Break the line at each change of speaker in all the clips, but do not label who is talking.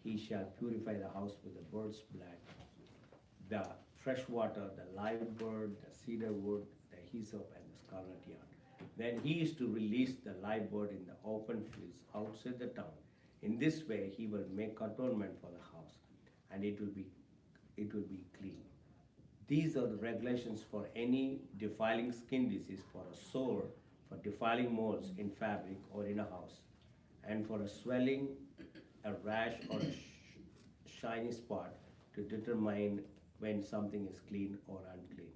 He shall purify the house with the bird's blood, the fresh water, the live bird, the cedar wood, the hyssop, and the scarlet yarn. Then he is to release the live bird in the open fields outside the town. In this way, he will make atonement for the house, and it will be clean. These are the regulations for any defiling skin disease, for a sore, for defiling moles in fabric or in a house, and for a swelling, a rash, or a shiny spot to determine when something is clean or unclean.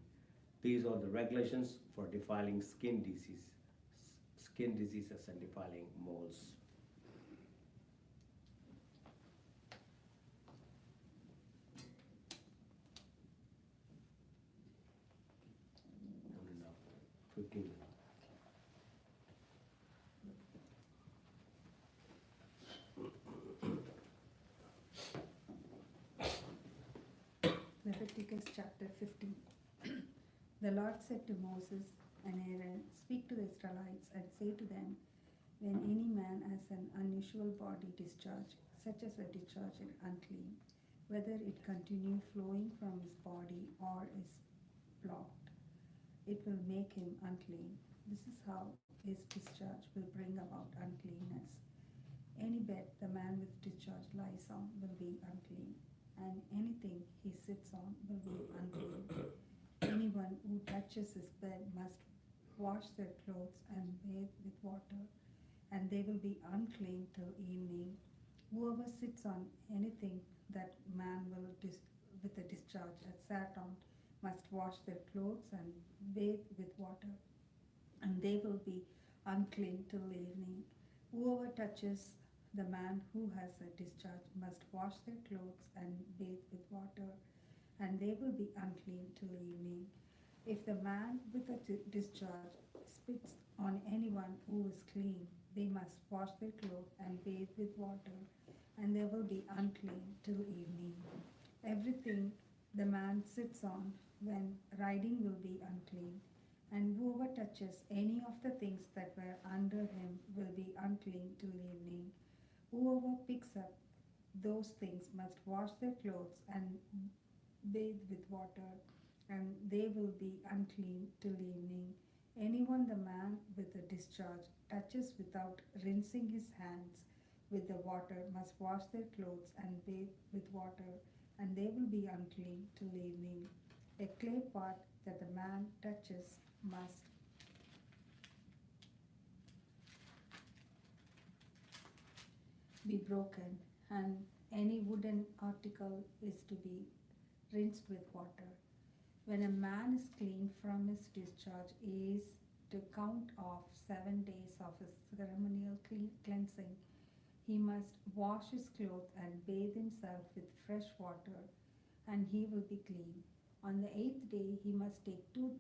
These are the regulations for defiling skin diseases and defiling moles. Only now, 15 minutes.
Leviticus chapter 15. The Lord said to Moses and Aaron, "Speak to the Israelites and say to them, when any man has an unusual body discharge, such as a discharge is unclean, whether it continue flowing from his body or is blocked, it will make him unclean. This is how his discharge will bring about uncleanness. Any bed the man with discharge lies on will be unclean, and anything he sits on will be unclean. Anyone who touches his bed must wash their clothes and bathe with water, and they will be unclean till evening. Whoever sits on anything that man will with a discharge has sat on must wash their clothes and bathe with water, and they will be unclean till evening. Whoever touches the man who has a discharge must wash their clothes and bathe with water, and they will be unclean till evening. If the man with a discharge spits on anyone who is clean, they must wash their clothes and bathe with water, and they will be unclean till evening. Everything the man sits on when riding will be unclean, and whoever touches any of the things that were under him will be unclean till evening. Whoever picks up those things must wash their clothes and bathe with water, and they will be unclean till evening. Anyone the man with a discharge touches without rinsing his hands with the water must wash their clothes and bathe with water, and they will be unclean till evening. A clay pot that the man touches must be broken, and any wooden article is to be rinsed with water. When a man is clean from his discharge, he is to count off 7 days of his ceremonial cleansing. He must wash his clothes and bathe himself with fresh water, and he will be clean. On the 8th day, he must take two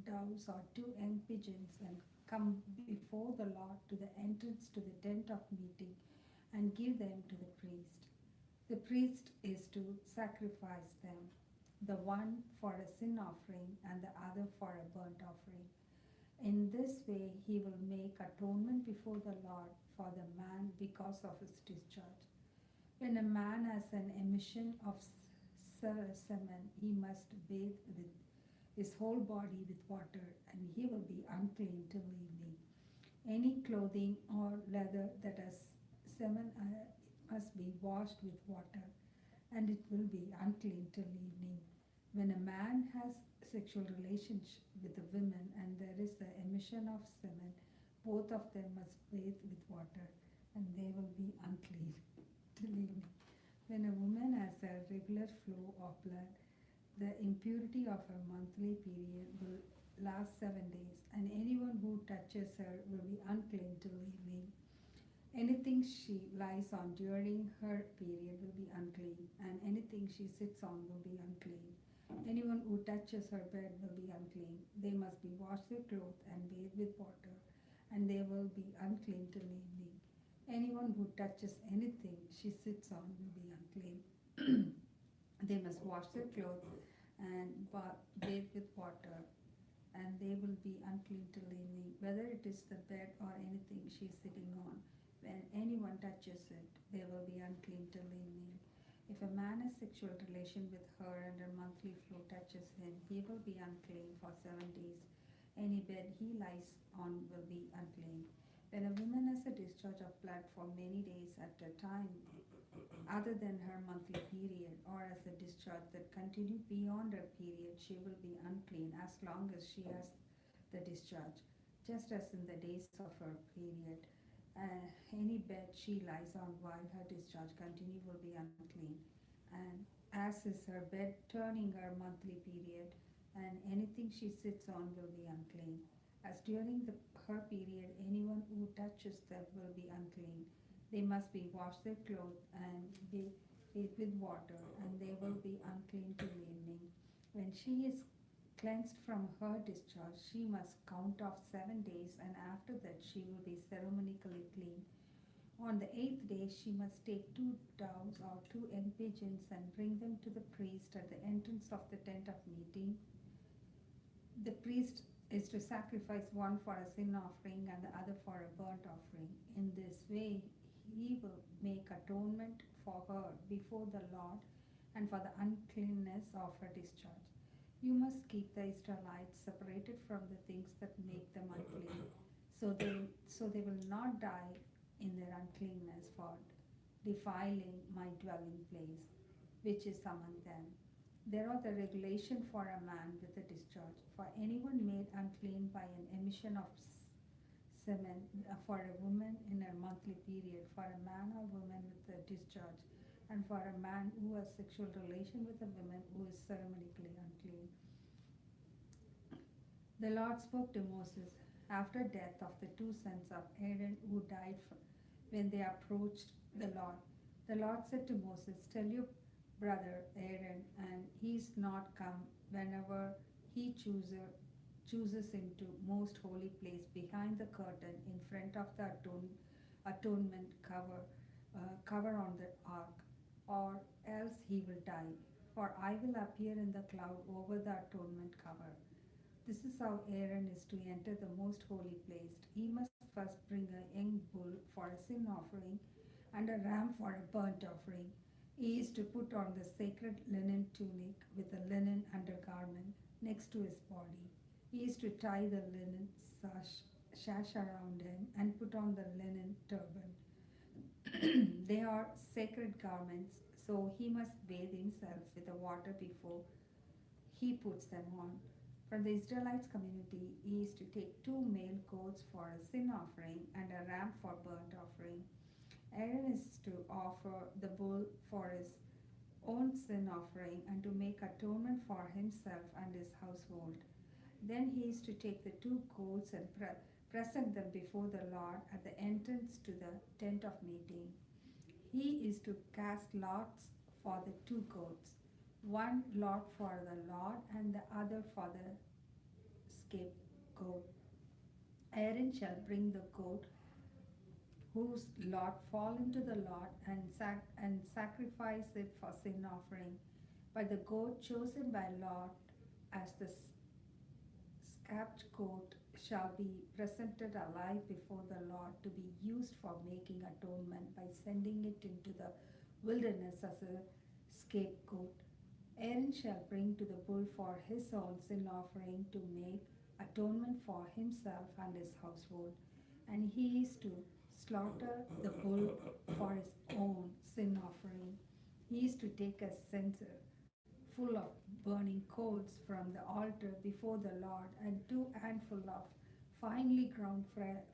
doves or two young pigeons and come before the Lord to the entrance to the tent of meeting and give them to the priest. The priest is to sacrifice them, the one for a sin offering and the other for a burnt offering. In this way, he will make atonement before the Lord for the man because of his discharge. When a man has an emission of semen, he must bathe with his whole body with water, and he will be unclean till evening. Any clothing or leather that has semen must be washed with water, and it will be unclean till evening. When a man has sexual relationship with a woman and there is the emission of semen, both of them must bathe with water, and they will be unclean till evening. When a woman has a regular flow of blood, the impurity of her monthly period will last 7 days, and anyone who touches her will be unclean till evening. Anything she lies on during her period will be unclean, and anything she sits on will be unclean. Anyone who touches her bed will be unclean. They must be washed their clothes and bathe with water, and they will be unclean till evening. Anyone who touches anything she sits on will be unclean. They must wash their clothes and bathe with water, and they will be unclean till evening, whether it is the bed or anything she is sitting on. When anyone touches it, they will be unclean till evening. If a man has sexual relation with her and her monthly flow touches him, he will be unclean for 7 days. Any bed he lies on will be unclean. When a woman has a discharge of blood for many days at a time, other than her monthly period, or as a discharge that continued beyond her period, she will be unclean as long as she has the discharge, just as in the days of her period. Any bed she lies on while her discharge continue will be unclean, and as is her bed turning her monthly period, and anything she sits on will be unclean. As during her period, anyone who touches them will be unclean. They must be wash their clothes and be bathed with water, and they will be unclean till evening. When she is cleansed from her discharge, she must count off 7 days, and after that she will be ceremonially clean. On the 8th day, she must take 2 doves or 2 young pigeons and bring them to the priest at the entrance of the tent of meeting. The priest is to sacrifice one for a sin offering and the other for a burnt offering. In this way, he will make atonement for her before the Lord and for the uncleanness of her discharge. You must keep the Israelites separated from the things that make them unclean, so they will not die in their uncleanness for defiling my dwelling place, which is among them. There are the regulation for a man with a discharge, for anyone made unclean by an emission of semen, for a woman in her monthly period, for a man or woman with a discharge, and for a man who has sexual relation with a woman who is ceremonially unclean. The Lord spoke to Moses after death of the 2 sons of Aaron who died when they approached the Lord. The Lord said to Moses, tell your brother Aaron, and he's not come whenever he chooses into most holy place behind the curtain in front of the atonement cover on the ark, or else he will die. For I will appear in the cloud over the atonement cover. This is how Aaron is to enter the most holy place. He must first bring a young bull for a sin offering and a ram for a burnt offering. He is to put on the sacred linen tunic with a linen undergarment next to his body. He is to tie the linen sash around him and put on the linen turban. They are sacred garments, so he must bathe himself with the water before he puts them on. From the Israelites community, he is to take 2 male goats for a sin offering and a ram for burnt offering. Aaron is to offer the bull for his own sin offering and to make atonement for himself and his household. Then he is to take the 2 goats and present them before the Lord at the entrance to the tent of meeting. He is to cast lots for the 2 goats, one lot for the Lord and the other for the scapegoat. Aaron shall bring the goat whose lot fall into the lot and sacrifice it for sin offering. But the goat chosen by Lot as the scapegoat shall be presented alive before the Lord to be used for making atonement by sending it into the wilderness as a scapegoat. Aaron shall bring to the bull for his own sin offering to make atonement for himself and his household, and he is to slaughter the bull for his own sin offering. He is to take a censer full of burning coals from the altar before the Lord, and 2 handfuls of finely ground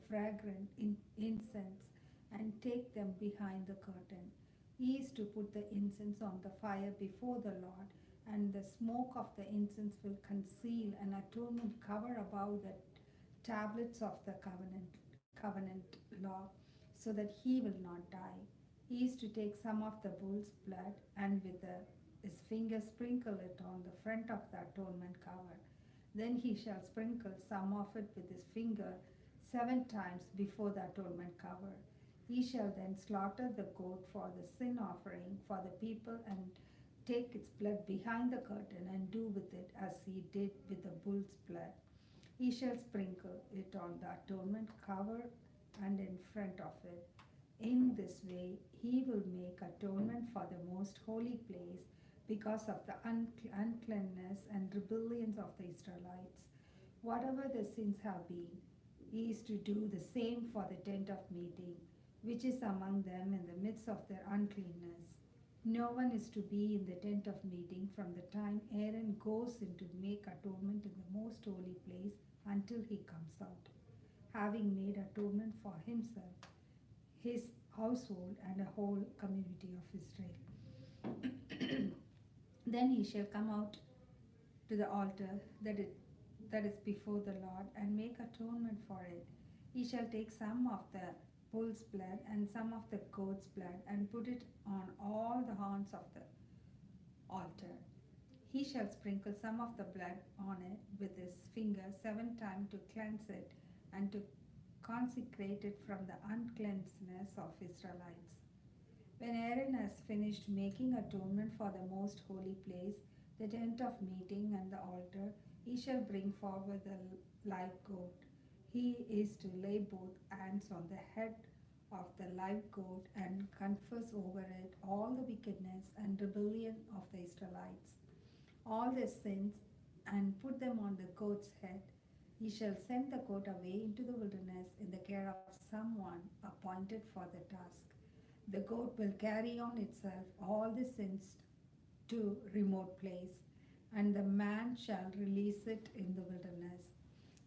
fragrant incense, and take them behind the curtain. He is to put the incense on the fire before the Lord, and the smoke of the incense will conceal an atonement cover above the tablets of the covenant law, so that he will not die. He is to take some of the bull's blood and with his finger sprinkle it on the front of the atonement cover. Then he shall sprinkle some of it with his finger 7 times before the atonement cover. He shall then slaughter the goat for the sin offering for the people and take its blood behind the curtain and do with it as he did with the bull's blood. He shall sprinkle it on the atonement cover and in front of it. In this way, he will make atonement for the most holy place because of the uncleanness and rebellions of the Israelites. Whatever the sins have been, he is to do the same for the tent of meeting, which is among them in the midst of their uncleanness. No one is to be in the tent of meeting from the time Aaron goes in to make atonement in the most holy place until he comes out, having made atonement for himself, his household, and a whole community of Israel. Then he shall come out to the altar that is before the Lord and make atonement for it. He shall take some of the bull's blood and some of the goat's blood and put it on all the horns of the altar. He shall sprinkle some of the blood on it with his finger 7 times to cleanse it and to consecrate it from the uncleanness of Israelites. When Aaron has finished making atonement for the most holy place, the tent of meeting and the altar, he shall bring forward the live goat. He is to lay both hands on the head of the live goat and confess over it all the wickedness and rebellion of the Israelites, all their sins, and put them on the goat's head. He shall send the goat away into the wilderness in the care of someone appointed for the task. The goat will carry on itself all the sins to remote place, and the man shall release it in the wilderness.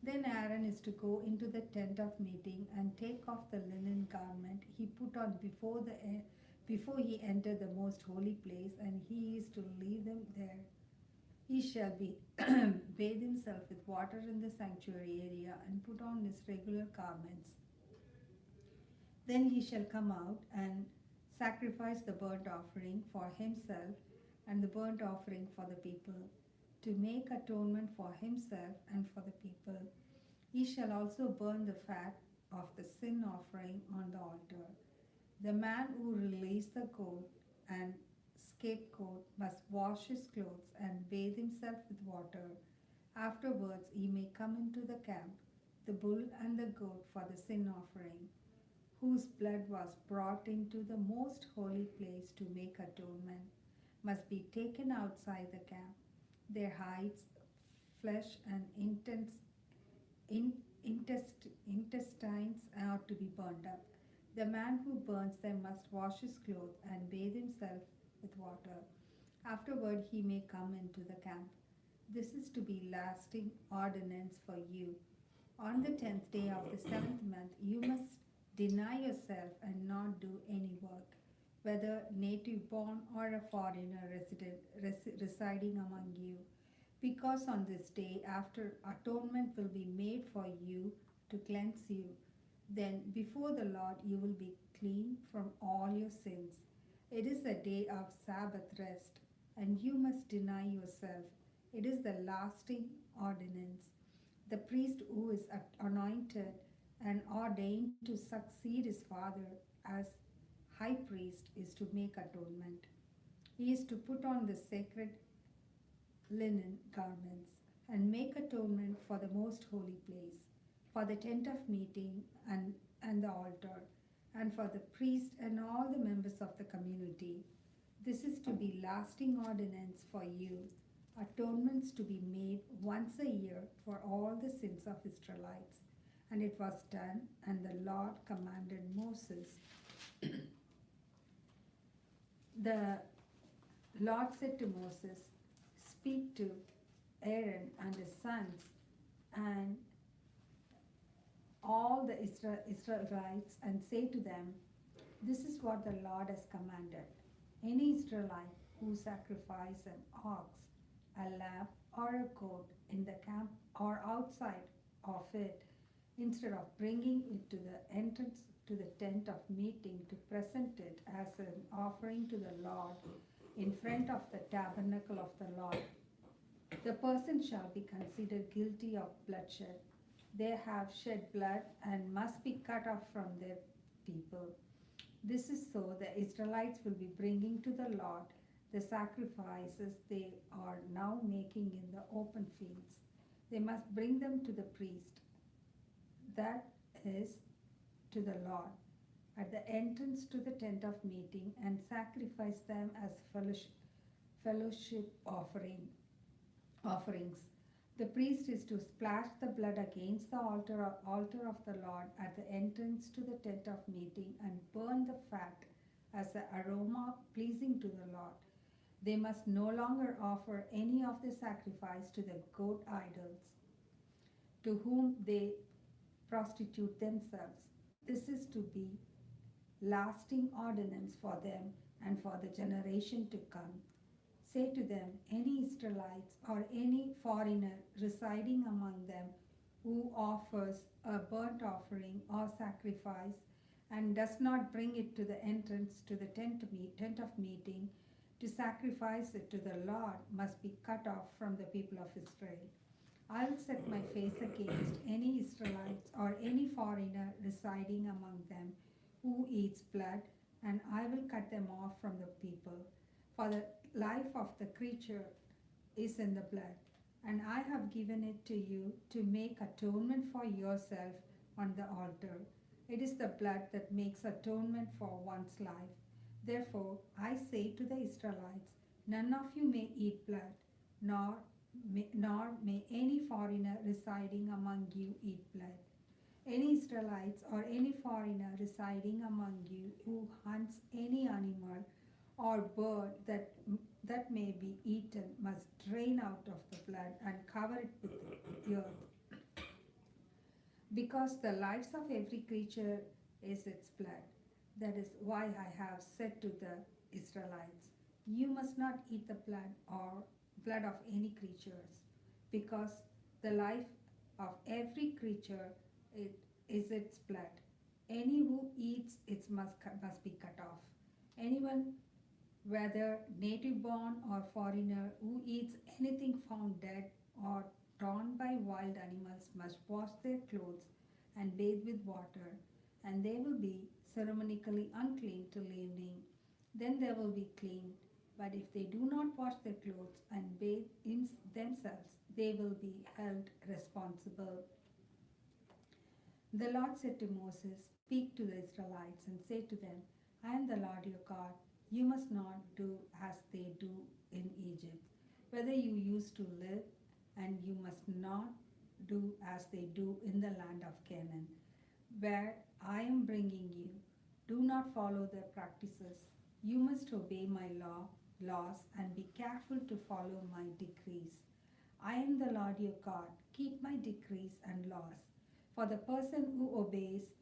Then Aaron is to go into the tent of meeting and take off the linen garment he put on before he entered the most holy place, and he is to leave them there. He shall be bathe himself with water in the sanctuary area and put on his regular garments. Then he shall come out and sacrifice the burnt offering for himself and the burnt offering for the people, to make atonement for himself and for the people. He shall also burn the fat of the sin offering on the altar. The man who released the goat and scapegoat must wash his clothes and bathe himself with water. Afterwards he may come into the camp, the bull and the goat for the sin offering, whose blood was brought into the most holy place to make atonement, must be taken outside the camp. Their hides, flesh, and intestines are to be burned up. The man who burns them must wash his clothes and bathe himself with water. Afterward he may come into the camp. This is to be lasting ordinance for you. On the 10th day of the 7th month you must deny yourself and not do any work, whether native born or a foreigner residing among you, because on this day after atonement will be made for you to cleanse you. Then before the Lord you will be clean from all your sins. It is a day of Sabbath rest, and you must deny yourself. It is the lasting ordinance. The priest who is anointed and ordained to succeed his father as high priest is to make atonement. He is to put on the sacred linen garments and make atonement for the most holy place, for the tent of meeting and the altar, and for the priest and all the members of the community. This is to be lasting ordinance for you, atonements to be made once a year for all the sins of Israelites. And it was done, and the Lord commanded Moses. The Lord said to Moses, "Speak to Aaron and his sons and all the Israelites and say to them, this is what the Lord has commanded. Any Israelite who sacrifices an ox, a lamb, or a goat in the camp or outside of it, instead of bringing it to the entrance to the tent of meeting to present it as an offering to the Lord in front of the tabernacle of the Lord, the person shall be considered guilty of bloodshed. They have shed blood and must be cut off from their people. This is so the Israelites will be bringing to the Lord the sacrifices they are now making in the open fields. They must bring them to the priest, that is, to the Lord. at the entrance to the tent of meeting and sacrifice them as fellowship offerings. The priest is to splash the blood against the altar of the Lord at the entrance to the tent of meeting and burn the fat as the aroma pleasing to the Lord. They must no longer offer any of the sacrifice to the goat idols to whom they prostitute themselves. This is to be lasting ordinance for them and for the generation to come. Say to them, any Israelites or any foreigner residing among them who offers a burnt offering or sacrifice and does not bring it to the entrance to the tent of meeting to sacrifice it to the Lord must be cut off from the people of Israel. I will set my face against any Israelites or any foreigner residing among them who eats blood, and I will cut them off from the people. For the life of the creature is in the blood, and I have given it to you to make atonement for yourself on the altar. It is the blood that makes atonement for one's life. Therefore, I say to the Israelites, none of you may eat blood, nor may any foreigner residing among you eat blood. Any Israelites or any foreigner residing among you who hunts any animal or bird that may be eaten must drain out of the blood and cover it with the earth. Because the lives of every creature is its blood. That is why I have said to the Israelites, you must not eat the blood of any creatures, because the life of every creature is its blood. Any who eats it must be cut off. Anyone, whether native born or foreigner, who eats anything found dead or torn by wild animals must wash their clothes and bathe with water, and they will be ceremonially unclean till evening. Then they will be clean. But if they do not wash their clothes and bathe in themselves, they will be held responsible. The Lord said to Moses, speak to the Israelites and say to them, I am the Lord your God. You must not do as they do in Egypt, whether you used to live, and you must not do as they do in the land of Canaan, where I am bringing you. Do not follow their practices. You must obey my laws and be careful to follow my decrees. I am the Lord your God. Keep my decrees and laws. For the person who obeys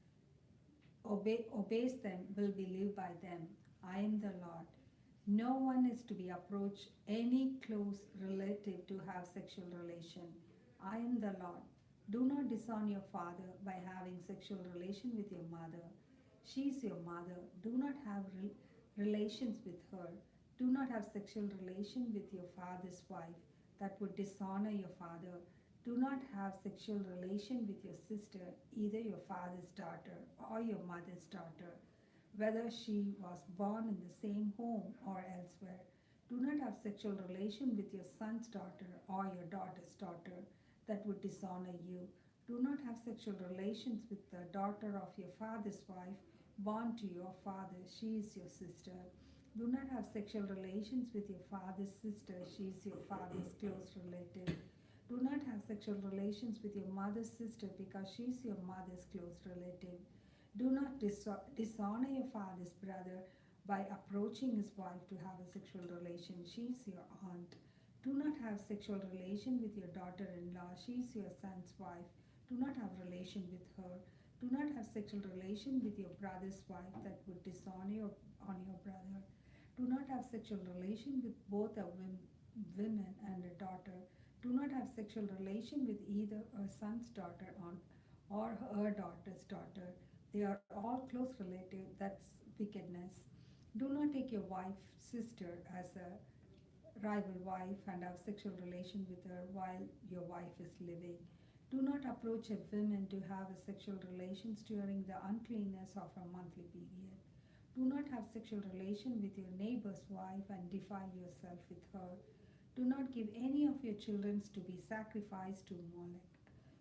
them will be lived by them. I am the Lord. No one is to be approached any close relative to have sexual relation. I am the Lord. Do not disown your father by having sexual relation with your mother. She is your mother. Do not have relations with her. Do not have sexual relation with your father's wife. That would dishonor your father. Do not have sexual relation with your sister, either your father's daughter or your mother's daughter, whether she was born in the same home or elsewhere. Do not have sexual relation with your son's daughter or your daughter's daughter. That would dishonor you. Do not have sexual relations with the daughter of your father's wife, born to your father. She is your sister. Do not have sexual relations with your father's sister. She is your father's close relative. Do not have sexual relations with your mother's sister, because she is your mother's close relative. Do not dishonor your father's brother by approaching his wife to have a sexual relation. She is your aunt. Do not have sexual relation with your daughter-in-law. She is your son's wife. Do not have relation with her. Do not have sexual relation with your brother's wife. That would dishonor on your brother. Do not have sexual relation with both a woman and a daughter. Do not have sexual relation with either a son's daughter or her daughter's daughter. They are all close relatives. That's wickedness. Do not take your wife's sister as a rival wife and have sexual relation with her while your wife is living. Do not approach a woman to have a sexual relations during the uncleanness of a monthly period. Do not have sexual relation with your neighbor's wife and defile yourself with her. Do not give any of your children to be sacrificed to Molech,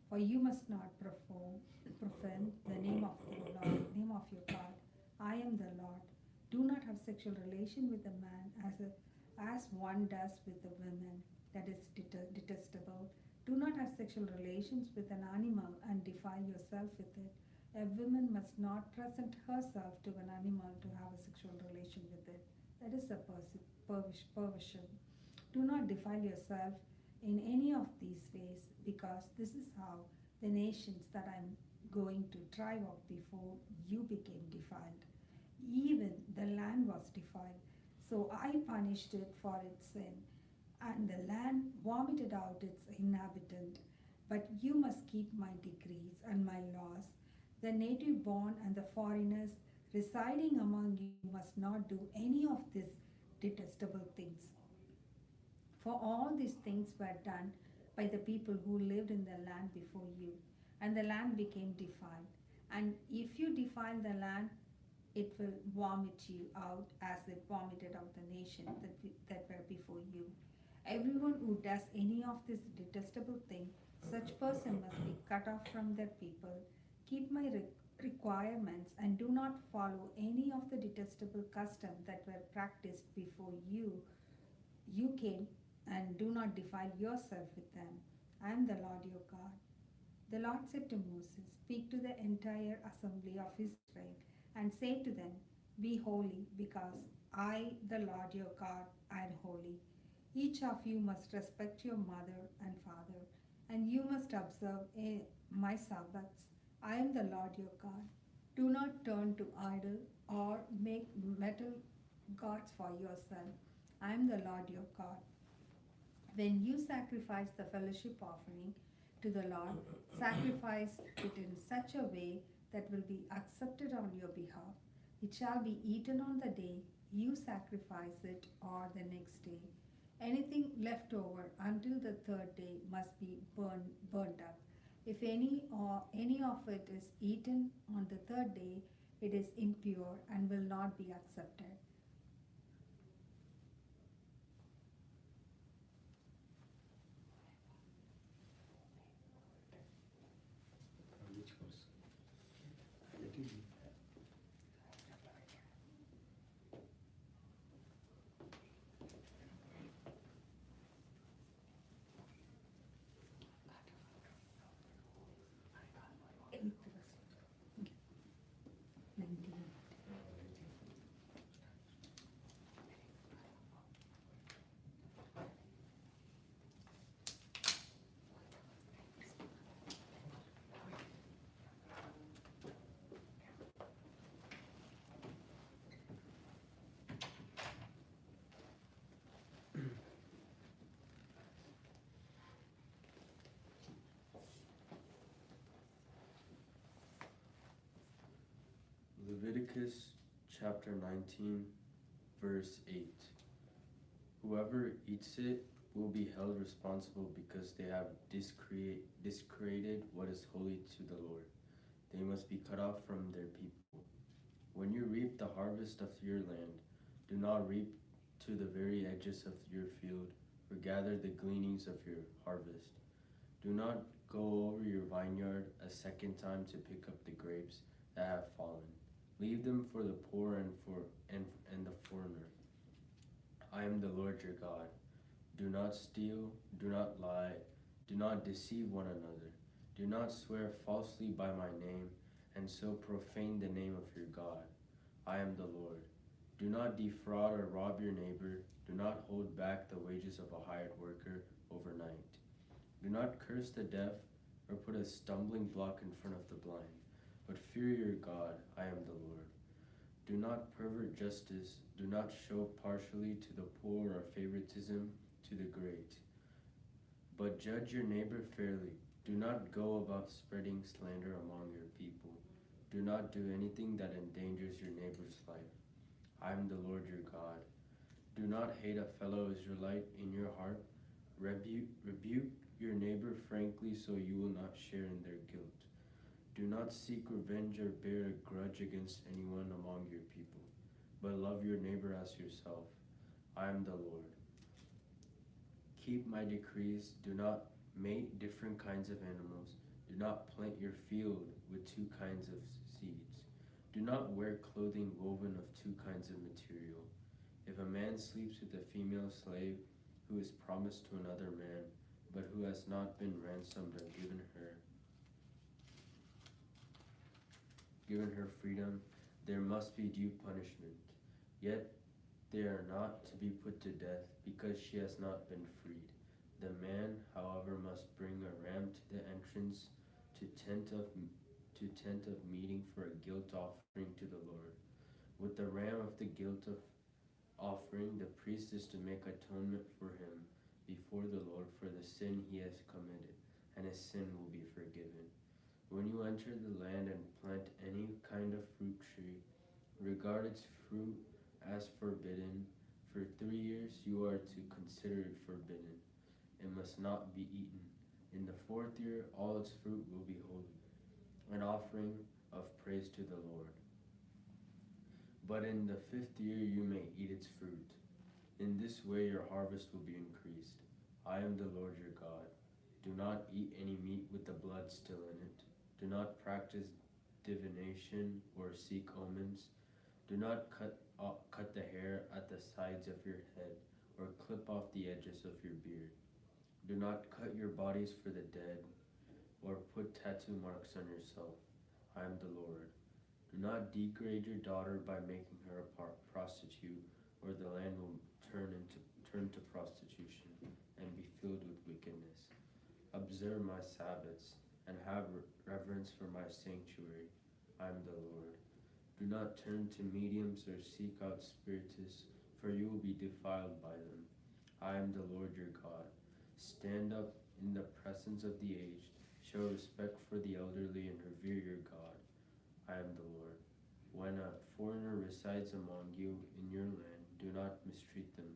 for you must not profane the name of your Lord, name of your God. I am the Lord. Do not have sexual relation with a man as one does with the women. That is detestable. Do not have sexual relations with an animal and defile yourself with it. A woman must not present herself to an animal to have a sexual relation with it. That is a perversion. Do not defile yourself in any of these ways, because this is how the nations that I'm going to drive out before you became defiled. Even the land was defiled, so I punished it for its sin, and the land vomited out its inhabitant. But you must keep my decrees and my laws. The native born and the foreigners residing among you must not do any of these detestable things. For all these things were done by the people who lived in the land before you, and the land became defiled. And if you defile the land, it will vomit you out as it vomited out the nation that were before you. Everyone who does any of this detestable thing, such person must be cut off from their people. Keep my requirements and do not follow any of the detestable customs that were practiced before you came, and do not defile yourself with them. I am the Lord your God. The Lord said to Moses, speak to the entire assembly of Israel and say to them, be holy, because I, the Lord your God, am holy. Each of you must respect your mother and father, and you must observe my Sabbaths. I am the Lord your God. Do not turn to idol or make metal gods for yourself. I am the Lord your God. When you sacrifice the fellowship offering to the Lord, sacrifice it in such a way that will be accepted on your behalf. It shall be eaten on the day you sacrifice it or the next day. Anything left over until the third day must be burnt up. If any of it is eaten on the third day, it is impure and will not be accepted.
Which verse? Let it be.
Eighth verse. Okay. 19.
Leviticus chapter 19, verse 8. Whoever eats it will be held responsible because they have discreated what is holy to the Lord. They must be cut off from their people. When you reap the harvest of your land, do not reap to the very edges of your field, or gather the gleanings of your harvest. Do not go over your vineyard a second time to pick up the grapes that have fallen. Leave them for the poor and the foreigner. I am the Lord your God. Do not steal, do not lie, do not deceive one another. Do not swear falsely by my name, and so profane the name of your God. I am the Lord. Do not defraud or rob your neighbor. Do not hold back the wages of a hired worker overnight. Do not curse the deaf or put a stumbling block in front of the blind. But fear your God, I am the Lord. Do not pervert justice, do not show partially to the poor or favoritism to the great. But judge your neighbor fairly. Do not go about spreading slander among your people. Do not do anything that endangers your neighbor's life. I am the Lord your God. Do not hate a fellow Israelite in your heart. Rebuke your neighbor frankly so you will not share in their guilt. Do not seek revenge or bear a grudge against anyone among your people, but love your neighbor as yourself. I am the Lord. Keep my decrees. Do not mate different kinds of animals. Do not plant your field with two kinds of seeds. Do not wear clothing woven of two kinds of material. If a man sleeps with a female slave who is promised to another man, but who has not been ransomed or given her freedom, there must be due punishment. Yet they are not to be put to death, because she has not been freed. The man, however, must bring a ram to the entrance to tent of meeting for a guilt offering to the Lord. With the ram of the guilt of offering, the priest is to make atonement for him before the Lord for the sin he has committed, and his sin will be forgiven. When you enter the land and plant any kind of fruit tree, regard its fruit as forbidden. For 3 years you are to consider it forbidden. It must not be eaten. In the 4th year all its fruit will be holy, an offering of praise to the Lord. But in the 5th year you may eat its fruit. In this way your harvest will be increased. I am the Lord your God. Do not eat any meat with the blood still in it. Do not practice divination or seek omens. Do not cut the hair at the sides of your head, or clip off the edges of your beard. Do not cut your bodies for the dead, or put tattoo marks on yourself. I am the Lord. Do not degrade your daughter by making her a prostitute, or the land will turn to prostitution and be filled with wickedness. Observe my Sabbaths and have reverence for my sanctuary. I am the Lord. Do not turn to mediums or seek out spiritists, for you will be defiled by them. I am the Lord your God. Stand up in the presence of the aged, show respect for the elderly, and revere your God. I am the Lord. When a foreigner resides among you in your land, do not mistreat them.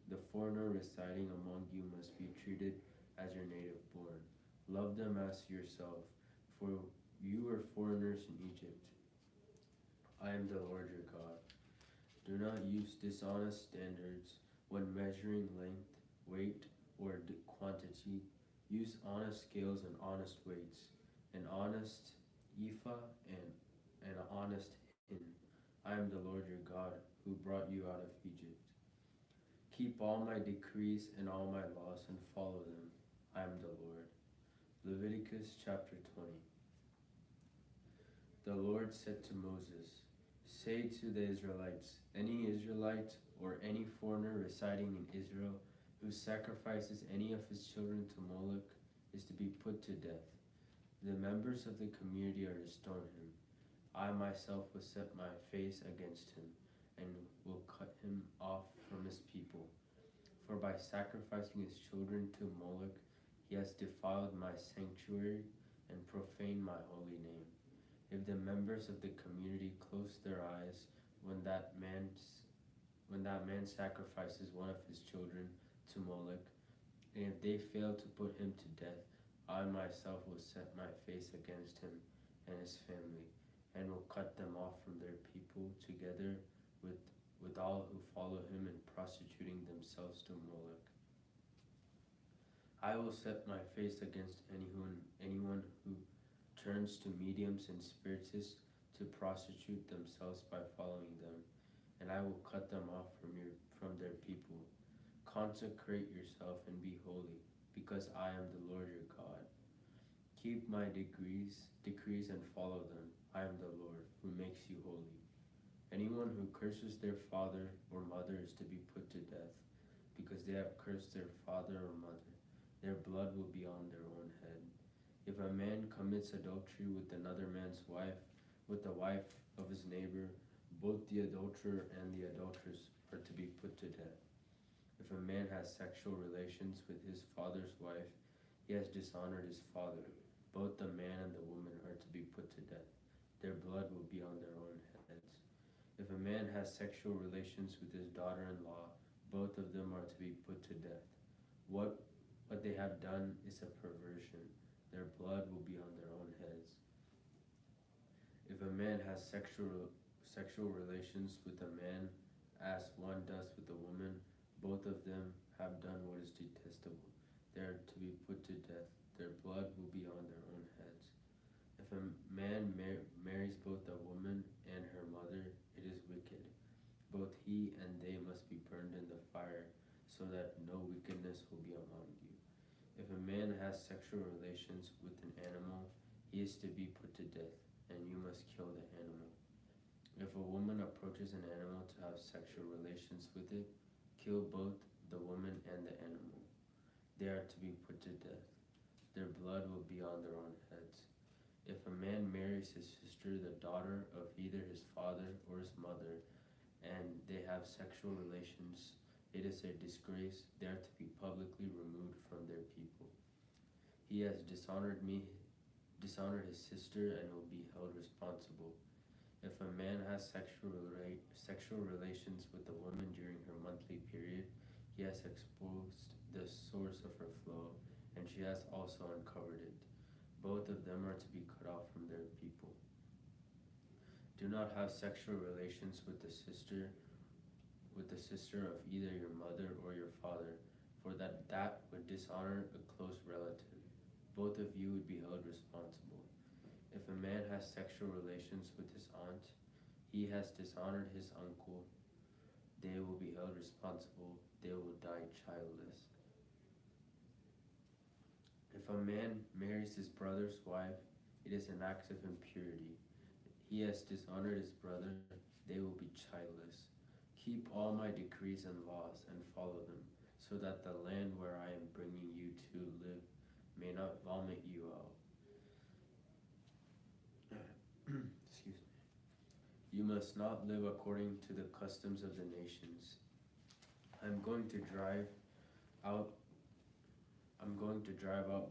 The foreigner residing among you must be treated as your native born. Love them as yourself, for you were foreigners in Egypt. I am the Lord your God. Do not use dishonest standards when measuring length, weight, or quantity. Use honest scales and honest weights, an honest ephah and an honest hin. I am the Lord your God, who brought you out of Egypt. Keep all my decrees and all my laws and follow them. I am the Lord. Leviticus chapter 20. The Lord said to Moses, say to the Israelites, any Israelite or any foreigner residing in Israel who sacrifices any of his children to Moloch is to be put to death. The members of the community are to stone him. I myself will set my face against him and will cut him off from his people. For by sacrificing his children to Moloch, he has defiled my sanctuary and profaned my holy name. If the members of the community close their eyes when that man sacrifices one of his children to Moloch, and if they fail to put him to death, I myself will set my face against him and his family, and will cut them off from their people, together with all who follow him in prostituting themselves to Moloch. I will set my face against anyone who turns to mediums and spiritists to prostitute themselves by following them, and I will cut them off from their people. Consecrate yourself and be holy, because I am the Lord your God. Keep my decrees and follow them. I am the Lord, who makes you holy. Anyone who curses their father or mother is to be put to death, because they have cursed their father or mother. Their blood will be on their own head. If a man commits adultery with another man's wife, with the wife of his neighbor, both the adulterer and the adulteress are to be put to death. If a man has sexual relations with his father's wife, he has dishonored his father. Both the man and the woman are to be put to death. Their blood will be on their own heads. If a man has sexual relations with his daughter-in-law, both of them are to be put to death. What they have done is a perversion. Their blood will be on their own heads. If a man has sexual relations with a man, as one does with a woman, both of them have done what is detestable. They are to be put to death. Their blood will be on their own heads. If a man marries both a woman and her mother, it is wicked. Both he and they must be burned in the fire, so that no wickedness will be among you. If a man has sexual relations with an animal, he is to be put to death, and you must kill the animal. If a woman approaches an animal to have sexual relations with it, kill both the woman and the animal. They are to be put to death. Their blood will be on their own heads. If a man marries his sister, the daughter of either his father or his mother, and they have sexual relations, it is a disgrace. They are to be publicly removed from their people. He has dishonored his sister, and will be held responsible. If a man has sexual relations with a woman during her monthly period, he has exposed the source of her flow, and she has also uncovered it. Both of them are to be cut off from their people. Do not have sexual relations with the sister of either your mother or your father, for that would dishonor a close relative. Both of you would be held responsible. If a man has sexual relations with his aunt, he has dishonored his uncle. They will be held responsible. They will die childless. If a man marries his brother's wife, it is an act of impurity. He has dishonored his brother. They will be childless. Keep all my decrees and laws and follow them, so that the land where I am bringing you to live may not vomit you out. Excuse me. You must not live according to the customs of the nations. I'm going to drive out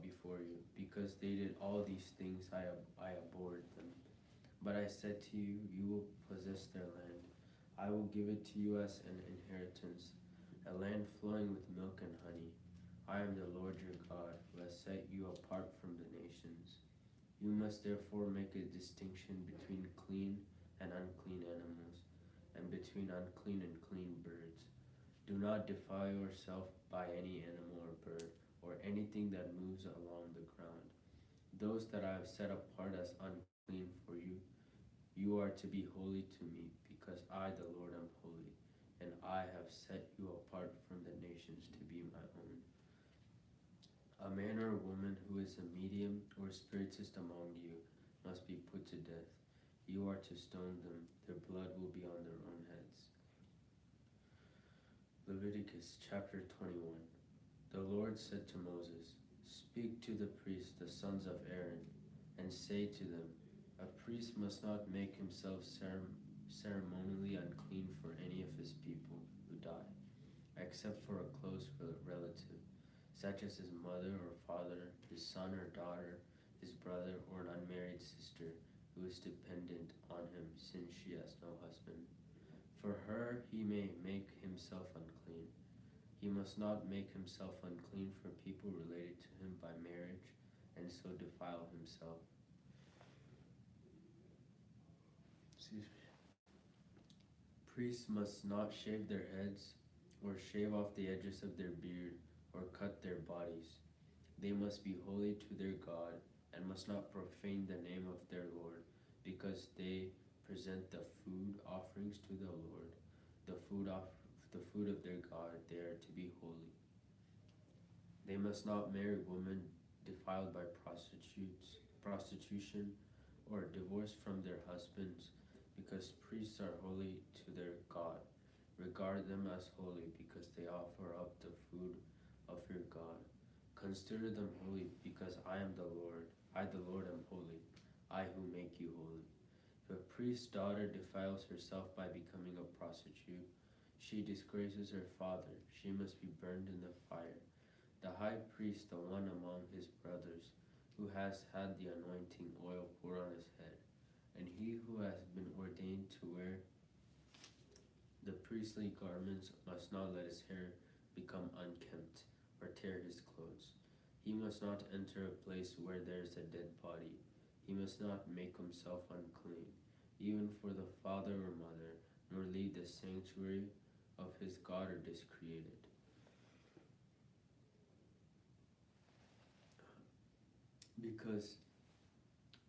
before you, because they did all these things. I abhorred them. But I said to you, you will possess their land. I will give it to you as an inheritance, a land flowing with milk and honey. I am the Lord your God, who has set you apart from the nations. You must therefore make a distinction between clean and unclean animals, and between unclean and clean birds. Do not defile yourself by any animal or bird, or anything that moves along the ground. Those that I have set apart as unclean for you, you are to be holy to me, because I, the Lord, am holy, and I have set you apart from the nations to be my own. A man or a woman who is a medium or spiritist among you must be put to death. You are to stone them. Their blood will be on their own heads. Leviticus chapter 21. The Lord said to Moses, Speak to the priests, the sons of Aaron, and say to them, A priest must not make himself ceremonially unclean for any of his people who die, except for a close relative, such as his mother or father, his son or daughter, his brother, or an unmarried sister who is dependent on him, since she has no husband. For her he may make himself unclean. He must not make himself unclean for people related to him by marriage, and so defile himself. Excuse me. Priests must not shave their heads, or shave off the edges of their beard, or cut their bodies. They must be holy to their God, and must not profane the name of their Lord, because they present the food offerings to the Lord, the food of their God. They are to be holy. They must not marry women defiled by prostitution, or divorced from their husbands, because priests are holy to their God. Regard them as holy, because they offer up the food of your God. Consider them holy, because I am the Lord. I, the Lord, am holy, I who make you holy. If a priest's daughter defiles herself by becoming a prostitute, she disgraces her father. She must be burned in the fire. The high priest, the one among his brothers, who has had the anointing oil poured on his head, and he who has been ordained to wear the priestly garments, must not let his hair become unkempt, or tear his clothes. He must not enter a place where there is a dead body. He must not make himself unclean, even for the father or mother, nor leave the sanctuary of his God or discreated. Because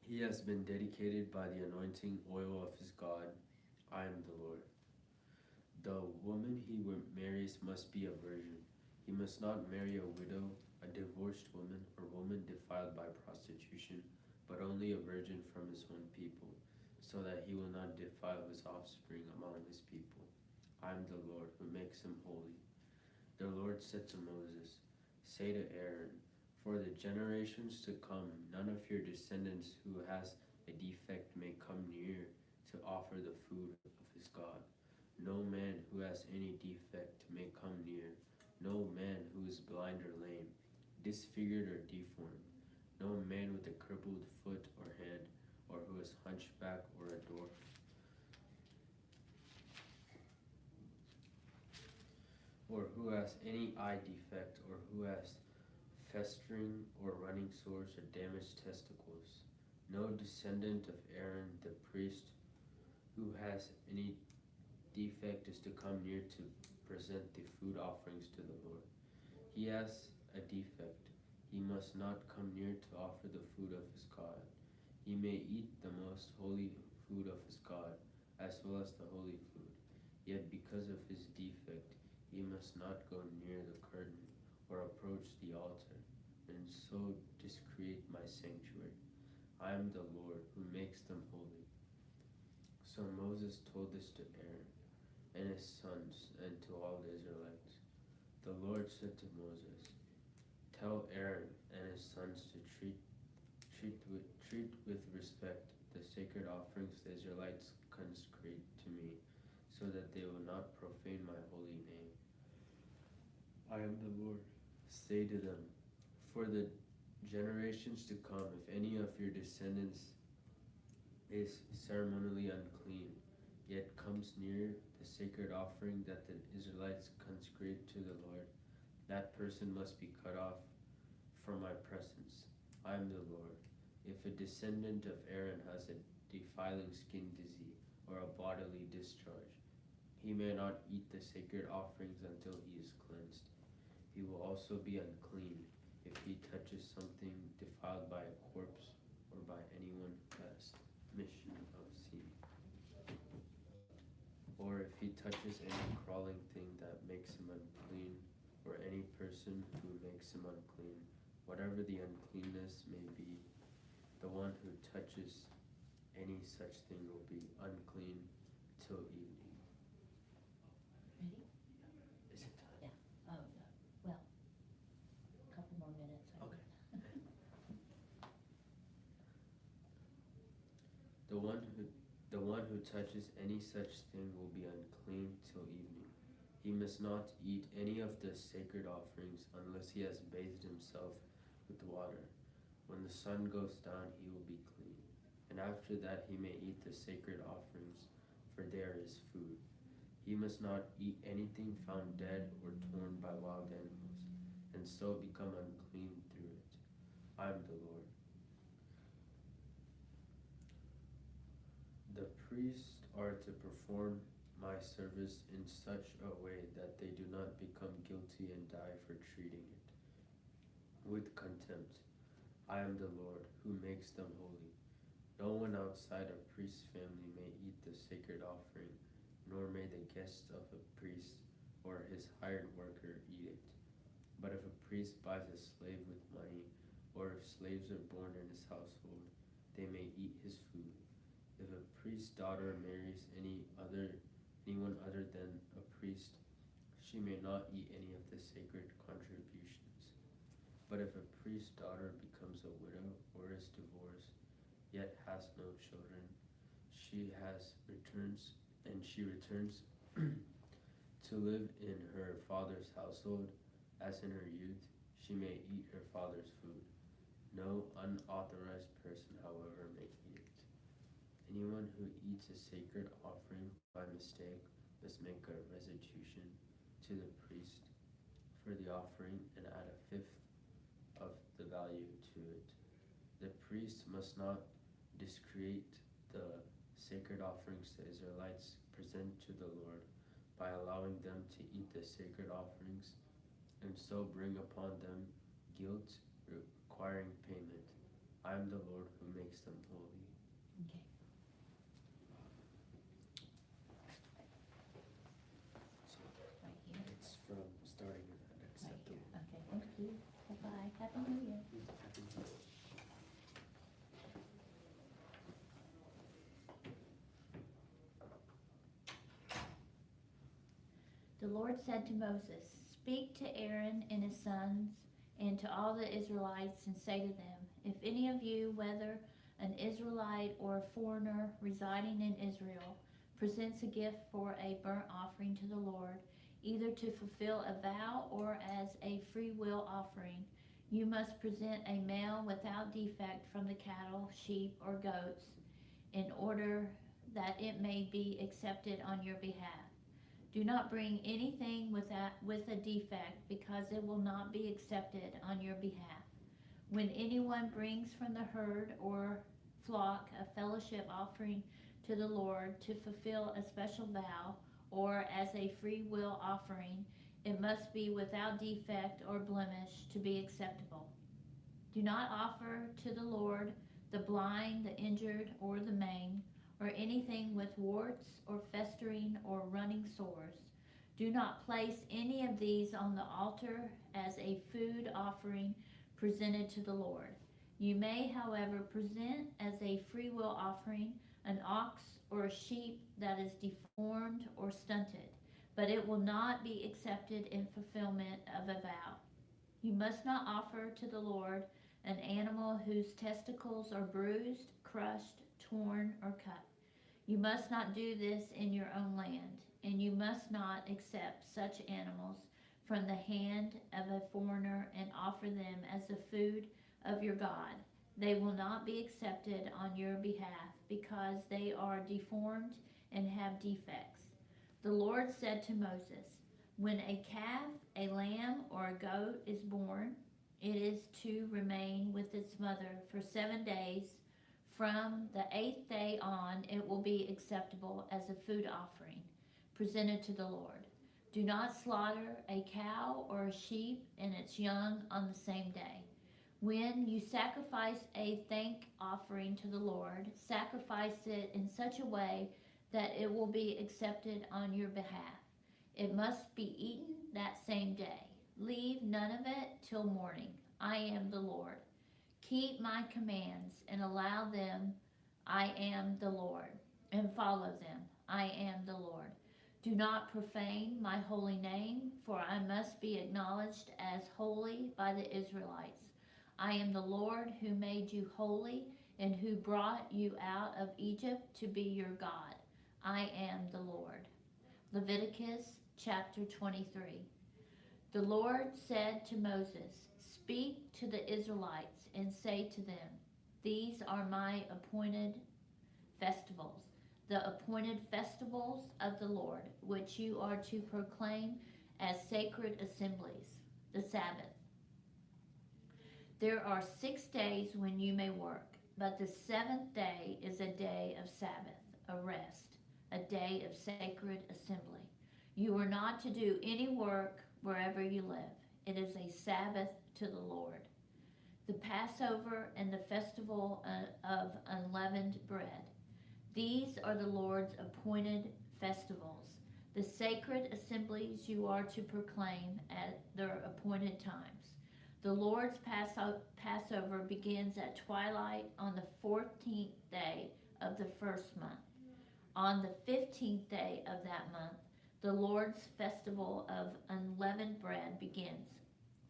He has been dedicated by the anointing oil of his God. I am the Lord. The woman he marries must be a virgin. He must not marry a widow, a divorced woman, or woman defiled by prostitution, but only a virgin from his own people, so that he will not defile his offspring among his people. I am the Lord who makes him holy. The Lord said to Moses, say to Aaron, for the generations to come, none of your descendants who has a defect may come near to offer the food of his God. No man who has any defect may come near, no man who is blind or lame, disfigured or deformed, no man with a crippled foot or hand, or who is hunchback or a dwarf, or who has any eye defect, or who has festering or running sores or damaged testicles. No descendant of Aaron the priest who has any defect is to come near to present the food offerings to the Lord. He has a defect. He must not come near to offer the food of his God. He may eat the most holy food of his God, as well as the holy food. Yet because of his defect, he must not go near the curtain or approach the altar, and so discreate my sanctuary. I am the Lord who makes them holy. So Moses told this to Aaron and his sons and to all the Israelites. The Lord said to Moses, tell Aaron and his sons to treat with respect the sacred offerings the Israelites consecrate to me, so that they will not profane my holy name. I am the Lord. Say to them, for the generations to come, if any of your descendants is ceremonially unclean, yet comes near the sacred offering that the Israelites consecrate to the Lord, that person must be cut off from my presence. I am the Lord. If a descendant of Aaron has a defiling skin disease or a bodily discharge, he may not eat the sacred offerings until he is cleansed. He will also be unclean if he touches something defiled by a corpse or by anyone who has mission of sin, or if he touches any crawling thing that makes him unclean, or any person who makes him unclean, whatever the uncleanness may be, the one who touches any such thing will be unclean till evening.
Ready?
Is it time?
Yeah. Well, a couple more minutes.
Okay. The one who touches any such thing will be unclean till evening. He must not eat any of the sacred offerings unless he has bathed himself with water. When the sun goes down, he will be clean. And after that he may eat the sacred offerings, for there is food. He must not eat anything found dead or torn by wild animals, and so become unclean through it. I am the Lord. The priests are to perform my service in such a way that they do not become guilty and die for treating it with contempt. I am the Lord who makes them holy. No one outside a priest's family may eat the sacred offering, nor may the guests of a priest or his hired worker eat it. But if a priest buys a slave with money, or if slaves are born in his household, they may eat his food. If a priest's daughter marries anyone other than a priest, she may not eat any of the sacred contributions. But if a priest's daughter becomes a widow or is divorced, yet has no children, she returns to live in her father's household as in her youth, she may eat her father's food. No unauthorized person, however, may eat it. Anyone who eats a sacred offering by mistake must make a restitution to the priest for the offering and add a fifth of the value to it. The priest must not discreate the sacred offerings the Israelites present to the Lord by allowing them to eat the sacred offerings, and so bring upon them guilt requiring payment. I am the Lord who makes them holy.
Okay.
So
Right here.
it's from starting with
Right here.
unacceptable.
Okay, thank you. Bye-bye. Happy New Year.
Happy New Year.
The Lord said to Moses, "Speak to Aaron and his sons and to all the Israelites and say to them, if any of you, whether an Israelite or a foreigner residing in Israel, presents a gift for a burnt offering to the Lord, either to fulfill a vow or as a free will offering, you must present a male without defect from the cattle, sheep, or goats, in order that it may be accepted on your behalf. Do not bring anything with a defect, because it will not be accepted on your behalf. When anyone brings from the herd or flock a fellowship offering to the Lord to fulfill a special vow or as a free will offering, it must be without defect or blemish to be acceptable. Do not offer to the Lord the blind, the injured, or the maimed, or anything with warts or festering or running sores. Do not place any of these on the altar as a food offering presented to the Lord. You may, however, present as a free will offering an ox or a sheep that is deformed or stunted, but it will not be accepted in fulfillment of a vow. You must not offer to the Lord an animal whose testicles are bruised, crushed, torn, or cut. You must not do this in your own land, and you must not accept such animals from the hand of a foreigner and offer them as the food of your God. They will not be accepted on your behalf, because they are deformed and have defects. The Lord said to Moses, when a calf, a lamb, or a goat is born, it is to remain with its mother for 7 days. From the 8th day on, it will be acceptable as a food offering presented to the Lord. Do not slaughter a cow or a sheep and its young on the same day. When you sacrifice a thank offering to the Lord, sacrifice it in such a way that it will be accepted on your behalf. It must be eaten that same day. Leave none of it till morning. I am the Lord. Keep my commands and allow them. I am the Lord. And follow them. I am the Lord. Do not profane my holy name, for I must be acknowledged as holy by the Israelites. I am the Lord who made you holy and who brought you out of Egypt to be your God. I am the Lord. Leviticus chapter 23. The Lord said to Moses, speak to the Israelites and say to them, these are my appointed festivals, the appointed festivals of the Lord, which you are to proclaim as sacred assemblies, the Sabbath. There are 6 days when you may work, but the 7th day is a day of Sabbath, a rest, a day of sacred assembly. You are not to do any work wherever you live. It is a Sabbath to the Lord. The Passover and the festival of unleavened bread. These are the Lord's appointed festivals, the sacred assemblies you are to proclaim at their appointed times. The Lord's Passover begins at twilight on the 14th day of the first month. On the 15th day of that month, the Lord's festival of unleavened bread begins.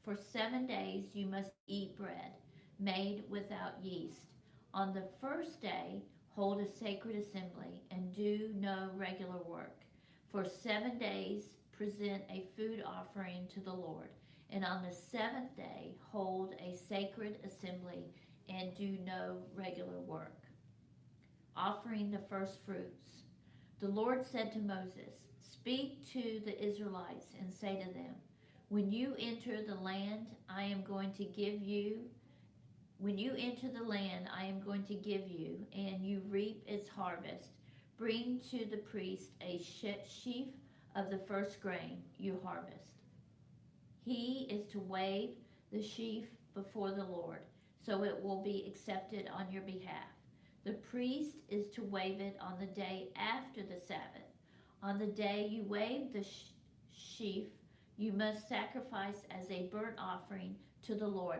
For 7 days you must eat bread made without yeast. On the first day, hold a sacred assembly and do no regular work. For 7 days, present a food offering to the Lord. And on the 7th day, hold a sacred assembly and do no regular work. Offering the first fruits. The Lord said to Moses, speak to the Israelites and say to them, when you enter the land I am going to give you, and you reap its harvest, bring to the priest a sheaf of the first grain you harvest. He is to wave the sheaf before the Lord. so it will be accepted on your behalf. The priest is to wave it on the day after the Sabbath. On the day you wave the sheaf, you must sacrifice as a burnt offering to the Lord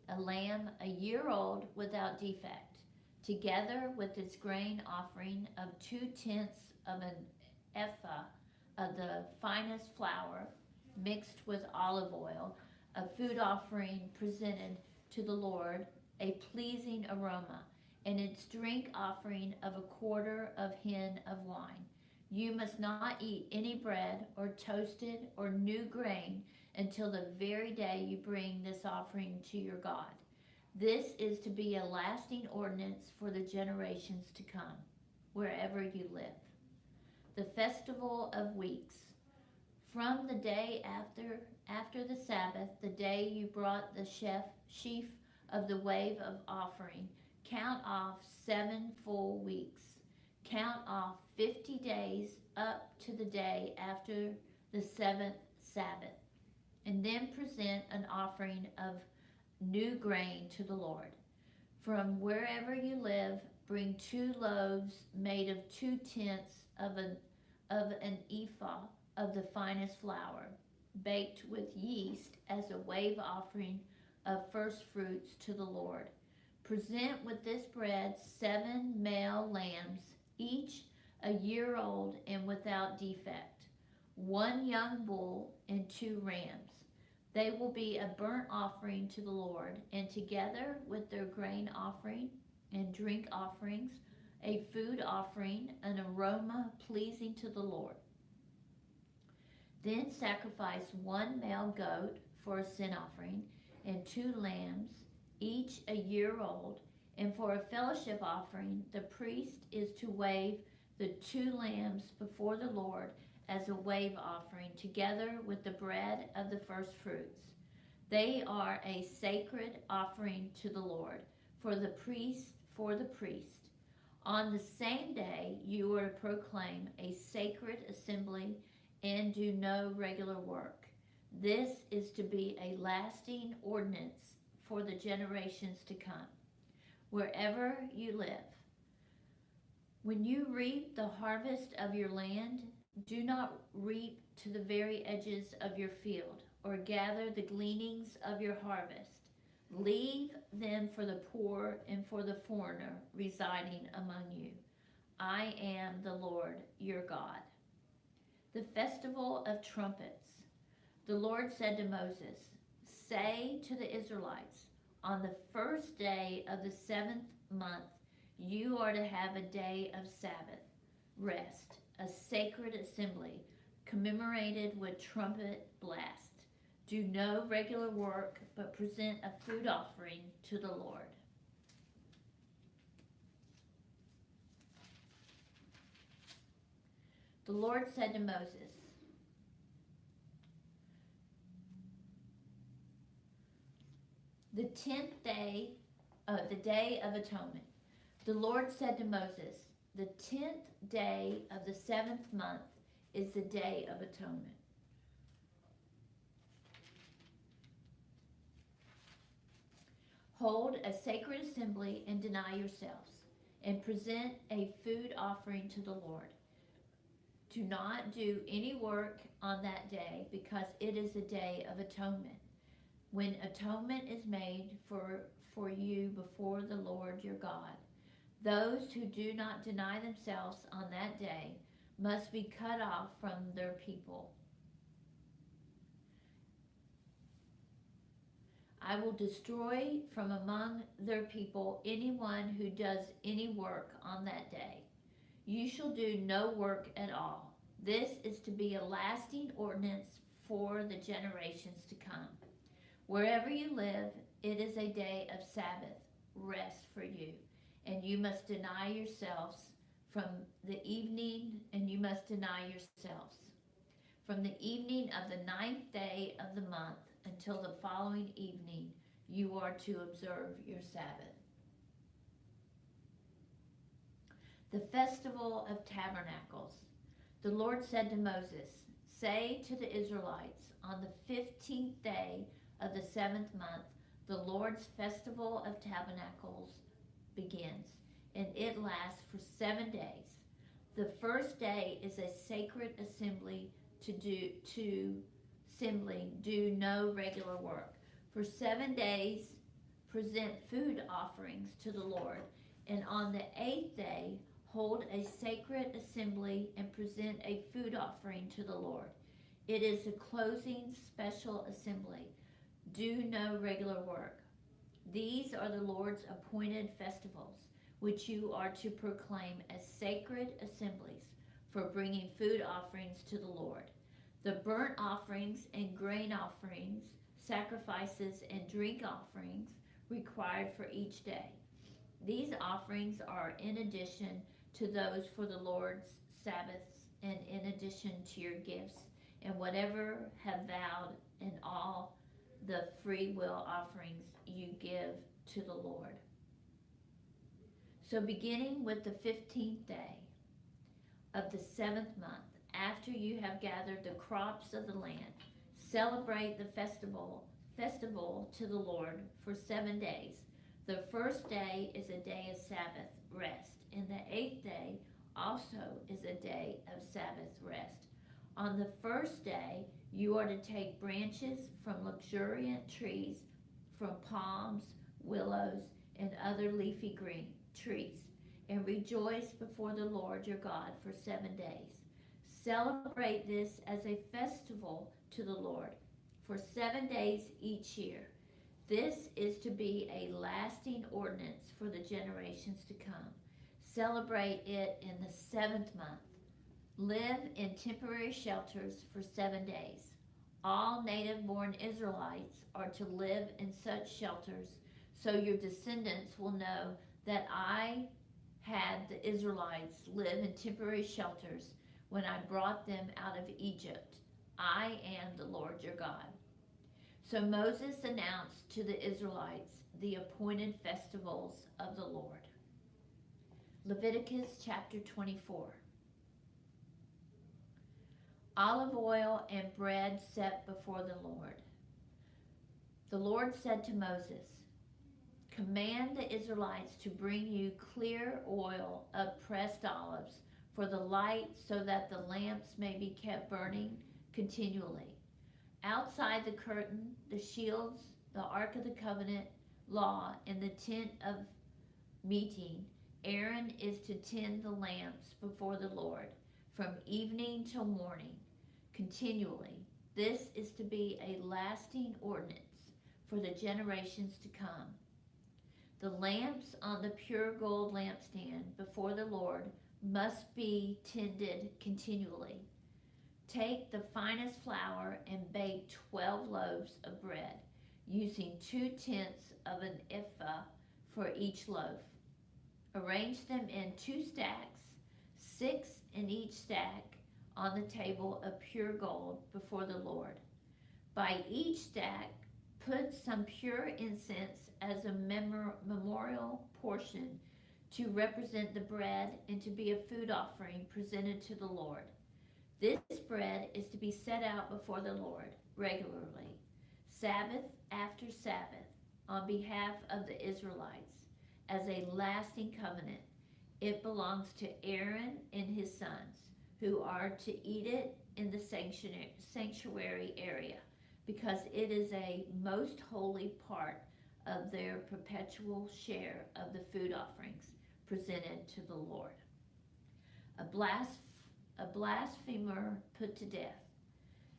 a lamb a year old without defect, together with its grain offering of 2/10 of an ephah of the finest flour mixed with olive oil, a food offering presented to the Lord, a pleasing aroma, and its drink offering of a quarter of hin of wine. You must not eat any bread or toasted or new grain until the very day you bring this offering to your God. This is to be a lasting ordinance for the generations to come, wherever you live. The Festival of Weeks. From the day after the Sabbath, the day you brought the sheaf of the wave of offering, count off 7 full weeks. Count off 50 days up to the day after the 7th Sabbath, and then present an offering of new grain to the Lord. From wherever you live, bring 2 loaves made of 2/10 of an ephah of the finest flour, baked with yeast as a wave offering of first fruits to the Lord. Present with this bread 7 male lambs, each a year old and without defect, 1 young bull and 2 rams. They will be a burnt offering to the Lord, and together with their grain offering and drink offerings, a food offering, an aroma pleasing to the Lord. Then sacrifice 1 male goat for a sin offering, and 2 lambs, each a year old, and for a fellowship offering, the priest is to wave the 2 lambs before the Lord as a wave offering, together with the bread of the first fruits. They are a sacred offering to the Lord for the priest. On the same day, you are to proclaim a sacred assembly and do no regular work. This is to be a lasting ordinance for the generations to come, wherever you live. When you reap the harvest of your land, do not reap to the very edges of your field, or gather the gleanings of your harvest. Leave them for the poor and for the foreigner residing among you. I am the Lord your God. The Festival of Trumpets. The Lord said to Moses, say to the Israelites, on the first day of the 7th month, you are to have a day of Sabbath rest, a sacred assembly, commemorated with trumpet blast. Do no regular work, but present a food offering to the Lord. The Lord said to Moses, the 10th day, the Day of Atonement. The Lord said to Moses, the 10th day of the 7th month is the Day of Atonement. Hold a sacred assembly and deny yourselves, and present a food offering to the Lord. Do not do any work on that day, because it is a day of atonement, when atonement is made for you before the Lord your God. Those who do not deny themselves on that day must be cut off from their people. I will destroy from among their people anyone who does any work on that day. You shall do no work at all. This is to be a lasting ordinance for the generations to come. Wherever you live, it is a day of Sabbath rest for you, and you must deny yourselves from the evening, From the evening of the 9th day of the month until the following evening, you are to observe your Sabbath. The Festival of Tabernacles. The Lord said to Moses, say to the Israelites, on the 15th day of the 7th month, The Lord's festival of tabernacles begins, and it lasts for 7 days. The first day is a sacred assembly do no regular work. For 7 days present food offerings to the Lord, and on the 8th day hold a sacred assembly and present a food offering to the Lord. It is a closing special assembly. Do no regular work. These are the Lord's appointed festivals, which you are to proclaim as sacred assemblies for bringing food offerings to the Lord. The burnt offerings and grain offerings, sacrifices and drink offerings required for each day. These offerings are in addition to those for the Lord's Sabbaths, and in addition to your gifts and whatever have vowed, and all the free will offerings you give to the Lord. So beginning with the 15th day of the 7th month, after you have gathered the crops of the land, celebrate the festival to the Lord for 7 days. The first day is a day of Sabbath rest, and the 8th day also is a day of Sabbath rest. On the first day, you are to take branches from luxuriant trees, from palms, willows, and other leafy green trees, and rejoice before the Lord your God for 7 days. Celebrate this as a festival to the Lord for 7 days each year. This is to be a lasting ordinance for the generations to come. Celebrate it in the 7th month. Live in temporary shelters for 7 days. All native-born Israelites are to live in such shelters, so your descendants will know that I had the Israelites live in temporary shelters when I brought them out of Egypt. I am the Lord your God. So Moses announced to the Israelites the appointed festivals of the Lord. Leviticus chapter 24. Olive oil and bread set before the Lord. The Lord said to Moses, command the Israelites to bring you clear oil of pressed olives for the light, so that the lamps may be kept burning continually. Outside the curtain, the shields, the Ark of the Covenant, law, and the tent of meeting, Aaron is to tend the lamps before the Lord from evening till morning, continually. This is to be a lasting ordinance for the generations to come. The lamps on the pure gold lampstand before the Lord must be tended continually. Take the finest flour and bake 12 loaves of bread, using 2/10 of an ephah for each loaf. Arrange them in 2 stacks, 6 in each stack, on the table of pure gold before the Lord. By each stack, put some pure incense as a memorial portion to represent the bread and to be a food offering presented to the Lord. This bread is to be set out before the Lord regularly, Sabbath after Sabbath, on behalf of the Israelites, as a lasting covenant. It belongs to Aaron and his sons, who are to eat it in the sanctuary area, because it is a most holy part of their perpetual share of the food offerings presented to the Lord. A blasphemer put to death.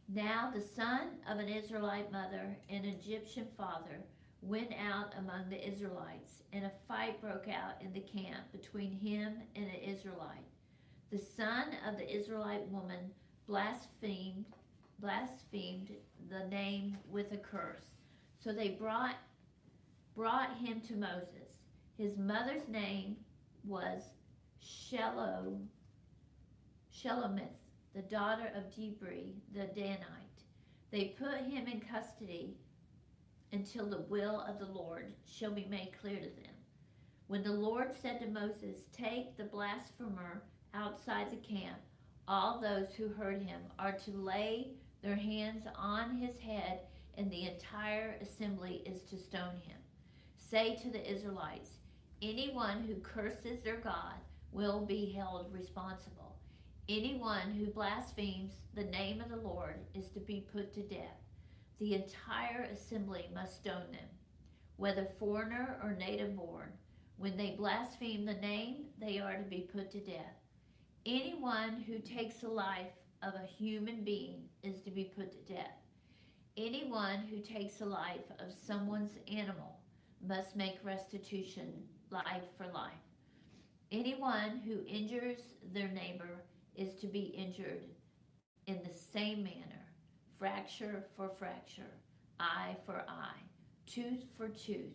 Now the son of an Israelite mother and Egyptian father went out among the Israelites, and a fight broke out in the camp between him and an Israelite. The son of the Israelite woman blasphemed the name with a curse. So they brought him to Moses. His mother's name was Shelomith, the daughter of Dibri the Danite. They put him in custody until the will of the Lord shall be made clear to them. When the Lord said to Moses, take the blasphemer outside the camp, all those who heard him are to lay their hands on his head and the entire assembly is to stone him. Say to the Israelites, anyone who curses their God will be held responsible. Anyone who blasphemes the name of the Lord is to be put to death. The entire assembly must stone them, whether foreigner or native born. When they blaspheme the name, they are to be put to death. Anyone who takes the life of a human being is to be put to death. Anyone who takes the life of someone's animal must make restitution, life for life. Anyone who injures their neighbor is to be injured in the same manner, fracture for fracture, eye for eye, tooth for tooth.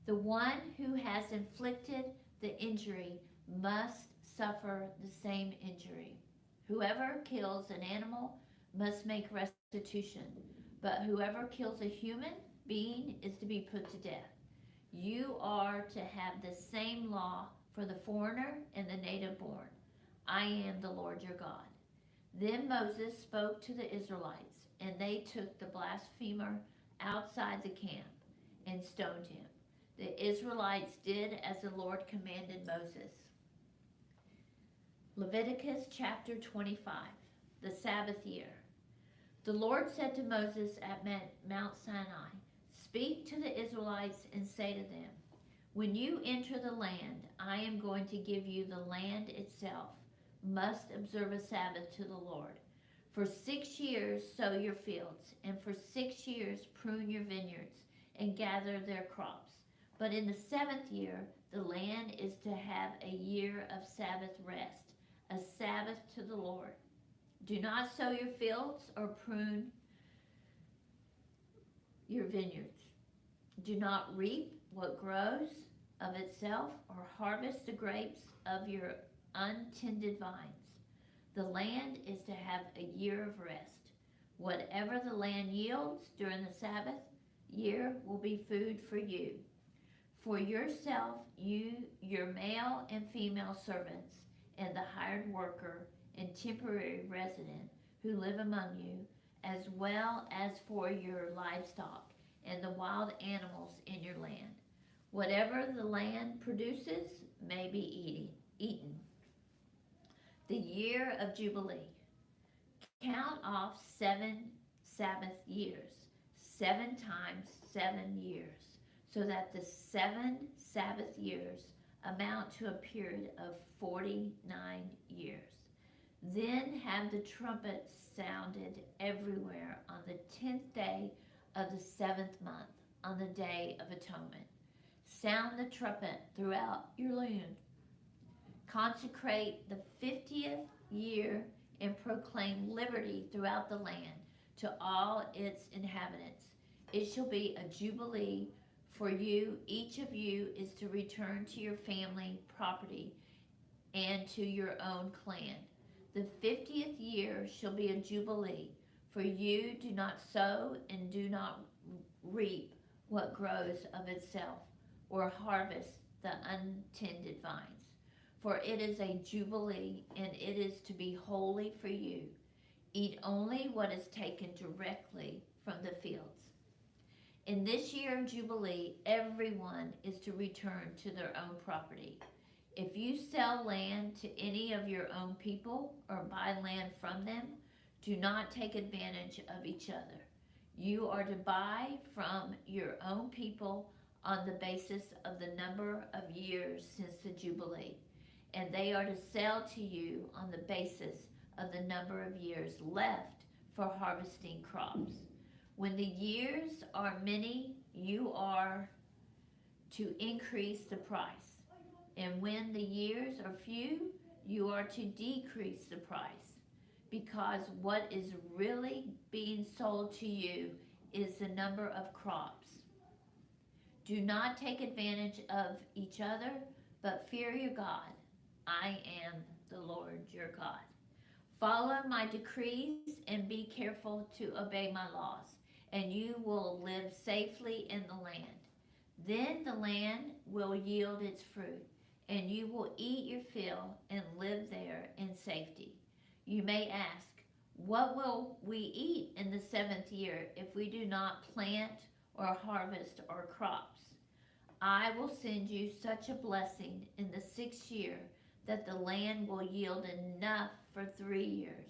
The one who has inflicted the injury must suffer the same injury. Whoever kills an animal must make restitution, but whoever kills a human being is to be put to death. You are to have the same law for the foreigner and the native born. I am the Lord your God. Then Moses spoke to the Israelites, and they took the blasphemer outside the camp and stoned him. The Israelites did as the Lord commanded Moses. Leviticus chapter 25, the Sabbath year. The Lord said to Moses at Mount Sinai, speak to the Israelites and say to them, when you enter the land I am going to give you, the land itself must observe a Sabbath to the Lord. For 6 years sow your fields, and for 6 years prune your vineyards, and gather their crops. But in the 7th year the land is to have a year of Sabbath rest, a Sabbath to the Lord. Do not sow your fields or prune your vineyards. Do not reap what grows of itself or harvest the grapes of your untended vines. The land is to have a year of rest. Whatever the land yields during the Sabbath year will be food for you. For yourself, your male and female servants, and the hired worker and temporary resident who live among you, as well as for your livestock and the wild animals in your land. Whatever the land produces may be eaten. The year of Jubilee. Count off 7 Sabbath years, 7 times 7 years, so that the 7 Sabbath years amount to a period of 49 years. Then have the trumpet sounded everywhere on the 10th day of the 7th month, on the Day of Atonement. Sound the trumpet throughout your land. Consecrate the 50th year and proclaim liberty throughout the land to all its inhabitants. It shall be a jubilee for you. Each of you is to return to your family property and to your own clan. The 50th year shall be a jubilee, for you do not sow and do not reap what grows of itself, or harvest the untended vines. For it is a jubilee, and it is to be holy for you. Eat only what is taken directly from the fields. In this year of Jubilee, everyone is to return to their own property. If you sell land to any of your own people or buy land from them, do not take advantage of each other. You are to buy from your own people on the basis of the number of years since the Jubilee, and they are to sell to you on the basis of the number of years left for harvesting crops. When the years are many, you are to increase the price. And when the years are few, you are to decrease the price, because what is really being sold to you is the number of crops. Do not take advantage of each other, but fear your God. I am the Lord your God. Follow my decrees and be careful to obey my laws, and you will live safely in the land. Then the land will yield its fruit, and you will eat your fill and live there in safety. You may ask, What will we eat in the 7th year if we do not plant or harvest our crops? I will send you such a blessing in the 6th year that the land will yield enough for 3 years.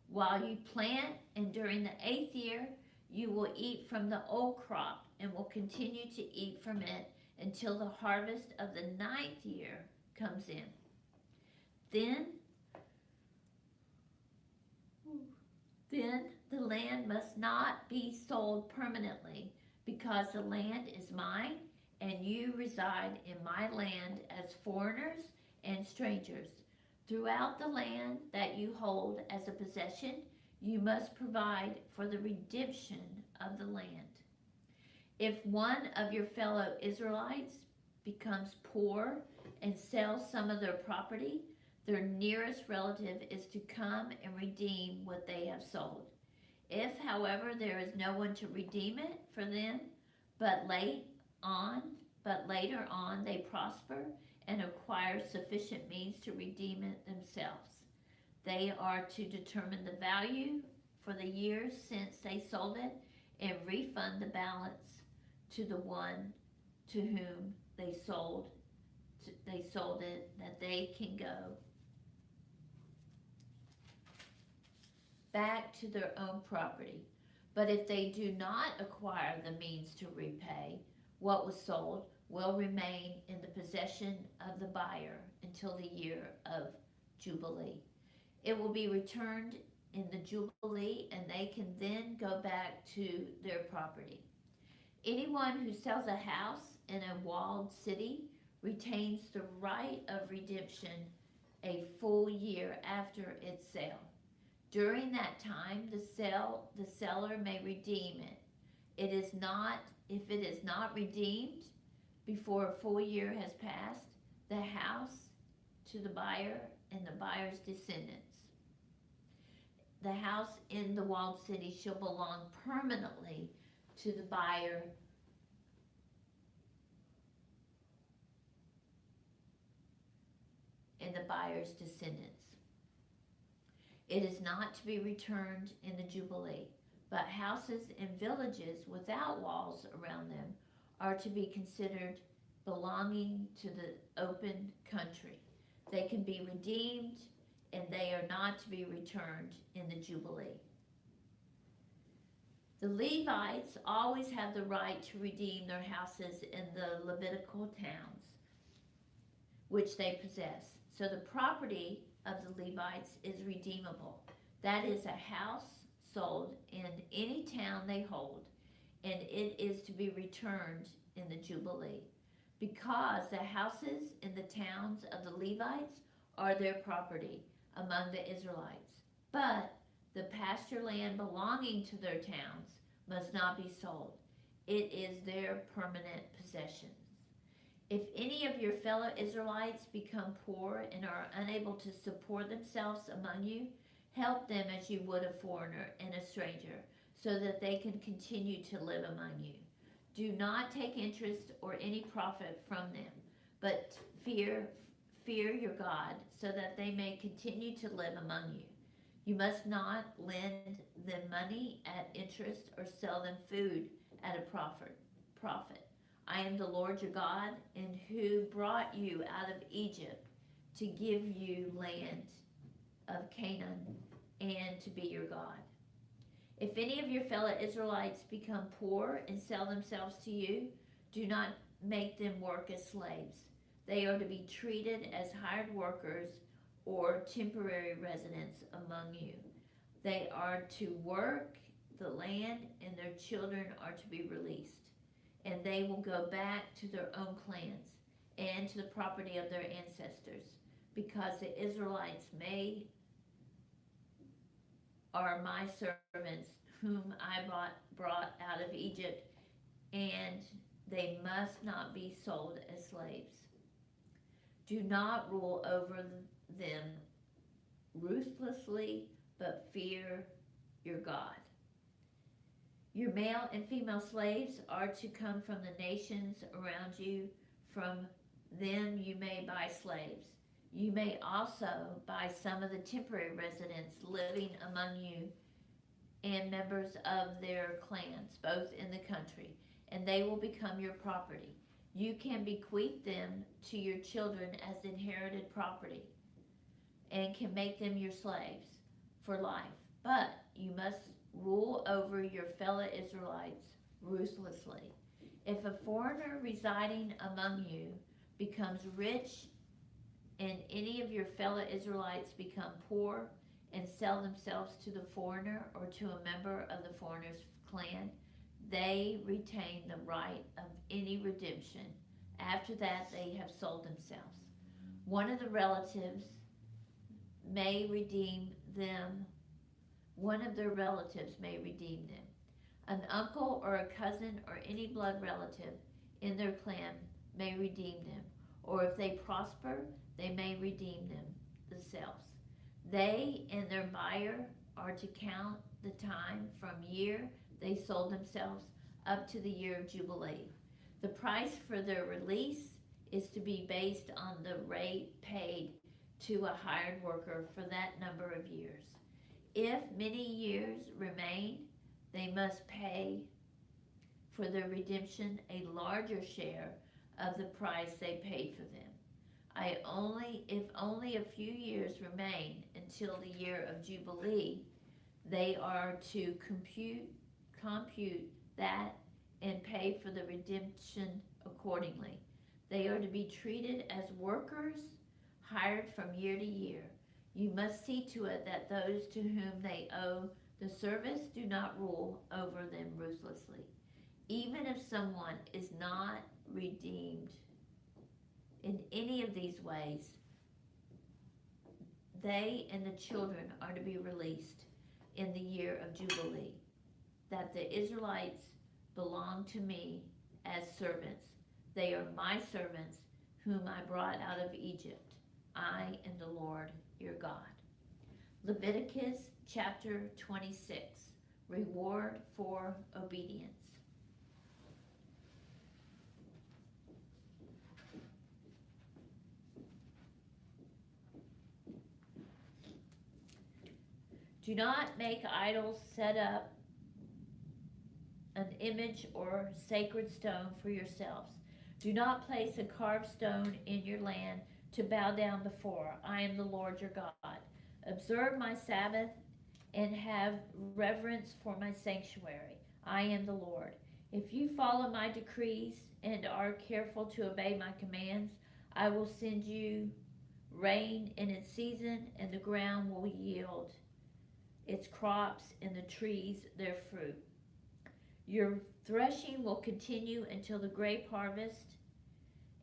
While you plant, and during the 8th year, you will eat from the old crop and will continue to eat from it until the harvest of the 9th year comes in. Then the land must not be sold permanently, because the land is mine, and you reside in my land as foreigners and strangers. Throughout the land that you hold as a possession, you must provide for the redemption of the land. If one of your fellow Israelites becomes poor and sells some of their property, their nearest relative is to come and redeem what they have sold. If, however, there is no one to redeem it for them, but later on they prosper and acquire sufficient means to redeem it themselves, they are to determine the value for the years since they sold it and refund the balance to the one to whom they sold it, that they can go back to their own property. But if they do not acquire the means to repay, what was sold will remain in the possession of the buyer until the year of Jubilee. It will be returned in the Jubilee, and they can then go back to their property. Anyone who sells a house in a walled city retains the right of redemption a full year after its sale. During that time, the seller may redeem it. If it is not redeemed before a full year has passed, the house to the buyer and the buyer's descendants. The house in the walled city shall belong permanently to the buyer and the buyer's descendants. It is not to be returned in the Jubilee, but houses in villages without walls around them are to be considered belonging to the open country. They can be redeemed, and they are not to be returned in the Jubilee. The Levites always have the right to redeem their houses in the Levitical towns which they possess. So the property of the Levites is redeemable. That is a house sold in any town they hold, and it is to be returned in the Jubilee, because the houses in the towns of the Levites are their property among the Israelites. But the pasture land belonging to their towns must not be sold. It is their permanent possession. If any of your fellow Israelites become poor and are unable to support themselves among you, help them as you would a foreigner and a stranger, so that they can continue to live among you. Do not take interest or any profit from them, but fear your God, so that they may continue to live among you. You must not lend them money at interest or sell them food at a profit. I am the Lord your God, and who brought you out of Egypt to give you land of Canaan and to be your God. If any of your fellow Israelites become poor and sell themselves to you, do not make them work as slaves. They are to be treated as hired workers or temporary residents among you. They are to work the land, and their children are to be released. And they will go back to their own clans and to the property of their ancestors, because the Israelites are my servants, whom I brought out of Egypt, and they must not be sold as slaves. Do not rule over them ruthlessly, but fear your God. Your male and female slaves are to come from the nations around you. From them you may buy slaves. You may also buy some of the temporary residents living among you and members of their clans, both in the country, and they will become your property. You can bequeath them to your children as inherited property and can make them your slaves for life. But you must rule over your fellow Israelites ruthlessly. If a foreigner residing among you becomes rich and any of your fellow Israelites become poor and sell themselves to the foreigner or to a member of the foreigner's clan, they retain the right of any redemption. After that, they have sold themselves. One of the relatives may redeem them. One of their relatives may redeem them. An uncle or a cousin or any blood relative in their clan may redeem them. Or if they prosper, they may redeem them themselves. They and their buyer are to count the time from year they sold themselves up to the year of Jubilee. The price for their release is to be based on the rate paid to a hired worker for that number of years. If many years remain, they must pay for their redemption a larger share of the price they paid for them. If only a few years remain until the year of Jubilee, they are to compute that and pay for the redemption accordingly. They are to be treated as workers hired from year to year. You must see to it that those to whom they owe the service do not rule over them ruthlessly. Even if someone is not redeemed in any of these ways, they and the children are to be released in the year of Jubilee, that the Israelites belong to me as servants. They are my servants whom I brought out of Egypt. I am the Lord your God. Leviticus chapter 26, reward for obedience. Do not make idols, set up an image or sacred stone for yourselves. Do not place a carved stone in your land to bow down before. I am the Lord your God. Observe my Sabbath and have reverence for my sanctuary. I am the Lord. If you follow my decrees and are careful to obey my commands, I will send you rain in its season, and the ground will yield its crops and the trees their fruit. Your threshing will continue until the grape harvest,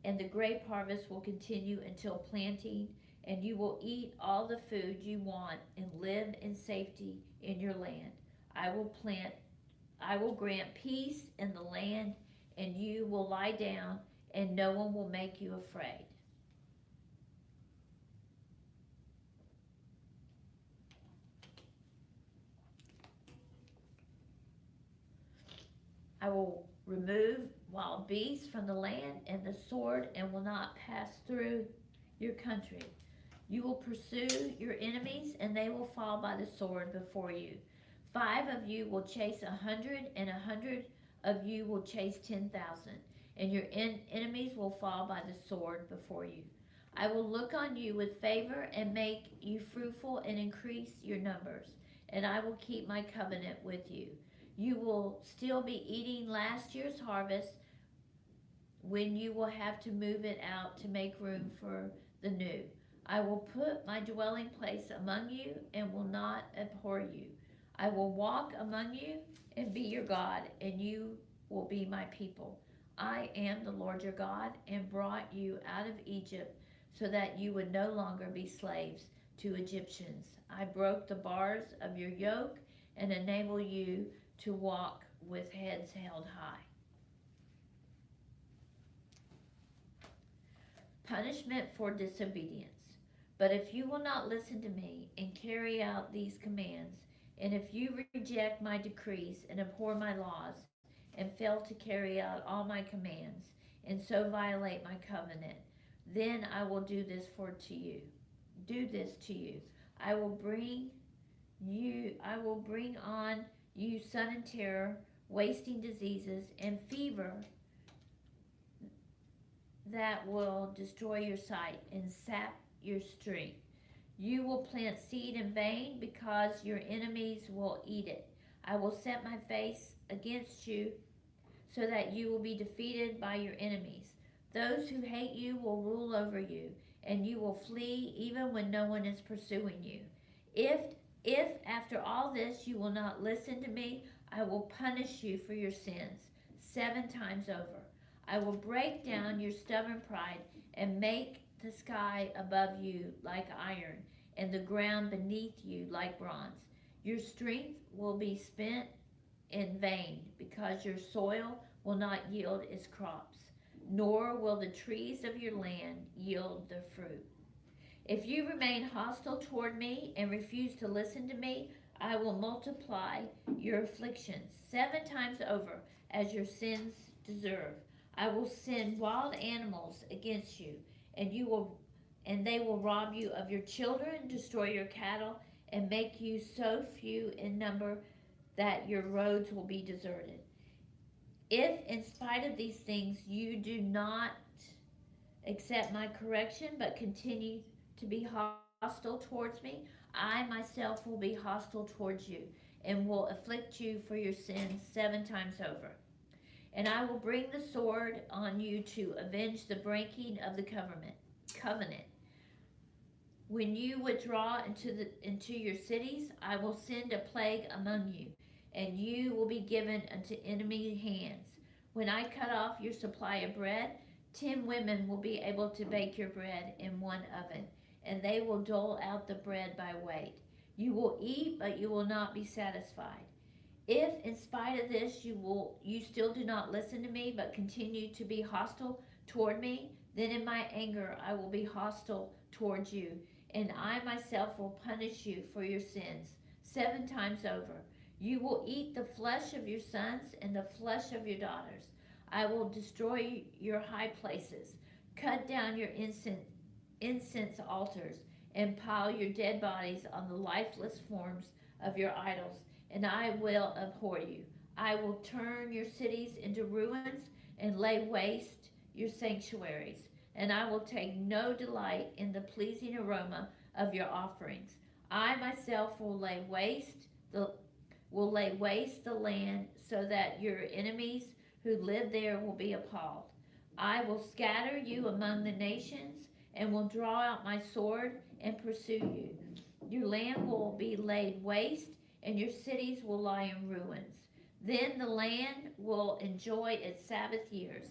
and the grape harvest will continue until planting, and you will eat all the food you want and live in safety in your land. I will grant peace in the land, and you will lie down, and no one will make you afraid. I will remove wild beasts from the land and the sword, and will not pass through your country. You will pursue your enemies, and they will fall by the sword before you. 5 of you will chase 100, and 100 of you will chase 10,000, and your enemies will fall by the sword before you. I will look on you with favor and make you fruitful and increase your numbers, and I will keep my covenant with you. You will still be eating last year's harvest when you will have to move it out to make room for the new. I will put my dwelling place among you and will not abhor you. I will walk among you and be your God, and you will be my people. I am the Lord your God, and brought you out of Egypt so that you would no longer be slaves to Egyptians. I broke the bars of your yoke and enabled you to walk with heads held high. Punishment for disobedience. But if you will not listen to me and carry out these commands, and if you reject my decrees and abhor my laws, and fail to carry out all my commands, and so violate my covenant, then I will do this to you. I will bring on you sudden terror, wasting diseases, and fever that will destroy your sight and sap your strength. You will plant seed in vain because your enemies will eat it. I will set my face against you so that you will be defeated by your enemies. Those who hate you will rule over you, and you will flee even when no one is pursuing you. If after all this you will not listen to me, I will punish you for your sins 7 times over. I will break down your stubborn pride and make the sky above you like iron and the ground beneath you like bronze. Your strength will be spent in vain because your soil will not yield its crops, nor will the trees of your land yield their fruit. If you remain hostile toward me and refuse to listen to me, I will multiply your afflictions 7 times over as your sins deserve. I will send wild animals against you, and they will rob you of your children, destroy your cattle, and make you so few in number that your roads will be deserted. If, in spite of these things, you do not accept my correction but continue to be hostile towards me, I myself will be hostile towards you and will afflict you for your sins 7 times over. And I will bring the sword on you to avenge the breaking of the covenant. When you withdraw into your cities, I will send a plague among you, and you will be given into enemy hands. When I cut off your supply of bread, 10 women will be able to bake your bread in one oven, and they will dole out the bread by weight. You will eat, but you will not be satisfied. If, in spite of this, you still do not listen to me, but continue to be hostile toward me, then in my anger I will be hostile towards you, and I myself will punish you for your sins 7 times over. You will eat the flesh of your sons and the flesh of your daughters. I will destroy your high places, cut down your incense altars, and pile your dead bodies on the lifeless forms of your idols, and I will abhor you. I will turn your cities into ruins and lay waste your sanctuaries, and I will take no delight in the pleasing aroma of your offerings. I myself will lay waste the land so that your enemies who live there will be appalled. I will scatter you among the nations and will draw out my sword and pursue you. Your land will be laid waste and your cities will lie in ruins. Then the land will enjoy its Sabbath years,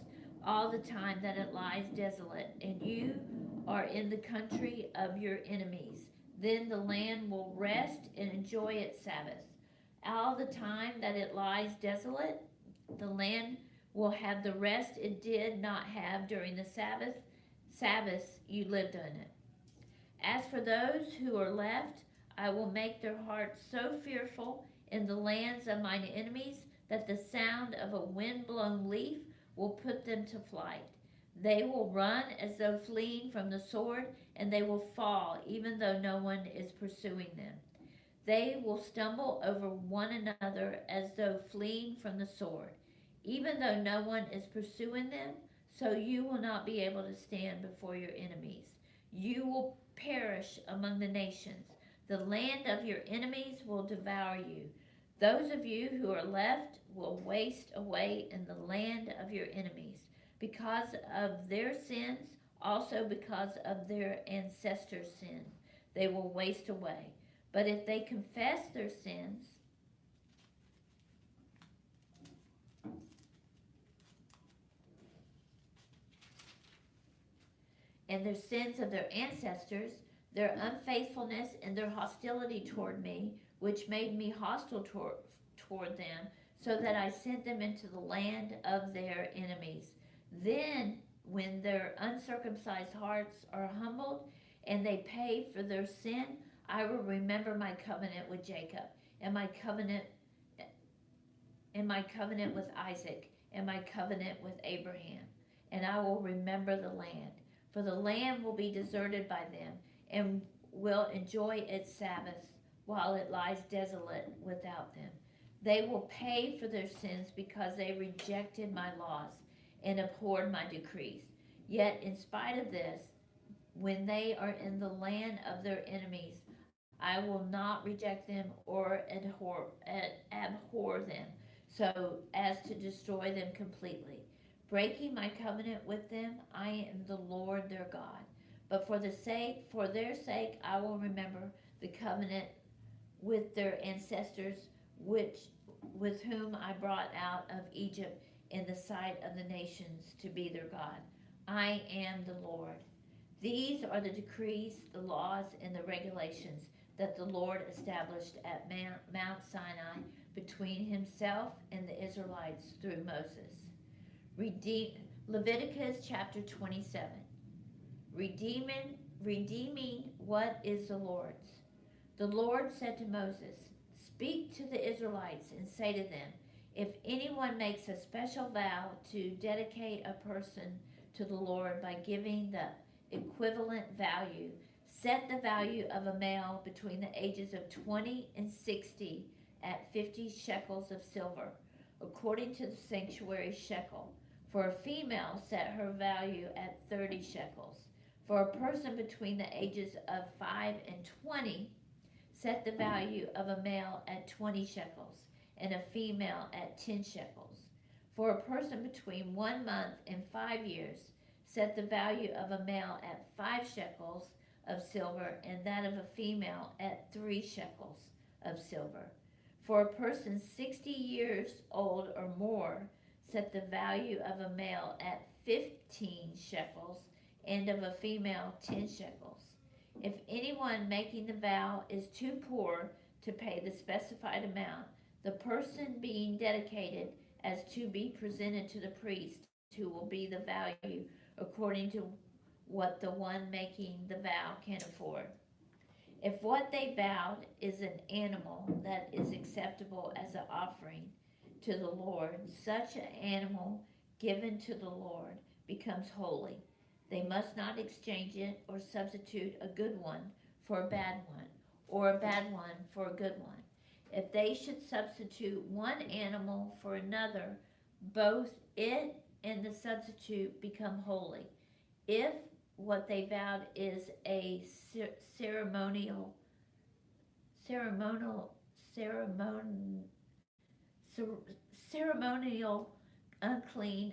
all the time that it lies desolate, and you are in the country of your enemies. Then the land will rest and enjoy its Sabbath. All the time that it lies desolate, the land will have the rest it did not have during the Sabbaths you lived in it. As for those who are left, I will make their hearts so fearful in the lands of mine enemies that the sound of a wind-blown leaf will put them to flight. They will run as though fleeing from the sword, and they will fall even though no one is pursuing them. They will stumble over one another as though fleeing from the sword, even though no one is pursuing them, so you will not be able to stand before your enemies. You will perish among the nations. The land of your enemies will devour you. Those of you who are left will waste away in the land of your enemies, because of their sins, also because of their ancestors' sin. They will waste away. But if they confess their sins and their sins of their ancestors, their unfaithfulness and their hostility toward me, which made me hostile toward them, so that I sent them into the land of their enemies. Then, when their uncircumcised hearts are humbled and they pay for their sin, I will remember my covenant with Jacob and my covenant with Isaac and my covenant with Abraham, and I will remember the land. for the land will be deserted by them, and will enjoy its Sabbath while it lies desolate without them. They will pay for their sins because they rejected my laws and abhorred my decrees. Yet, in spite of this, when they are in the land of their enemies, I will not reject them or abhor them, so as to destroy them completely. Breaking my covenant with them, I am the Lord their God. But for their sake, I will remember the covenant with their ancestors, with whom I brought out of Egypt in the sight of the nations to be their God. I am the Lord. These are the decrees, the laws, and the regulations that the Lord established at Mount Sinai between himself and the Israelites through Moses. Leviticus chapter 27. Redeeming what is the Lord's. The Lord said to Moses, "Speak to the Israelites and say to them, if anyone makes a special vow to dedicate a person to the Lord by giving the equivalent value, set the value of a male between the ages of 20 and 60 at 50 shekels of silver, according to the sanctuary shekel. For a female, set her value at 30 shekels. For a person between the ages of 5 and 20, set the value of a male at 20 shekels, and a female at 10 shekels. For a person between 1 month and 5 years, set the value of a male at 5 shekels of silver, and that of a female at 3 shekels of silver. For a person 60 years old or more, set the value of a male at 15 shekels, and of a female 10 shekels. If anyone making the vow is too poor to pay the specified amount, the person being dedicated as to be presented to the priest, who will be the value according to what the one making the vow can afford. If what they vowed is an animal that is acceptable as an offering to the Lord, such an animal given to the Lord becomes holy. They must not exchange it or substitute a good one for a bad one, or a bad one for a good one. If they should substitute one animal for another, both it and the substitute become holy. If what they vowed is a ceremonial unclean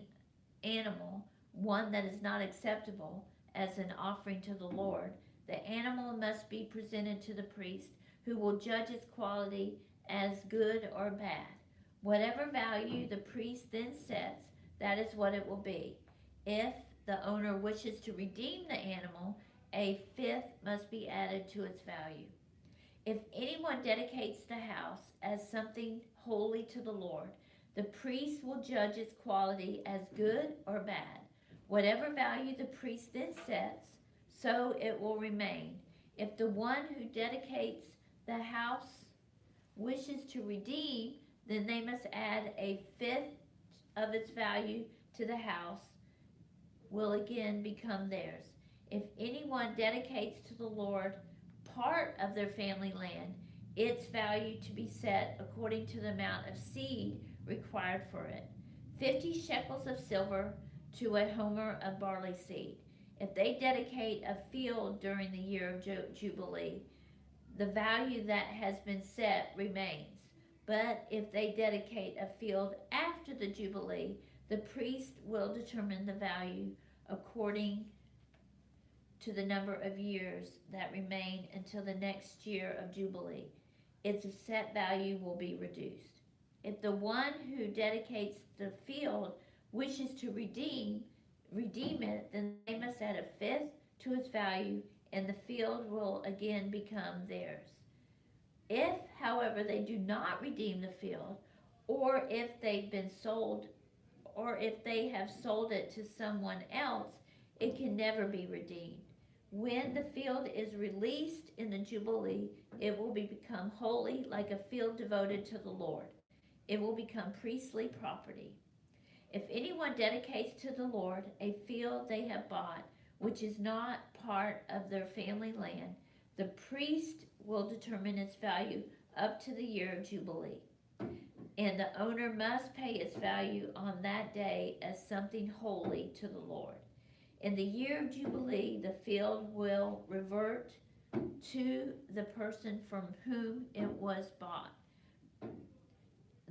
animal, one that is not acceptable as an offering to the Lord, the animal must be presented to the priest, who will judge its quality as good or bad. Whatever value the priest then sets, that is what it will be. If the owner wishes to redeem the animal, a fifth must be added to its value. If anyone dedicates the house as something holy to the Lord, the priest will judge its quality as good or bad. Whatever value the priest then sets, so it will remain. If the one who dedicates the house wishes to redeem, then they must add a fifth of its value to the house, will again become theirs. If anyone dedicates to the Lord part of their family land, its value to be set according to the amount of seed required for it. 50 shekels of silver to a homer of barley seed. If they dedicate a field during the year of Jubilee, the value that has been set remains. But if they dedicate a field after the Jubilee, the priest will determine the value according to the number of years that remain until the next year of Jubilee. Its set value will be reduced. If the one who dedicates the field wishes to redeem it, then they must add a fifth to its value, and the field will again become theirs. If, however, they do not redeem the field, or if they've been sold, or if they have sold it to someone else, it can never be redeemed. When the field is released in the Jubilee, it will become holy, like a field devoted to the Lord. It will become priestly property. If anyone dedicates to the Lord a field they have bought which is not part of their family land, the priest will determine its value up to the year of Jubilee. And the owner must pay its value on that day as something holy to the Lord. In the year of Jubilee, the field will revert to the person from whom it was bought,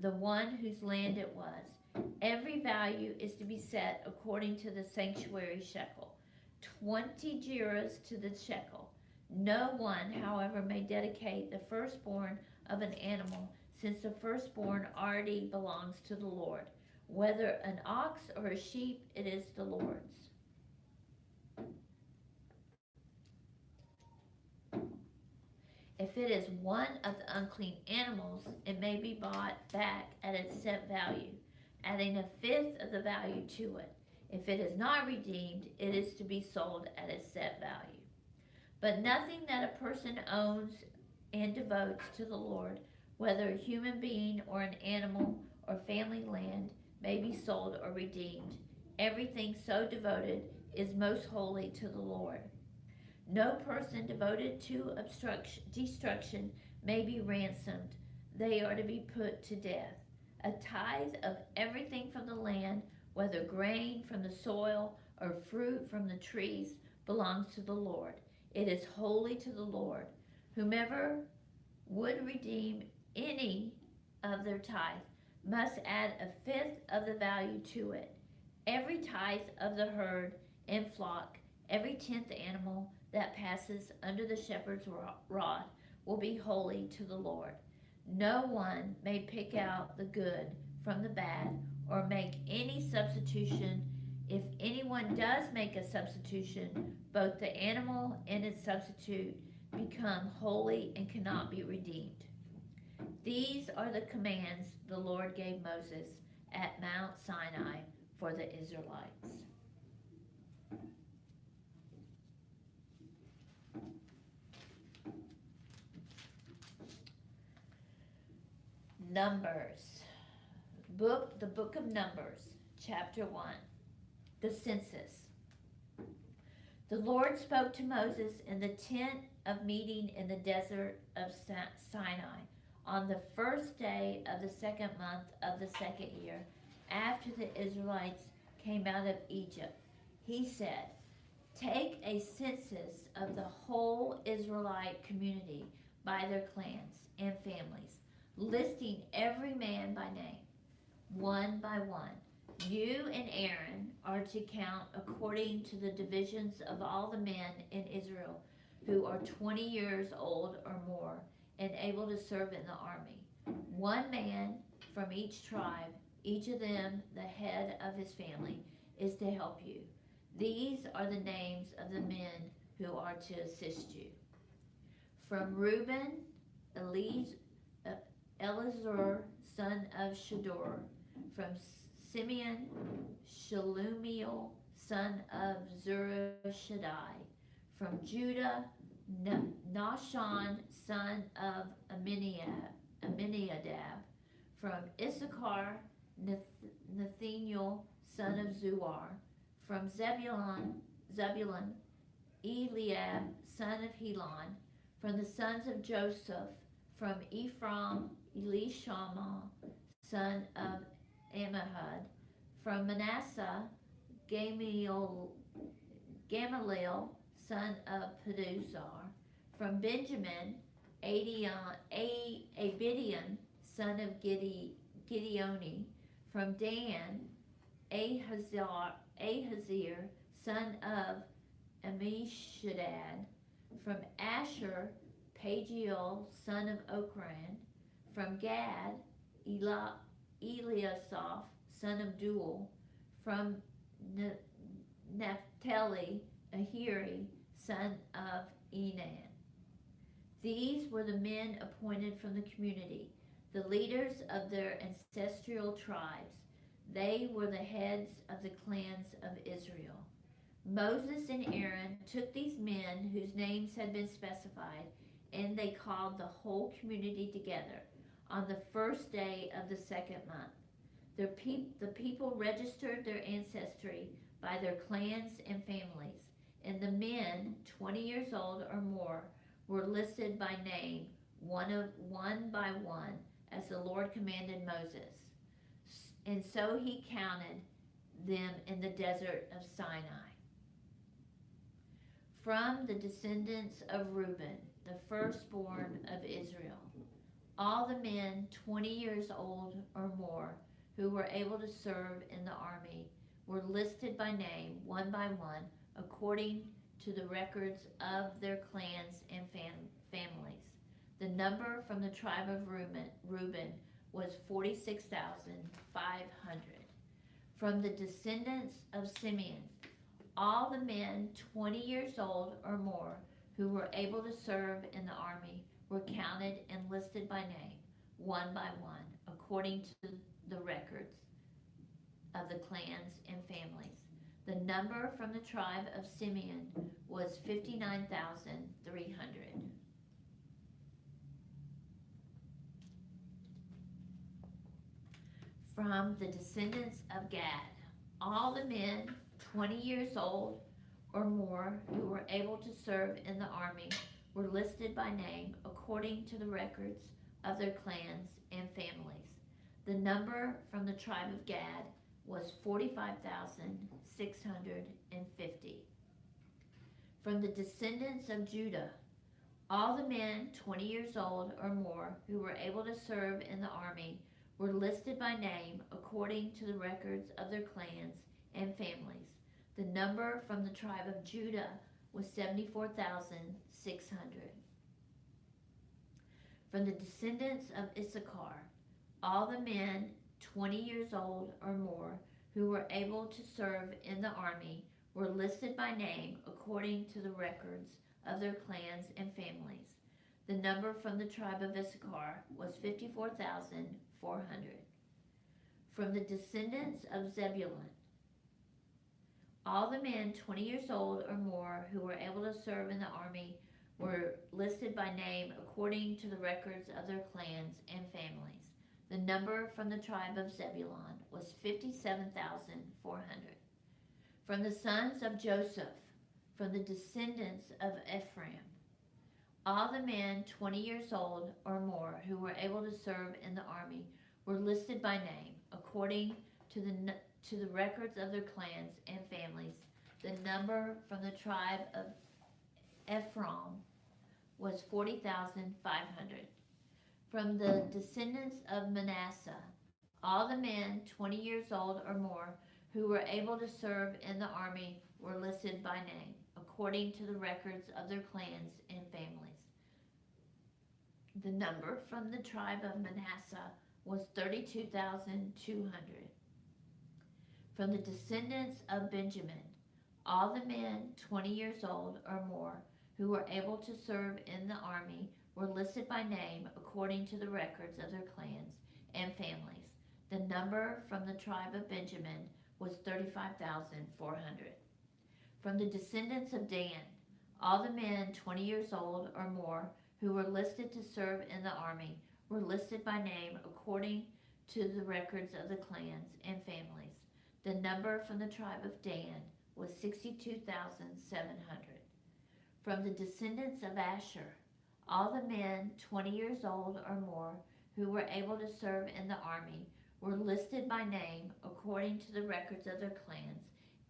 the one whose land it was. Every value is to be set according to the sanctuary shekel, 20 gerahs to the shekel. No one, however, may dedicate the firstborn of an animal, since the firstborn already belongs to the Lord. Whether an ox or a sheep, it is the Lord's. If it is one of the unclean animals, it may be bought back at its set value, adding a fifth of the value to it. If it is not redeemed, it is to be sold at its set value. But nothing that a person owns and devotes to the Lord, whether a human being or an animal or family land, may be sold or redeemed. Everything so devoted is most holy to the Lord. No person devoted to destruction may be ransomed. They are to be put to death. A tithe of everything from the land, whether grain from the soil or fruit from the trees, belongs to the Lord. It is holy to the Lord. Whomever would redeem any of their tithe must add a fifth of the value to it. Every tithe of the herd and flock, every 10th animal that passes under the shepherd's rod will be holy to the Lord. No one may pick out the good from the bad or make any substitution. If anyone does make a substitution, both the animal and its substitute become holy and cannot be redeemed. These are the commands the Lord gave Moses at Mount Sinai for the Israelites. Numbers. The book of Numbers, chapter 1. The census. The Lord spoke to Moses in the tent of meeting in the desert of Sinai on the first day of the second month of the second year, after the Israelites came out of Egypt. He said, "Take a census of the whole Israelite community by their clans and families, listing every man by name, one by one. You and Aaron are to count according to the divisions of all the men in Israel who are 20 years old or more and able to serve in the army. One man from each tribe, each of them the head of his family, is to help you. These are the names of the men who are to assist you. From Reuben, Elizur, son of Shedeur. From Simeon, Shelumiel, son of Zurishaddai. From Judah, Nahshon, son of Amminadab. From Issachar, Nathaniel, son of Zuar. From Zebulun, Eliab, son of Helon. From the sons of Joseph, from Ephraim, Elishama, son of Ammihud. From Manasseh, Gamaliel, son of Peduzar. From Benjamin, Abidan, son of Gideoni. From Dan, Ahazir, son of Ammishaddad. From Asher, Pagiel, son of Okran. From Gad, Eliasaph, son of Duel. From Naphtali, Ahiri, son of Enan. These were the men appointed from the community, the leaders of their ancestral tribes. They were the heads of the clans of Israel. Moses and Aaron took these men whose names had been specified, and they called the whole community together on the first day of the second month. The people registered their ancestry by their clans and families And the men 20 years old or more were listed by name, one by one, as the Lord commanded Moses. And so he counted them in the desert of Sinai. From the descendants of Reuben, the firstborn of Israel, all the men 20 years old or more who were able to serve in the army were listed by name, one by one, according to the records of their clans and families. The number from the tribe of Reuben was 46,500. From the descendants of Simeon, all the men 20 years old or more who were able to serve in the army were counted and listed by name, one by one, according to the records of the clans and families. The number from the tribe of Simeon was 59,300. From the descendants of Gad, all the men 20 years old or more who were able to serve in the army were listed by name according to the records of their clans and families. The number from the tribe of Gad was 45,650. From the descendants of Judah, all the men 20 years old or more who were able to serve in the army were listed by name according to the records of their clans and families. The number from the tribe of Judah was 74,600. From the descendants of Issachar, all the men 20 years old or more who were able to serve in the army were listed by name according to the records of their clans and families. The number from the tribe of Issachar was 54,400. From the descendants of Zebulun, all the men 20 years old or more who were able to serve in the army were listed by name according to the records of their clans and families. The number from the tribe of Zebulun was 57,400. From the sons of Joseph, from the descendants of Ephraim, all the men 20 years old or more who were able to serve in the army were listed by name according to the records of their clans and families. The number from the tribe of Ephraim was 40,500. From the descendants of Manasseh, all the men 20 years old or more who were able to serve in the army were listed by name according to the records of their clans and families. The number from the tribe of Manasseh was 32,200. From the descendants of Benjamin, all the men 20 years old or more who were able to serve in the army were listed by name according to the records of their clans and families. The number from the tribe of Benjamin was 35,400. From the descendants of Dan, all the men 20 years old or more who were listed to serve in the army were listed by name according to the records of the clans and families. The number from the tribe of Dan was 62,700. From the descendants of Asher, all the men 20 years old or more who were able to serve in the army were listed by name according to the records of their clans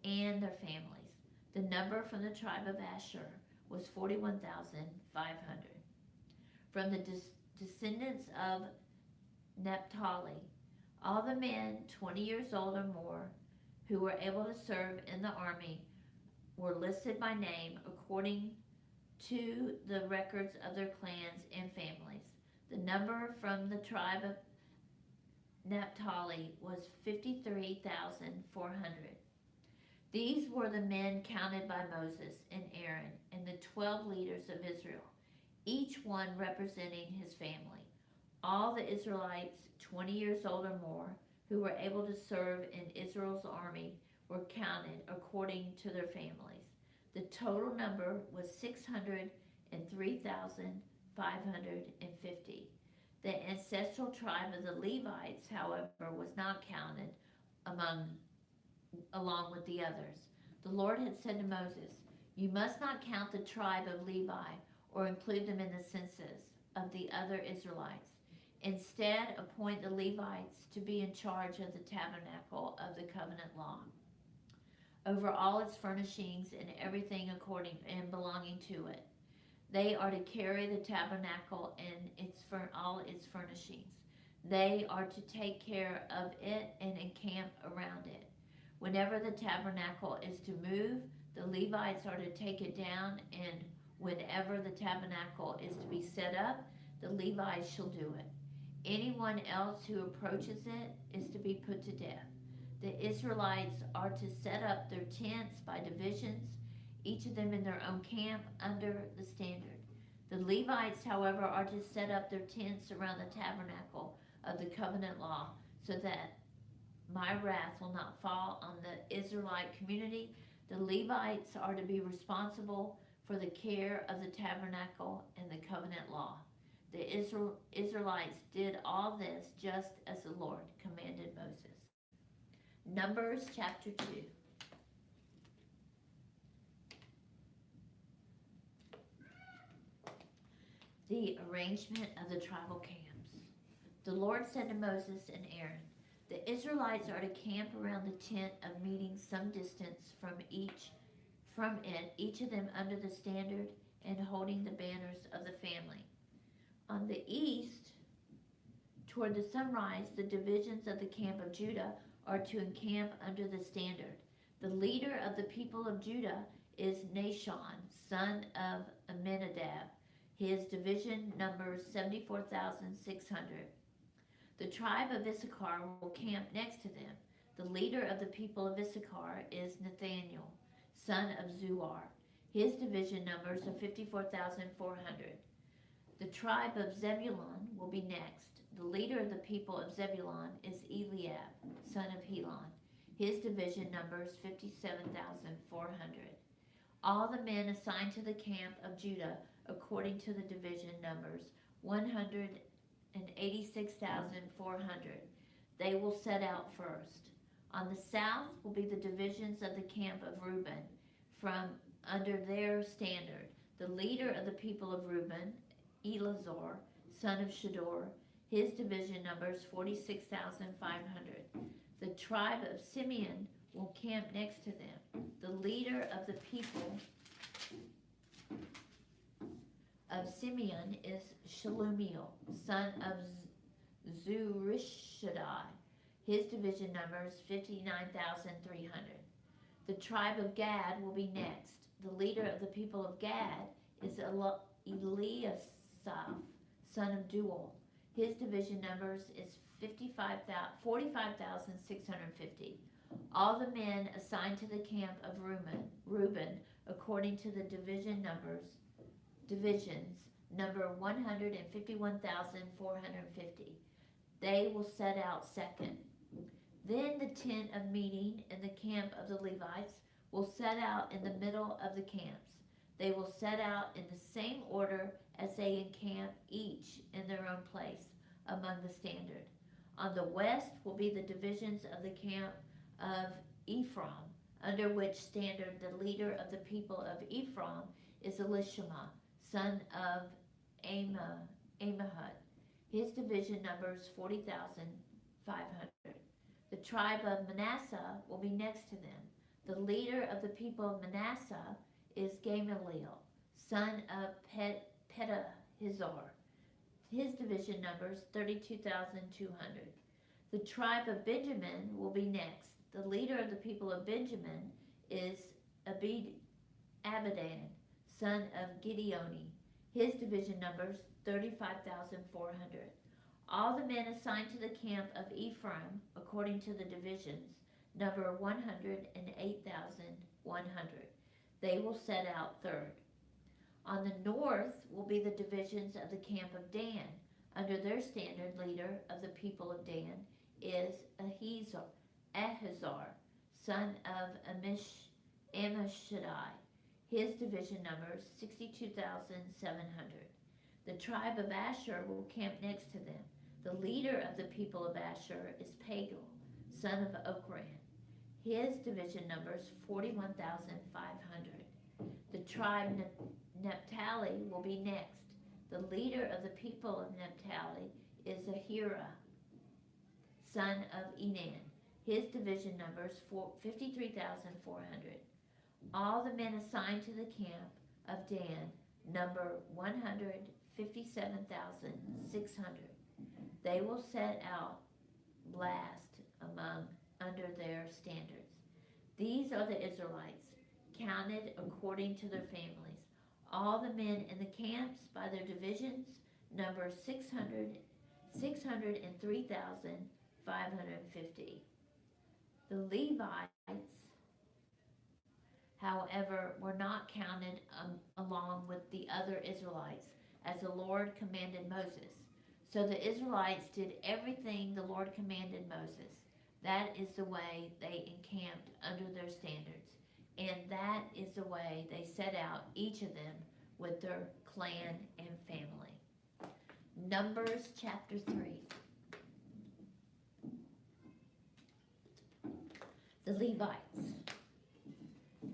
and their families. The number from the tribe of Asher was 41,500. From the descendants of Naphtali, all the men 20 years old or more who were able to serve in the army were listed by name according to the records of their clans and families. The number from the tribe of Naphtali was 53,400. These were the men counted by Moses and Aaron and the 12 leaders of Israel, each one representing his family. All the Israelites 20 years old or more who were able to serve in Israel's army were counted according to their families. The total number was 603,550. The ancestral tribe of the Levites, however, was not counted along with the others. The Lord had said to Moses, You must not count the tribe of Levi or include them in the census of the other Israelites. Instead, appoint the Levites to be in charge of the tabernacle of the covenant law, over all its furnishings and everything according and belonging to it. They are to carry the tabernacle and all its furnishings. They are to take care of it and encamp around it. Whenever the tabernacle is to move, the Levites are to take it down, and whenever the tabernacle is to be set up, the Levites shall do it. Anyone else who approaches it is to be put to death. The Israelites are to set up their tents by divisions, each of them in their own camp under the standard. The Levites, however, are to set up their tents around the tabernacle of the covenant law, so that my wrath will not fall on the Israelite community. The Levites are to be responsible for the care of the tabernacle and the covenant law. The Israelites did all this just as the Lord commanded Moses. Numbers chapter 2. The arrangement of the tribal camps. The Lord said to Moses and Aaron, the Israelites are to camp around the tent of meeting some distance from it, each of them under the standard and holding the banners of the family. On the east, toward the sunrise, the divisions of the camp of Judah are to encamp under the standard. The leader of the people of Judah is Nahshon, son of Amminadab. His division numbers 74,600. The tribe of Issachar will camp next to them. The leader of the people of Issachar is Nathaniel, son of Zuar. His division numbers are 54,400. The tribe of Zebulun will be next. The leader of the people of Zebulun is Eliab, son of Helon. His division numbers 57,400. All the men assigned to the camp of Judah, according to the division numbers, 186,400. They will set out first. On the south will be the divisions of the camp of Reuben, from under their standard. The leader of the people of Reuben, Elazar, son of Shedor. His division numbers 46,500. The tribe of Simeon will camp next to them. The leader of the people of Simeon is Shelumiel, son of Zurishaddai. His division numbers 59,300. The tribe of Gad will be next. The leader of the people of Gad is Eliasaph, son of Dual. His division numbers is 45,650. All the men assigned to the camp of Reuben, according to the divisions, number 151,450. They will set out second. Then the tent of meeting in the camp of the Levites will set out in the middle of the camps. They will set out in the same order as they encamp, each in their own place among the standard. On the west will be the divisions of the camp of Ephraim, under which standard the leader of the people of Ephraim is Elishama, son of Ammihud. His division numbers 40,500. The tribe of Manasseh will be next to them. The leader of the people of Manasseh is Gamaliel, son of Pedahizar. His division numbers 32,200. The tribe of Benjamin will be next. The leader of the people of Benjamin is Abidan, son of Gideoni. His division numbers 35,400. All the men assigned to the camp of Ephraim, according to the divisions, number 108,100. They will set out third. On the north will be the divisions of the camp of Dan. Under their standard, leader of the people of Dan is Ahazar, son of Ammishaddai. His division numbers 62,700. The tribe of Asher will camp next to them. The leader of the people of Asher is Pagel, son of Okran. His division numbers 41,500. The tribe Naphtali will be next. The leader of the people of Naphtali is Ahira, son of Enan. His division numbers 53,400. All the men assigned to the camp of Dan number 157,600. They will set out last under their standards. These are the Israelites, counted according to their families. All the men in the camps by their divisions number 603,550. The Levites, however, were not counted along with the other Israelites, as the Lord commanded Moses. So the Israelites did everything the Lord commanded Moses. That is the way they encamped under their standards, and that is the way they set out, each of them with their clan and family. Numbers chapter 3. The Levites.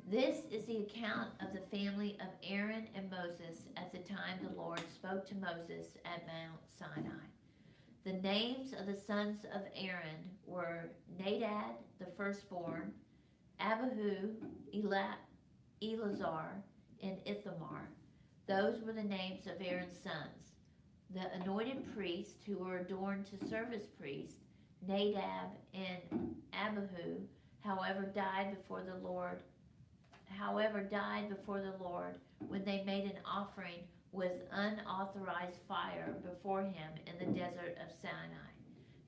This is the account of the family of Aaron and Moses at the time the Lord spoke to Moses at Mount Sinai. The names of the sons of Aaron were Nadab, the firstborn, Abihu, Eleazar, and Ithamar. Those were the names of Aaron's sons. The anointed priests who were adorned to serve as priests, Nadab and Abihu, however, died before the Lord when they made an offering with unauthorized fire before him in the desert of Sinai.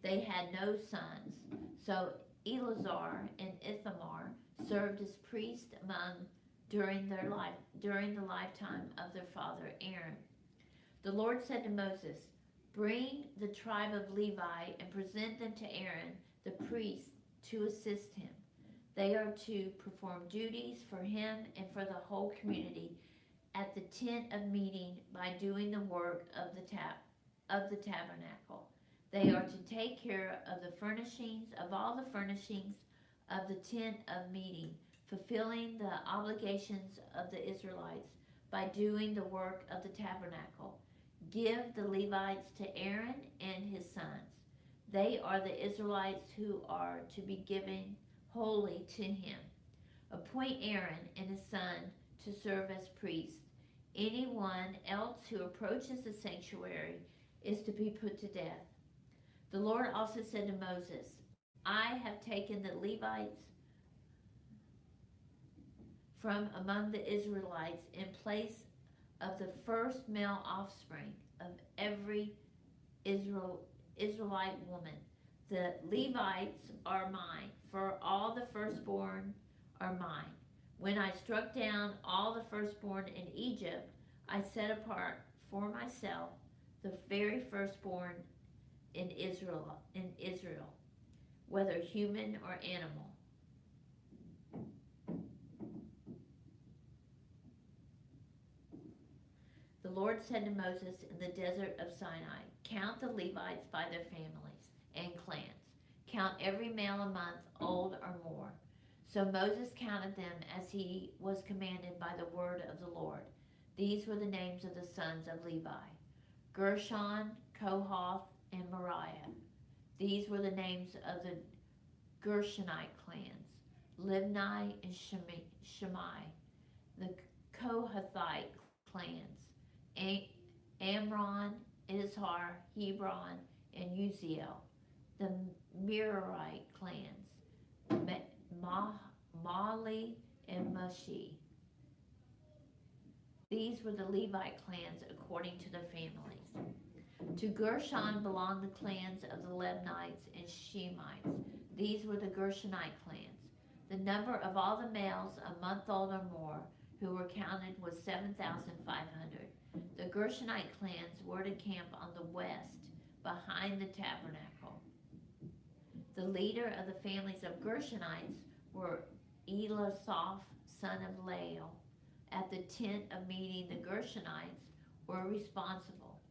They had no sons, so Eleazar and Ithamar served as priests during the lifetime of their father Aaron. The Lord said to Moses, "Bring the tribe of Levi and present them to Aaron the priest to assist him. They are to perform duties for him and for the whole community at the tent of meeting by doing the work of the tabernacle. They are to take care of the furnishings, of all the furnishings of the tent of meeting, fulfilling the obligations of the Israelites by doing the work of the tabernacle. Give the Levites to Aaron and his sons. They are the Israelites who are to be given wholly to him. Appoint Aaron and his son to serve as priests. Anyone else who approaches the sanctuary is to be put to death." The Lord also said to Moses, "I have taken the Levites from among the Israelites in place of the first male offspring of every Israelite woman. The Levites are mine, for all the firstborn are mine. When I struck down all the firstborn in Egypt, I set apart for myself the very firstborn in Israel, whether human or animal." The Lord said to Moses in the desert of Sinai, "Count the Levites by their families and clans. Count every male a month, old or more." So Moses counted them as he was commanded by the word of the Lord. These were the names of the sons of Levi: Gershon, Kohath, and Merari. These were the names of the Gershonite clans: Libni and Shimei. The Kohathite clans: Amram, Izhar, Hebron, and Uziel. The Merarite clans: Mahli and Mushi. These were the Levite clans according to their families. To Gershon belonged the clans of the Libnites and Shemites. These were the Gershonite clans. The number of all the males a month old or more who were counted was 7,500. The Gershonite clans were to camp on the west behind the tabernacle. The leader of the families of Gershonites were Elisaph, son of Lael. At the tent of meeting, the Gershonites were responsible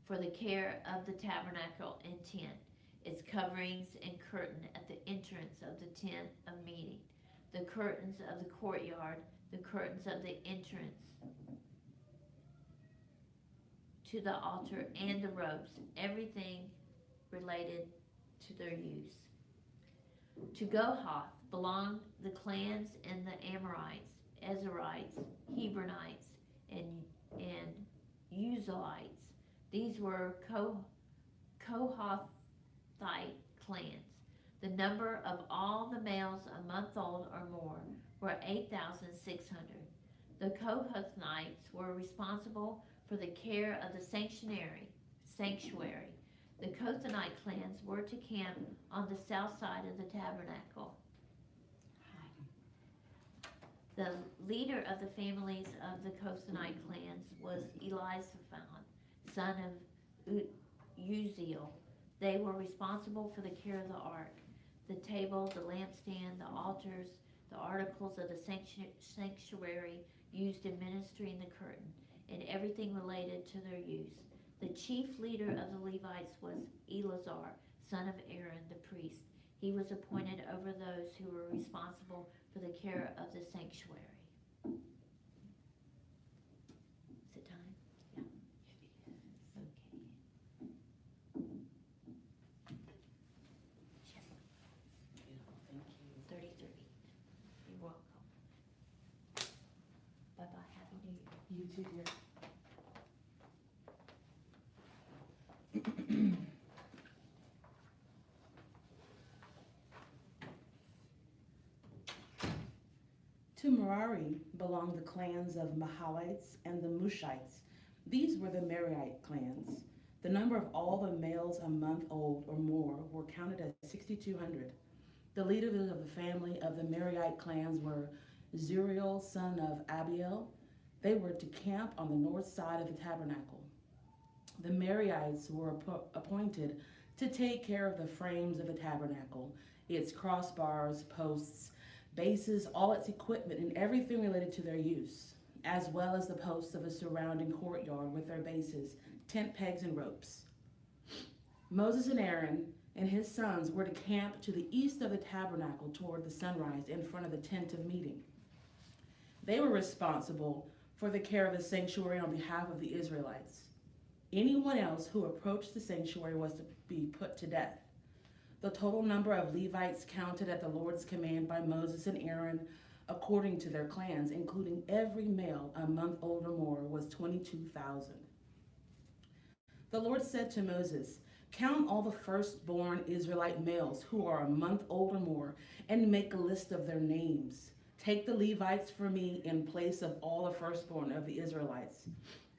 for the care of the tabernacle and tent, its coverings and curtain at the entrance of the tent of meeting, the curtains of the courtyard, the curtains of the entrance to the altar, and the ropes, everything related to their use. To Kohath belonged the clans and the Amorites, Ezrahites, Hebronites, and Uzalites. These were Kohathite clans. The number of all the males a month old or more were 8,600. The Kohathites were responsible for the care of the sanctuary. The Kohathite clans were to camp on the south side of the tabernacle. The leader of the families of the Kohathite clans was Elizaphan, son of Uziel. They were responsible for the care of the ark, the table, the lampstand, the altars, the articles of the sanctuary used in ministering the curtain, and everything related to their use. The chief leader of the Levites was Eleazar, son of Aaron the priest. He was appointed over those who were responsible for the care of the sanctuary. Is it time? Yeah. Okay.
Beautiful, thank you.
33. You're welcome. Bye-bye. Happy New Year.
You too, dear. To Merari belonged the clans of Mahalites and the Mushites. These were the Merarite clans. The number of all the males a month old or more were counted as 6,200. The leaders of the family of the Merarite clans were Zuriel, son of Abiel. They were to camp on the north side of the tabernacle. The Merarites were appointed to take care of the frames of the tabernacle, its crossbars, posts, bases, all its equipment, and everything related to their use, as well as the posts of the surrounding courtyard with their bases, tent pegs, and ropes. Moses and Aaron and his sons were to camp to the east of the tabernacle toward the sunrise in front of the tent of meeting. They were responsible for the care of the sanctuary on behalf of the Israelites. Anyone else who approached the sanctuary was to be put to death. The total number of Levites counted at the Lord's command by Moses and Aaron according to their clans, including every male a month old or more, was 22,000. The Lord said to Moses, "Count all the firstborn Israelite males who are a month old or more, and make a list of their names. Take the Levites for me in place of all the firstborn of the Israelites,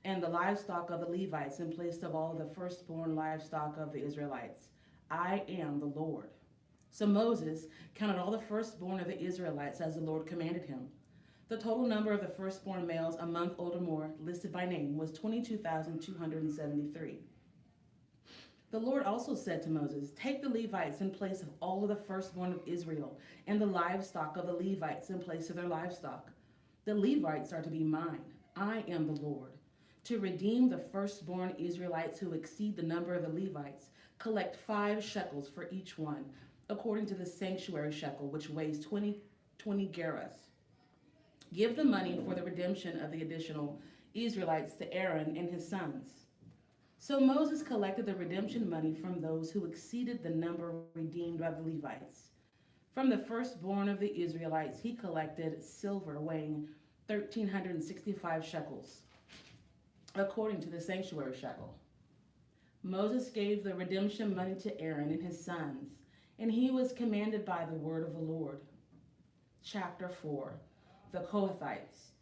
and the livestock of the Levites in place of all the firstborn livestock of the Israelites. I am the Lord." So Moses counted all the firstborn of the Israelites as the Lord commanded him. The total number of the firstborn males a month old or more, listed by name, was 22,273. The Lord also said to Moses, "Take the Levites in place of all of the firstborn of Israel, and the livestock of the Levites in place of their livestock. The Levites are to be mine. I am the Lord. To redeem the firstborn Israelites who exceed the number of the Levites, collect 5 shekels for each one, according to the sanctuary shekel, which weighs 20 gerahs. Give the money for the redemption of the additional Israelites to Aaron and his sons." So Moses collected the redemption money from those who exceeded the number redeemed by the Levites. From the firstborn of the Israelites, he collected silver weighing 1,365 shekels, according to the sanctuary shekel. Moses gave the redemption money to Aaron and his sons, and he was commanded by the word of the Lord. Chapter 4, the Kohathites.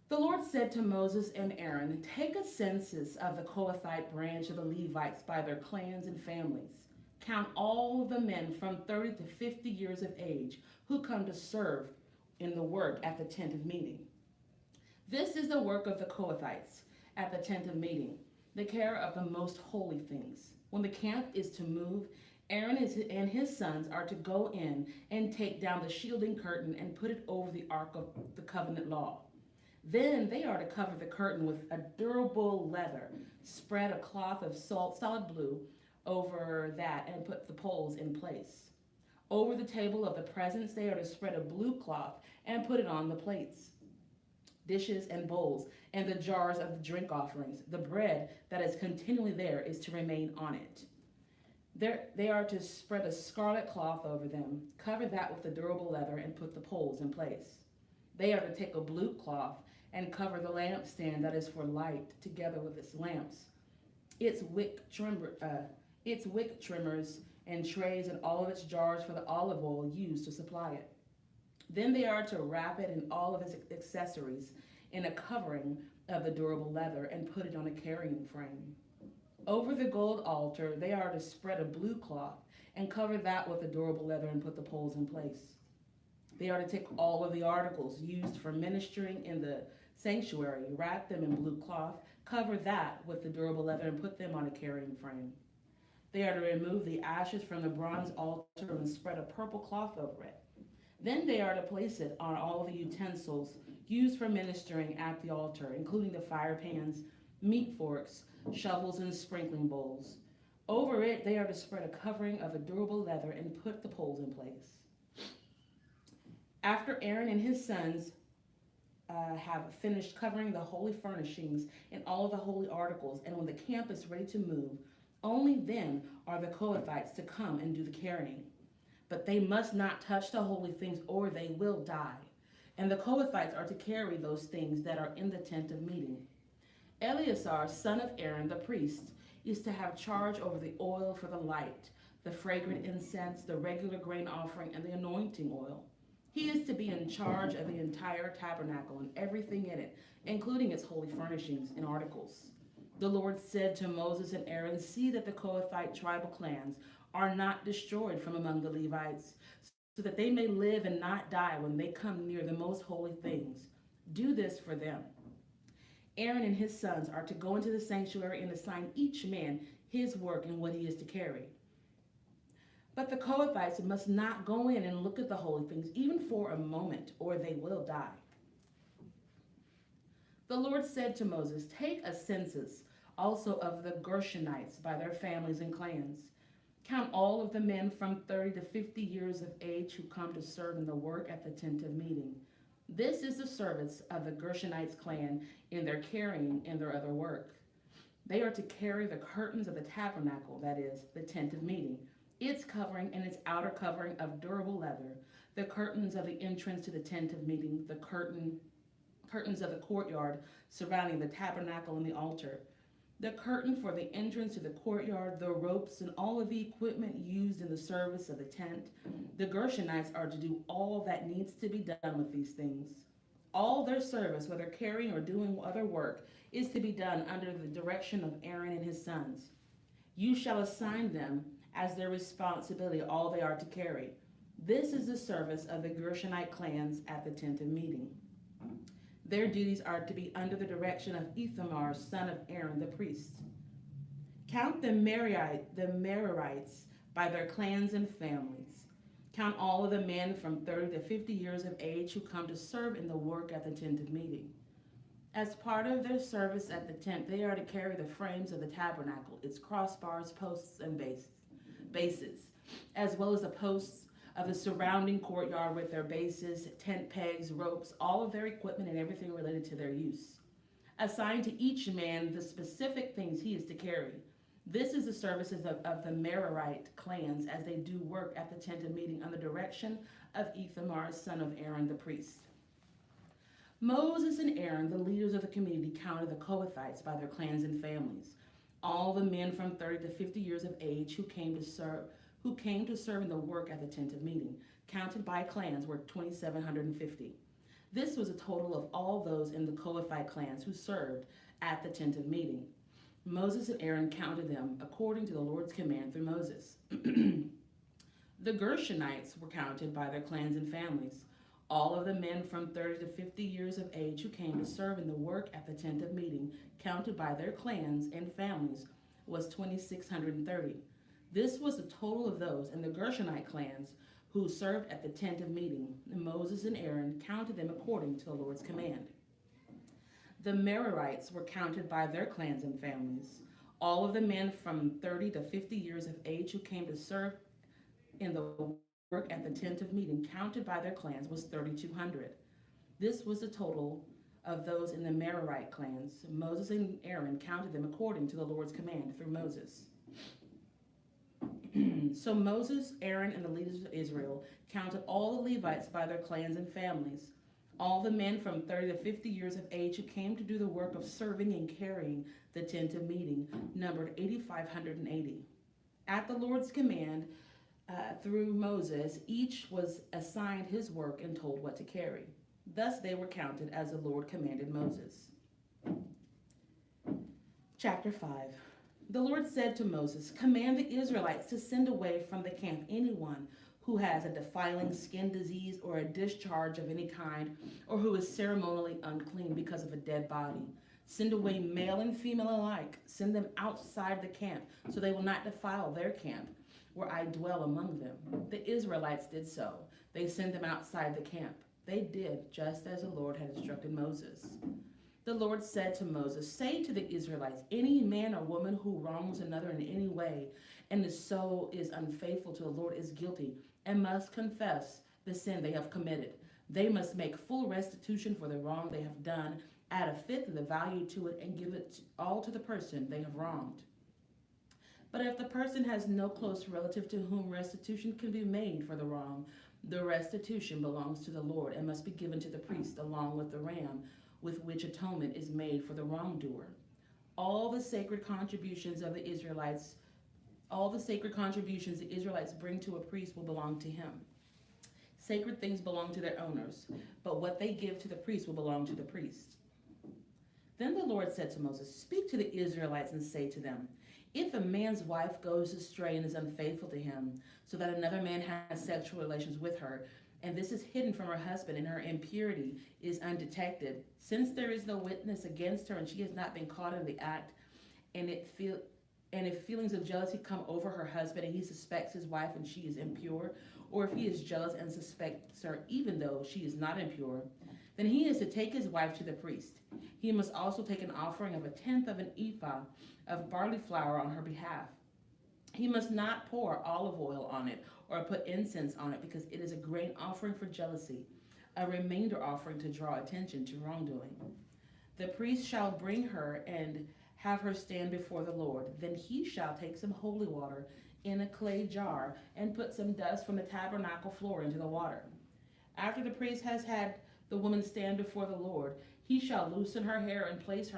The Lord said to Moses and Aaron, "Take a census of the Kohathite branch of the Levites by their clans and families. Count all the men from 30 to 50 years of age who come to serve in the work at the tent of meeting. This is the work of the Kohathites at the tent of meeting, the care of the most holy things. When the camp is to move, Aaron and his sons are to go in and take down the shielding curtain and put it over the ark of the covenant law. Then they are to cover the curtain with a durable leather, spread a cloth of solid blue over that, and put the poles in place. Over the table of the presence, they are to spread a blue cloth and put it on the plates. dishes, and bowls, and the jars of the drink offerings. The bread that is continually there is to remain on it. They are to spread a scarlet cloth over them, cover that with the durable leather, and put the poles in place. They are to take a blue cloth and cover the lampstand that is for light, together with its lamps, its wick trimmers and trays, and all of its jars for the olive oil used to supply it. Then they are to wrap it and all of its accessories in a covering of the durable leather and put it on a carrying frame. Over the gold altar, they are to spread a blue cloth and cover that with the durable leather and put the poles in place. They are to take all of the articles used for ministering in the sanctuary, wrap them in blue cloth, cover that with the durable leather, and put them on a carrying frame. They are to remove the ashes from the bronze altar and spread a purple cloth over it. Then they are to place it on all the utensils used for ministering at the altar, including the fire pans, meat forks, shovels, and sprinkling bowls. Over it, they are to spread a covering of a durable leather and put the poles in place. After Aaron and his sons have finished covering the holy furnishings and all of the holy articles, and when the camp is ready to move, only then are the Kohathites to come and do the carrying. But they must not touch the holy things, or they will die. And the Kohathites are to carry those things that are in the tent of meeting. Eleazar, son of Aaron, the priest, is to have charge over the oil for the light, the fragrant incense, the regular grain offering, and the anointing oil. He is to be in charge of the entire tabernacle and everything in it, including its holy furnishings and articles. The Lord said to Moses and Aaron, "See that the Kohathite tribal clans are not destroyed from among the Levites, so that they may live and not die when they come near the most holy things. Do this for them." Aaron and his sons are to go into the sanctuary and assign each man his work and what he is to carry. But the Kohathites must not go in and look at the holy things, even for a moment, or they will die. The Lord said to Moses, "Take a census also of the Gershonites by their families and clans. Count all of the men from 30 to 50 years of age who come to serve in the work at the tent of meeting. This is the service of the Gershonites clan in their carrying and their other work. They are to carry the curtains of the tabernacle, that is, the tent of meeting, its covering and its outer covering of durable leather, the curtains of the entrance to the tent of meeting, the curtains of the courtyard surrounding the tabernacle and the altar, the curtain for the entrance to the courtyard, the ropes, and all of the equipment used in the service of the tent. The Gershonites are to do all that needs to be done with these things. All their service, whether carrying or doing other work, is to be done under the direction of Aaron and his sons. You shall assign them as their responsibility all they are to carry. This is the service of the Gershonite clans at the tent of meeting. Their duties are to be under the direction of Ithamar, son of Aaron, the priest. Count the Merarites by their clans and families. Count all of the men from 30 to 50 years of age who come to serve in the work at the tent of meeting. As part of their service at the tent, they are to carry the frames of the tabernacle, its crossbars, posts, and bases, as well as the posts of the surrounding courtyard with their bases, tent pegs, ropes, all of their equipment, and everything related to their use. Assign to each man the specific things he is to carry. This is the services of the Merarite clans as they do work at the tent of meeting under direction of Ithamar, son of Aaron, the priest. Moses and Aaron, the leaders of the community, counted the Kohathites by their clans and families. All the men from 30 to 50 years of age who came to serve in the work at the tent of meeting, counted by clans, were 2,750. This was a total of all those in the Kohathite clans who served at the tent of meeting. Moses and Aaron counted them according to the Lord's command through Moses. The Gershonites were counted by their clans and families. All of the men from 30 to 50 years of age who came to serve in the work at the tent of meeting, counted by their clans and families, was 2,630. This was the total of those in the Gershonite clans who served at the tent of meeting. And Moses and Aaron counted them according to the Lord's command. The Merarites were counted by their clans and families. All of the men from 30 to 50 years of age who came to serve in the work at the tent of meeting, counted by their clans, was 3,200. This was the total of those in the Merarite clans. Moses and Aaron counted them according to the Lord's command through Moses. So Moses, Aaron, and the leaders of Israel counted all the Levites by their clans and families. All the men from 30 to 50 years of age who came to do the work of serving and carrying the tent of meeting numbered 8,580. At the Lord's command, through Moses, each was assigned his work and told what to carry. Thus they were counted as the Lord commanded Moses. Chapter 5. The Lord said to Moses, "Command the Israelites to send away from the camp anyone who has a defiling skin disease or a discharge of any kind, or who is ceremonially unclean because of a dead body. Send away male and female alike. Send them outside the camp, so they will not defile their camp, where I dwell among them." The Israelites did so. They sent them outside the camp. They did just as the Lord had instructed Moses. The Lord said to Moses, "Say to the Israelites, any man or woman who wrongs another in any way and is unfaithful to the Lord is guilty and must confess the sin they have committed. They must make full restitution for the wrong they have done, add a fifth of the value to it, and give it all to the person they have wronged. But if the person has no close relative to whom restitution can be made for the wrong, the restitution belongs to the Lord and must be given to the priest along with the ram with which atonement is made for the wrongdoer. All the sacred contributions the Israelites bring to a priest will belong to him. Sacred things belong to their owners, but what they give to the priest will belong to the priest." Then the Lord said to Moses, "Speak to the Israelites and say to them, if a man's wife goes astray and is unfaithful to him, so that another man has sexual relations with her, and this is hidden from her husband, and her impurity is undetected, since there is no witness against her and she has not been caught in the act, and if feelings of jealousy come over her husband and he suspects his wife and she is impure, or if he is jealous and suspects her even though she is not impure, then he is to take his wife to the priest. He must also take an offering of 1/10 of an ephah of barley flour on her behalf. He must not pour olive oil on it or put incense on it, because it is a grain offering for jealousy, a remainder offering to draw attention to wrongdoing. The priest shall bring her and have her stand before the Lord. Then he shall take some holy water in a clay jar and put some dust from the tabernacle floor into the water. After the priest has had the woman stand before the Lord, he shall loosen her hair and place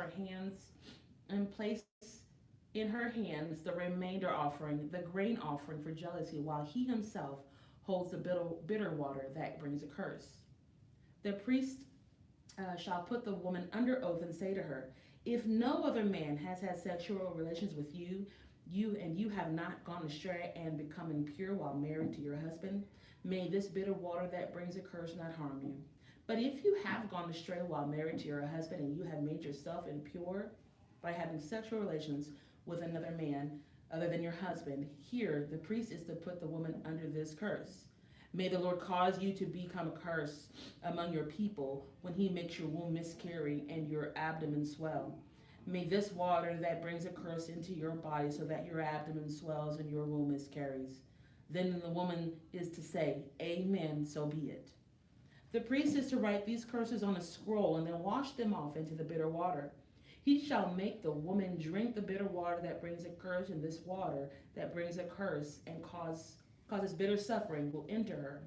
in her hands the remainder offering, the grain offering for jealousy, while he himself holds the bitter water that brings a curse. The priest shall put the woman under oath and say to her, if no other man has had sexual relations with you have not gone astray and become impure while married to your husband, may this bitter water that brings a curse not harm you. But if you have gone astray while married to your husband and you have made yourself impure by having sexual relations with another man other than your husband, here the priest is to put the woman under this curse. May the Lord cause you to become a curse among your people when he makes your womb miscarry and your abdomen swell. May this water that brings a curse into your body so that your abdomen swells and your womb miscarries. Then the woman is to say, Amen, so be it. The priest is to write these curses on a scroll and then wash them off into the bitter water. He shall make the woman drink the bitter water that brings a curse, and this water that brings a curse and causes bitter suffering will enter her.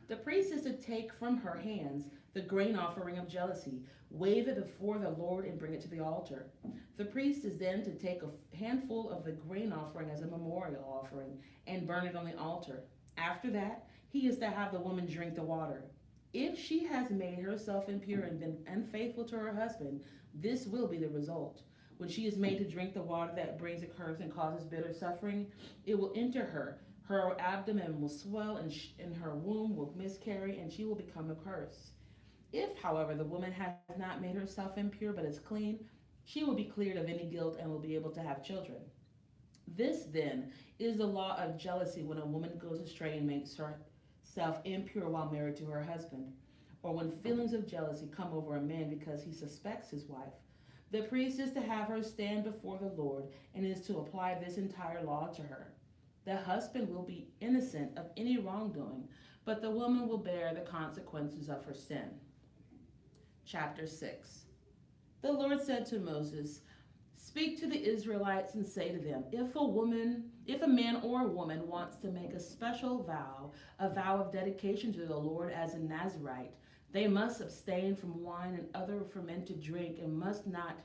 The priest is to take from her hands the grain offering of jealousy, wave it before the Lord, and bring it to the altar. The priest is then to take a handful of the grain offering as a memorial offering and burn it on the altar. After that, he is to have the woman drink the water. If she has made herself impure and been unfaithful to her husband, this will be the result. When she is made to drink the water that brings a curse and causes bitter suffering, it will enter her. Her abdomen will swell and her womb will miscarry, and she will become a curse. If, however, the woman has not made herself impure but is clean, she will be cleared of any guilt and will be able to have children. This, then, is the law of jealousy when a woman goes astray and makes herself impure while married to her husband, or when feelings of jealousy come over a man because he suspects his wife. The priest is to have her stand before the Lord and is to apply this entire law to her. The husband will be innocent of any wrongdoing, but the woman will bear the consequences of her sin. Chapter 6. The Lord said to Moses, "Speak to the Israelites and say to them, if a man or a woman wants to make a special vow, a vow of dedication to the Lord as a Nazirite, they must abstain from wine and other fermented drink and must not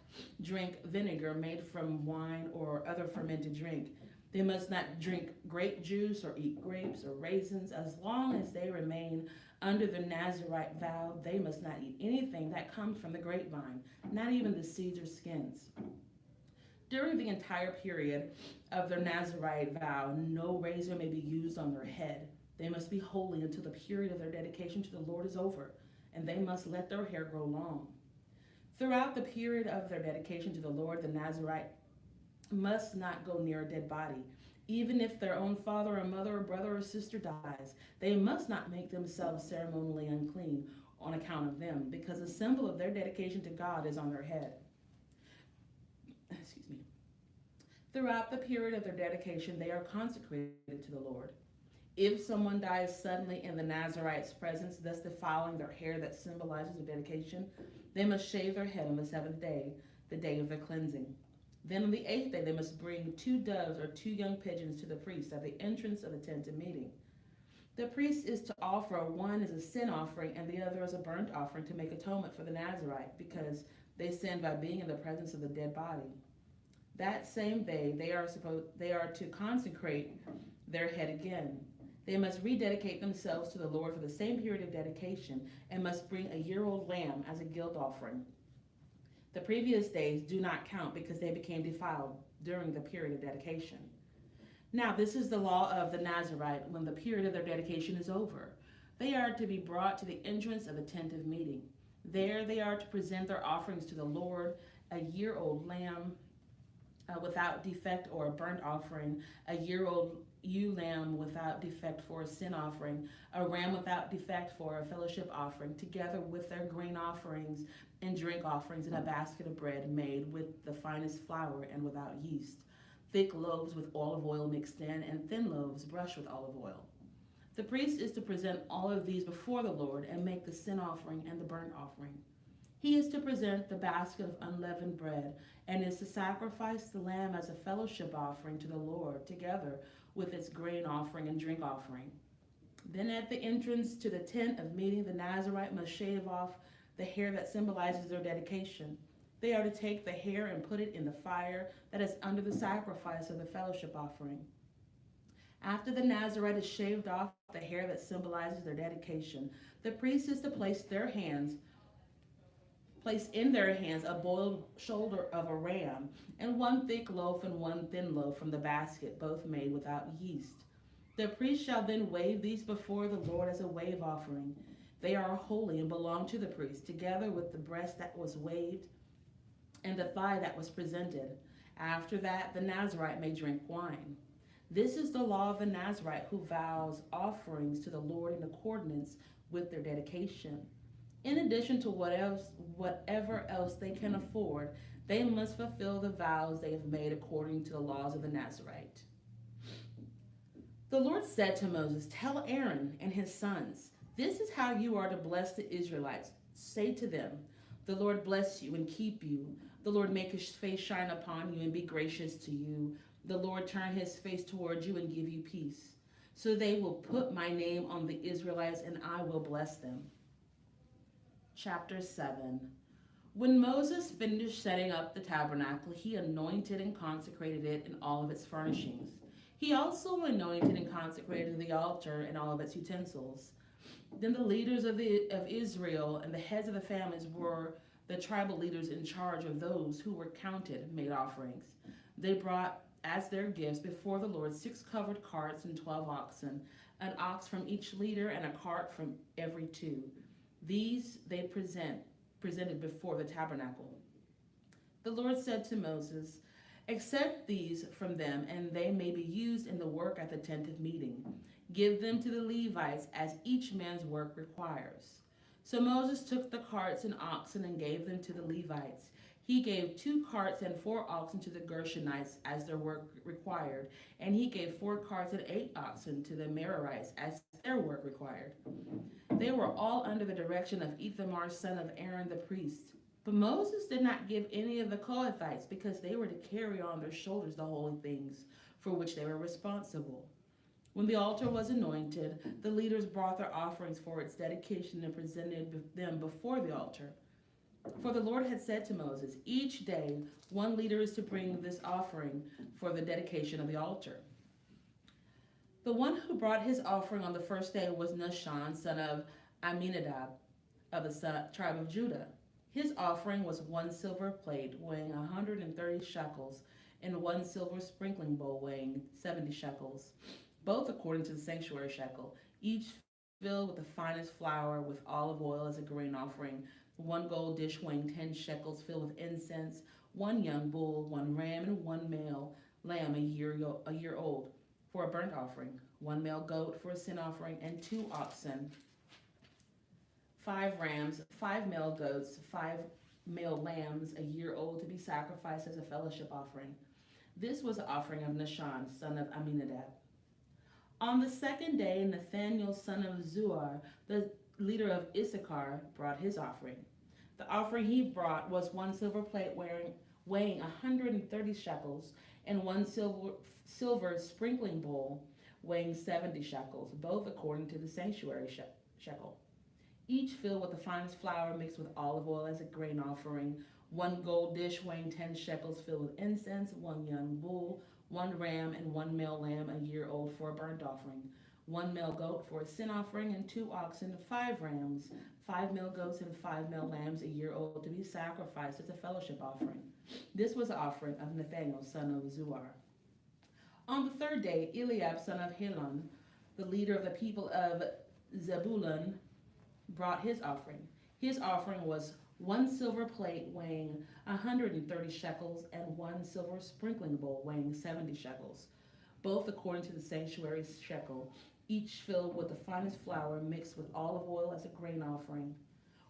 drink vinegar made from wine or other fermented drink. They must not drink grape juice or eat grapes or raisins. As long as they remain under the Nazirite vow, they must not eat anything that comes from the grapevine, not even the seeds or skins. During the entire period of their Nazirite vow, no razor may be used on their head. They must be holy until the period of their dedication to the Lord is over, and they must let their hair grow long. Throughout the period of their dedication to the Lord, the Nazirite must not go near a dead body. Even if their own father or mother or brother or sister dies, they must not make themselves ceremonially unclean on account of them, because the symbol of their dedication to God is on their head. Excuse me. Throughout the period of their dedication, they are consecrated to the Lord. If someone dies suddenly in the Nazirite's presence, thus defiling their hair that symbolizes their dedication, they must shave their head on the seventh day, the day of their cleansing. Then on the eighth day, they must bring 2 doves or 2 young pigeons to the priest at the entrance of the tent of meeting. The priest is to offer one as a sin offering and the other as a burnt offering to make atonement for the Nazirite, because they sinned by being in the presence of the dead body. That same day, they are to consecrate their head again. They must rededicate themselves to the Lord for the same period of dedication and must bring a year-old lamb as a guilt offering. The previous days do not count because they became defiled during the period of dedication. Now, this is the law of the Nazirite when the period of their dedication is over. They are to be brought to the entrance of the tent of meeting. There they are to present their offerings to the Lord, a year-old lamb without defect or a burnt offering, a year-old ewe lamb without defect for a sin offering, a ram without defect for a fellowship offering, together with their grain offerings and drink offerings in a basket of bread made with the finest flour and without yeast, thick loaves with olive oil mixed in, and thin loaves brushed with olive oil. The priest is to present all of these before the Lord and make the sin offering and the burnt offering. He is to present the basket of unleavened bread and is to sacrifice the lamb as a fellowship offering to the Lord, together with its grain offering and drink offering. Then at the entrance to the tent of meeting, the Nazirite must shave off the hair that symbolizes their dedication. They are to take the hair and put it in the fire that is under the sacrifice of the fellowship offering. After the Nazirite has shaved off the hair that symbolizes their dedication, the priest is to place in their hands a boiled shoulder of a ram, and 1 thick loaf and 1 thin loaf from the basket, both made without yeast. The priest shall then wave these before the Lord as a wave offering. They are holy and belong to the priest, together with the breast that was waved and the thigh that was presented. After that, the Nazirite may drink wine. This is the law of the Nazirite who vows offerings to the Lord in accordance with their dedication. In addition to whatever else they can afford, they must fulfill the vows they have made according to the laws of the Nazirite. The Lord said to Moses, "Tell Aaron and his sons, this is how you are to bless the Israelites. Say to them, the Lord bless you and keep you. The Lord make his face shine upon you and be gracious to you. The Lord turn his face towards you and give you peace. So they will put my name on the Israelites and I will bless them." Chapter 7. When Moses finished setting up the tabernacle, he anointed and consecrated it and all of its furnishings. He also anointed and consecrated the altar and all of its utensils. Then the leaders of Israel and the heads of the families were the tribal leaders in charge of those who were counted made offerings. They brought as their gifts before the Lord 6 covered carts and 12 oxen, an ox from each leader and a cart from every 2. These they presented before the tabernacle. The Lord said to Moses, "Accept these from them, and they may be used in the work at the tent of meeting. Give them to the Levites as each man's work requires." So Moses took the carts and oxen and gave them to the Levites. He gave 2 carts and 4 oxen to the Gershonites as their work required, and he gave 4 carts and 8 oxen to the Merarites as their work required. They were all under the direction of Ithamar, son of Aaron the priest. But Moses did not give any of the Kohathites because they were to carry on their shoulders the holy things for which they were responsible. When the altar was anointed, the leaders brought their offerings for its dedication and presented them before the altar. For the Lord had said to Moses, "Each day one leader is to bring this offering for the dedication of the altar." The one who brought his offering on the first day was Nahshon, son of Amminadab, of the tribe of Judah. His offering was 1 silver plate weighing 130 shekels, and 1 silver sprinkling bowl weighing 70 shekels, both according to the sanctuary shekel, each filled with the finest flour with olive oil as a grain offering, 1 gold dish weighing 10 shekels filled with incense, 1 young bull, 1 ram, and 1 male lamb a year old for a burnt offering, 1 male goat for a sin offering, and 2 oxen, 5 rams, 5 male goats, 5 male lambs a year old to be sacrificed as a fellowship offering. This was the offering of Nahshon, son of Amminadab. On the second day, Nathaniel, son of Zuar, the leader of Issachar, brought his offering. The offering he brought was 1 silver plate weighing 130 shekels, and 1 silver sprinkling bowl weighing 70 shekels, both according to the sanctuary shekel, each filled with the finest flour mixed with olive oil as a grain offering, 1 gold dish weighing 10 shekels filled with incense, 1 young bull, 1 ram, and 1 male lamb a year old for a burnt offering, 1 male goat for a sin offering, and 2 oxen, 5 rams, 5 male goats, and 5 male lambs a year old to be sacrificed as a fellowship offering. This was the offering of Nathaniel, son of Zuar. On the third day, Eliab, son of Helon, the leader of the people of Zebulun, brought his offering. His offering was 1 silver plate weighing 130 shekels, and 1 silver sprinkling bowl weighing 70 shekels, both according to the sanctuary shekel, each filled with the finest flour mixed with olive oil as a grain offering,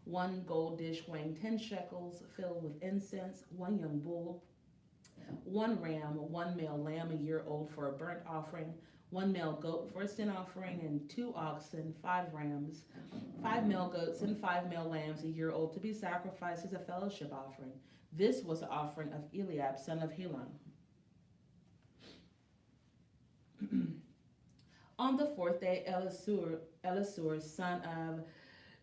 1 gold dish weighing 10 shekels filled with incense, 1 young bull, 1 ram, 1 male lamb a year old for a burnt offering, 1 male goat for a sin offering, and 2 oxen, 5 rams, 5 male goats, and 5 male lambs a year old to be sacrificed as a fellowship offering. This was the offering of Eliab, son of Helon. On the fourth day, Elisur, son of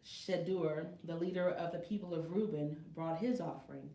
Shedur, the leader of the people of Reuben, brought his offering.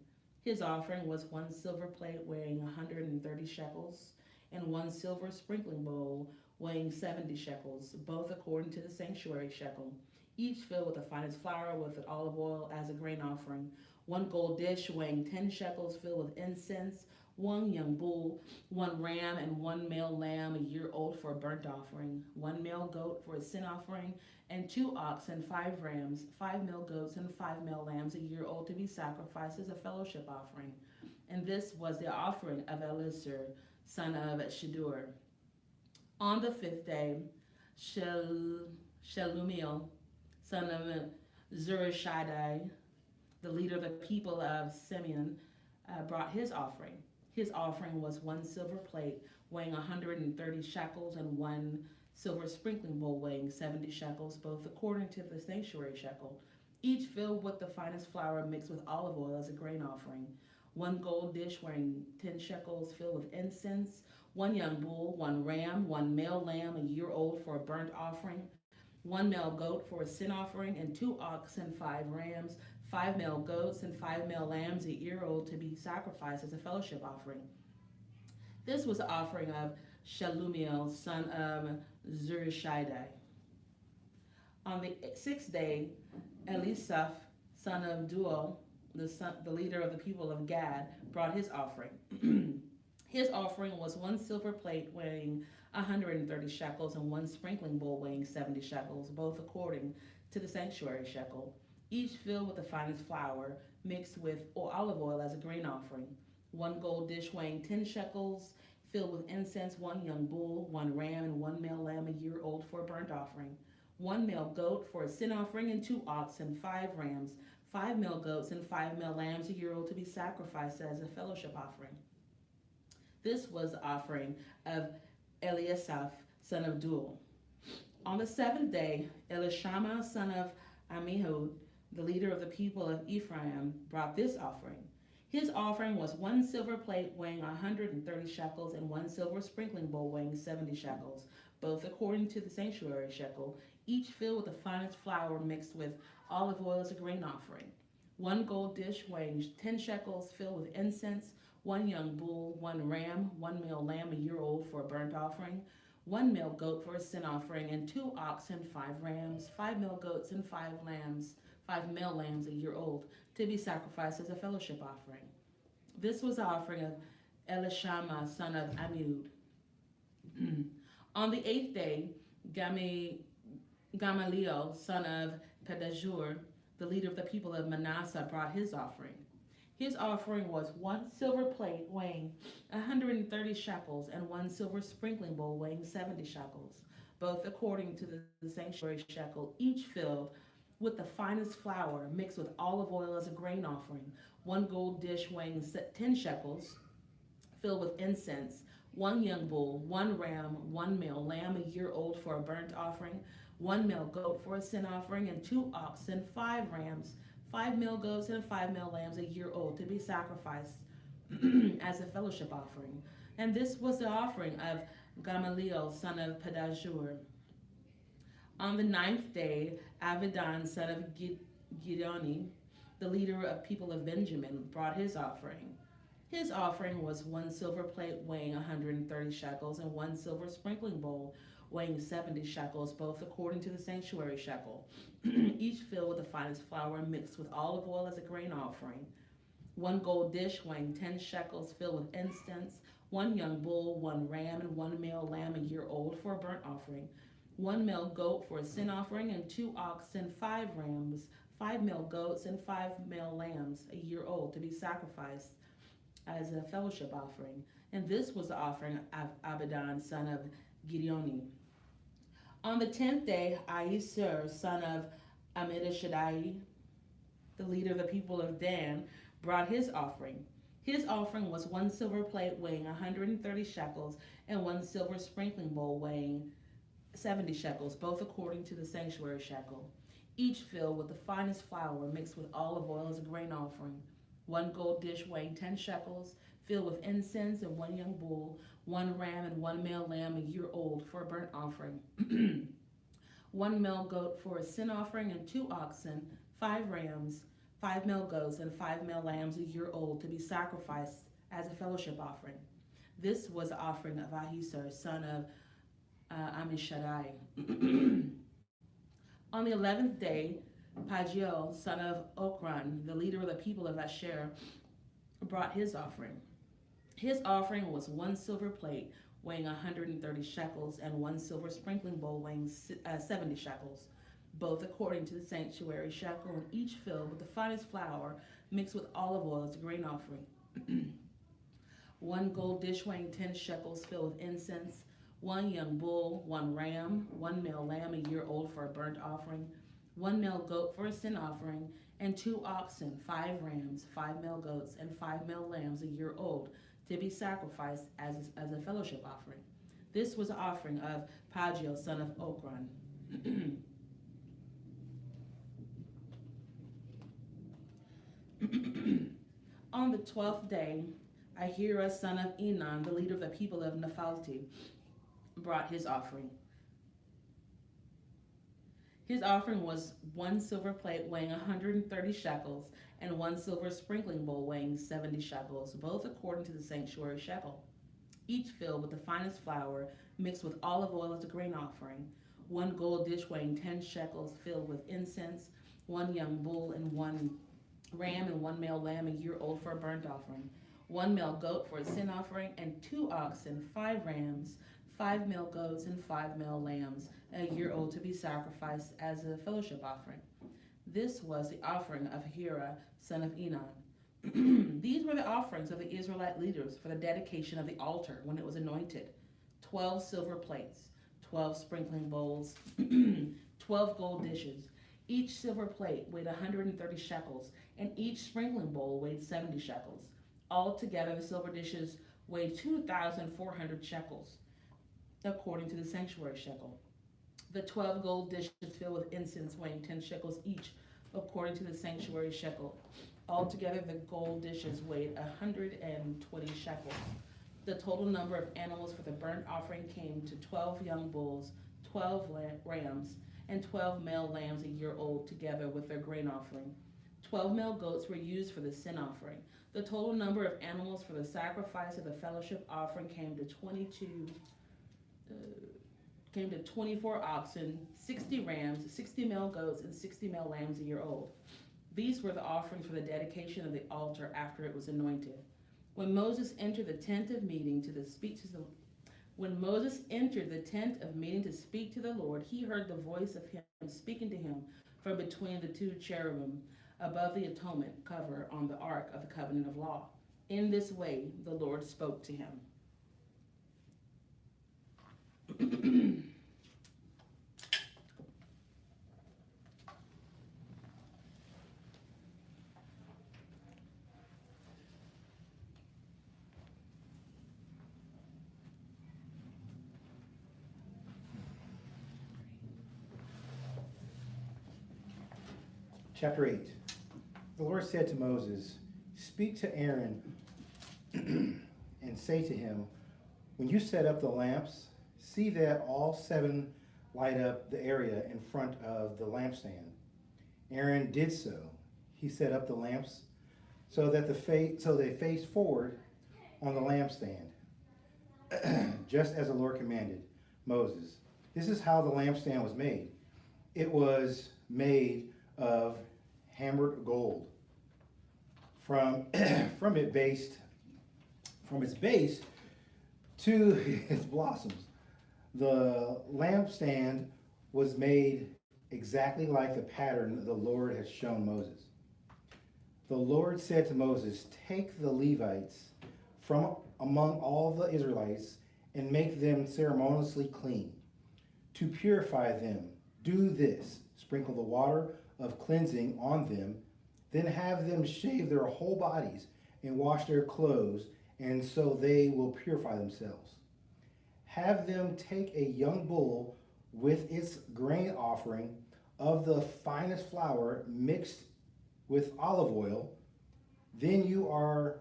His offering was 1 silver plate weighing 130 shekels, and 1 silver sprinkling bowl weighing 70 shekels, both according to the sanctuary shekel, each filled with the finest flour with olive oil as a grain offering, 1 gold dish weighing 10 shekels filled with incense, 1 young bull, 1 ram, and 1 male lamb a year old for a burnt offering, 1 male goat for a sin offering, and 2 oxen, 5 rams, 5 male goats, and 5 male lambs a year old to be sacrificed as a fellowship offering. And this was the offering of Elisur, son of Shedur. On the fifth day, Shelumiel, son of Zurishaddai, the leader of the people of Simeon, brought his offering. His offering was 1 silver plate weighing 130 shekels, and 1 silver sprinkling bowl weighing 70 shekels, both according to the sanctuary shekel, each filled with the finest flour mixed with olive oil as a grain offering, 1 gold dish weighing 10 shekels filled with incense, 1 young bull, 1 ram, 1 male lamb a year old for a burnt offering, 1 male goat for a sin offering, and 2 oxen, 5 rams, 5 male goats, and 5 male lambs a year old to be sacrificed as a fellowship offering. This was the offering of Shelumiel, son of Zurishaddai. On the sixth day, Elisaph, son of Duel, the leader of the people of Gad, brought his offering. His offering was 1 silver plate weighing 130 shekels, and 1 sprinkling bowl weighing 70 shekels, both according to the sanctuary shekel, each filled with the finest flour mixed with olive oil as a grain offering, 1 gold dish weighing 10 shekels filled with incense, 1 young bull, 1 ram, and 1 male lamb a year old for a burnt offering, 1 male goat for a sin offering, and 2 oxen, 5 rams, 5 male goats, and 5 male lambs a year old to be sacrificed as a fellowship offering. This was the offering of Eliasaph, son of Duel. On the seventh day, Elishama, son of Ammihud, the leader of the people of Ephraim, brought this offering. His offering was 1 silver plate weighing 130 shekels and 1 silver sprinkling bowl weighing 70 shekels, both according to the sanctuary shekel, each filled with the finest flour mixed with olive oil as a grain offering. 1 gold dish weighing 10 shekels filled with incense, 1 young bull, 1 ram, 1 male lamb a year old for a burnt offering, 1 male goat for a sin offering, and 2 oxen, 5 rams, 5 male goats, and 5 male lambs a year old, to be sacrificed as a fellowship offering. This was the offering of Elishama, son of Ammihud. On the 8th day, Gamaliel, son of Pedahzur, the leader of the people of Manasseh, brought his offering. His offering was 1 silver plate weighing 130 shekels and 1 silver sprinkling bowl weighing 70 shekels, both according to the sanctuary shekel, each filled with the finest flour mixed with olive oil as a grain offering, 1 gold dish weighing 10 shekels filled with incense, 1 young bull, 1 ram, 1 male lamb a year old for a burnt offering, 1 male goat for a sin offering, and 2 oxen, 5 rams, 5 male goats, and 5 male lambs a year old, to be sacrificed as a fellowship offering. And this was the offering of Gamaliel, son of Pedahzur. On the 9th day, Abidan, son of Gideoni, the leader of people of Benjamin, brought his offering. His offering was 1 silver plate weighing 130 shekels and 1 silver sprinkling bowl weighing 70 shekels, both according to the sanctuary shekel, each filled with the finest flour mixed with olive oil as a grain offering. 1 gold dish weighing 10 shekels filled with incense, 1 young bull, 1 ram, and 1 male lamb a year old for a burnt offering, 1 male goat for a sin offering, and 2 oxen, 5 rams, 5 male goats, and 5 male lambs a year old, to be sacrificed as a fellowship offering. And this was the offering of Abidan, son of Gideoni. On the 10th day, Ahisur, son of Ammishaddai, the leader of the people of Dan, brought his offering. His offering was 1 silver plate weighing 130 shekels and 1 silver sprinkling bowl weighing 70 shekels, both according to the sanctuary shekel, each filled with the finest flour mixed with olive oil as a grain offering. 1 gold dish weighing 10 shekels, filled with incense, and 1 young bull, 1 ram, and 1 male lamb a year old for a burnt offering. 1 male goat for a sin offering, and 2 oxen, 5 rams, 5 male goats, and 5 male lambs a year old, to be sacrificed as a fellowship offering. This was the offering of Ahisur, son of Ammishaddai. On the 11th day, Pagiel, son of Okran, the leader of the people of Asher, brought his offering. His offering was 1 silver plate weighing 130 shekels and 1 silver sprinkling bowl weighing 70 shekels, both according to the sanctuary shekel, and each filled with the finest flour mixed with olive oil as a grain offering. 1 gold dish weighing 10 shekels filled with incense, 1 young bull, 1 ram, 1 male lamb a year old for a burnt offering, 1 male goat for a sin offering, and 2 oxen, 5 rams, 5 male goats, and 5 male lambs a year old, to be sacrificed as a fellowship offering. This was the offering of Pagiel, son of Okran. On the 12th day, Ahira, son of Enan, the leader of the people of Naphtali, brought his offering. His offering was 1 silver plate weighing 130 shekels and 1 silver sprinkling bowl weighing 70 shekels, both according to the sanctuary shekel, each filled with the finest flour mixed with olive oil as a grain offering, 1 gold dish weighing 10 shekels filled with incense, 1 young bull and 1 ram and 1 male lamb a year old for a burnt offering, 1 male goat for a sin offering, and 2 oxen, 5 rams, 5 male goats, and 5 male lambs a year old, to be sacrificed as a fellowship offering. This was the offering of Ahira, son of Enan. These were the offerings of the Israelite leaders for the dedication of the altar when it was anointed: 12 silver plates, 12 sprinkling bowls, 12 gold dishes. Each silver plate weighed 130 shekels, and each sprinkling bowl weighed 70 shekels. Altogether, the silver dishes weighed 2,400 shekels, according to the sanctuary shekel. the 12 gold dishes filled with incense weighing 10 shekels each, according to the sanctuary shekel. Altogether, the gold dishes weighed 120 shekels. The total number of animals for the burnt offering came to 12 young bulls, 12 rams, and 12 male lambs a year old, together with their grain offering. 12 male goats were used for the sin offering. The total number of animals for the sacrifice of the fellowship offering came to 24 oxen, 60 rams, 60 male goats, and 60 male lambs a year old. These were the offerings for the dedication of the altar after it was anointed. When Moses entered the tent of meeting to speak to the Lord, he heard the voice of him speaking to him from between the two cherubim above the atonement cover on the ark of the covenant of law. In this way, the Lord spoke to him.
Chapter 8. The Lord said to Moses, "Speak to Aaron and say to him, when you set up the lamps, see that all 7 light up the area in front of the lampstand." Aaron did so. He set up the lamps so that they faced forward on the lampstand, just as the Lord commanded Moses. This is how the lampstand was made. It was made of hammered gold. From its base to its blossoms. The lampstand was made exactly like the pattern the Lord had shown Moses. The Lord said to Moses, "Take the Levites from among all the Israelites and make them ceremoniously clean. To purify them, do this: sprinkle the water of cleansing on them, then have them shave their whole bodies and wash their clothes, and so they will purify themselves. Have them take a young bull with its grain offering of the finest flour mixed with olive oil. Then you are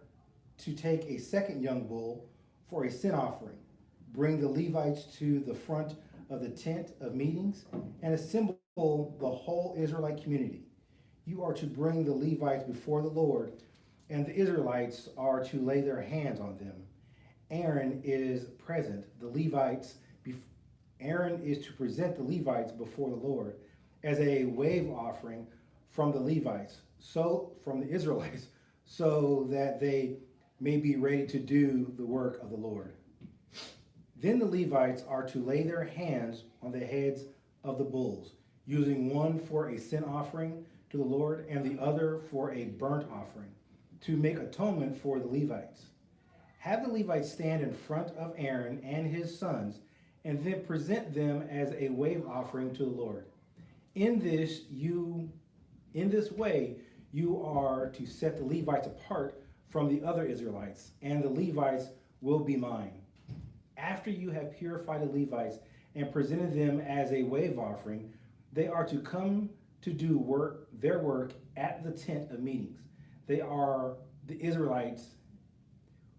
to take a second young bull for a sin offering. Bring the Levites to the front of the tent of meetings and assemble the whole Israelite community. You are to bring the Levites before the Lord, and the Israelites are to lay their hands on them. Aaron is present. Aaron is to present the Levites before the Lord as a wave offering from the Israelites, so that they may be ready to do the work of the Lord. Then the Levites are to lay their hands on the heads of the bulls, using one for a sin offering to the Lord and the other for a burnt offering, to make atonement for the Levites. Have the Levites stand in front of Aaron and his sons, and then present them as a wave offering to the Lord. In this way, you are to set the Levites apart from the other Israelites, and the Levites will be mine. After you have purified the Levites and presented them as a wave offering, they are to come to do their work at the tent of meetings. They are the Israelites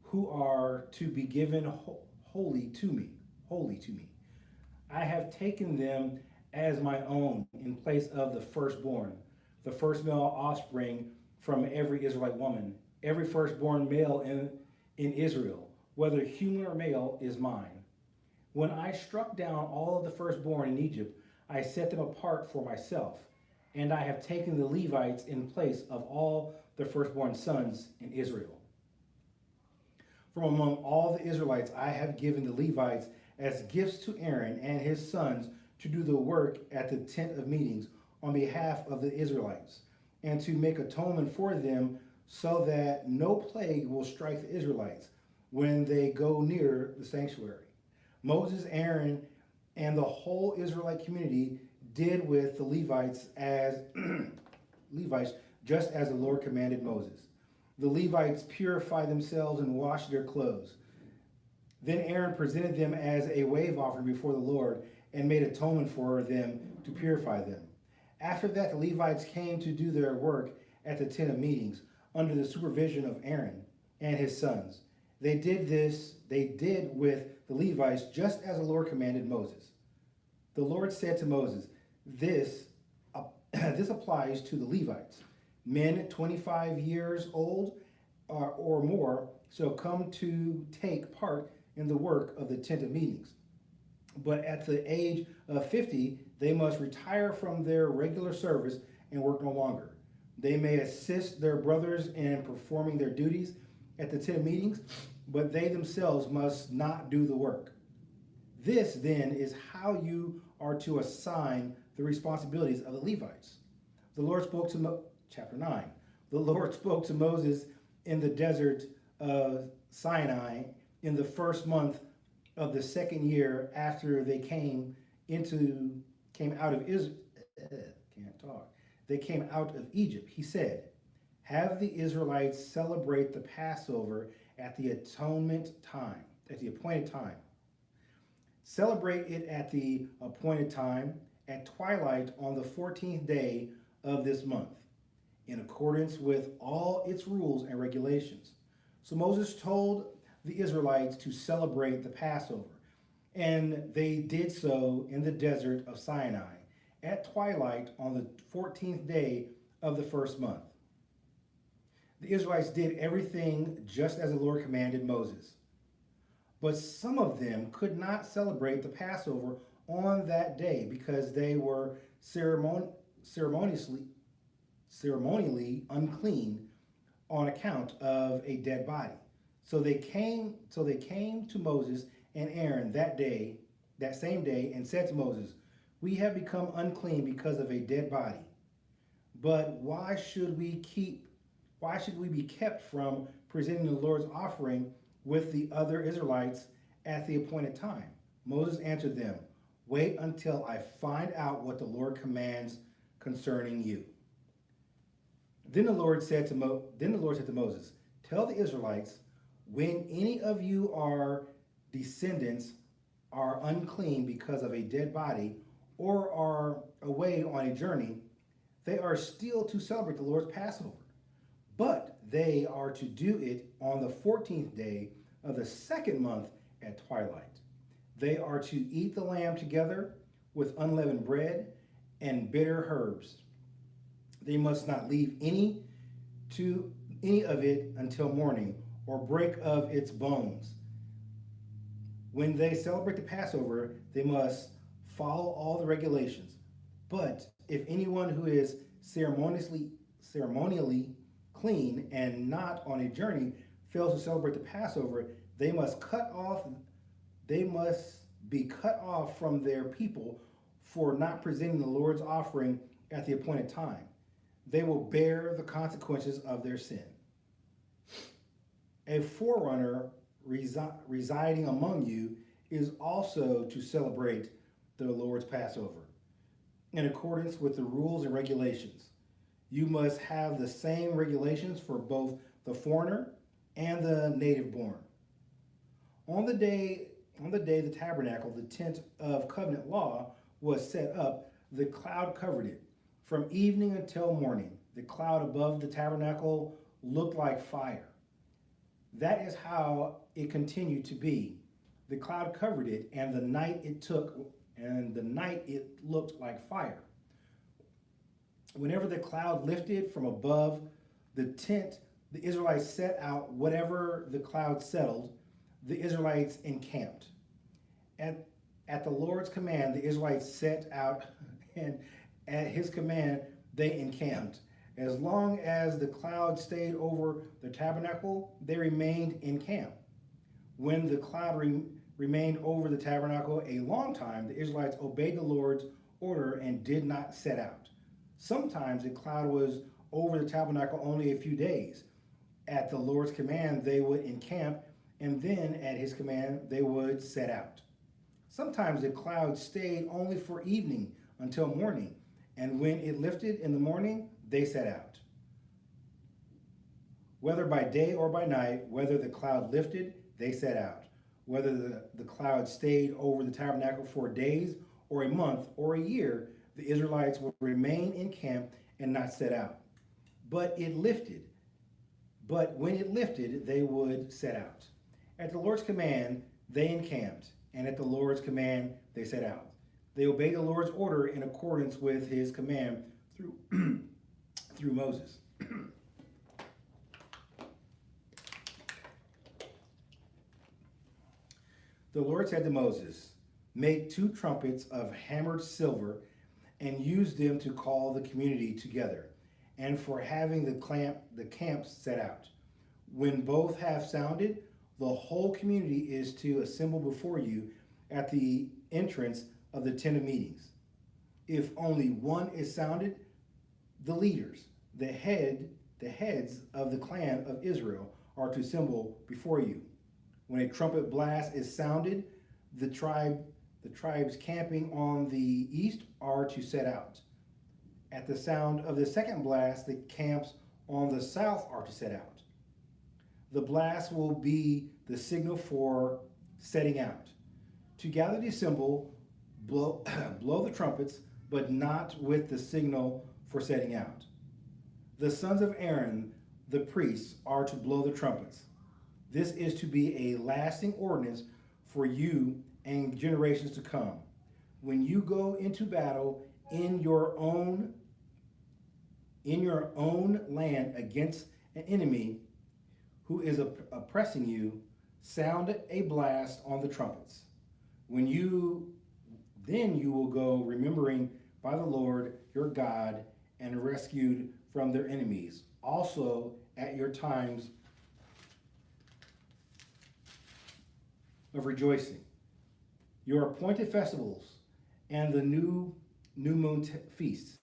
who are to be given holy to me. I have taken them as my own in place of the firstborn, the first male offspring from every Israelite woman. Every firstborn male in Israel, whether human or male, is mine. When I struck down all of the firstborn in Egypt, I set them apart for myself, and I have taken the Levites in place of all the firstborn sons in Israel. From among all the Israelites, I have given the Levites as gifts to Aaron and his sons to do the work at the tent of meetings on behalf of the Israelites, and to make atonement for them, so that no plague will strike the Israelites when they go near the sanctuary. Moses, Aaron, and the whole Israelite community did with the Levites just as the Lord commanded Moses. The Levites purified themselves and washed their clothes. Then Aaron presented them as a wave offering before the Lord, and made atonement for them to purify them. After that, the Levites came to do their work at the tent of meetings under the supervision of Aaron and his sons. They did with the Levites just as the Lord commanded Moses. The Lord said to Moses, this applies to the Levites. Men 25 years old or more shall come to take part in the work of the tent of meetings. But at the age of 50, they must retire from their regular service and work no longer. They may assist their brothers in performing their duties at the tent of meetings, but they themselves must not do the work. This, then, is how you are to assign the responsibilities of the Levites. The Lord spoke to chapter 9. The Lord spoke to Moses in the desert of Sinai in the first month of the second year after they came out of Egypt. He said, "Have the Israelites celebrate the Passover at the appointed time. Celebrate it at the appointed time at twilight on the 14th day of this month, in accordance with all its rules and regulations." So Moses told the Israelites to celebrate the Passover, and they did so in the desert of Sinai at twilight on the 14th day of the first month. The Israelites did everything just as the Lord commanded Moses. But some of them could not celebrate the Passover on that day because they were ceremonially unclean on account of a dead body. So they came to Moses and Aaron that same day, and said to Moses, "We have become unclean because of a dead body. But why should we be kept from presenting the Lord's offering with the other Israelites at the appointed time?" Moses answered them, "Wait until I find out what the Lord commands concerning you." Then the Lord said to Moses, "Tell the Israelites, when any of you are descendants are unclean because of a dead body or are away on a journey, they are still to celebrate the Lord's Passover. But they are to do it on the 14th day of the second month at twilight. They are to eat the lamb together with unleavened bread and bitter herbs. They must not leave any of it until morning, or break of its bones. When they celebrate the Passover, they must follow all the regulations. But if anyone who is ceremonially clean and not on a journey fails to celebrate the Passover, they must be cut off from their people for not presenting the Lord's offering at the appointed time. They will bear the consequences of their sin. A forerunner residing among you is also to celebrate the Lord's Passover in accordance with the rules and regulations. You must have the same regulations for both the foreigner and the native born. On the day the tabernacle, the tent of covenant law, was set up, the cloud covered it. From evening until morning, the cloud above the tabernacle looked like fire. That is how it continued to be. The cloud covered it, and the night it looked like fire. Whenever the cloud lifted from above the tent, the Israelites set out. Whatever the cloud settled, the Israelites encamped. At the Lord's command, the Israelites set out, and at his command, they encamped. As long as the cloud stayed over the tabernacle, they remained in camp. When the cloud remained over the tabernacle a long time, the Israelites obeyed the Lord's order and did not set out. Sometimes the cloud was over the tabernacle only a few days. At the Lord's command, they would encamp, and then at his command, they would set out. Sometimes the cloud stayed only for evening until morning, and when it lifted in the morning, they set out. Whether by day or by night, whether the cloud lifted, they set out. Whether the cloud stayed over the tabernacle for days or a month, or a year, the Israelites would remain in camp and not set out. But when it lifted, they would set out. At the Lord's command, they encamped, and at the Lord's command, they set out. They obeyed the Lord's order in accordance with his command through, through Moses. The Lord said to Moses, "Make 2 trumpets of hammered silver and use them to call the community together and for having the camps set out. When both have sounded, the whole community is to assemble before you at the entrance of the tent of meetings. If only one is sounded, the leaders, the heads of the clan of Israel are to assemble before you. When a trumpet blast is sounded, the tribes camping on the east are to set out. At the sound of the second blast, the camps on the south are to set out. The blast will be the signal for setting out. To gather the assembly, blow the trumpets, but not with the signal for setting out. The sons of Aaron, the priests, are to blow the trumpets. This is to be a lasting ordinance for you and generations to come. When you go into battle in your own land against an enemy who is oppressing you, sound a blast on the trumpets. Then you will go remembering by the Lord your God and rescued from their enemies. Also at your times of rejoicing, your appointed festivals, and the new moon feasts,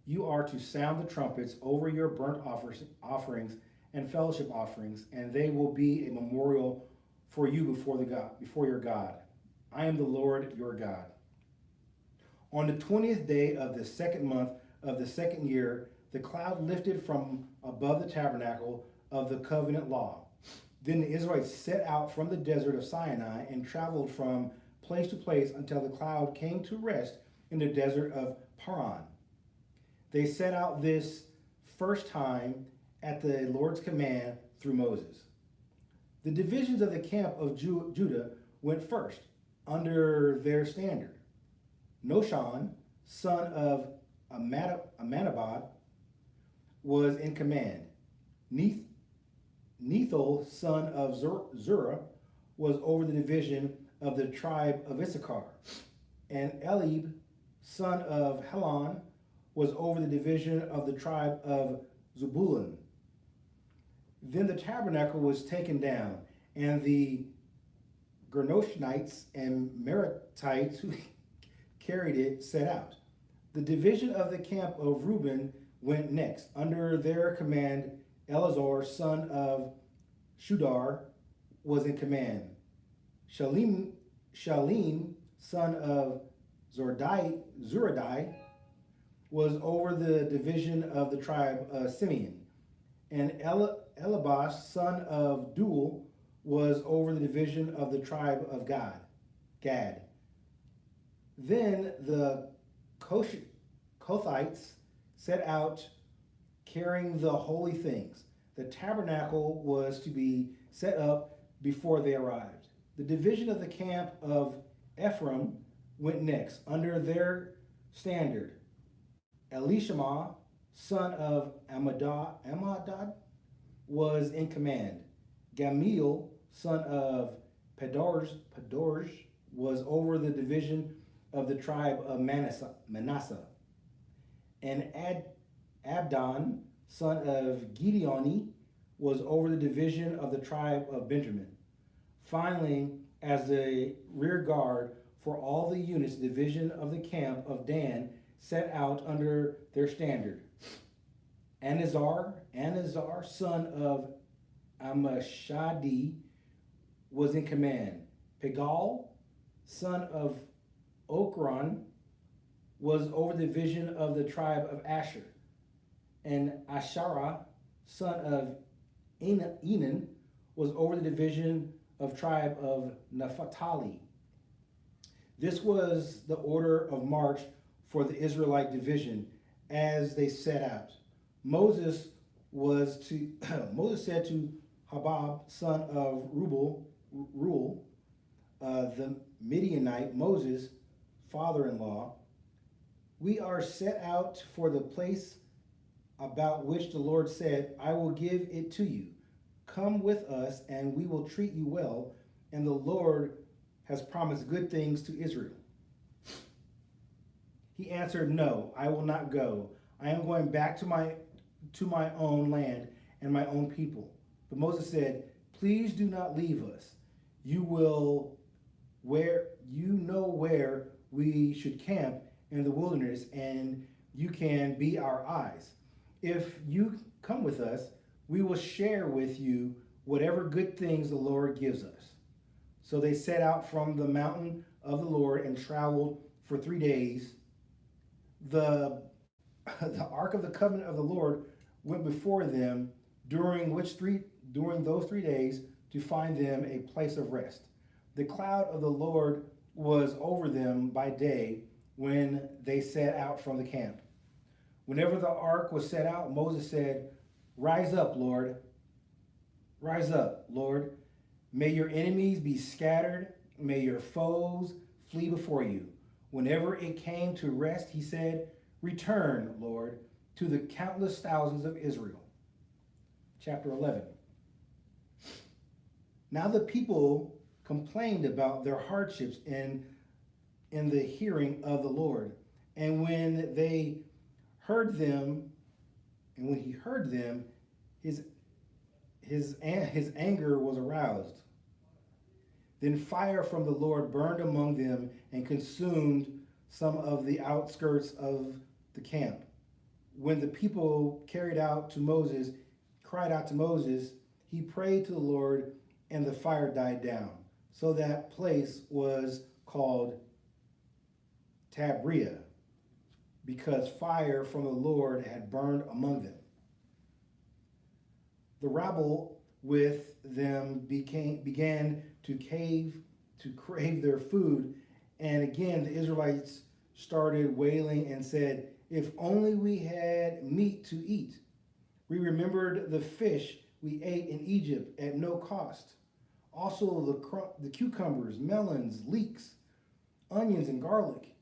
you are to sound the trumpets over your burnt offerings and fellowship offerings, and they will be a memorial for you before your God. I am the Lord your God. On the 20th day of the 2nd month of the 2nd year, the cloud lifted from above the tabernacle of the covenant law. Then the Israelites set out from the desert of Sinai and traveled from place to place until the cloud came to rest in the desert of Paran. They set out this first time at the Lord's command through Moses. The divisions of the camp of Judah went first, under their standard. Noshan, son of Amminadab, was in command. Nethol, son of Zerah, was over the division of the tribe of Issachar. And Eliab, son of Helon, was over the division of the tribe of Zebulun. Then the tabernacle was taken down, and the Gershonites and Merarites who carried it set out. The division of the camp of Reuben went next. Under their command, Eleazar, son of Shudar, was in command. Shalim, son of Zuradai, was over the division of the tribe of Simeon. And Elabas, son of Duel, was over the division of the tribe of Gad. Then the Kothites set out carrying the holy things. The tabernacle was to be set up before they arrived. The division of the camp of Ephraim went next. Under their standard, Elishama, son of Ammadad, was in command. Gamaliel, son of Pedorj, was over the division of the tribe of Manasseh. And Abdon, son of Gideoni, was over the division of the tribe of Benjamin. Finally, as the rear guard for all the units, the division of the camp of Dan set out under their standard. Anazar, son of Amishadi, was in command. Pegal, son of Okran, was over the division of the tribe of Asher. And Asherah, son of Enan, was over the division of tribe of Naphtali. This was the order of march for the Israelite division as they set out. Moses said to Habab, son of Ruel, the Midianite, Moses' father-in-law, we are set out for the place about which the Lord said, I will give it to you. Come with us, and we will treat you well, and the Lord has promised good things to Israel. He answered, No, I will not go. I am going back to my own land and my own people. But Moses said, Please do not leave us. You know where we should camp in the wilderness, and you can be our eyes. If you come with us, we will share with you whatever good things the Lord gives us. So they set out from the mountain of the Lord and traveled for 3 days. The ark of the covenant of the Lord went before them during those 3 days to find them a place of rest. The cloud of the Lord was over them by day when they set out from the camp. Whenever the ark was set out, Moses said, Rise up, Lord. Rise up, Lord. May your enemies be scattered. May your foes flee before you. Whenever it came to rest, he said, Return, Lord, to the countless thousands of Israel. Chapter 11. Now the people complained about their hardships in the hearing of the Lord. And when he heard them, his anger was aroused. Then fire from the Lord burned among them and consumed some of the outskirts of the camp. When the people cried out to Moses, he prayed to the Lord, and the fire died down. So that place was called Tabriah, because fire from the Lord had burned among them. The rabble with them began to crave their food, and again the Israelites started wailing and said, If only we had meat to eat. We remembered the fish we ate in Egypt at no cost. Also the cucumbers, melons, leeks, onions, and garlic.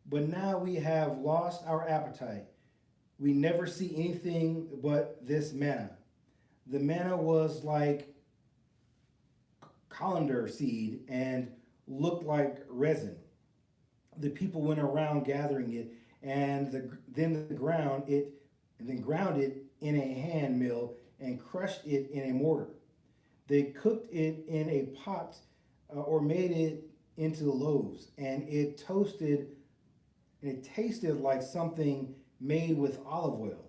But now we have lost our appetite. We never see anything but this manna. The manna was like colander seed and looked like resin. The people went around gathering it, and then ground it in a hand mill and crushed it in a mortar. They cooked it in a pot or made it into loaves, and it tasted like something made with olive oil.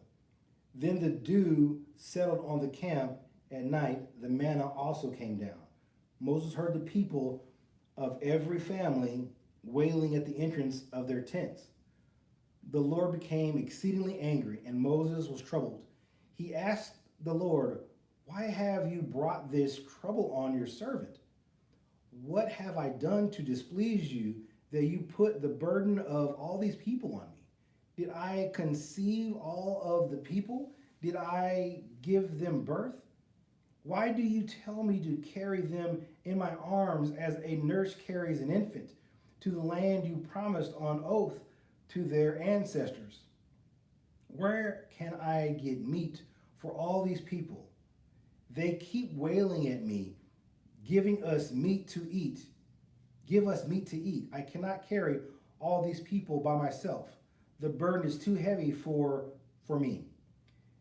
Then the dew settled on the camp at night. The manna also came down. Moses heard the people of every family wailing at the entrance of their tents. The Lord became exceedingly angry, and Moses was troubled. He asked the Lord, Why have you brought this trouble on your servant? What have I done to displease you that you put the burden of all these people on me? Did I conceive all of the people? Did I give them birth? Why do you tell me to carry them in my arms as a nurse carries an infant to the land you promised on oath to their ancestors? Where can I get meat for all these people? They keep wailing at me, giving us meat to eat. Give us meat to eat. I cannot carry all these people by myself. The burden is too heavy for me.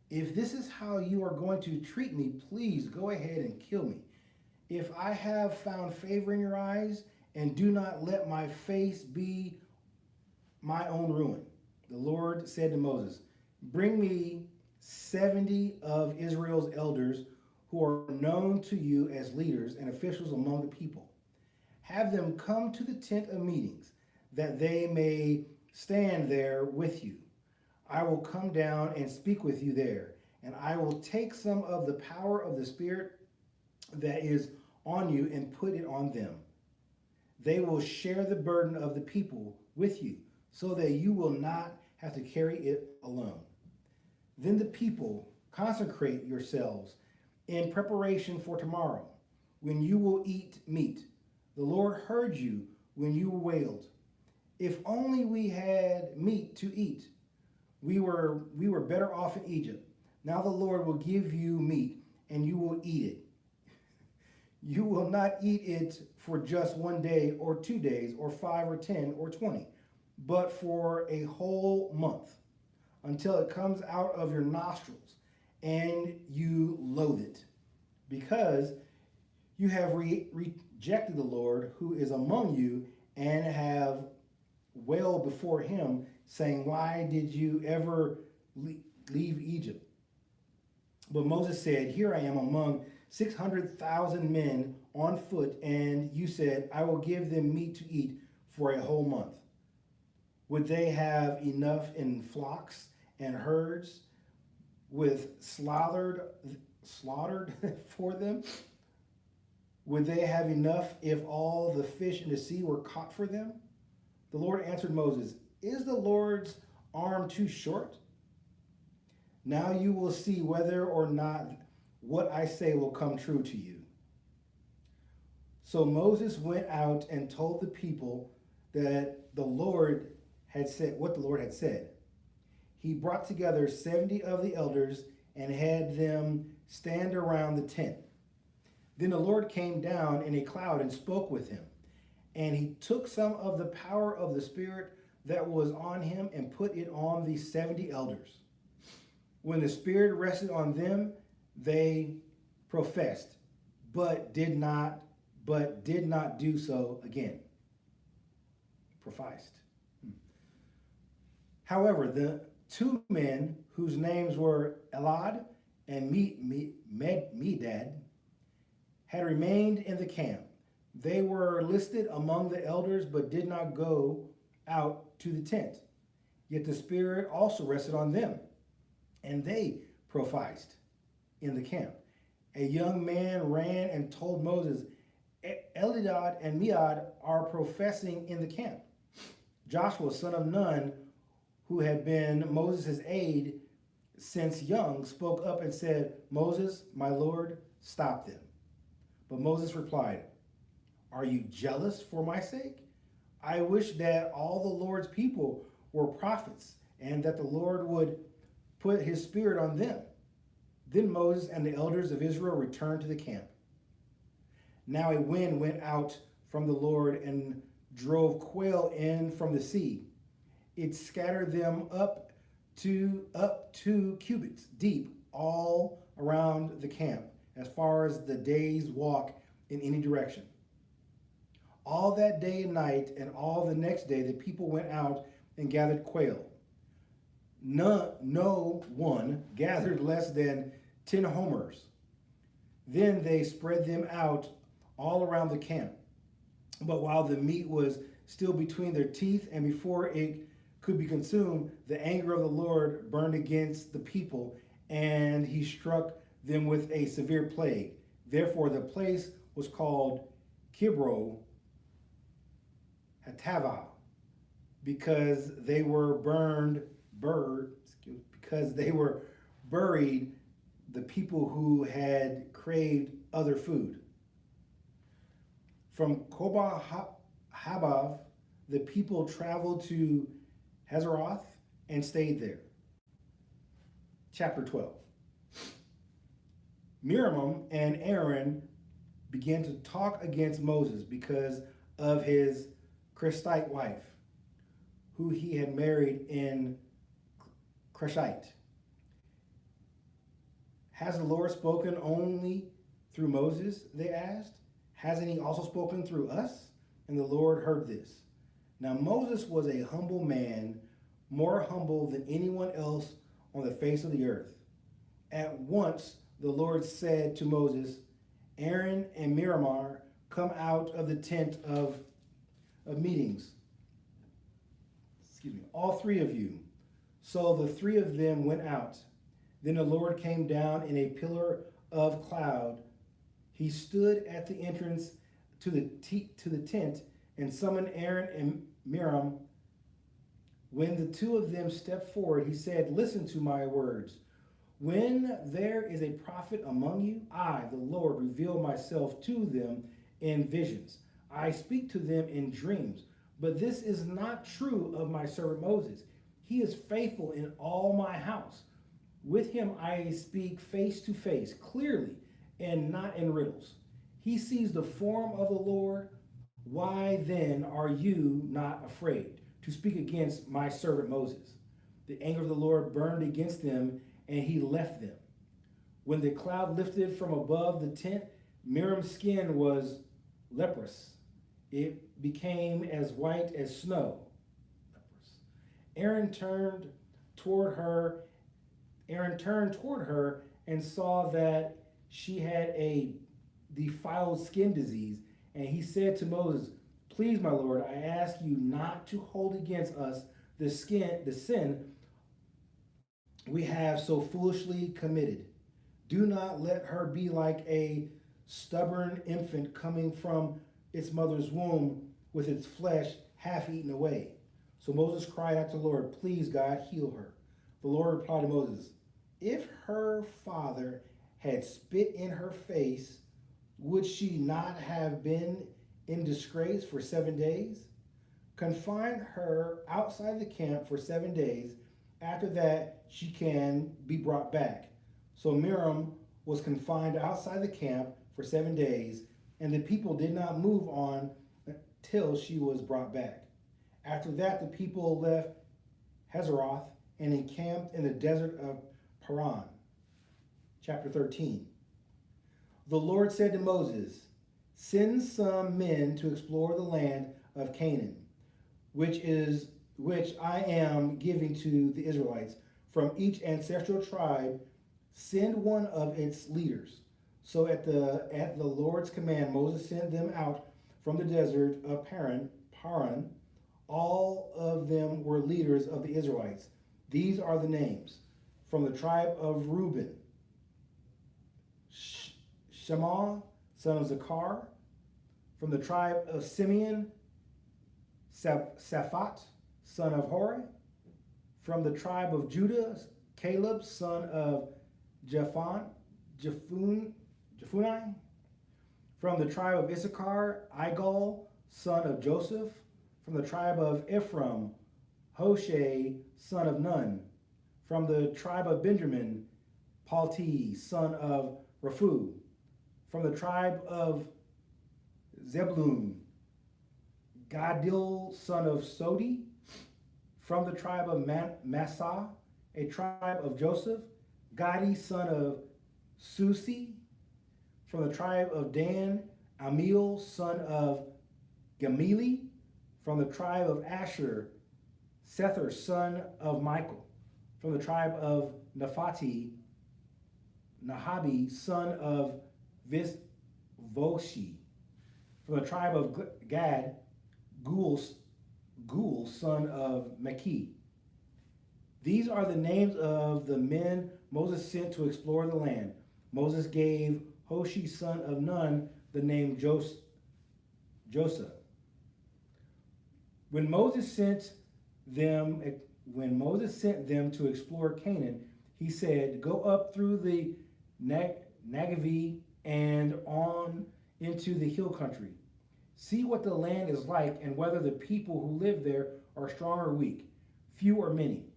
If this is how you are going to treat me, please go ahead and kill me. If I have found favor in your eyes, and do not let my face be my own ruin. The Lord said to Moses, Bring me 70 of Israel's elders who are known to you as leaders and officials among the people. Have them come to the tent of meetings, that they may stand there with you. I will come down and speak with you there, and I will take some of the power of the Spirit that is on you and put it on them. They will share the burden of the people with you, so that you will not have to carry it alone. Then the people consecrate yourselves in preparation for tomorrow, when you will eat meat. The Lord heard you when you wailed. If only we had meat to eat. We were better off in Egypt. Now the Lord will give you meat, and you will eat it. You will not eat it for just 1 day or 2 days or 5 or 10 or 20, but for a whole month, until it comes out of your nostrils and you loathe it, because you have rejected the Lord who is among you, and have wailed before him, saying, why did you ever leave Egypt? But Moses said, here I am among 600,000 men on foot, and you said, I will give them meat to eat for a whole month. Would they have enough in flocks and herds with slaughtered for them? Would they have enough if all the fish in the sea were caught for them? The Lord answered Moses, is the Lord's arm too short? Now you will see whether or not what I say will come true to you. So Moses went out and told the people that the Lord had said what the Lord had said. He brought together 70 of the elders and had them stand around the tent. Then the Lord came down in a cloud and spoke with him. And he took some of the power of the Spirit that was on him and put it on the 70 elders. When the Spirit rested on them, they professed, but did not do so again. Professed. However, the 2 men whose names were Elad and Medad had remained in the camp. They were listed among the elders, but did not go out to the tent. Yet the Spirit also rested on them, and they prophesied in the camp. A young man ran and told Moses, Elad and Medad are professing in the camp. Joshua, son of Nun, who had been Moses' aide since young, spoke up and said, Moses, my Lord, stop them. But Moses replied, are you jealous for my sake? I wish that all the Lord's people were prophets, and that the Lord would put his Spirit on them. Then Moses and the elders of Israel returned to the camp. Now a wind went out from the Lord and drove quail in from the sea. It scattered them up to 2 cubits deep all around the camp, as far as the day's walk in any direction. All that day and night and all the next day the people went out and gathered quail. No one gathered less than 10 homers. Then they spread them out all around the camp. But while the meat was still between their teeth and before it could be consumed, the anger of the Lord burned against the people, and he struck them with a severe plague. Therefore the place was called Kibro Hatava, because they were buried the people who had craved other food. From Koba Habav, the people traveled to Hazeroth and stayed there. Chapter 12. Miriam and Aaron began to talk against Moses because of his Cushite wife, who he had married in Cushite. Has the Lord spoken only through Moses? They asked. Hasn't he also spoken through us? And the Lord heard this. Now Moses was a humble man, more humble than anyone else on the face of the earth. At once the Lord said to Moses, Aaron and Miriam, come out of the tent of meetings. All 3 of you. So the 3 of them went out. Then the Lord came down in a pillar of cloud. He stood at the entrance to the tent and summoned Aaron and Miriam. When the two of them stepped forward, he said, "Listen to my words. When there is a prophet among you, I, the Lord, reveal myself to them in visions. I speak to them in dreams. But this is not true of my servant Moses. He is faithful in all my house. With him I speak face to face, clearly, and not in riddles. He sees the form of the Lord. Why then are you not afraid to speak against my servant Moses?" The anger of the Lord burned against them, and he left them. When the cloud lifted from above the tent, Miriam's skin was leprous. It became as white as snow. Leprous. Aaron turned toward her and saw that she had a defiled skin disease, and he said to Moses, "Please, my Lord, I ask you not to hold against us the sin we have so foolishly committed. Do not let her be like a stubborn infant coming from its mother's womb with its flesh half eaten away." So Moses cried out to the Lord, "Please, God, heal her." The Lord replied to Moses, "If her father had spit in her face, would she not have been in disgrace for 7 days? Confine her outside the camp for 7 days. After that, she can be brought back." So Miriam was confined outside the camp for 7 days, and the people did not move on till she was brought back. After that, the people left Hazeroth and encamped in the desert of Paran. Chapter 13. The Lord said to Moses, "Send some men to explore the land of Canaan, which I am giving to the Israelites. From each ancestral tribe, send one of its leaders." So at the Lord's command, Moses sent them out from the desert of Paran. All of them were leaders of the Israelites. These are the names. From the tribe of Reuben, Shema, son of Zachar. From the tribe of Simeon, Saphat, son of Hori. From the tribe of Judah, Caleb, son of Jephunneh. From the tribe of Issachar, Igal, son of Joseph. From the tribe of Ephraim, Hoshea, son of Nun. From the tribe of Benjamin, Palti, son of Raphu. From the tribe of Zebulun, Gadil, son of Sodi. From the tribe of Manasseh, a tribe of Joseph, Gadi, son of Susi. From the tribe of Dan, Amiel, son of Gamili. From the tribe of Asher, Sether, son of Michael. From the tribe of Naphtali, Nahabi, son of Voshi. From the tribe of Gad, Gul, son of Maki. These are the names of the men Moses sent to explore the land. Moses gave Hoshi, son of Nun, the name Joseph. When Moses sent them to explore Canaan, he said, "Go up through the Negev and on into the hill country. See what the land is like and whether the people who live there are strong or weak, few or many.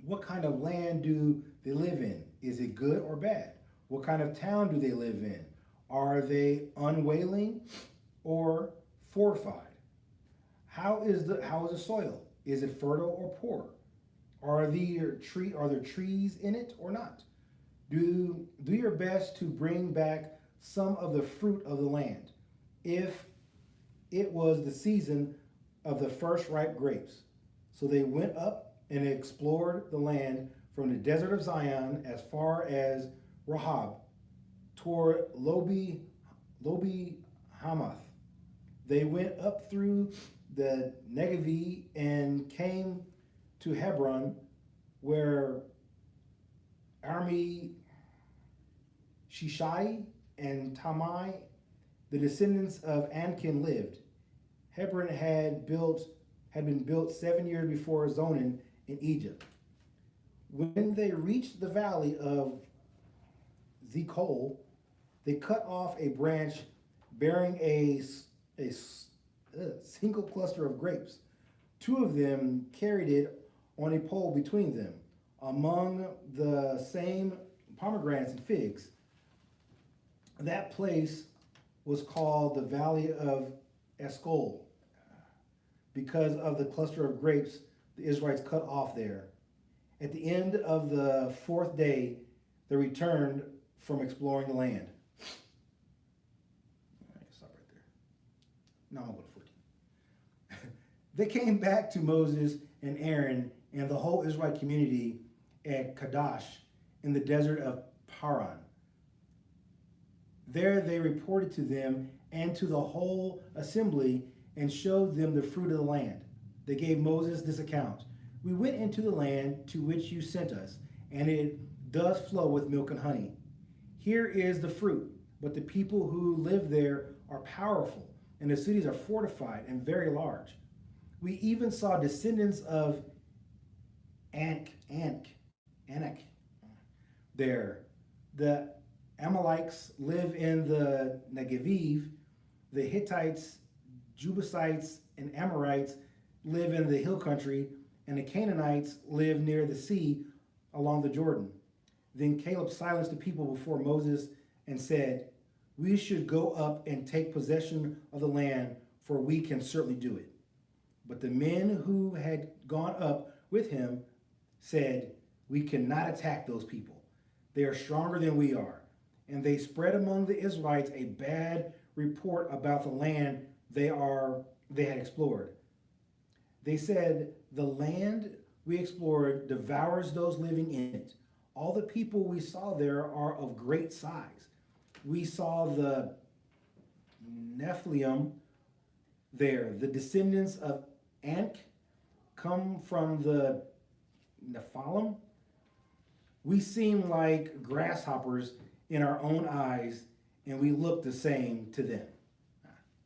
What kind of land do they live in? Is it good or bad? What kind of town do they live in? Are they unwailing or fortified? How is the soil? Is it fertile or poor? Are there trees in it or not? Do your best to bring back some of the fruit of the land, if it was the season of the first ripe grapes." So they went up and explored the land from the desert of Zion as far as Rahab, toward Lobi Hamath. They went up through the Negev and came to Hebron, where Armi, Shishai, and Tamai, the descendants of Ankin, lived. Hebron had been built 7 years before Zoan in Egypt. When they reached the valley of Zikol, they cut off a branch bearing a single cluster of grapes. 2 of them carried it on a pole between them, among the same pomegranates and figs. That place was called the Valley of Eshcol because of the cluster of grapes the Israelites cut off there. At the end of the 4th day, they returned from exploring the land. I can stop right there. No, I'm going to go to 14. They came back to Moses and Aaron and the whole Israelite community at Kadesh in the desert of Paran. There they reported to them and to the whole assembly and showed them the fruit of the land. They gave Moses this account. We went into the land to which you sent us, and it does flow with milk and honey. Here is the fruit, but the people who live there are powerful, and the cities are fortified and very large. We even saw descendants of Anak there. The Amalekites live in the Negev. The Hittites, Jebusites, and Amorites live in the hill country, and the Canaanites live near the sea along the Jordan. Then Caleb silenced the people before Moses and said, "We should go up and take possession of the land, for we can certainly do it." But the men who had gone up with him said, "We cannot attack those people. They are stronger than we are." And they spread among the Israelites a bad report about the land they had explored. They said, "The land we explored devours those living in it. All the people we saw there are of great size. We saw the Nephilim there. The descendants of Anak come from the Nephilim. We seem like grasshoppers in our own eyes, and we look the same to them."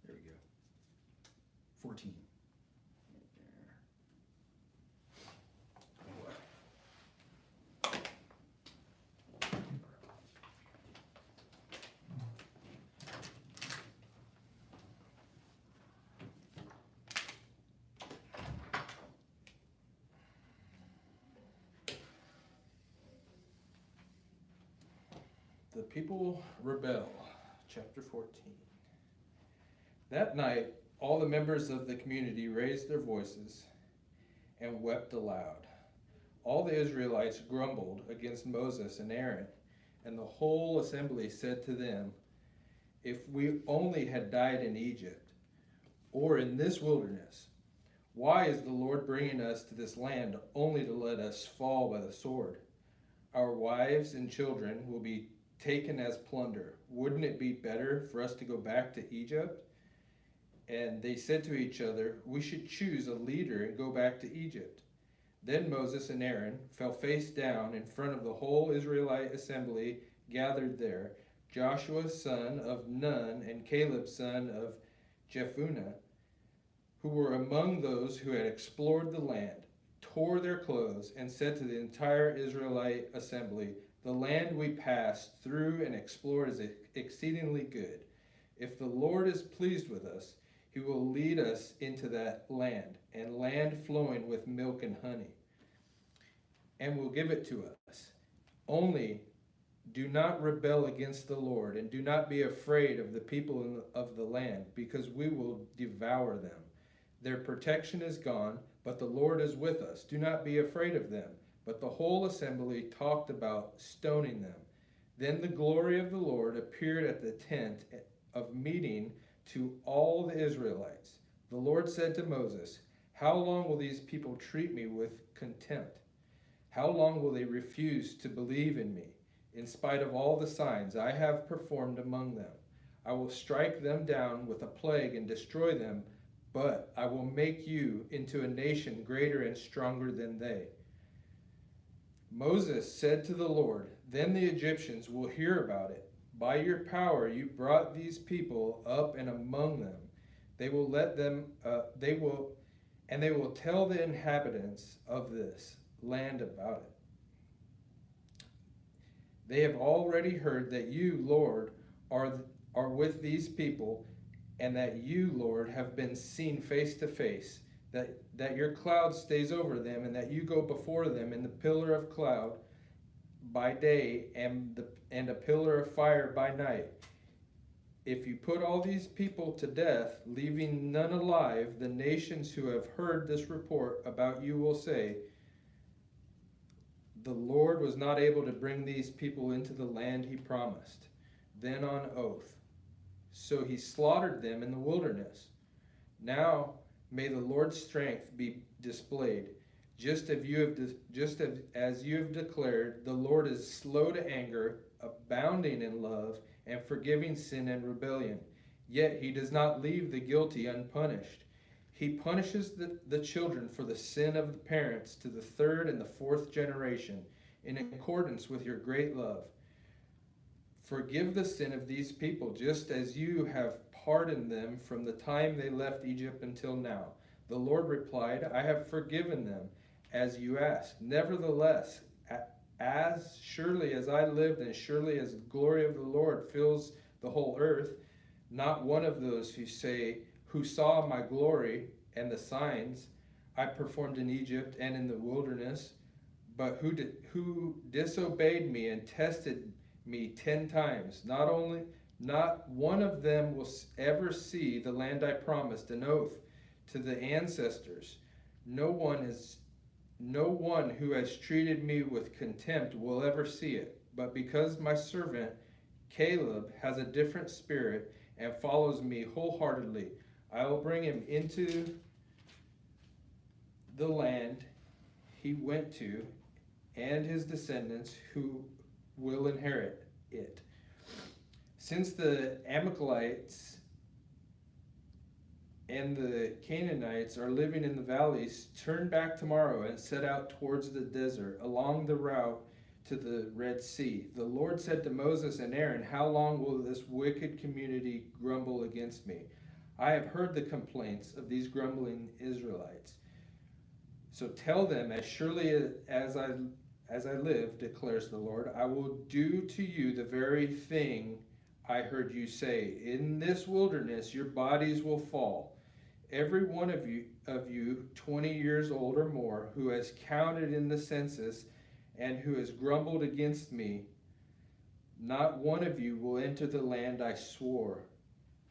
There we go. 14.
The people rebel, chapter 14. That night, all the members of the community raised their voices and wept aloud. All the Israelites grumbled against Moses and Aaron, and the whole assembly said to them, "If we only had died in Egypt, or in this wilderness, why is the Lord bringing us to this land only to let us fall by the sword? Our wives and children will be taken as plunder. Wouldn't it be better for us to go back to Egypt?" And they said to each other, "We should choose a leader and go back to Egypt." Then Moses and Aaron fell face down in front of the whole Israelite assembly gathered there. Joshua son of Nun and Caleb son of Jephunneh, who were among those who had explored the land, tore their clothes and said to the entire Israelite assembly, "The land we passed through and explored is exceedingly good. If the Lord is pleased with us, he will lead us into that land, and land flowing with milk and honey, and will give it to us. Only do not rebel against the Lord, and do not be afraid of the people of the land, because we will devour them. Their protection is gone, but the Lord is with us. Do not be afraid of them." But the whole assembly talked about stoning them. Then the glory of the Lord appeared at the tent of meeting to all the Israelites. The Lord said to Moses, "How long will these people treat me with contempt? How long will they refuse to believe in me, in spite of all the signs I have performed among them? I will strike them down with a plague and destroy them, but I will make you into a nation greater and stronger than they." Moses said to the Lord, "Then the Egyptians will hear about it. By your power you brought these people up and among them. They will let them, they will tell the inhabitants of this land about it. They have already heard that you, Lord, are with these people, and that you, Lord, have been seen face to face, that your cloud stays over them, and that you go before them in the pillar of cloud by day and a pillar of fire by night. If you put all these people to death, leaving none alive, the nations who have heard this report about you will say, the Lord was not able to bring these people into the land he promised. Then on oath. So he slaughtered them in the wilderness. Now may the Lord's strength be displayed. Just as you have declared, the Lord is slow to anger, abounding in love, and forgiving sin and rebellion. Yet he does not leave the guilty unpunished. He punishes the children for the sin of the parents to the third and the fourth generation, in accordance with your great love. Forgive the sin of these people, just as you have pardoned them from the time they left Egypt until now. The Lord replied, I have forgiven them, as you asked. Nevertheless, as surely as I lived, and surely as the glory of the Lord fills the whole earth, not one of those who saw my glory and the signs I performed in Egypt and in the wilderness, but who disobeyed me and tested me 10 times, not one of them will ever see the land I promised an oath to the ancestors. No one who has treated me with contempt will ever see it. But because my servant Caleb has a different spirit and follows me wholeheartedly, I will bring him into the land he went to, and his descendants who will inherit it. Since the Amalekites and the Canaanites are living in the valleys, turn back tomorrow and set out towards the desert, along the route to the Red Sea. The Lord said to Moses and Aaron, how long will this wicked community grumble against me? I have heard the complaints of these grumbling Israelites. So tell them, as surely as I live, declares the Lord, I will do to you the very thing I heard you say. In this wilderness your bodies will fall. Every one of you 20 years old or more, who has counted in the census and who has grumbled against me, not one of you will enter the land I swore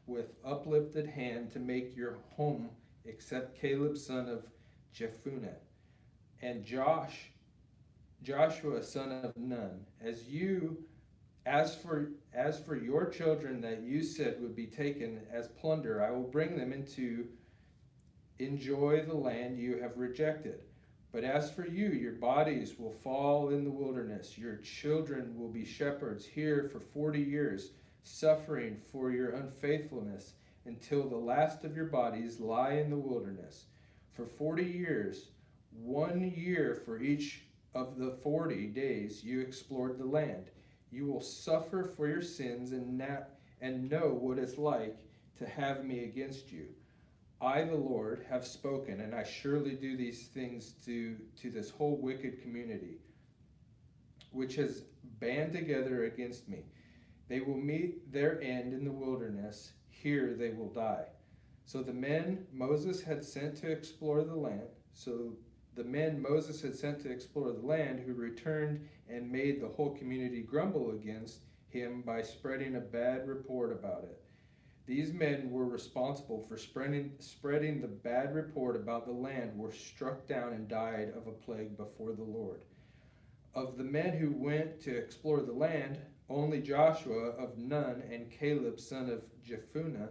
with uplifted hand to make your home, except Caleb son of Jephunneh and Joshua son of Nun. As for your children that you said would be taken as plunder, I will bring them into enjoy the land you have rejected. But as for you, your bodies will fall in the wilderness. Your children will be shepherds here for 40 years, suffering for your unfaithfulness, until the last of your bodies lie in the wilderness. For 40 years, 1 year for each of the 40 days you explored the land. You will suffer for your sins and know what it's like to have me against you. I, the Lord, have spoken, and I surely do these things to this whole wicked community, which has band together against me. They will meet their end in the wilderness. Here they will die. So the men Moses had sent to explore the land, who returned and made the whole community grumble against him by spreading a bad report about it. These men were responsible for spreading the bad report about the land, were struck down and died of a plague before the Lord. Of the men who went to explore the land, only Joshua of Nun and Caleb son of Jephunneh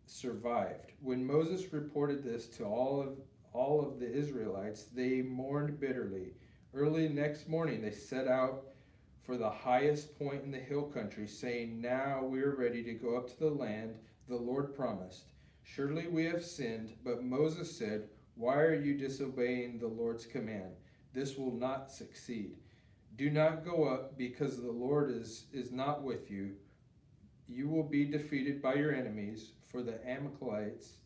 survived. When Moses reported this to all of the Israelites, they mourned bitterly. Early next morning they set out for the highest point in the hill country, saying, now we are ready to go up to the land the Lord promised. Surely we have sinned. But Moses said, why are you disobeying the Lord's command? This will not succeed. Do not go up, because the Lord is not with you, you will be defeated by your enemies, for the Amalekites,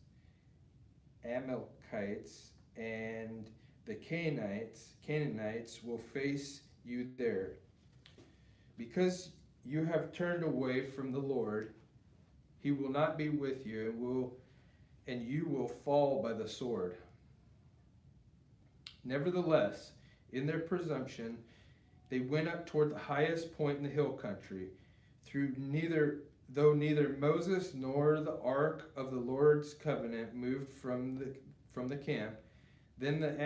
and the Canaanites will face you there. Because you have turned away from the Lord, he will not be with you, and you will fall by the sword. Nevertheless, in their presumption, they went up toward the highest point in the hill country, though neither Moses nor the ark of the Lord's covenant moved from the camp. Then the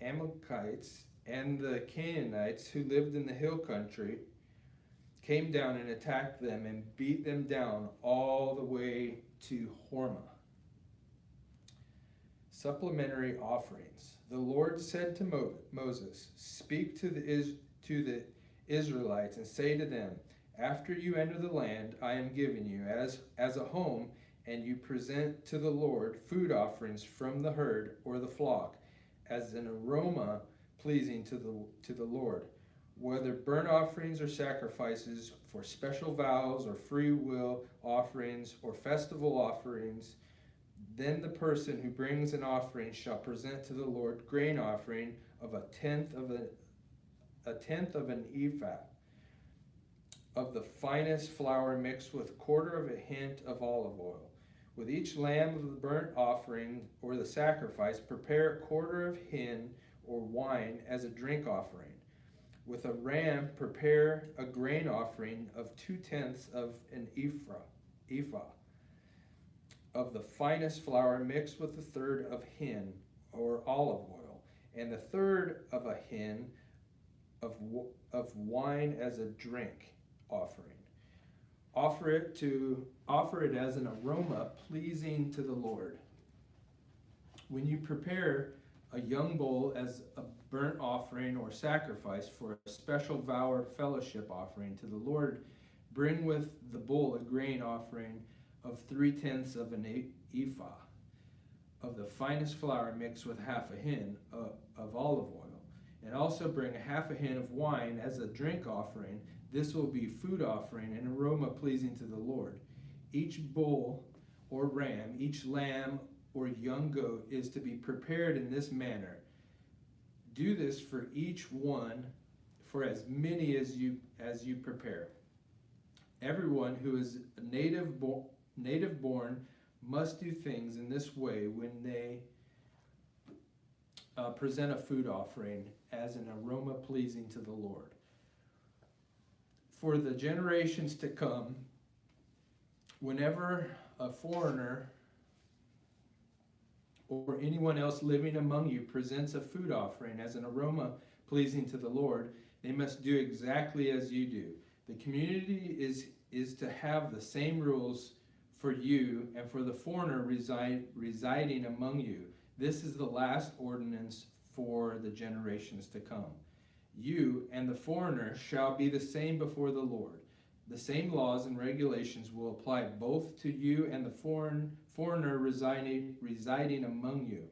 Amalekites and the Canaanites who lived in the hill country came down and attacked them and beat them down all the way to Hormah. Supplementary offerings. The Lord said to Moses, "Speak to the Israelites and say to them, after you enter the land I am giving you as a home, and you present to the Lord food offerings from the herd or the flock, as an aroma pleasing to the Lord, whether burnt offerings or sacrifices for special vows or free will offerings or festival offerings. Then the person who brings an offering shall present to the Lord grain offering of a tenth of an ephah of the finest flour mixed with a quarter of a hint of olive oil. With each lamb of the burnt offering or the sacrifice, prepare a quarter of hin or wine as a drink offering. With a ram, prepare a grain offering of 2/10 of an ephah of the finest flour mixed with 1/3 of hin or olive oil, and 1/3 of a hin of wine as a drink offering. Offer it as an aroma pleasing to the Lord. When you prepare a young bull as a burnt offering or sacrifice for a special vow or fellowship offering to the Lord, bring with the bull a grain offering of 3/10 of an ephah of the finest flour mixed with half a hin of olive oil, and also bring a half a hin of wine as a drink offering. This will be food offering, an aroma pleasing to the Lord. Each bull or ram, each lamb or young goat is to be prepared in this manner. Do this for each one, for as many as you prepare. Everyone who is native born must do things in this way when they present a food offering as an aroma pleasing to the Lord. For the generations to come, whenever a foreigner or anyone else living among you presents a food offering as an aroma pleasing to the Lord, they must do exactly as you do. The community is to have the same rules for you and for the foreigner residing among you. This is the last ordinance for the generations to come. You and the foreigner shall be the same before the Lord. The same laws and regulations will apply both to you and the foreigner residing among you.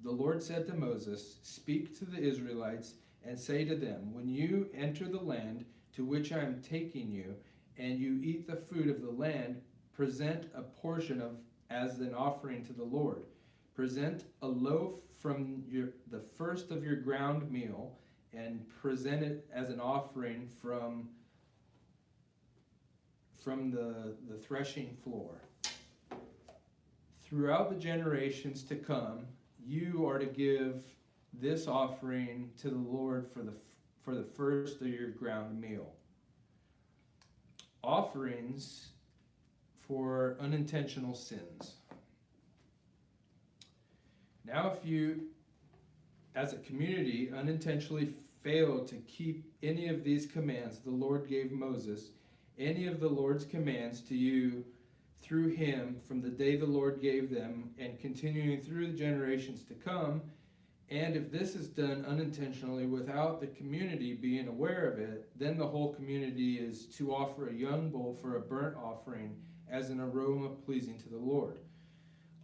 The Lord said to Moses, "Speak to the Israelites and say to them, when you enter the land to which I am taking you, and you eat the food of the land, present a portion as an offering to the Lord. Present a loaf from the first of your ground meal, and present it as an offering from the threshing floor. Throughout the generations to come, you are to give this offering to the Lord for the first of your ground meal." Offerings for unintentional sins. Now, if you, as a community, unintentionally fail to keep any of these commands the Lord gave Moses, any of the Lord's commands to you through him from the day the Lord gave them and continuing through the generations to come, and if this is done unintentionally without the community being aware of it, then the whole community is to offer a young bull for a burnt offering as an aroma pleasing to the Lord,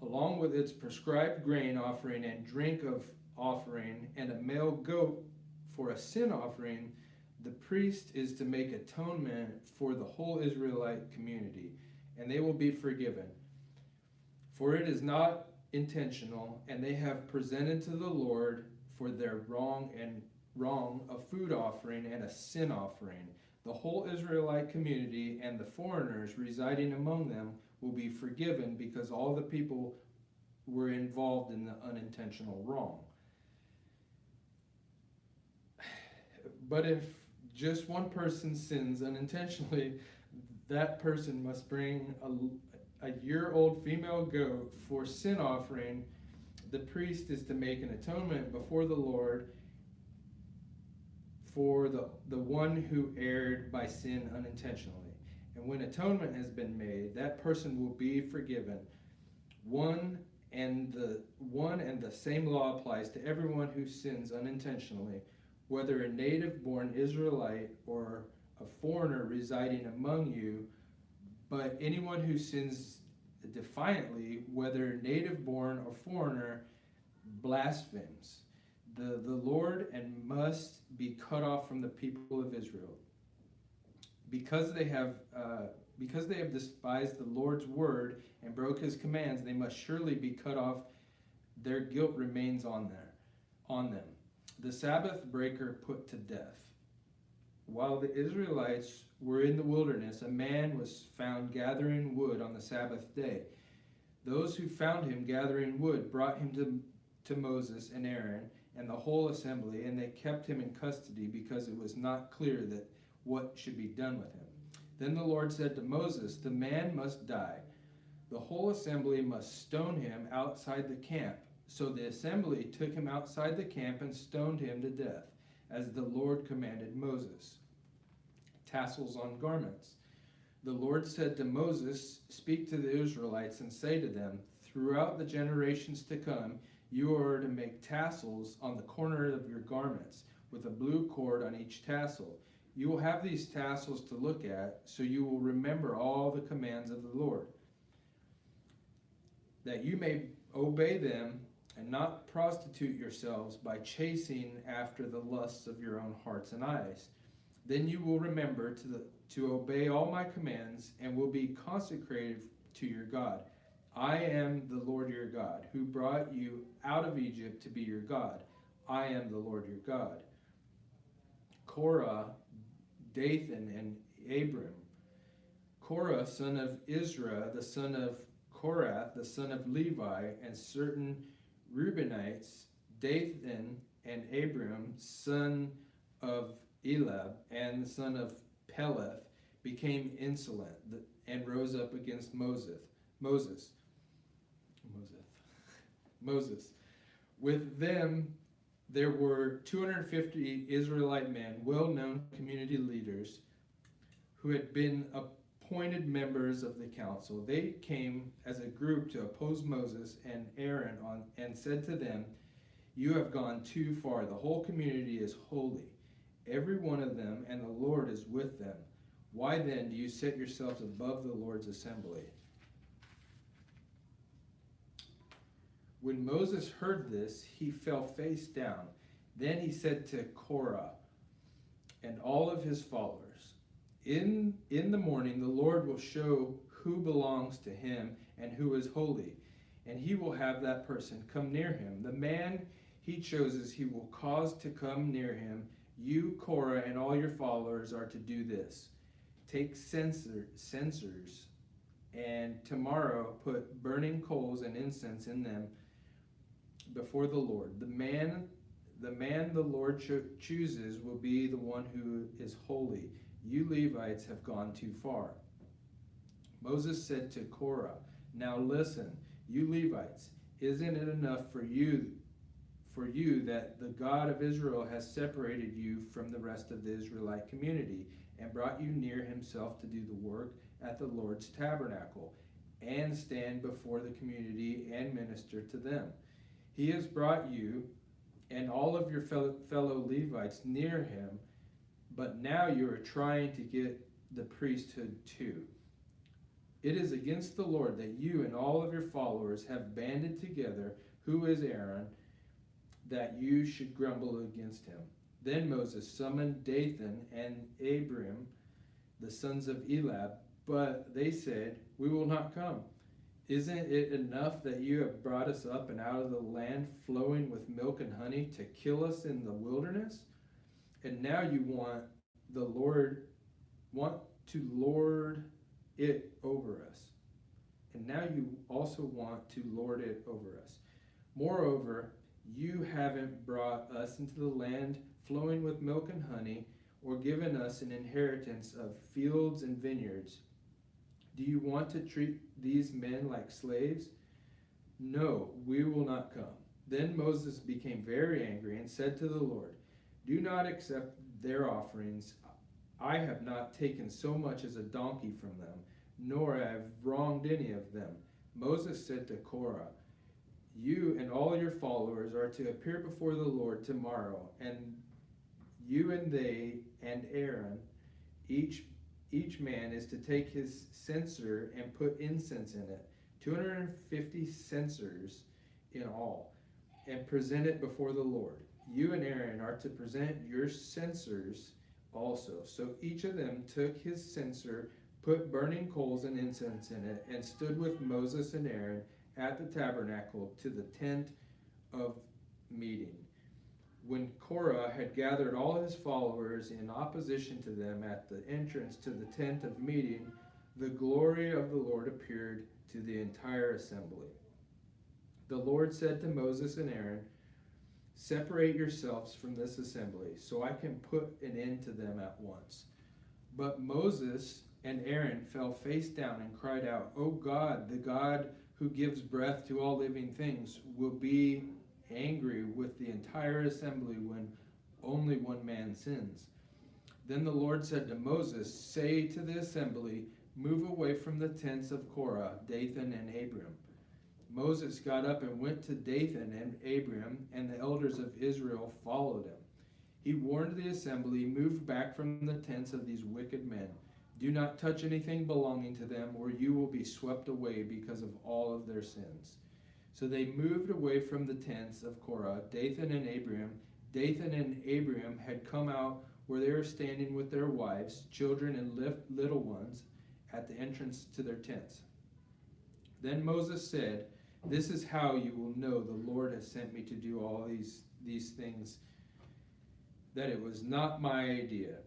along with its prescribed grain offering and drink of offering, and a male goat for a sin offering. The priest is to make atonement for the whole Israelite community, and they will be forgiven. For it is not intentional, and they have presented to the Lord for their wrong a food offering and a sin offering. The whole Israelite community and the foreigners residing among them will be forgiven because all the people were involved in the unintentional wrong. But if just one person sins unintentionally, that person must bring a year-old female goat for sin offering. The priest is to make an atonement before the Lord for the one who erred by sin unintentionally. And when atonement has been made, that person will be forgiven. One and the same law applies to everyone who sins unintentionally, whether a native-born Israelite or a foreigner residing among you. But anyone who sins defiantly, whether native-born or foreigner, blasphemes the Lord and must be cut off from the people of Israel. Because they have despised the Lord's word and broke his commands, they must surely be cut off. Their guilt remains on them. The Sabbath breaker put to death. While the Israelites were in the wilderness, a man was found gathering wood on the Sabbath day. Those who found him gathering wood brought him to Moses and Aaron and the whole assembly, and they kept him in custody because it was not clear that what should be done with him. Then the Lord said to Moses, "The man must die. The whole assembly must stone him outside the camp." So the assembly took him outside the camp and stoned him to death, as the Lord commanded Moses. Tassels on garments. The Lord said to Moses, "Speak to the Israelites and say to them, throughout the generations to come, you are to make tassels on the corner of your garments, with a blue cord on each tassel. You will have these tassels to look at, so you will remember all the commands of the Lord, that you may obey them and not prostitute yourselves by chasing after the lusts of your own hearts and eyes. Then you will remember to obey all my commands and will be consecrated to your God. I am the Lord your God, who brought you out of Egypt to be your God. I am the Lord your God." Korah, Dathan, and Abiram. Korah, son of Israel, the son of Korath, the son of Levi, and certain Reubenites, Dathan and Abiram, son of Eliab, and the son of Peleth, became insolent and rose up against Moses. With them there were 250 Israelite men, well-known community leaders, who had been appointed members of the council. They came as a group to oppose Moses and Aaron and said to them, "You have gone too far. The whole community is holy, every one of them, and the Lord is with them. Why then do you set yourselves above the Lord's assembly?" When Moses heard this, he fell face down. Then he said to Korah and all of his followers, In the morning the Lord will show who belongs to him and who is holy, and he will have that person come near him. The man he chooses he will cause to come near him. You, Korah, and all your followers are to do this. Take censers, and tomorrow put burning coals and incense in them before the Lord. The man the Lord chooses will be the one who is holy. You Levites have gone too far. Moses said to Korah, "Now listen, you Levites, isn't it enough for you that the God of Israel has separated you from the rest of the Israelite community and brought you near himself to do the work at the Lord's tabernacle and stand before the community and minister to them? He has brought you and all of your fellow Levites near him, but now you are trying to get the priesthood too. It is against the Lord that you and all of your followers have banded together, who is Aaron, that you should grumble against him. Then Moses summoned Dathan and Abiram, the sons of Eliab, but they said, "We will not come. Isn't it enough that you have brought us up and out of the land flowing with milk and honey to kill us in the wilderness? And now you want to lord it over us. And now you also want to lord it over us. Moreover, you haven't brought us into the land flowing with milk and honey, or given us an inheritance of fields and vineyards. Do you want to treat these men like slaves? No, we will not come." Then Moses became very angry and said to the Lord, "Do not accept their offerings. I have not taken so much as a donkey from them, nor have wronged any of them." Moses said to Korah, "You and all your followers are to appear before the Lord tomorrow, and you and they and Aaron, each man is to take his censer and put incense in it, 250 censers in all, and present it before the Lord. You and Aaron are to present your censers also." So each of them took his censer, put burning coals and incense in it, and stood with Moses and Aaron at the tabernacle to the tent of meeting. When Korah had gathered all his followers in opposition to them at the entrance to the tent of meeting, the glory of the Lord appeared to the entire assembly. The Lord said to Moses and Aaron, "Separate yourselves from this assembly, so I can put an end to them at once." But Moses and Aaron fell face down and cried out, "O God, the God who gives breath to all living things, will be angry with the entire assembly when only one man sins." Then the Lord said to Moses, "Say to the assembly, move away from the tents of Korah, Dathan, and Abiram." Moses got up and went to Dathan and Abiram, and the elders of Israel followed him. He warned the assembly, "Move back from the tents of these wicked men. Do not touch anything belonging to them, or you will be swept away because of all of their sins." So they moved away from the tents of Korah, Dathan and Abiram. Dathan and Abiram had come out where they were standing with their wives, children, and little ones at the entrance to their tents. Then Moses said, "This is how you will know the Lord has sent me to do all these things, that it was not my idea.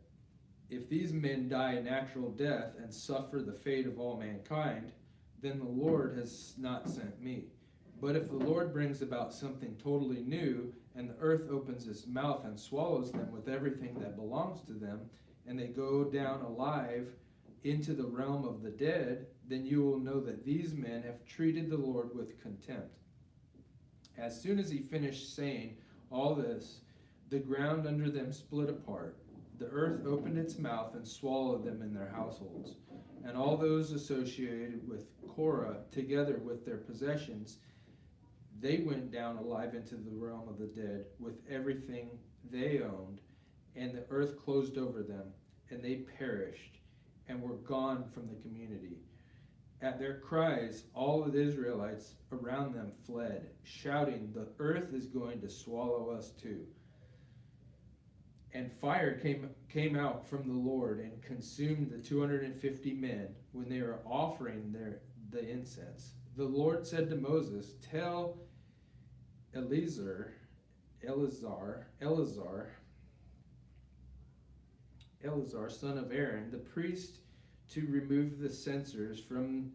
If these men die a natural death and suffer the fate of all mankind, then the Lord has not sent me. But if the Lord brings about something totally new, and the earth opens its mouth and swallows them with everything that belongs to them, and they go down alive into the realm of the dead, then you will know that these men have treated the Lord with contempt." As soon as he finished saying all this, the ground under them split apart. The earth opened its mouth and swallowed them in their households. And all those associated with Korah, together with their possessions, they went down alive into the realm of the dead with everything they owned, and the earth closed over them, and they perished and were gone from the community. At their cries, all of the Israelites around them fled, shouting, "The earth is going to swallow us too." And fire came out from the Lord and consumed the 250 men when they were offering the incense. The Lord said to Moses, "Tell Eleazar, son of Aaron, the priest, to remove the censers from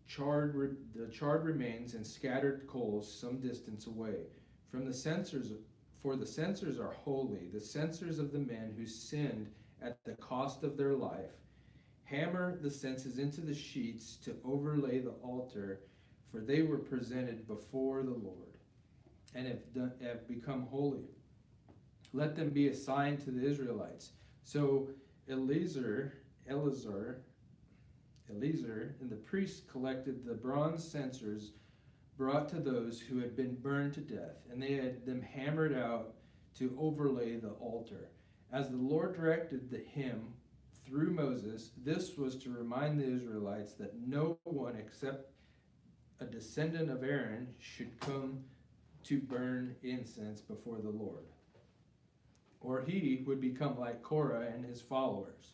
the charred remains and scattered coals some distance away. For the censers are holy, the censers of the men who sinned at the cost of their life. Hammer the censers into the sheets to overlay the altar, for they were presented before the Lord and have become holy. Let them be a sign to the Israelites." So Eleazar and the priests collected the bronze censers brought to those who had been burned to death, and they had them hammered out to overlay the altar. As the Lord directed him through Moses, this was to remind the Israelites that no one except a descendant of Aaron should come to burn incense before the Lord. or he would become like Korah and his followers.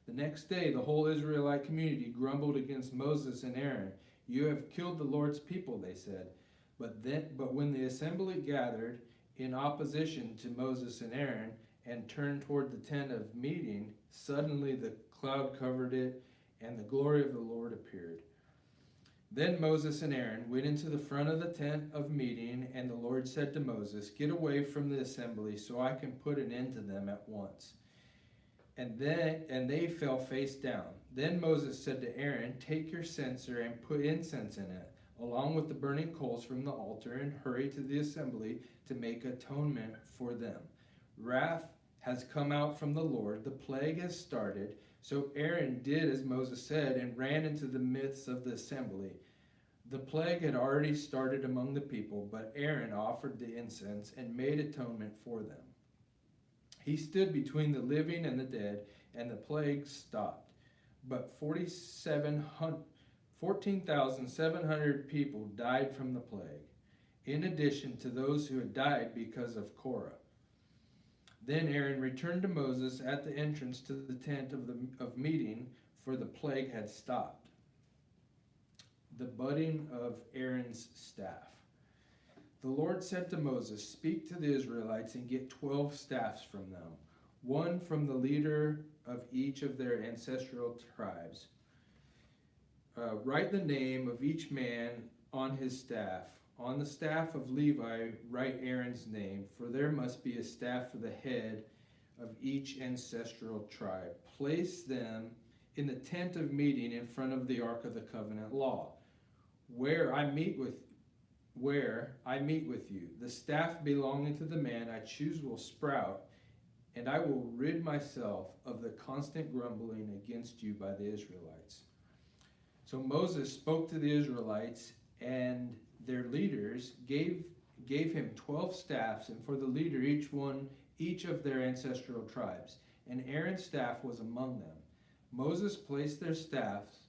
The next day, the whole Israelite community grumbled against Moses and Aaron. "You have killed the Lord's people," they said. But when the assembly gathered in opposition to Moses and Aaron and turned toward the tent of meeting, suddenly the cloud covered it, and the glory of the Lord appeared. Then Moses and Aaron went into the front of the tent of meeting, and the Lord said to Moses, "Get away from the assembly, so I can put an end to them at once." And they fell face down. Then Moses said to Aaron, "Take your censer and put incense in it, along with the burning coals from the altar, and hurry to the assembly to make atonement for them. Wrath has come out from the Lord, the plague has started." So Aaron did as Moses said and ran into the midst of the assembly. The plague had already started among the people, but Aaron offered the incense and made atonement for them. He stood between the living and the dead, and the plague stopped. But 14,700 people died from the plague, in addition to those who had died because of Korah. Then Aaron returned to Moses at the entrance to the tent of meeting, for the plague had stopped. The budding of Aaron's staff. The Lord said to Moses, "Speak to the Israelites and get 12 staffs from them, one from the leader of each of their ancestral tribes. Write the name of each man on his staff. On the staff of Levi, write Aaron's name, for there must be a staff for the head of each ancestral tribe. Place them in the tent of meeting in front of the ark of the covenant law, where I meet with you. The staff belonging to the man I choose will sprout, and I will rid myself of the constant grumbling against you by the Israelites." So Moses spoke to the Israelites, and their leaders gave him 12 staffs, and for the leader each of their ancestral tribes. And Aaron's staff was among them. Moses placed their staffs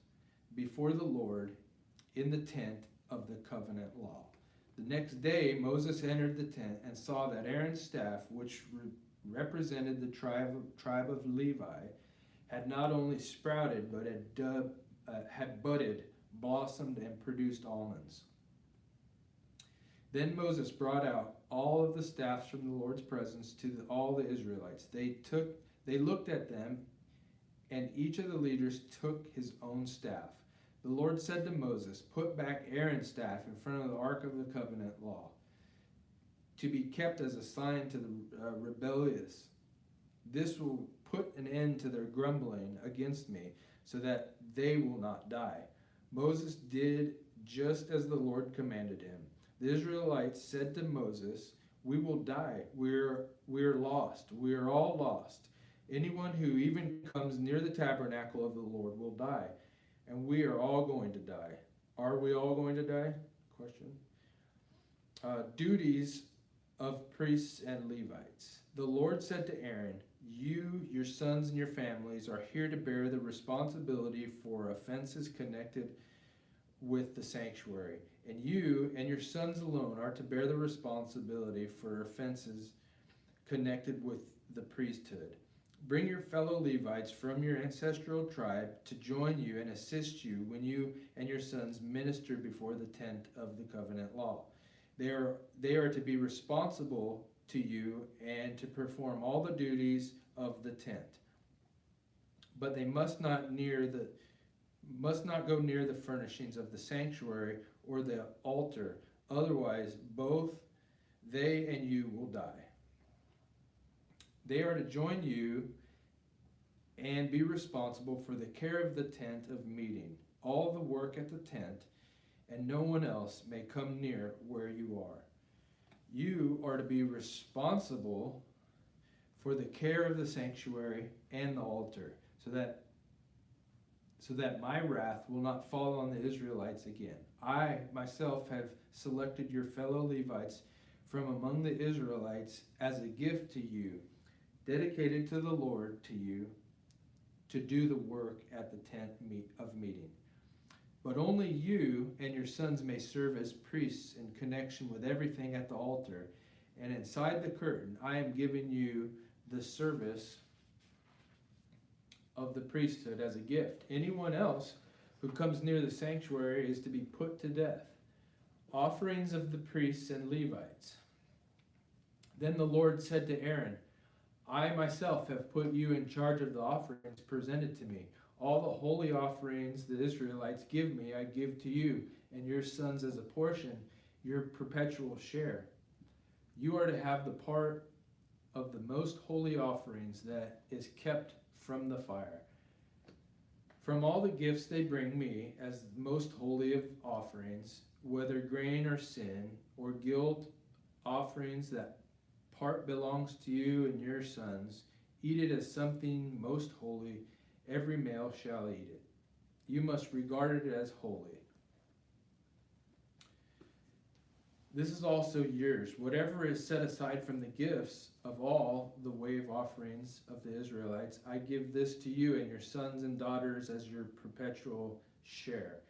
before the Lord in the tent of the covenant law. The next day Moses entered the tent and saw that Aaron's staff, which represented the tribe of Levi, had not only sprouted but had budded, blossomed, and produced almonds. Then Moses brought out all of the staffs from the Lord's presence to all the Israelites. They looked at them, and each of the leaders took his own staff. The Lord said to Moses, "Put back Aaron's staff in front of the ark of the covenant law, to be kept as a sign to the rebellious. This will put an end to their grumbling against me, so that they will not die." Moses did just as the Lord commanded him. The Israelites said to Moses, "We will die. We're lost. We are all lost. Anyone who even comes near the tabernacle of the Lord will die, and we are all going to die." Are we all going to die? Question. Duties of priests and Levites. The Lord said to Aaron, "You, your sons, and your families are here to bear the responsibility for offenses connected with the sanctuary. And you and your sons alone are to bear the responsibility for offenses connected with the priesthood. Bring your fellow Levites from your ancestral tribe to join you and assist you when you and your sons minister before the tent of the covenant law. They are to be responsible to you and to perform all the duties of the tent. But they must not go near the furnishings of the sanctuary or the altar, otherwise both they and you will die. They are to join you and be responsible for the care of the tent of meeting, all the work at the tent, and no one else may come near where you are. You are to be responsible for the care of the sanctuary and the altar, so that my wrath will not fall on the Israelites again. I myself have selected your fellow Levites from among the Israelites as a gift to you, dedicated to the Lord to you, to do the work at the tent of meeting. But only you and your sons may serve as priests in connection with everything at the altar, and inside the curtain I am giving you the service of the priesthood as a gift. Anyone else who comes near the sanctuary is to be put to death. Offerings of the priests and Levites. Then the Lord said to Aaron, I myself have put you in charge of the offerings presented to me. All the holy offerings the Israelites give me, I give to you and your sons as a portion, your perpetual share. You are to have the part of the most holy offerings that is kept from the fire. From all the gifts they bring me as most holy of offerings, whether grain or sin or guilt offerings, that part belongs to you and your sons. Eat it as something most holy. Every male shall eat it. You must regard it as holy. This is also yours. Whatever is set aside from the gifts of all the wave offerings of the Israelites, I give this to you and your sons and daughters as your perpetual share.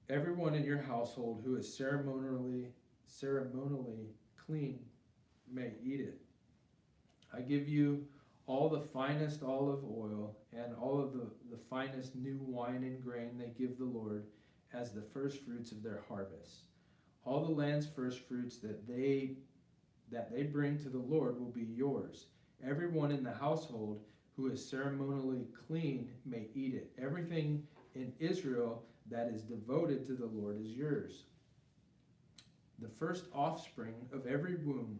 Everyone in your household who is ceremonially clean may eat it. I give you all the finest olive oil and all of the finest new wine and grain they give the Lord as the first fruits of their harvest. All the land's first fruits that they bring to the Lord will be yours. Everyone in the household who is ceremonially clean may eat it. Everything in Israel that is devoted to the Lord is yours. The first offspring of every womb,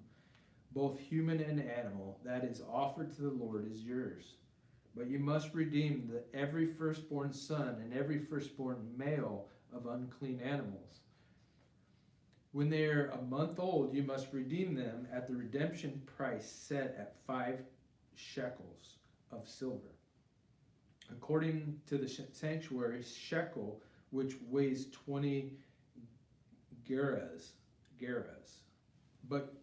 both human and animal, that is offered to the Lord is yours. But you must redeem every firstborn son and every firstborn male of unclean animals. When they are a month old, you must redeem them at the redemption price set at 5 shekels of silver. According to the sanctuary shekel, which weighs 20 gerahs. But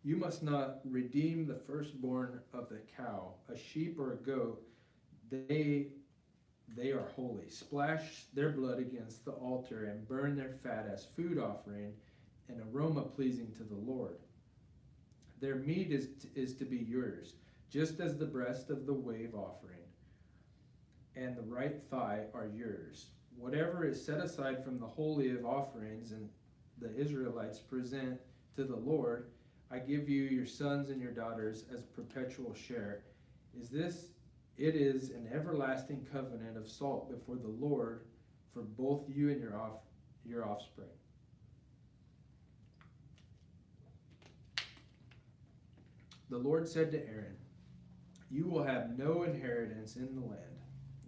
you must not redeem the firstborn of the cow, a sheep or a goat. They are holy. Splash their blood against the altar and burn their fat as food offering, an aroma pleasing to the Lord. Their meat is to be yours, just as the breast of the wave offering and the right thigh are yours. Whatever is set aside from the holy of offerings and the Israelites present to the Lord, I give you your sons and your daughters as perpetual share. It is an everlasting covenant of salt before the Lord for both you and your offspring. The Lord said to Aaron, you will have no inheritance in the land,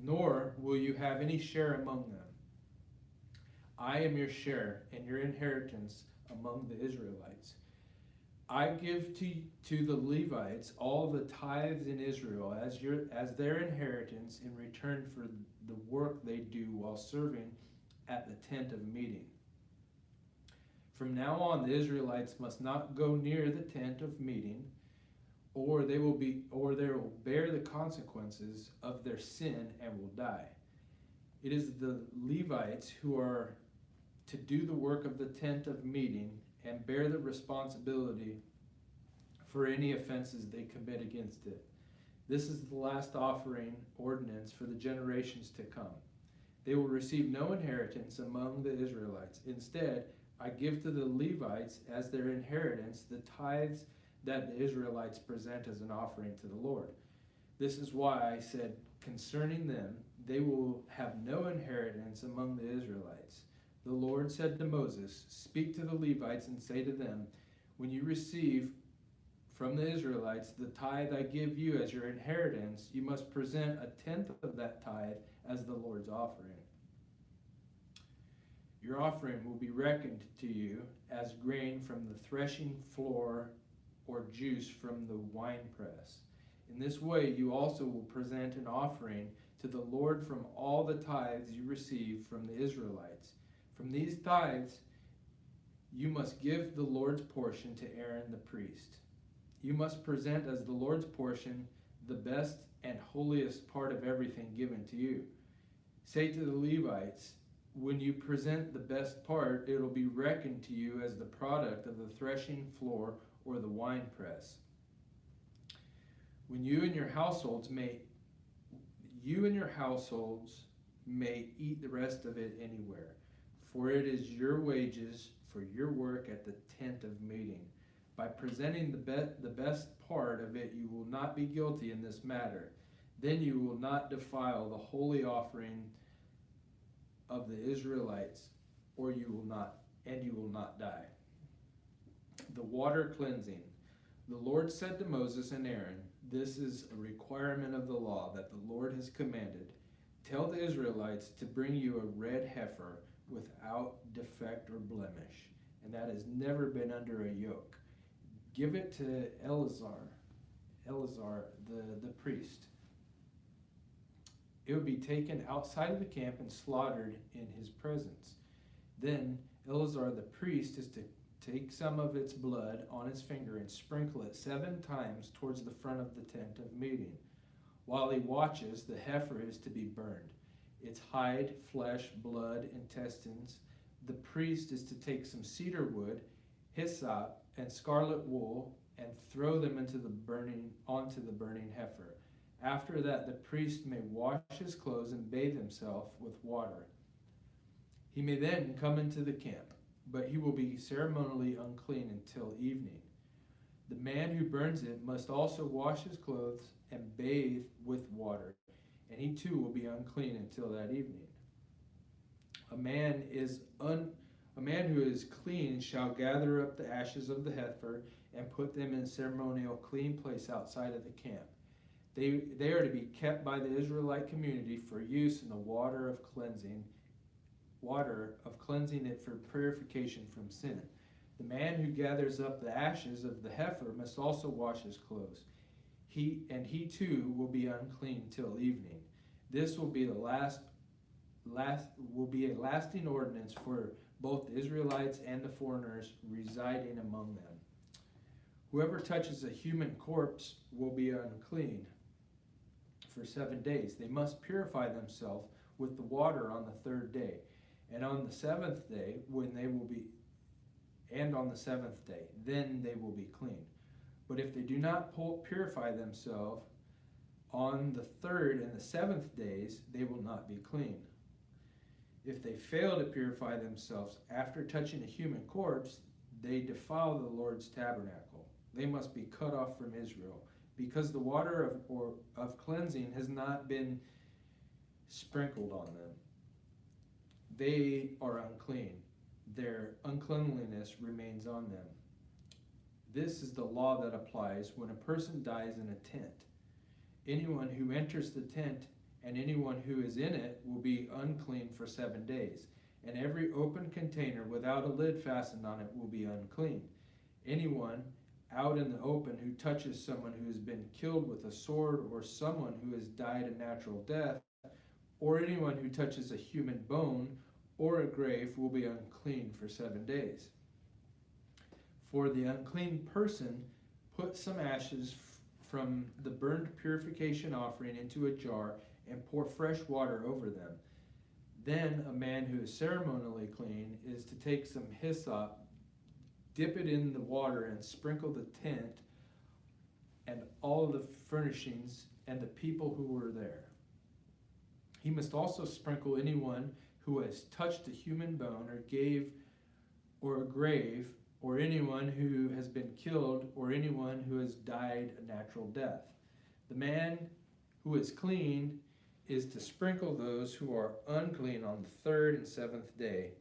nor will you have any share among them. I am your share and your inheritance among the Israelites. I give to the Levites all the tithes in Israel as their inheritance in return for the work they do while serving at the tent of meeting. From now on, the Israelites must not go near the tent of meeting, or they will bear the consequences of their sin and will die. It is the Levites who are to do the work of the tent of meeting and bear the responsibility for any offenses they commit against it. This is the last offering ordinance for the generations to come. They will receive no inheritance among the Israelites. Instead, I give to the Levites as their inheritance the tithes that the Israelites present as an offering to the Lord. This is why I said concerning them, they will have no inheritance among the Israelites. The Lord said to Moses, speak to the Levites and say to them, when you receive from the Israelites the tithe I give you as your inheritance, you must present 1/10 of that tithe as the Lord's offering. Your offering will be reckoned to you as grain from the threshing floor or juice from the winepress. In this way you also will present an offering to the Lord from all the tithes you receive from the Israelites. From these tithes you must give the Lord's portion to Aaron the priest. You must present as the Lord's portion the best and holiest part of everything given to you. Say to the Levites, when you present the best part, it will be reckoned to you as the product of the threshing floor or the winepress. When you and your households may eat the rest of it anywhere, for it is your wages for your work at the tent of meeting. By presenting the best part of it, you will not be guilty in this matter. Then you will not defile the holy offering of the Israelites, or you will not die. The water cleansing. The Lord said to Moses and Aaron, "This is a requirement of the law that the Lord has commanded. Tell the Israelites to bring you a red heifer without defect or blemish, and that has never been under a yoke. Give it to Eleazar, the priest. It would be taken outside of the camp and slaughtered in his presence. Then Eleazar the priest is to take some of its blood on his finger and sprinkle it 7 times towards the front of the tent of meeting. While he watches, the heifer is to be burned, its hide, flesh, blood, intestines. The priest is to take some cedar wood, hyssop, and scarlet wool and throw them onto the burning heifer. After that, the priest may wash his clothes and bathe himself with water. He may then come into the camp, but he will be ceremonially unclean until evening. The man who burns it must also wash his clothes and bathe with water, and he too will be unclean until that evening. A man who is clean shall gather up the ashes of the heifer and put them in a ceremonial clean place outside of the camp. They are to be kept by the Israelite community for use in the water of cleansing it for purification from sin. The man who gathers up the ashes of the heifer must also wash his clothes. He too will be unclean till evening. This will be a lasting ordinance for both the Israelites and the foreigners residing among them. Whoever touches a human corpse will be unclean for 7 days. They must purify themselves with the water on the 3rd day, and on the 7th day, then they will be clean. But if they do not purify themselves on the 3rd and the 7th days, they will not be clean. If they fail to purify themselves after touching a human corpse, they defile the Lord's tabernacle. They must be cut off from Israel, because the water of cleansing has not been sprinkled on them. They are unclean. Their uncleanliness remains on them. This is the law that applies when a person dies in a tent. Anyone who enters the tent and anyone who is in it will be unclean for 7 days, and every open container without a lid fastened on it will be unclean. Anyone out in the open who touches someone who has been killed with a sword, or someone who has died a natural death, or anyone who touches a human bone or a grave will be unclean for 7 days. For the unclean person, put some ashes from the burnt purification offering into a jar and pour fresh water over them. Then a man who is ceremonially clean is to take some hyssop, dip it in the water, and sprinkle the tent and all of the furnishings and the people who were there. He must also sprinkle anyone who has touched a human bone or a grave, or anyone who has been killed, or anyone who has died a natural death. The man who is clean is to sprinkle those who are unclean on the 3rd and 7th day.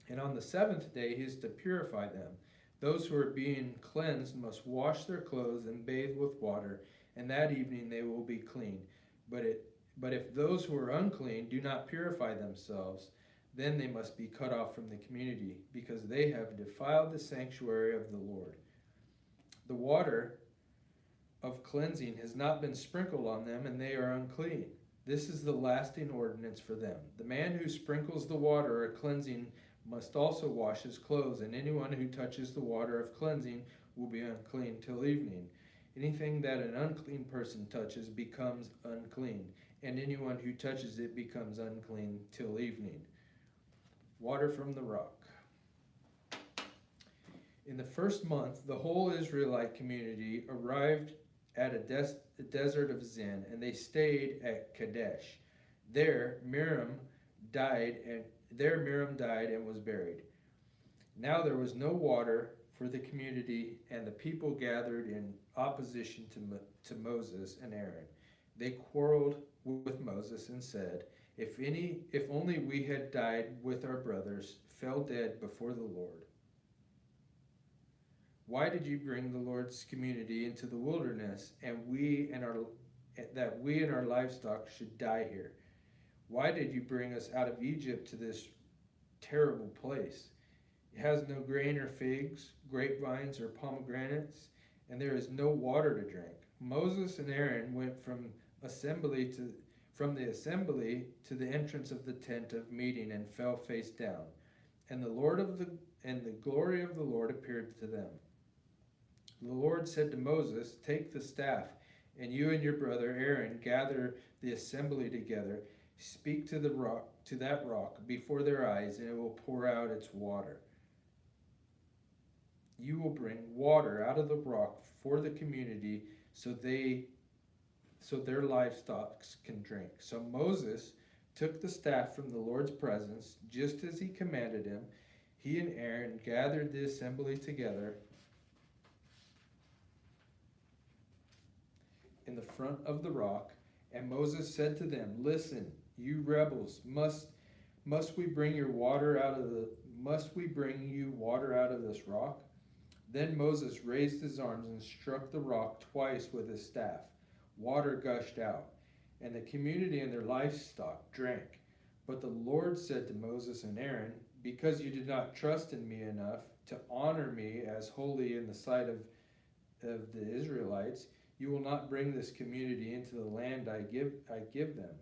And on the 7th day he is to purify them. Those who are being cleansed must wash their clothes and bathe with water, and that evening they will be clean. But if those who are unclean do not purify themselves, then they must be cut off from the community, because they have defiled the sanctuary of the Lord. The water of cleansing has not been sprinkled on them, and they are unclean. This is the lasting ordinance for them. The man who sprinkles the water of cleansing must also wash his clothes, and anyone who touches the water of cleansing will be unclean till evening. Anything that an unclean person touches becomes unclean, and anyone who touches it becomes unclean till evening. Water from the rock. In the 1st month, the whole Israelite community arrived at a desert of Zin, and they stayed at Kadesh. There Miriam died and was buried. Now there was no water for the community, and the people gathered in opposition to Moses and Aaron. They quarreled with Moses and said, If only we had died with our brothers, fell dead before the Lord. Why did you bring the Lord's community into the wilderness, and that we and our livestock should die here? Why did you bring us out of Egypt to this terrible place? It has no grain or figs, grapevines or pomegranates, and there is no water to drink. Moses and Aaron went from the assembly to the entrance of the tent of meeting and fell face down. And the glory of the Lord appeared to them. The Lord said to Moses, Take the staff, and you and your brother Aaron gather the assembly together. Speak to that rock before their eyes, and it will pour out its water. You will bring water out of the rock for the community, so their livestock can drink. So Moses took the staff from the Lord's presence, just as he commanded him. He and Aaron gathered the assembly together in the front of the rock, and Moses said to them, Listen, you rebels, must we bring you water out of this rock? Then Moses raised his arms and struck the rock twice with his staff. Water gushed out, and the community and their livestock drank. But the Lord said to Moses and Aaron, Because you did not trust in me enough to honor me as holy in the sight of the Israelites, you will not bring this community into the land I give them.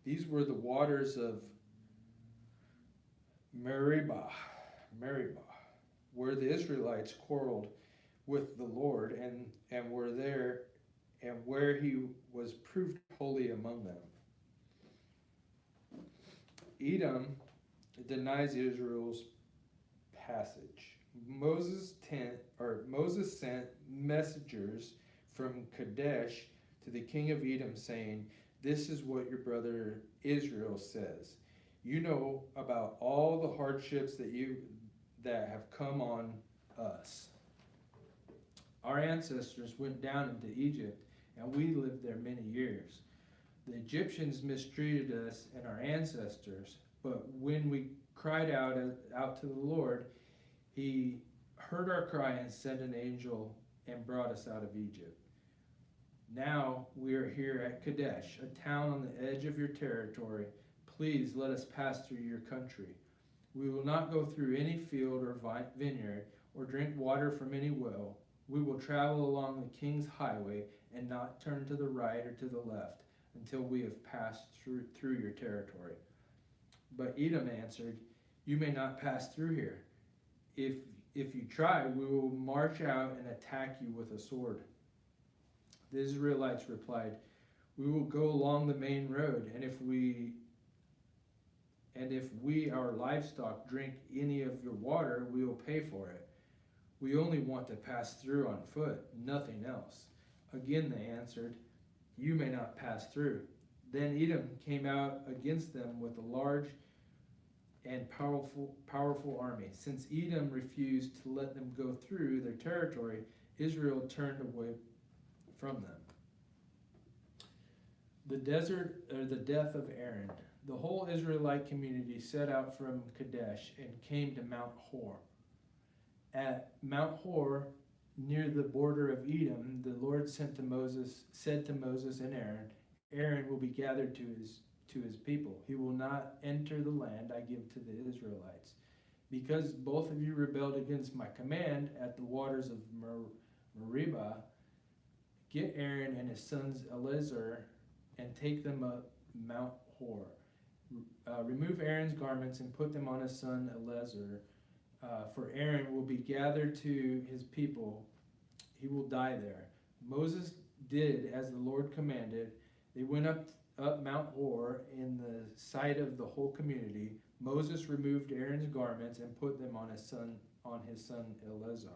These were the waters of Meribah, where the Israelites quarreled with the Lord, and were there, and where he was proved holy among them. Edom denies Israel's passage. Moses sent messengers from Kadesh to the king of Edom, saying, This is what your brother Israel says. You know about all the hardships that have come on us. Our ancestors went down into Egypt, and we lived there many years. The Egyptians mistreated us and our ancestors, but when we cried out to the Lord, he heard our cry and sent an angel and brought us out of Egypt. Now we are here at Kadesh, a town on the edge of your territory. Please let us pass through your country. We will not go through any field or vineyard or drink water from any well. We will travel along the king's highway and not turn to the right or to the left until we have passed through your territory. But Edom answered, You may not pass through here. If you try, we will march out and attack you with a sword. The Israelites replied, We will go along the main road, and if we our livestock drink any of your water, we will pay for it. We only want to pass through on foot, nothing else. Again they answered, You may not pass through. Then Edom came out against them with a large and powerful army. Since Edom refused to let them go through their territory, Israel turned away from them. The death of Aaron. The whole Israelite community set out from Kadesh and came to Mount Hor. At Mount Hor, near the border of Edom, the Lord said to Moses and Aaron will be gathered to his people. He will not enter the land I give to the Israelites. Because both of you rebelled against my command at the waters of Meribah, get Aaron and his sons Eleazar and take them up Mount Hor. Remove Aaron's garments and put them on his son Eleazar, for Aaron will be gathered to his people. He will die there. Moses did as the Lord commanded. They went up Mount Hor in the sight of the whole community. Moses removed Aaron's garments and put them on his son Eleazar.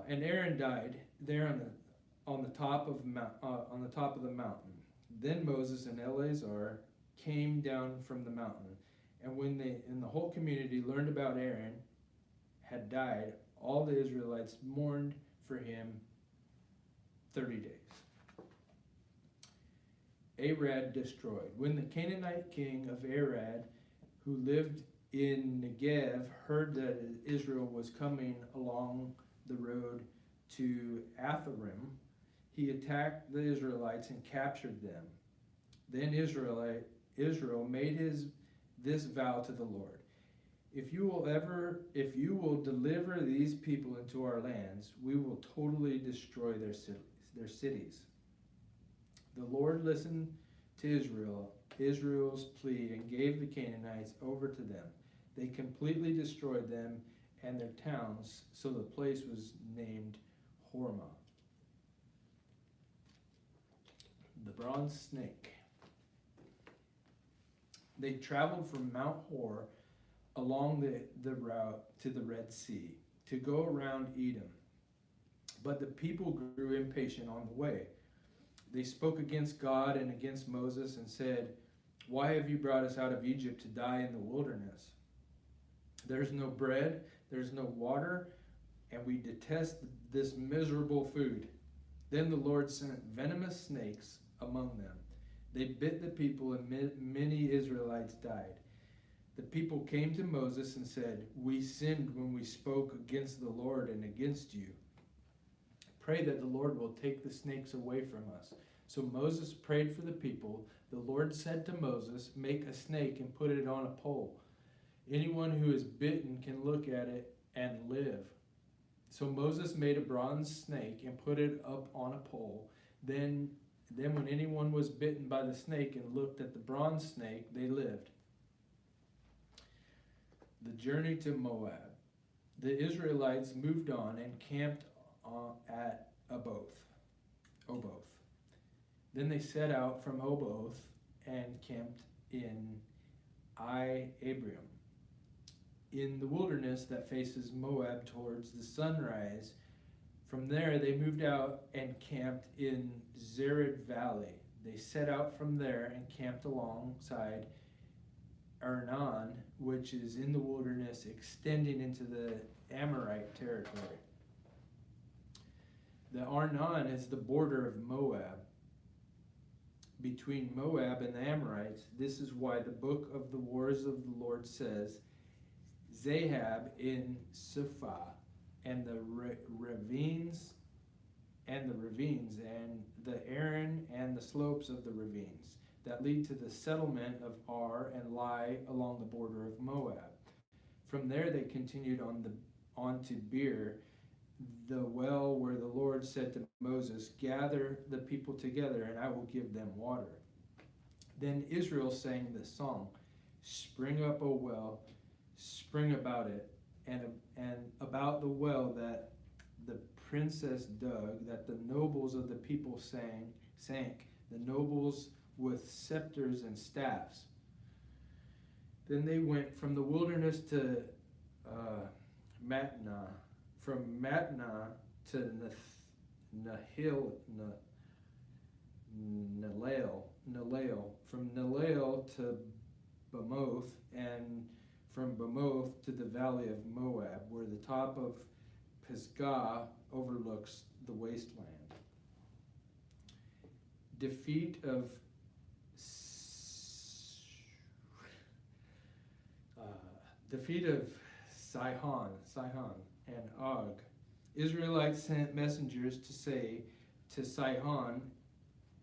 and Aaron died there on the top of the mountain. Then Moses and Eleazar came down from the mountain, and when the whole community learned about Aaron had died, all the Israelites mourned for him 30 days. Arad destroyed. When the Canaanite king of Arad, who lived in Negev, heard that Israel was coming along the road to Atharim, he attacked the Israelites and captured them. Then Israel made this vow to the Lord: If you will deliver these people into our lands, we will totally destroy their cities. The Lord listened to Israel's plea, and gave the Canaanites over to them. They completely destroyed them and their towns, so the place was named Hormah. The bronze snake. They traveled from Mount Hor along the route to the Red Sea to go around Edom. But the people grew impatient on the way. They spoke against God and against Moses and said, "Why have you brought us out of Egypt to die in the wilderness? There's no bread, there's no water, and we detest this miserable food." Then the Lord sent venomous snakes among them. They bit the people, and many Israelites died. The people came to Moses and said, "We sinned when we spoke against the Lord and against you. Pray that the Lord will take the snakes away from us." So Moses prayed for the people. The Lord said to Moses, "Make a snake and put it on a pole. Anyone who is bitten can look at it and live." So Moses made a bronze snake and put it up on a pole. Then when anyone was bitten by the snake and looked at the bronze snake, they lived. The journey to Moab. The Israelites moved on and camped at Oboth. Then they set out from Oboth and camped in Abraham, in the wilderness that faces Moab towards the sunrise. From there they moved out and camped in Zered Valley. They set out from there and camped alongside Arnon, which is in the wilderness extending into the Amorite territory. The Arnon is the border of Moab. Between Moab and the Amorites, this is why the book of the wars of the Lord says, "Zahab in Suphah, and the ravines, and the Aran and the slopes of the ravines that lead to the settlement of Ar and lie along the border of Moab." From there they continued on to Beer, the well where the Lord said to Moses, "Gather the people together, and I will give them water." Then Israel sang this song: "Spring up, O well, spring about it, and about the well that the princess dug, that the nobles of the people sank, the nobles with scepters and staffs." Then they went from the wilderness to Matnah, from Matnah to Nalael, from Nalael to Bamoth, and from Bamoth to the valley of Moab, where the top of Pisgah overlooks the wasteland. Defeat of Sihon and Og. Israelites sent messengers to say to Sihon,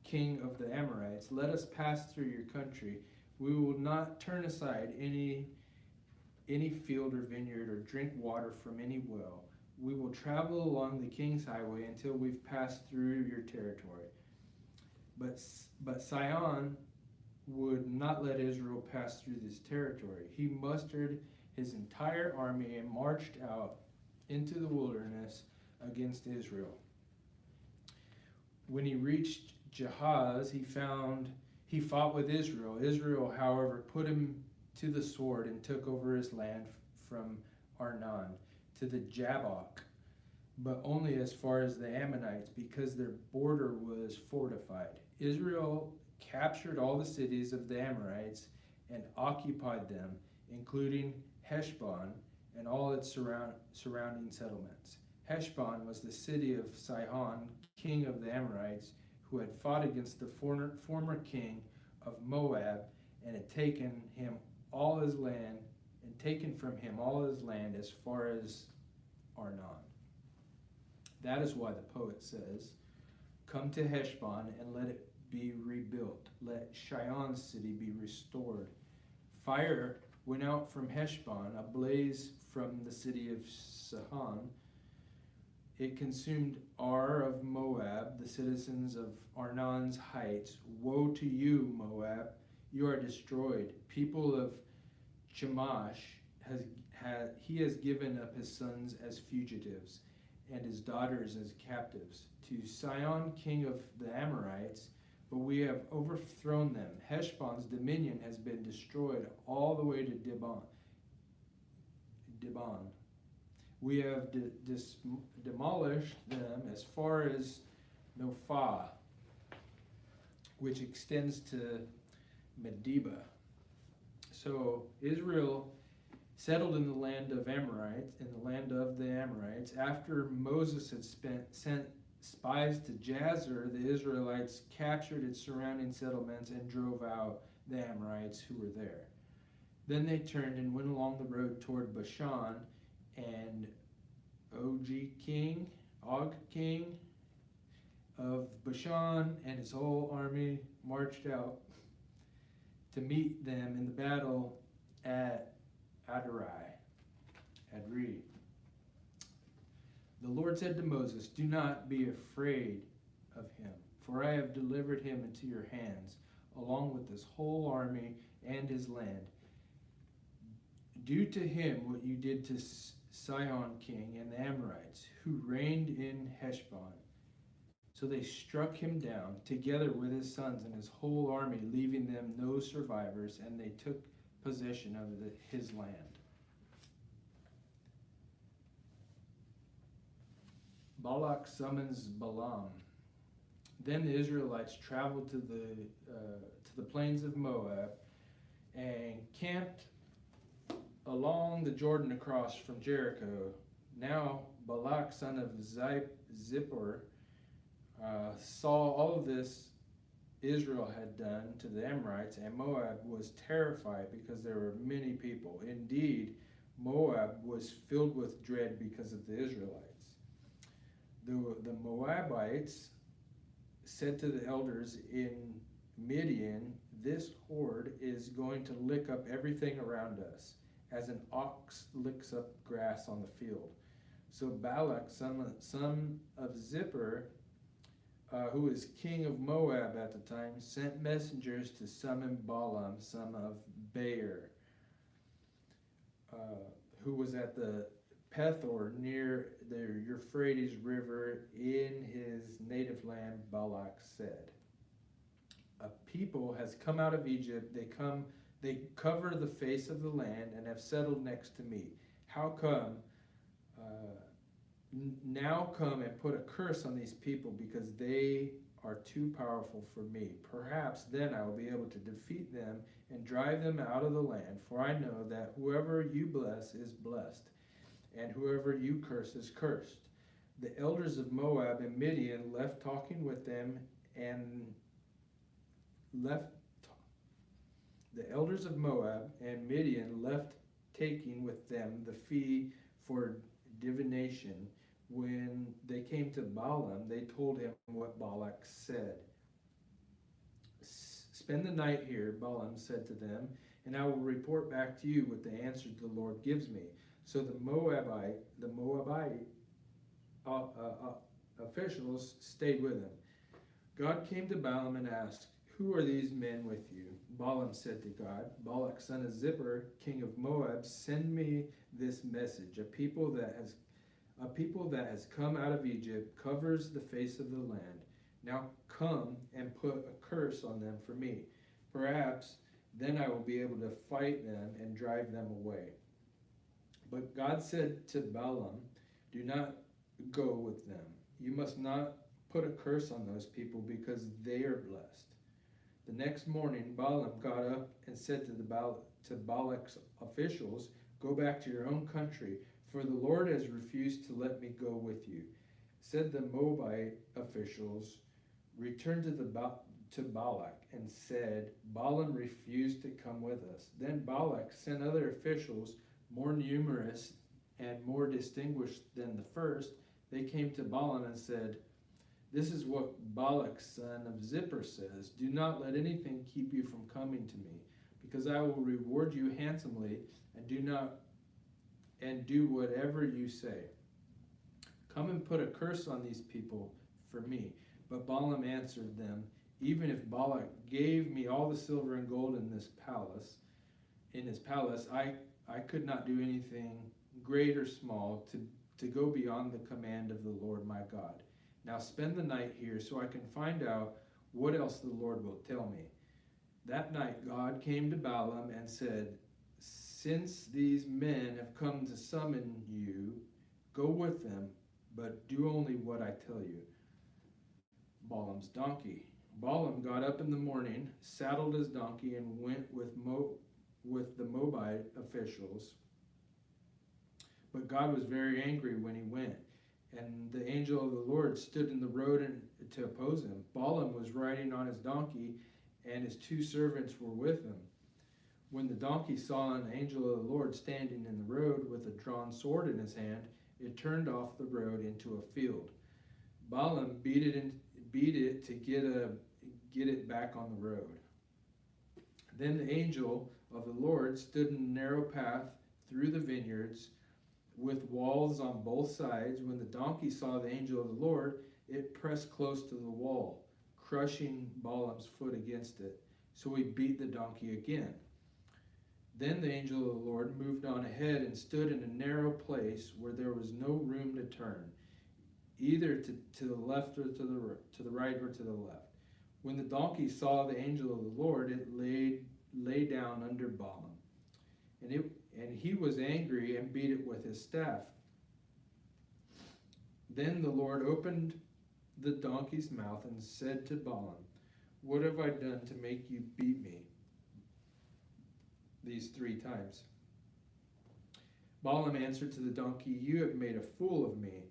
king of the Amorites, "Let us pass through your country. We will not turn aside any field or vineyard or drink water from any well. We will travel along the king's highway until we've passed through your territory." But Sihon would not let Israel pass through this territory. He mustered his entire army and marched out into the wilderness against Israel. When he reached Jahaz, he fought with Israel. Israel, however, put him to the sword and took over his land from Arnon to the Jabbok, but only as far as the Ammonites, because their border was fortified. Israel captured all the cities of the Amorites and occupied them, including Heshbon and all its surrounding settlements. Heshbon was the city of Sihon, king of the Amorites, who had fought against the former king of Moab and had taken from him all his land as far as Arnon. That is why the poet says, "Come to Heshbon and let it be rebuilt. Let Shihon's city be restored." Fire went out from Heshbon, a blaze from the city of Sihon. It consumed Ar of Moab, the citizens of Arnon's heights. Woe to you, Moab! You are destroyed. People of Chemosh he has given up his sons as fugitives and his daughters as captives to Sihon, king of the Amorites, but we have overthrown them. Heshbon's dominion has been destroyed all the way to Dibon. We have demolished them as far as Nophah, which extends to Medeba. So Israel settled in the land of the Amorites. After Moses had sent spies to Jazer, the Israelites captured its surrounding settlements and drove out the Amorites who were there. Then they turned and went along the road toward Bashan, and Og, king of Bashan, and his whole army marched out to meet them in the battle at Adri. The Lord said to Moses, "Do not be afraid of him, for I have delivered him into your hands, along with his whole army and his land. Do to him what you did to Sihon king and the Amorites, who reigned in Heshbon." So they struck him down, together with his sons and his whole army, leaving them no survivors, and they took possession of his land. Balak summons Balaam. Then the Israelites traveled to the plains of Moab and camped along the Jordan across from Jericho. Now Balak, son of Zippor, saw all of this Israel had done to the Amorites, and Moab was terrified because there were many people. Indeed, Moab was filled with dread because of the Israelites. The Moabites said to the elders in Midian, "This horde is going to lick up everything around us, as an ox licks up grass on the field." So Balak, son of Zippor, who was king of Moab at the time, sent messengers to summon Balaam, son of Beor, who was at the Pethor near the Euphrates River in his native land. Balak said, "A people has come out of Egypt. They cover the face of the land and have settled next to me. How come? Now come and put a curse on these people, because they are too powerful for me. Perhaps then I will be able to defeat them and drive them out of the land. For I know that whoever you bless is blessed, and whoever you curse is cursed." The elders of Moab and Midian left talking with them and The elders of Moab and Midian left taking with them the fee for divination. When they came to Balaam, they told him what Balak said. "Spend the night here," Balaam said to them, "and I will report back to you what the answer the Lord gives me." So the Moabite officials stayed with him. God came to Balaam and asked, "Who are these men with you?" Balaam said to God, "Balak, son of Zippor, king of Moab, send me this message. A people that has come out of Egypt covers the face of the land. Now come and put a curse on them for me. Perhaps then I will be able to fight them and drive them away." But God said to Balaam, "Do not go with them. You must not put a curse on those people because they are blessed." The next morning, Balaam got up and said to Balak's officials, "Go back to your own country, for the Lord has refused to let me go with you." Said the Moabite officials, "Return to Balak," and said, "Balaam refused to come with us." Then Balak sent other officials, more numerous and more distinguished than the first. They came to Balaam and said, "This is what Balak son of Zippor says. Do not let anything keep you from coming to me, because I will reward you handsomely, and do whatever you say. Come and put a curse on these people for me." But Balaam answered them, "Even if Balak gave me all the silver and gold in his palace, I could not do anything great or small to go beyond the command of the Lord my God. Now spend the night here so I can find out what else the Lord will tell me." That night God came to Balaam and said, "Since these men have come to summon you, go with them, but do only what I tell you." Balaam's donkey. Balaam got up in the morning, saddled his donkey, and went with the Moabite officials. But God was very angry when he went, and the angel of the Lord stood in the road to oppose him. Balaam was riding on his donkey, and his 2 servants were with him. When the donkey saw an angel of the Lord standing in the road with a drawn sword in his hand, it turned off the road into a field. Balaam beat it to get it back on the road. Then the angel of the Lord stood in a narrow path through the vineyards with walls on both sides. When the donkey saw the angel of the Lord, it pressed close to the wall, crushing Balaam's foot against it. So he beat the donkey again. Then the angel of the Lord moved on ahead and stood in a narrow place where there was no room to turn, either to the left or to the right or to the left. When the donkey saw the angel of the Lord, it lay down under Balaam, and he was angry and beat it with his staff. Then the Lord opened the donkey's mouth and said to Balaam, "What have I done to make you beat me these 3 times?" Balaam answered to the donkey, "You have made a fool of me.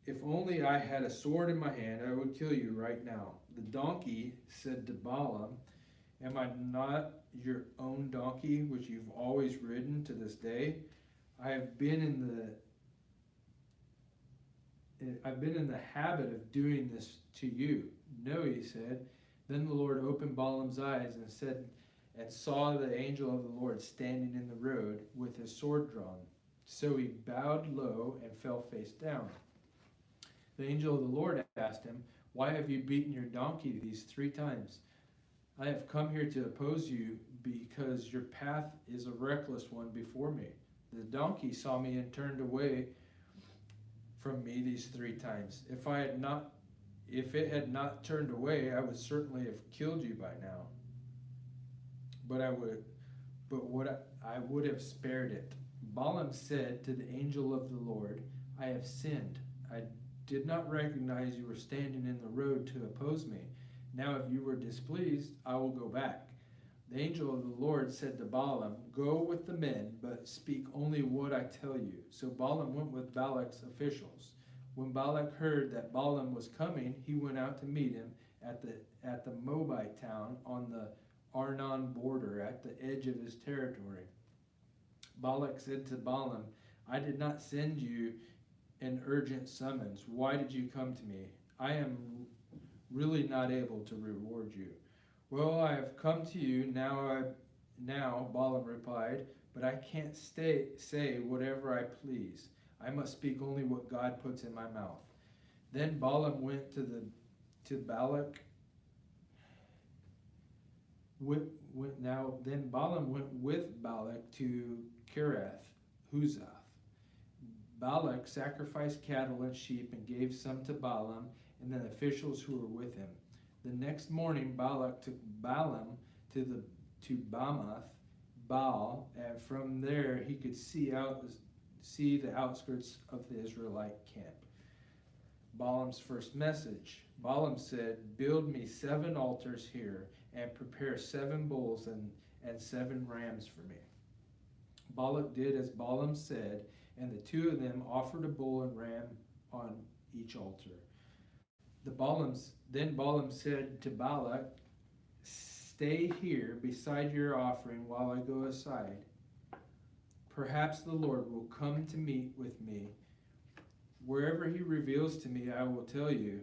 If only I had a sword in my hand, I would kill you right now." The donkey said to Balaam, "Am I not your own donkey, which you've always ridden to this day? I've been in the habit of doing this to you." "No," he said. Then the Lord opened Balaam's eyes and saw the angel of the Lord standing in the road with his sword drawn. So he bowed low and fell face down. The angel of the Lord asked him, "Why have you beaten your donkey these 3 times?" "I have come here to oppose you because your path is a reckless one before me. The donkey saw me and turned away from me these 3 times. If it had not turned away, I would certainly have killed you by now. But I would have spared it." Balaam said to the angel of the Lord, "I have sinned. I did not recognize you were standing in the road to oppose me. Now if you were displeased, I will go back." The angel of the Lord said to Balaam, "Go with the men, but speak only what I tell you." So Balaam went with Balak's officials. When Balak heard that Balaam was coming, he went out to meet him at the Moabite town on the Arnon border at the edge of his territory. Balak said to Balaam, "I did not send you an urgent summons. Why did you come to me? I am really not able to reward you." "Well, I have come to you now, Balaam replied, "but I can't say whatever I please. I must speak only what God puts in my mouth." Then Balaam went with Balak to Kirath Huzoth. Balak sacrificed cattle and sheep and gave some to Balaam and the officials who were with him. The next morning Balak took Balaam to Bamoth Baal, and from there he could see see the outskirts of the Israelite camp. Balaam's first message. Balaam said, build me 7 altars here and prepare 7 bulls and 7 rams for me. Balak did as Balaam said, and the 2 of them offered a bull and ram on each altar. Then Balaam said to Balak, stay here beside your offering while I go aside. Perhaps the Lord will come to meet with me. Wherever he reveals to me, I will tell you.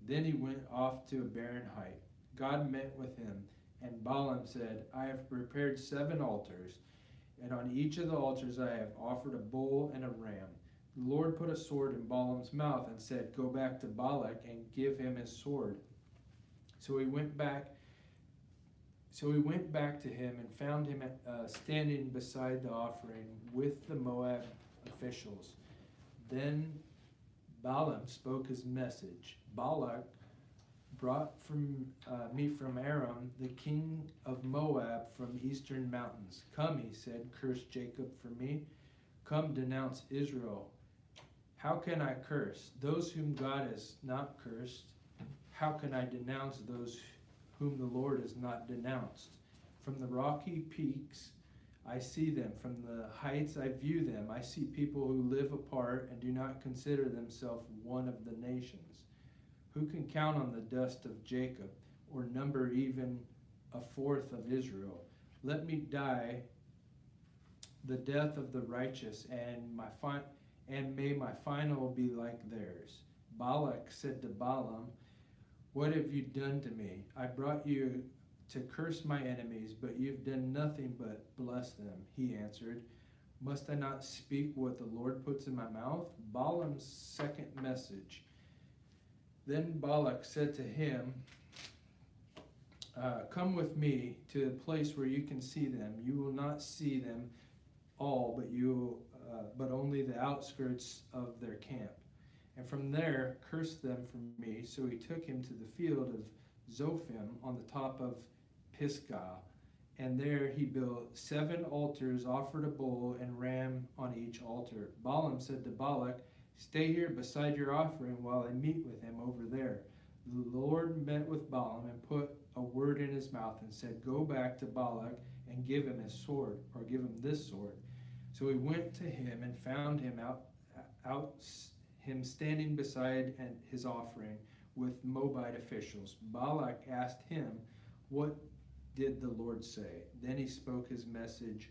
Then he went off to a barren height. God met with him, and Balaam said, I have prepared 7 altars, and on each of the altars I have offered a bull and a ram. The Lord put a sword in Balaam's mouth and said, go back to Balak and give him his sword. So he went back to him and found him standing beside the offering with the Moab officials. Then Balaam spoke his message. Balak brought me from Aram, the king of Moab, from eastern mountains. Come, he said, curse Jacob for me. Come, denounce Israel. How can I curse those whom God has not cursed? How can I denounce those whom the Lord has not denounced? From the rocky peaks I see them, from the heights I view them. I see people who live apart and do not consider themselves one of the nations. Who can count on the dust of Jacob, or number even a fourth of Israel? Let me die the death of the righteous, and may my final be like theirs. Balak said to Balaam, what have you done to me? I brought you to curse my enemies, but you've done nothing but bless them. He answered, must I not speak what the Lord puts in my mouth? Balaam's second message. Then Balak said to him, come with me to a place where you can see them. You will not see them all, but only the outskirts of their camp. And from there, curse them from me. So he took him to the field of Zophim on the top of Pisgah. And there he built 7 altars, offered a bull and ram on each altar. Balaam said to Balak, stay here beside your offering while I meet with him over there. The Lord met with Balaam and put a word in his mouth and said, go back to Balak and give him his sword, or give him this sword. So he went to him and found him him standing beside his offering with Moabite officials. Balak asked him, what did the Lord say? Then he spoke his message.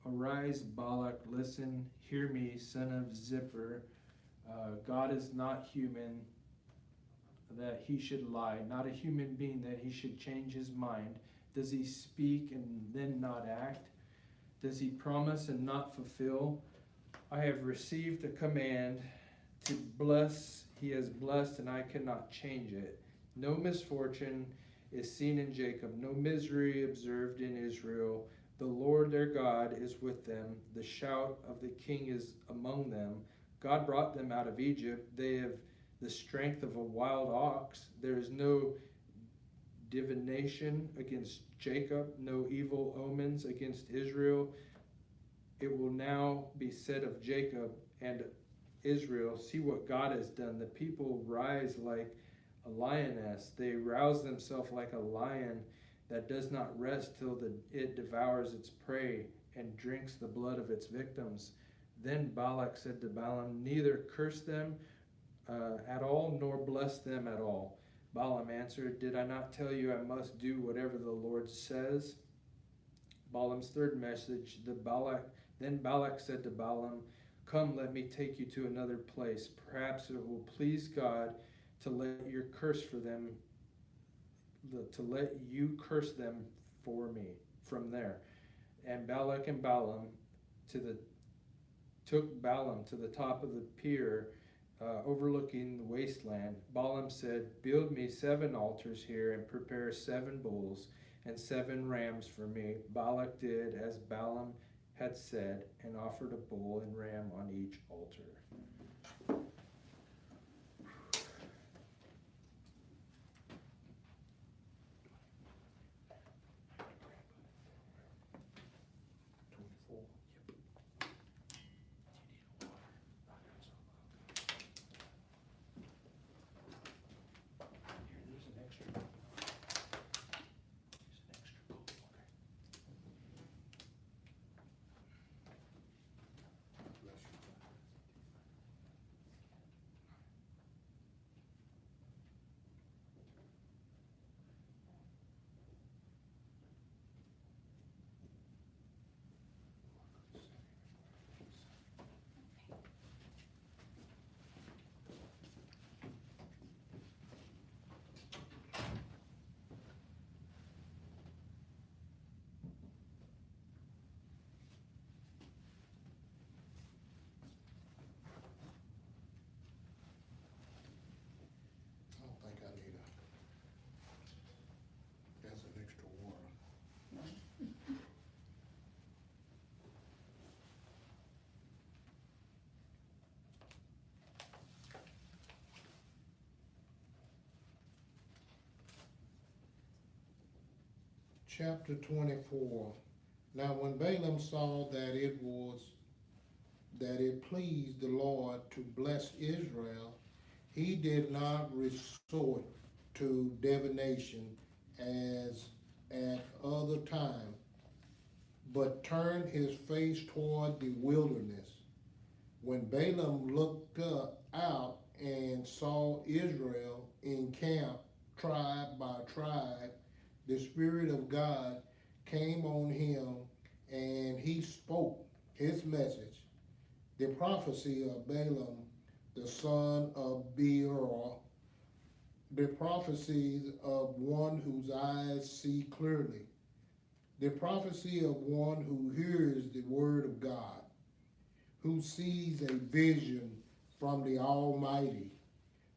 Arise, Balak, listen, hear me, son of Zippor. God is not human that he should lie, not a human being that he should change his mind. Does he speak and then not act? Does he promise and not fulfill? I have received a command to bless. He has blessed, and I cannot change it. No misfortune is seen in Jacob, no misery observed in Israel. The Lord their God is with them. The shout of the king is among them. God brought them out of Egypt. They have the strength of a wild ox. There is no divination against Jacob, no evil omens against Israel. It will now be said of Jacob and Israel, see what God has done. The people rise like a lioness. They rouse themselves like a lion that does not rest till it devours its prey and drinks the blood of its victims. Then Balak said to Balaam, neither curse them at all, nor bless them at all. Balaam answered, did I not tell you I must do whatever the Lord says? Balaam's third message. Then Balak said to Balaam, come, let me take you to another place. Perhaps it will please God to let you curse them for me from there. And Balak and Balaam took Balaam to the top of the pier overlooking the wasteland. Balaam said, build me 7 altars here and prepare 7 bulls and 7 rams for me. Balak did as Balaam had said and offered a bull and ram on each altar.
chapter 24. Now when Balaam saw that it pleased the Lord to bless Israel, he did not resort to divination as at other time, but turned his face toward the wilderness. When Balaam looked out and saw Israel encamped tribe by tribe, the Spirit of God came on him, and he spoke his message, the prophecy of Balaam, the son of Beor, the prophecies of one whose eyes see clearly, the prophecy of one who hears the word of God, who sees a vision from the Almighty,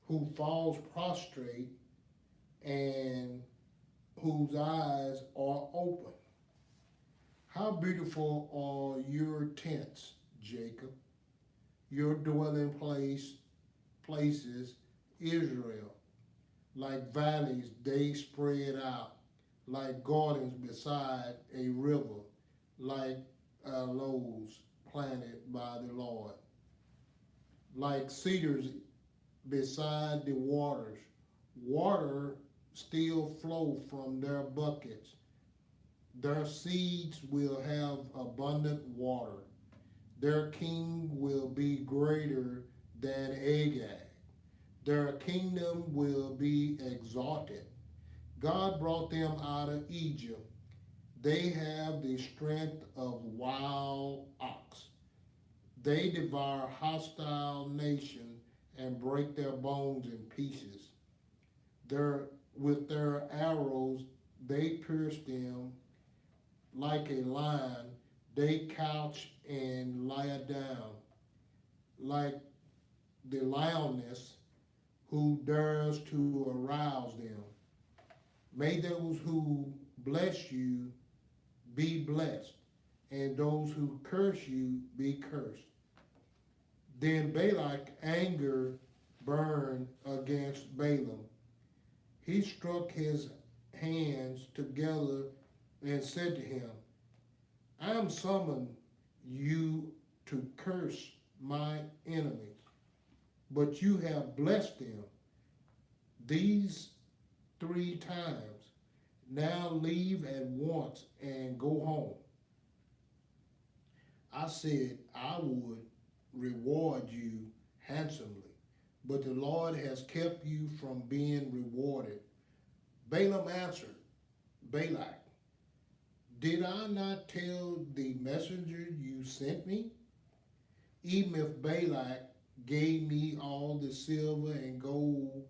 who falls prostrate and whose eyes are open. How beautiful are your tents, Jacob, your dwelling places, Israel. Like valleys they spread out, like gardens beside a river, like aloes planted by the Lord. Like cedars beside the waters, water still flow from their buckets. Their seeds will have abundant water. Their king will be greater than Agag. Their kingdom will be exalted. God brought them out of Egypt. They have the strength of wild ox. They devour hostile nations and break their bones in pieces. With their arrows they pierce them. Like a lion, they couch and lie down. Like the lioness who dares to arouse them. May those who bless you be blessed, and those who curse you be cursed. Then Balak anger burned against Balaam. He struck his hands together and said to him, I am summoned you to curse my enemies, but you have blessed them these 3 times. Now leave at once and go home. I said I would reward you handsomely, but the Lord has kept you from being rewarded. Balaam answered Balak, did I not tell the messenger you sent me? Even if Balak gave me all the silver and gold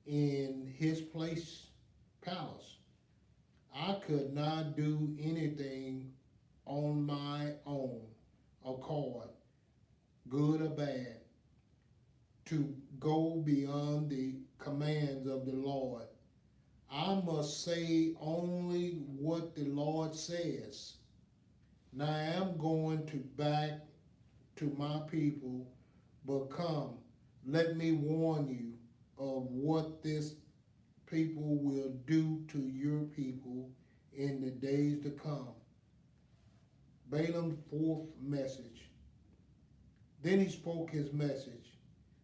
in his palace, I could not do anything on my own accord, good or bad, to go beyond the commands of the Lord. I must say only what the Lord says. Now I am going back to my people, but come, let me warn you of what this people will do to your people in the days to come. Balaam's 4th message. Then he spoke his message,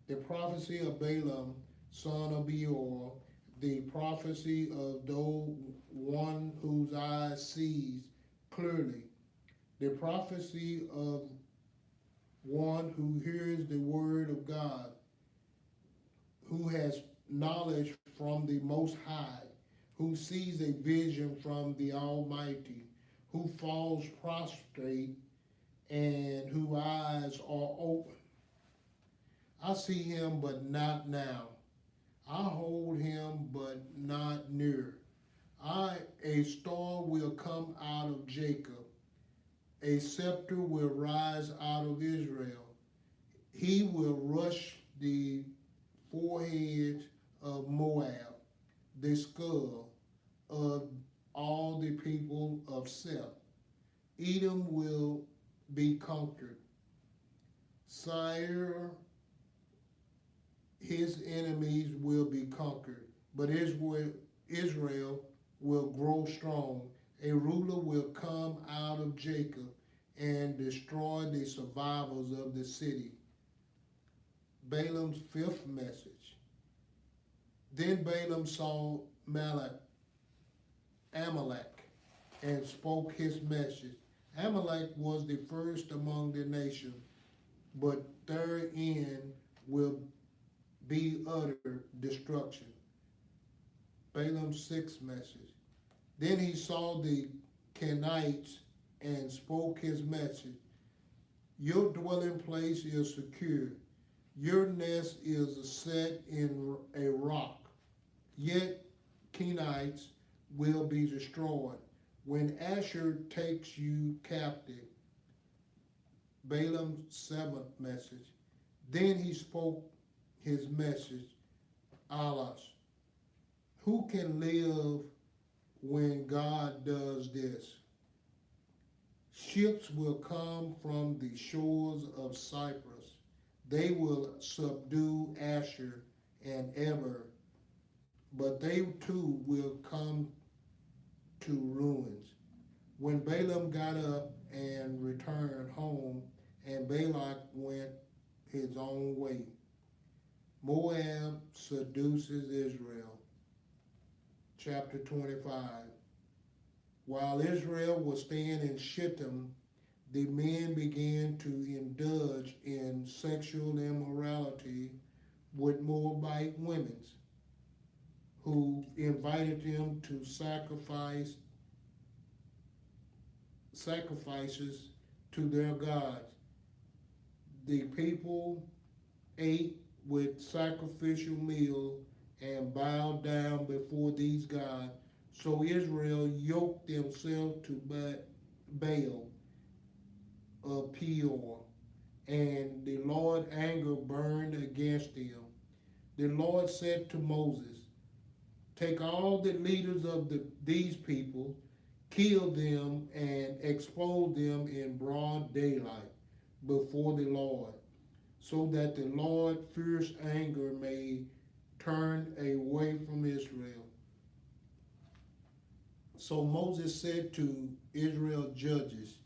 the prophecy of Balaam, son of Beor, the prophecy of those one whose eyes sees clearly, the prophecy of one who hears the word of God, who has knowledge from the Most High, who sees a vision from the Almighty, who falls prostrate and whose eyes are open. I see him, but not now. I hold him, but not near. A star will come out of Jacob. A scepter will rise out of Israel. He will rush the forehead of Moab, the skull of all the people of Seth. Edom will be conquered. Seir, his enemies will be conquered, but Israel will grow strong A ruler will come out of Jacob and destroy the survivors of the city. Balaam's fifth message. Then Balaam saw Amalek and spoke his message. Amalek was the first among the nations, but therein will be utter destruction. Balaam's sixth message. Then he saw the Kenites and spoke his message. Your dwelling place is secure. Your nest is set in a rock. Yet Kenites will be destroyed when Asher takes you captive. Balaam's seventh message. Then he spoke his message, Alas, who can live when God does this? Ships will come from the shores of Cyprus. They will subdue Asher and Eber, but they too will come to ruins. When Balaam got up and returned home, and Balak went his own way, Moab seduces Israel. Chapter 25. While Israel was staying in Shittim, the men began to indulge in sexual immorality with Moabite women, who invited them to sacrifices to their gods. The people ate with sacrificial meal and bowed down before these gods. So Israel yoked themselves to Baal of Peor, and the Lord's anger burned against them. The Lord said to Moses, take all the leaders of these people, kill them, and expose them in broad daylight before the Lord, so that the Lord's fierce anger may turn away from Israel. So Moses said to Israel's judges,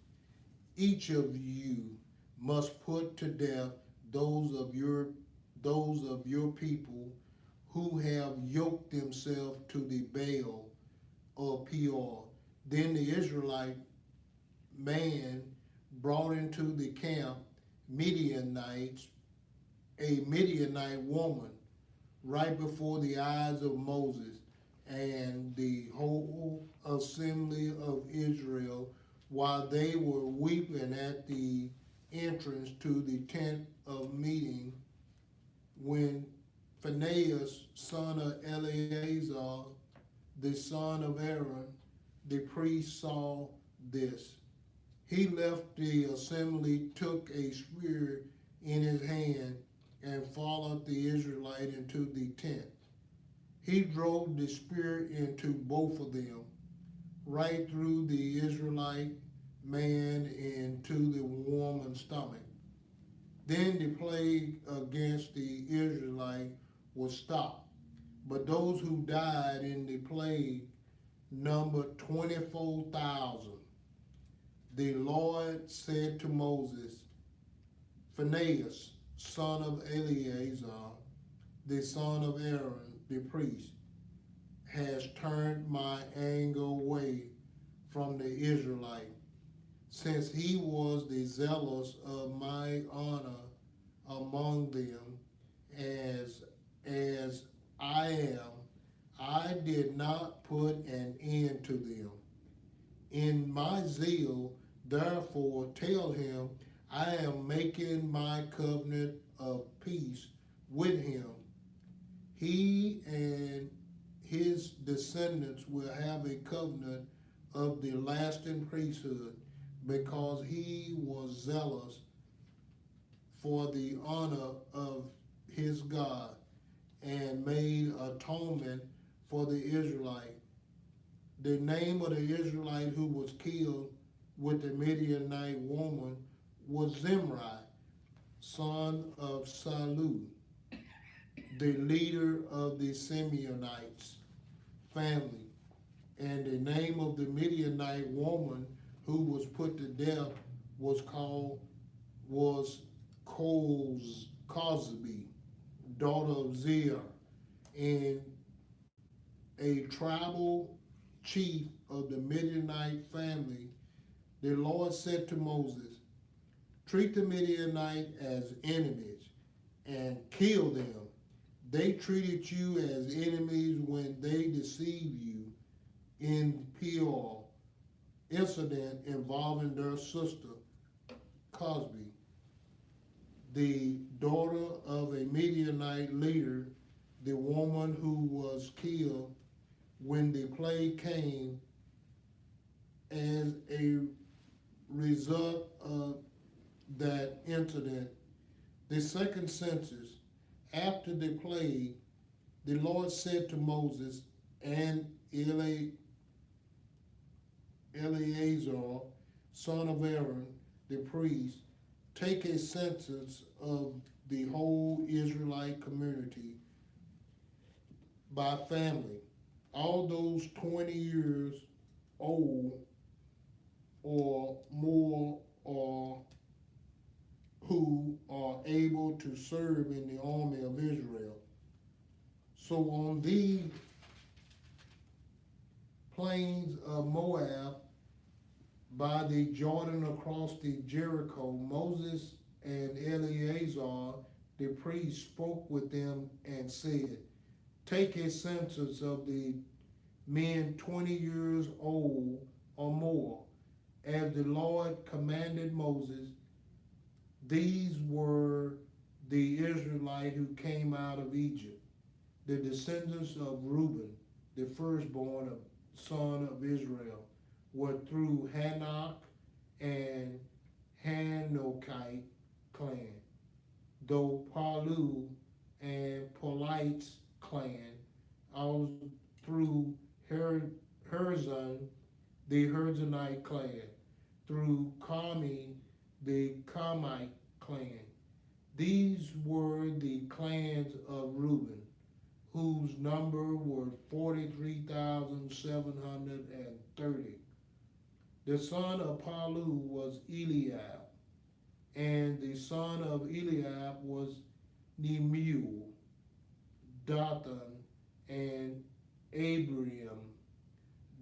each of you must put to death those of your people who have yoked themselves to the Baal of Peor. Then the Israelite man brought into the camp Midianites, a Midianite woman, right before the eyes of Moses and the whole assembly of Israel, while they were weeping at the entrance to the tent of meeting. When Phinehas, son of Eleazar, the son of Aaron, the priest, saw this, he left the assembly, took a spear in his hand, and followed the Israelite into the tent. He drove the spear into both of them, right through the Israelite man into the woman's stomach. Then the plague against the Israelite was stopped. But those who died in the plague numbered 24,000. The Lord said to Moses, Phinehas, son of Eleazar, the son of Aaron, the priest, has turned my anger away from the Israelite, since he was the zealous of my honor among them, as I am. I did not put an end to them. In my zeal, therefore, tell him, I am making my covenant of peace with him. He and his descendants will have a covenant of the lasting priesthood, because he was zealous for the honor of his God and made atonement for the Israelite. The name of the Israelite who was killed with the Midianite woman was Zimri, son of Salu, the leader of the Simeonites family. And the name of the Midianite woman who was put to death was Cosbi, daughter of Zear, and a tribal chief of the Midianite family. The Lord said to Moses, treat the Midianite as enemies and kill them. They treated you as enemies when they deceived you in Peor incident involving their sister Cosbi, the daughter of a Midianite leader, the woman who was killed when the plague came as a result of that incident. The second census, after the plague, the Lord said to Moses and Eleazar, son of Aaron, the priest, take a census of the whole Israelite community by family, all those 20 years old or more, or who are able to serve in the army of Israel. So on the plains of Moab, by the Jordan across the Jericho, Moses and Eleazar the priest spoke with them and said, take a census of the men 20 years old or more, as the Lord commanded Moses. These were the Israelites who came out of Egypt, the descendants of Reuben, the firstborn son of Israel, were through Hanok and Hanokite clan, though Palu and Polite's clan, all through Herzon, the Herzonite clan, through Carmi, the Carmite clan. These were the clans of Reuben, whose number were 43,730. The son of Palu was Eliab, and the son of Eliab was Nemuel, Dathan, and Abiram.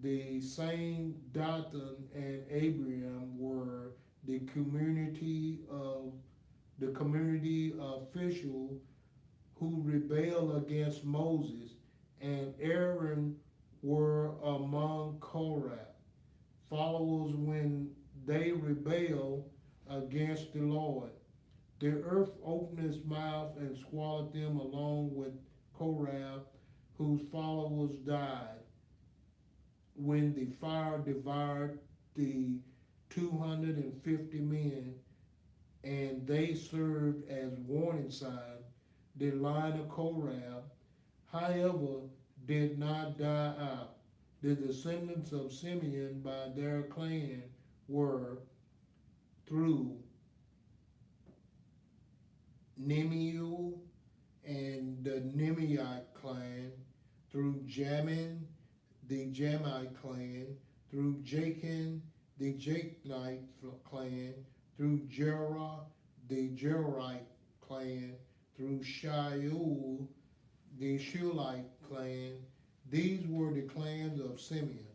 The same Dathan and Abiram were the community official who rebelled against Moses, and Aaron were among Korah followers when they rebelled against the Lord. The earth opened its mouth and swallowed them along with Korah, whose followers died when the fire devoured the 250 men, and they served as warning sign. The line of Korah, however, did not die out. The descendants of Simeon by their clan were through Nemuel and the Nemuite clan, through Jamin, the Jamite clan, through Jachin, the Jachnite clan, through Jerah, the Jerite clan, through Shaul, the Shulite clan. These were the clans of Simeon,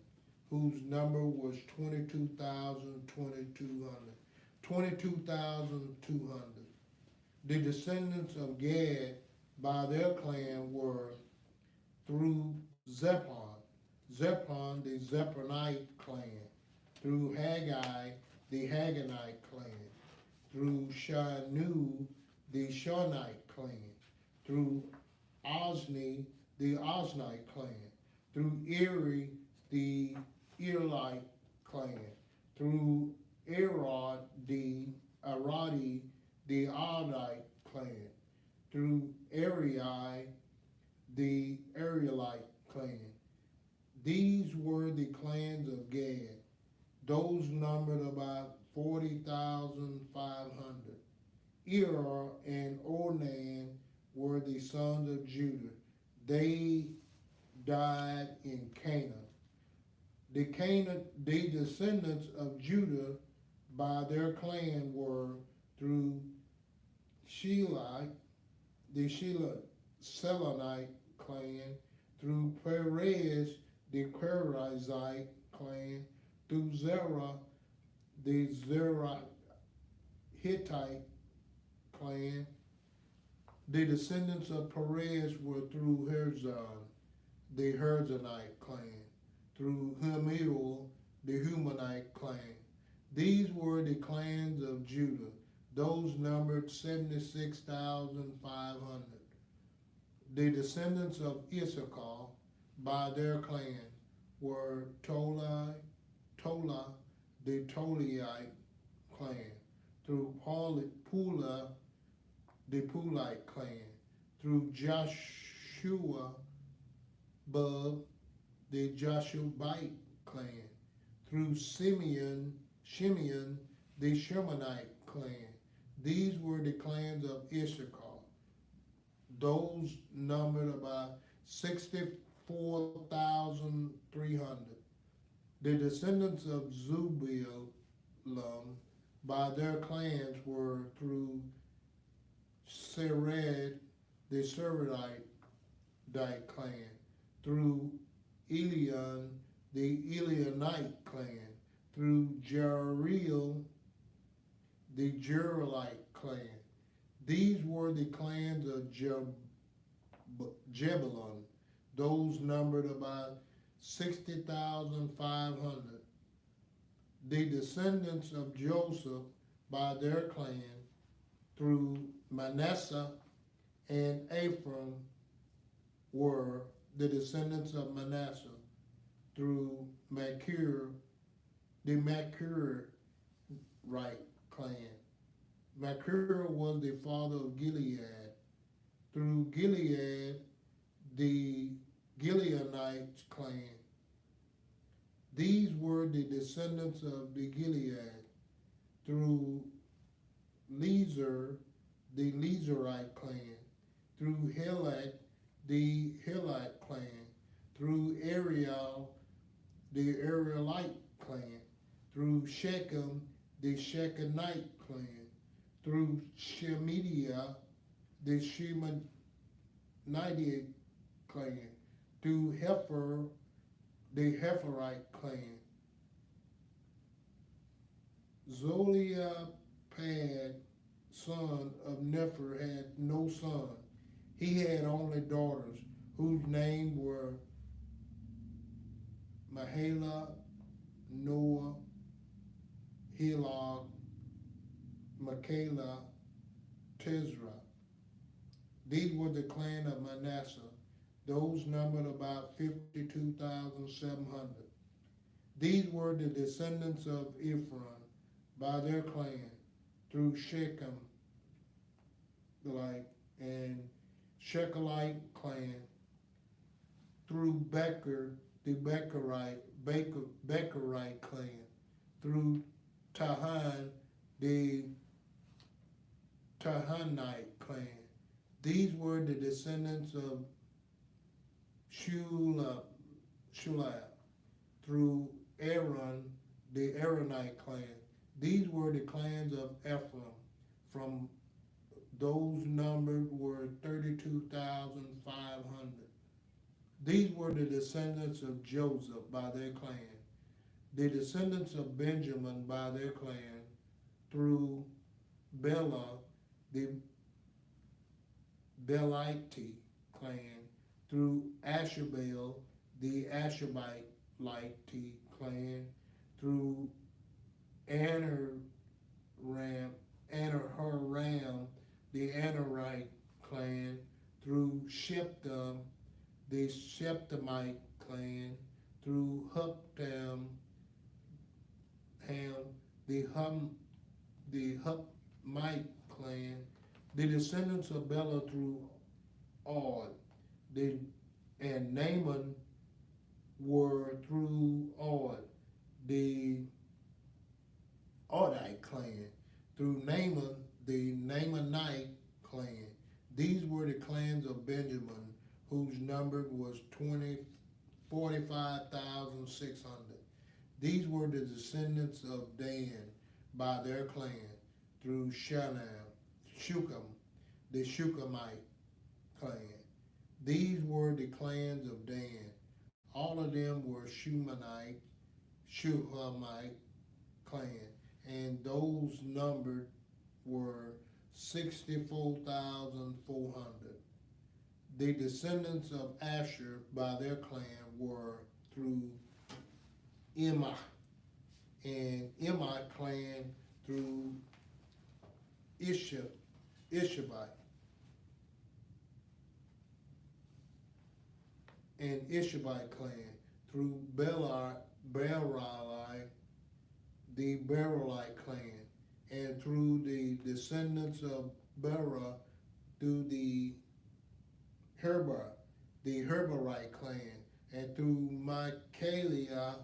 whose number was 22,200. The descendants of Gad by their clan were through Zepon, the Zepronite clan, through Haggai, the Hagganite clan, through Shanu, the Shonite clan, through Ozni, the Oznite clan, through Eri, the Erite clan, through Arad, the Aradi, the Ardite clan, through Arai, the Arielite clan. These were the clans of Gad. Those numbered about 40,500. Er and Onan were the sons of Judah. They died in Canaan. The descendants of Judah by their clan were through Shelite, the Selonite clan, through Perez, the Perizzite clan, through Zerah, the Hittite clan. The descendants of Perez were through Herzon, the Herzonite clan, through Hemiel, the Humanite clan. These were the clans of Judah. Those numbered 76,500. The descendants of Issachar by their clan were Tola, the Toliite clan, through Pula, the Pulite clan, through Joshua, Bub, the Joshuaite clan, through Simeon, the Shemonite clan. These were the clans of Issachar. Those numbered about 64,300. The descendants of Zebulun by their clans were through Sered, the Seredite clan, through Elion, the Elionite clan, through Jeriel, the Jerelite clan. These were the clans of Jebulun. Those numbered about 60,500. The descendants of Joseph by their clan through Manasseh and Ephraim were the descendants of Manasseh through Machir, the Machirite clan. Machir was the father of Gilead. Through Gilead, the Gileadite clan. These were the descendants of the Gilead. Through Lezer, the Lezerite clan. Through Helek, the Helite clan. Through Ariel, the Arielite clan. Through Shechem, the Shechemite clan. Through Shemediah, the Shemonite clan. Through Hefer, the Heferite clan. Zoliapad, son of Nepher, had no son. He had only daughters, whose names were Mahela, Noah, Helah, Michaela, Tizra. These were the clan of Manasseh. Those numbered about 52,700. These were the descendants of Ephraim by their clan through Shechem, and Shechelite clan, through Becher, the Becherite clan, through Tahan, the Tahanite clan. These were the descendants of Shulab, through Aaron, the Aaronite clan. These were the clans of Ephraim. From those numbered were 32,500. These were the descendants of Joseph by their clan. The descendants of Benjamin by their clan, through Bela, the Belite clan, through Ashabel, the Ashabite clan, through Anaharam, the Anarite clan, through Sheptam, the Sheptamite clan, through Huptam, the Hupmite clan, the descendants of Bela through Od, and Naaman were through Od, the Odite clan, through Naaman, the Naamanite clan. These were the clans of Benjamin, whose number was 45,600. These were the descendants of Dan by their clan through Shechem, the Shechemite clan. These were the clans of Dan. All of them were Shechemite clan, and those numbered were 64,400. The descendants of Asher by their clan were through Emma, and Emma clan through Ishabite, and Ishabite clan through Berai, the Beralite clan, and through the descendants of Bera through the Herberite clan, and through Michaeliah,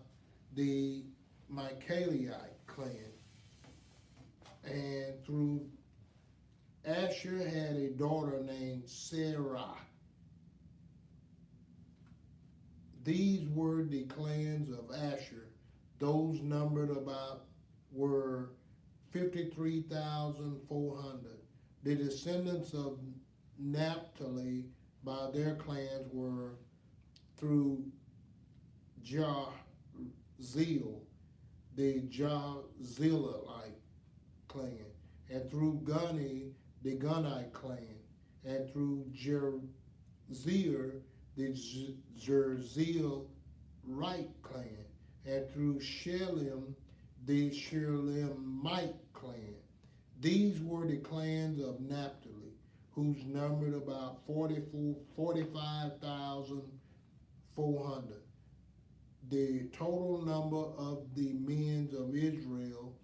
the Michaelite clan, and through Asher had a daughter named Sarah. These were the clans of Asher. Those numbered about were 53,400. The descendants of Naphtali by their clans were through Jahzeel, the Jahzeelite clan, and through Guni, the Gunite clan, and through Jerzeer, the Jerzeelite clan, and through Shelem, the Shelemite clan. These were the clans of Naphtali, whose numbered about 45,400. The total number of the men of Israel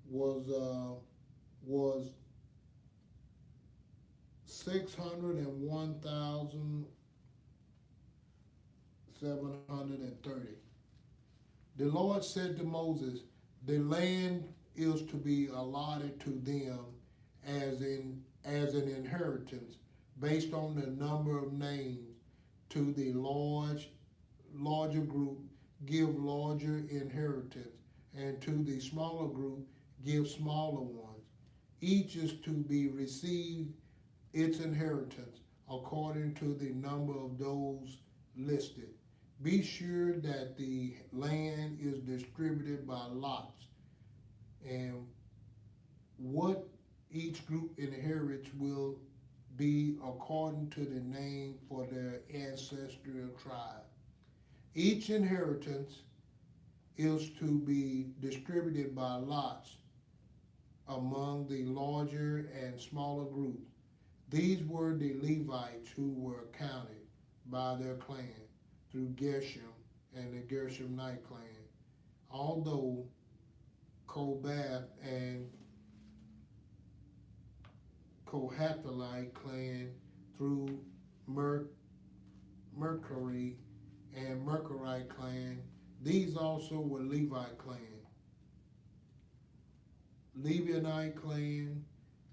was 601,730. The Lord said to Moses, the land is to be allotted to them as an inheritance based on the number of names. To the larger group, give larger inheritance, and to the smaller group, give smaller ones. Each is to be received its inheritance according to the number of those listed. Be sure that the land is distributed by lots, and what each group inherits will be according to the name for their ancestral tribe. Each inheritance is to be distributed by lots among the larger and smaller groups. These were the Levites who were counted by their clan through Gershom and the Gershomite clan, although Kohath and Kohathite clan through Mercury and Mercurite clan. These also were Levite clan. Levianite clan,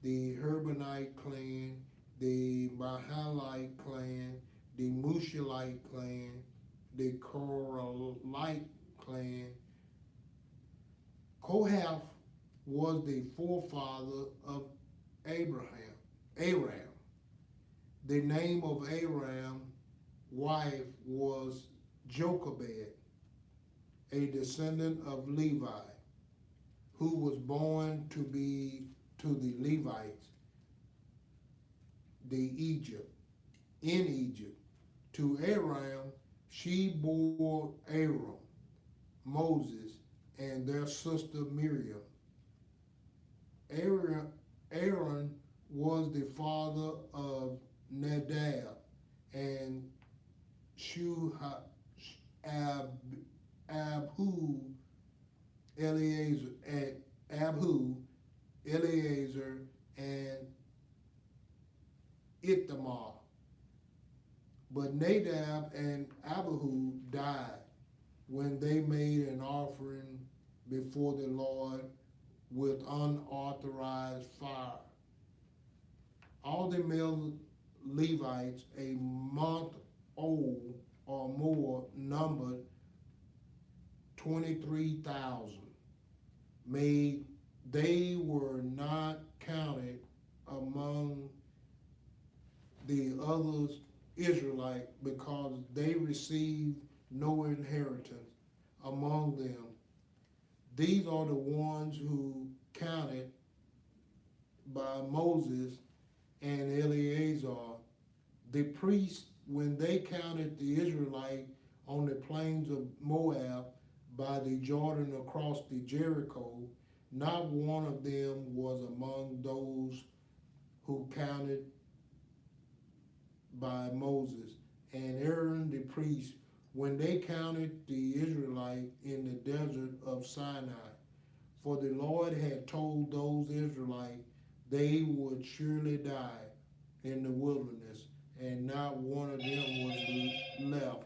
the Herbanite clan, the Mahalite clan, the Mushalite clan, the Koralite clan. Kohath was the forefather of Aram. The name of Aram's wife was Jochebed, a descendant of Levi, who was born to the Levites, in Egypt. To Aram, she bore Aaron, Moses, and their sister Miriam. Aaron was the father of Nadab and Abihu, Eleazar, and Ithamar. But Nadab and Abihu died when they made an offering before the Lord with unauthorized fire. All the male Levites a month old or more numbered 23,000. They were not counted among the others Israelite because they received no inheritance among them. These are the ones who counted by Moses and Eleazar. The priests, when they counted the Israelite on the plains of Moab by the Jordan across the Jericho, not one of them was among those who counted by Moses. And Aaron the priest, when they counted the Israelite in the desert of Sinai. For the Lord had told those Israelites they would surely die in the wilderness, and not one of them was left,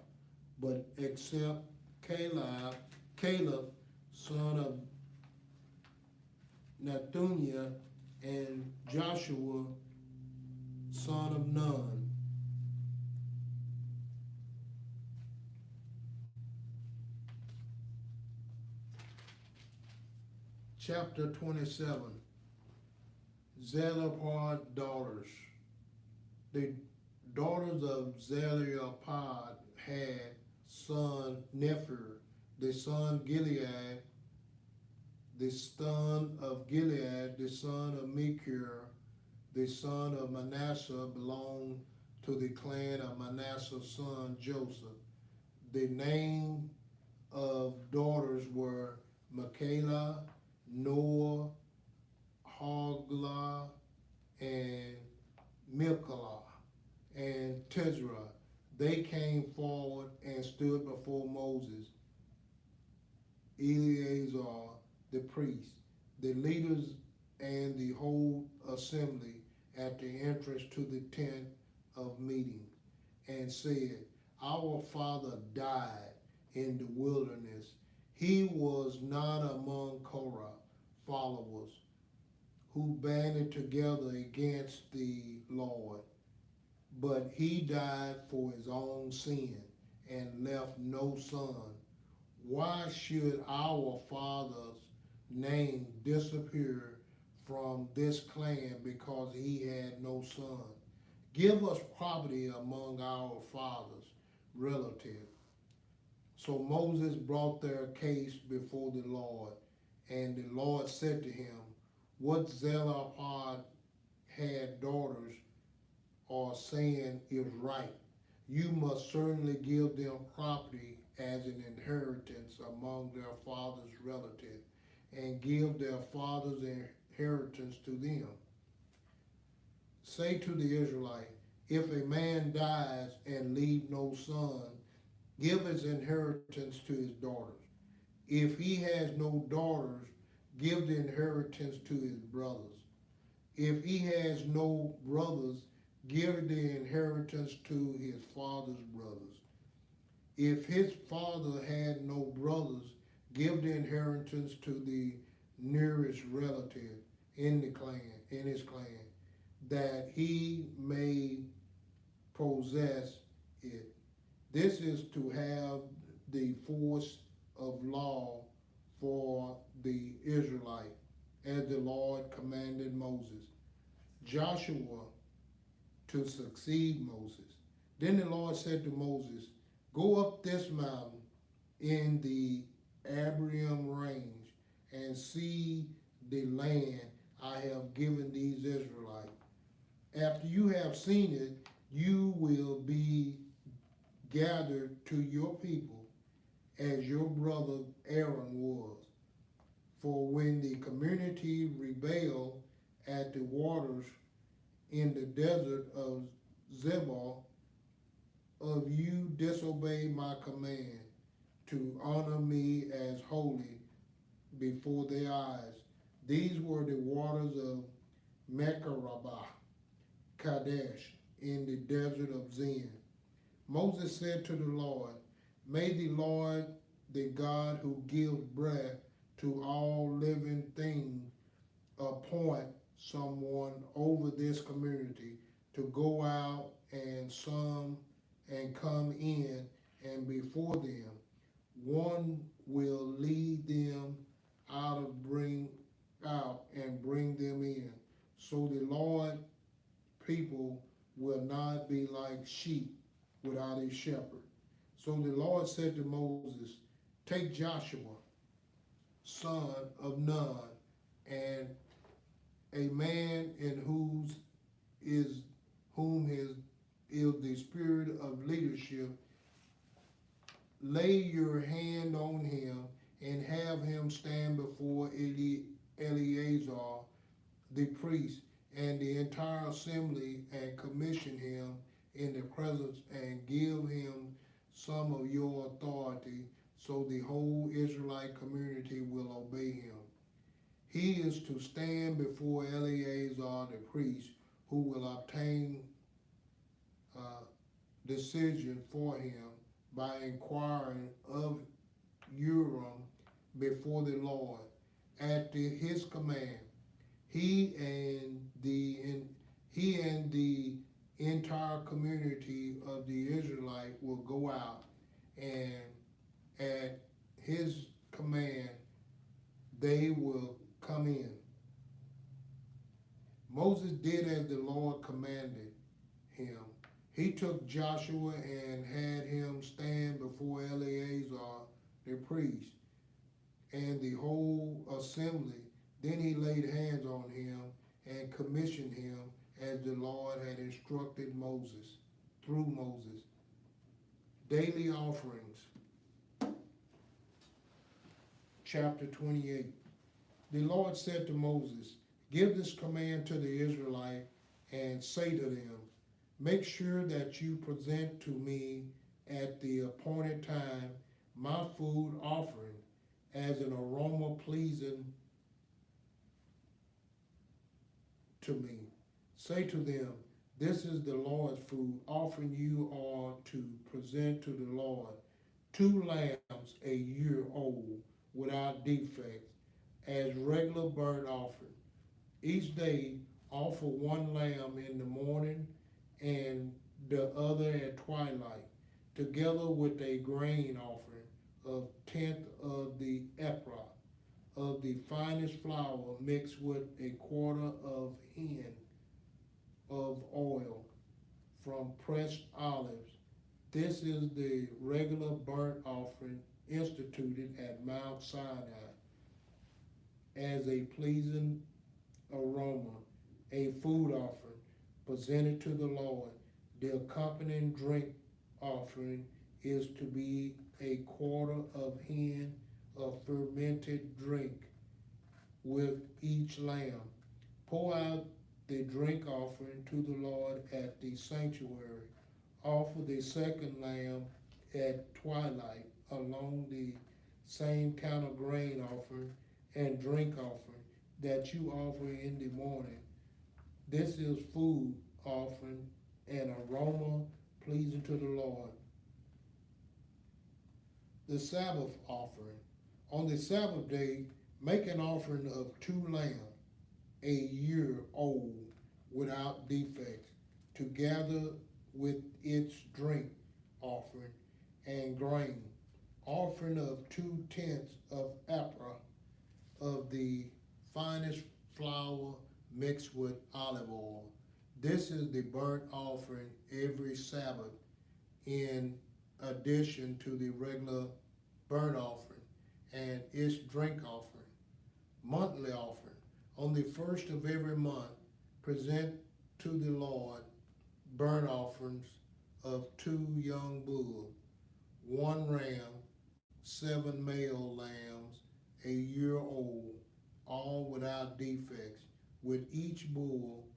but except Caleb, son of Nathaniah, and Joshua, son of Nun. Chapter 27, Zelophehad's daughters. The daughters of Zelophehad had son Nephir, the son Gilead, the son of Gilead, the son of Machir, the son of Manasseh, belonged to the clan of Manasseh's son Joseph. The name of daughters were Michaela, Noah, Hoglah, and Milcah, and Tizra. They came forward and stood before Moses, Eleazar the priest, the leaders, and the whole assembly at the entrance to the tent of meeting, and said, Our father died in the wilderness. He was not among Korah followers who banded together against the Lord, but he died for his own sin and left no son. Why should our father's name disappear from this clan because he had no son? Give us property among our father's relatives. So Moses brought their case before the Lord, and the Lord said to him, What Zelophehad had daughters are saying is right. You must certainly give them property as an inheritance among their father's relatives, and give their father's inheritance to them. Say to the Israelite, if a man dies and leave no son, give his inheritance to his daughters. If he has no daughters, give the inheritance to his brothers. If he has no brothers, give the inheritance to his father's brothers. If his father had no brothers, give the inheritance to the nearest relative in his clan, that he may possess it. This is to have the force of law for the Israelite, as the Lord commanded Moses. Joshua to succeed Moses. Then the Lord said to Moses, Go up this mountain in the Abraham range and see the land I have given these Israelites. After you have seen it, you will be gathered to your people as your brother Aaron was. For when the community rebelled at the waters in the desert of Zebah, of you disobeyed my command to honor me as holy before their eyes. These were the waters of Meribah, Kadesh, in the desert of Zin. Moses said to the Lord, May the Lord, the God who gives breath to all living things, appoint someone over this community to go out and come in and before them. One will lead them out and bring them in. So the Lord people will not be like sheep without a shepherd. So the Lord said to Moses, take Joshua, son of Nun, and a man in whom is the spirit of leadership. Lay your hand on him and have him stand before Eleazar the priest and the entire assembly, and commission him in the presence and give him some of your authority, so the whole Israelite community will obey him. He is to stand before Eleazar the priest, who will obtain decision for him by inquiring of Urim before the Lord at his command. He and the entire community of the Israelite will go out, and at his command they will come in. Moses did as the Lord commanded him. He took Joshua and had him stand before Eleazar the priest and the whole assembly. Then he laid hands on him and commissioned him as the Lord had instructed Moses, through Moses. Daily offerings. Chapter 28. The Lord said to Moses, give this command to the Israelite and say to them, make sure that you present to me at the appointed time my food offering as an aroma pleasing to me. Say to them, this is the Lord's food offering. You are to present to the Lord 2 lambs a year old without defect as regular burnt offering. Each day offer 1 lamb in the morning and the other at twilight, together with a grain offering of 1/10 of the ephah of the finest flour mixed with a 1/4 of hin of oil from pressed olives. This is the regular burnt offering instituted at Mount Sinai as a pleasing aroma, a food offering presented to the Lord. The accompanying drink offering is to be a 1/4 of hin of fermented drink with each lamb. Pour out the drink offering to the Lord at the sanctuary. Offer the second lamb at twilight along the same kind of grain offering and drink offering that you offer in the morning. This is food offering, an aroma pleasing to the Lord. The Sabbath offering. On the Sabbath day, make an offering of 2 lambs, a year old, without defect, together with its drink offering and grain. Offering of 2/10 of ephah of the finest flour mixed with olive oil. This is the burnt offering every Sabbath, in addition to the regular burnt offering and its drink offering. Monthly offering. On the first of every month, present to the Lord burnt offerings of 2 young bulls, 1 ram, 7 male lambs, a year old, all without defects. With each bull,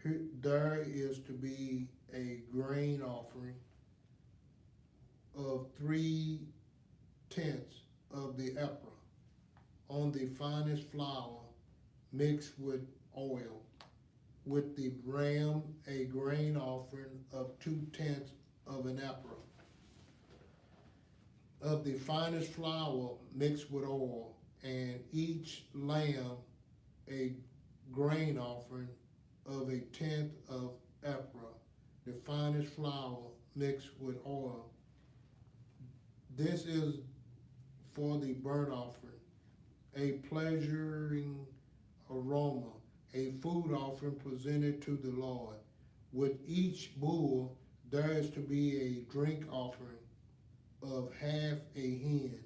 there is to be a grain offering of 3/10 of the ephah on the finest flour mixed with oil. With the ram, a grain offering of 2/10 of an ephah of the finest flour mixed with oil, and each lamb a grain offering of 1/10 of ephah, the finest flour mixed with oil. This is for the burnt offering, a pleasuring aroma, a food offering presented to the Lord. With each bull, there is to be a drink offering of half a hin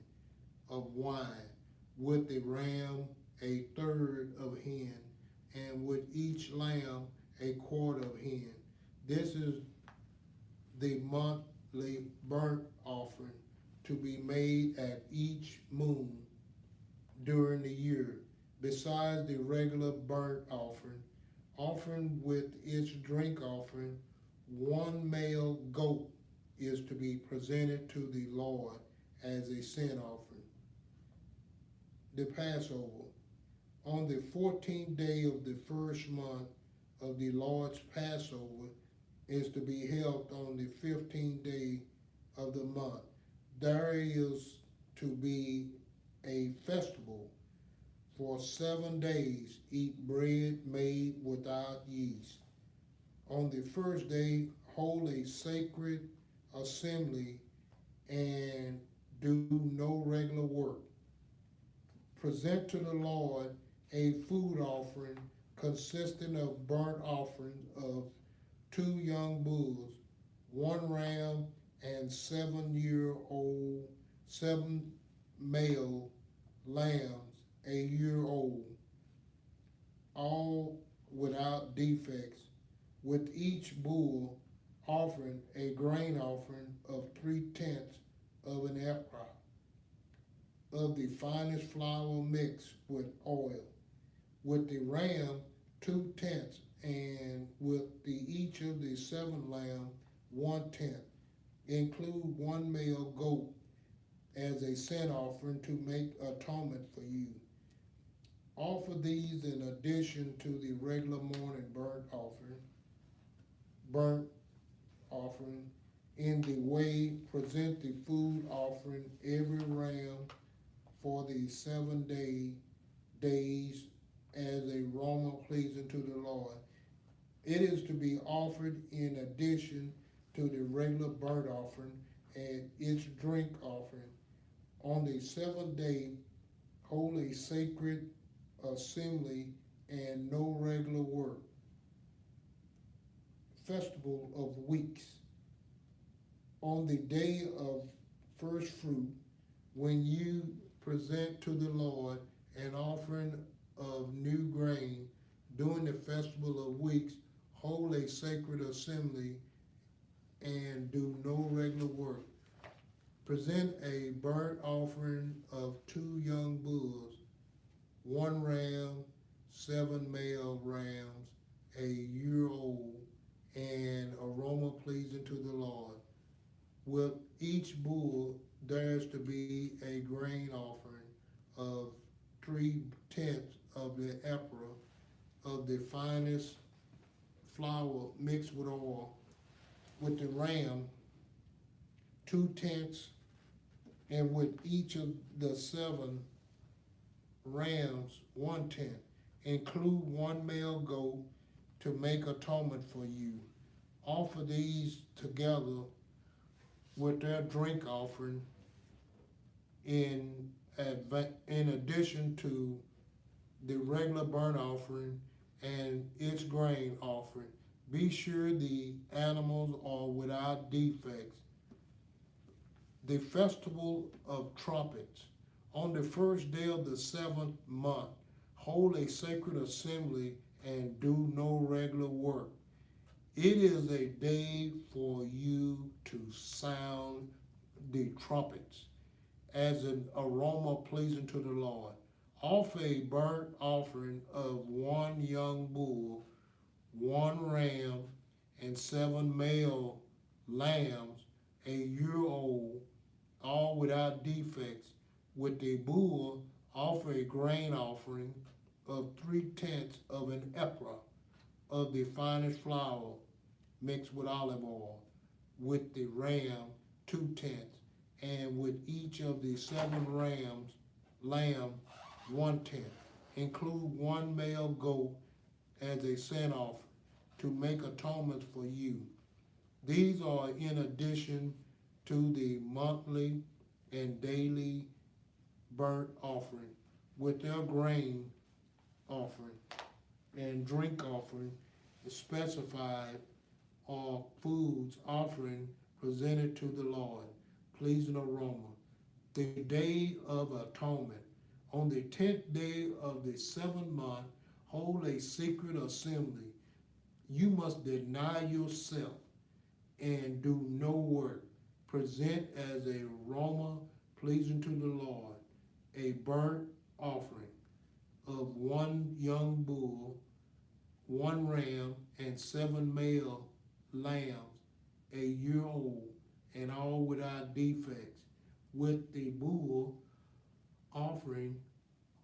of wine, with the ram a third of hin, and with each lamb a quarter of hin. This is the monthly burnt offering to be made at each moon during the year, besides the regular burnt offering with its drink offering. One male goat is to be presented to the Lord as a sin offering. The Passover. On the 14th day of the first month of the Lord's Passover is to be held on the 15th day of the month. There is to be a festival. For 7 days eat bread made without yeast. On the first day hold a sacred assembly and do no regular work. Present to the Lord a food offering consisting of burnt offering of 2 young bulls, 1 ram, and 7 male lambs, a year old, all without defects. With each bull offering a grain offering of 3/10 of an ephah of the finest flour mixed with oil. With the ram 2/10, and with each of the 7 lambs 1/10. Include 1 male goat as a sin offering to make atonement for you. Offer these in addition to the regular morning burnt offering. In the way, present the food offering every ram for the 7 days as a aroma pleasing to the Lord. It is to be offered in addition to the regular burnt offering and its drink offering. On the 7th day, hold a sacred assembly and no regular work. Festival of Weeks. On the day of first fruit, when you present to the Lord an offering of new grain, during the Festival of Weeks, hold a sacred assembly and do no regular work. Present a burnt offering of 2 young bulls, 1 ram, 7 male rams, a year old, and aroma pleasing to the Lord. With each bull there is to be a grain offering of 3/10 of the ephah of the finest flour mixed with oil. With the ram 2/10, and with each of the 7 rams 1/10. Include 1 male goat to make atonement for you. Offer these together with their drink offering in addition to the regular burnt offering and its grain offering. Be sure the animals are without defects. The Festival of Trumpets. On the first day of the 7th month, hold a sacred assembly and do no regular work. It is a day for you to sound the trumpets as an aroma pleasing to the Lord. Offer a burnt offering of 1 young bull, 1 ram, and 7 male lambs, a year old, all without defects. With the bull, offer a grain offering of 3/10 of an ephah of the finest flour mixed with olive oil. With the ram 2/10, and with each of the 7 lamb 1/10. Include 1 male goat as a sin offering to make atonement for you. These are in addition to the monthly and daily burnt offering, with their grain offering and drink offering specified, or foods offering presented to the Lord, pleasing aroma. The Day of Atonement. On the 10th day of the 7th month, hold a secret assembly. You must deny yourself and do no work. Present as a aroma pleasing to the Lord, a burnt offering of one young bull, one ram, and 7 male lambs, a year old, and all without defects. With the bull offering,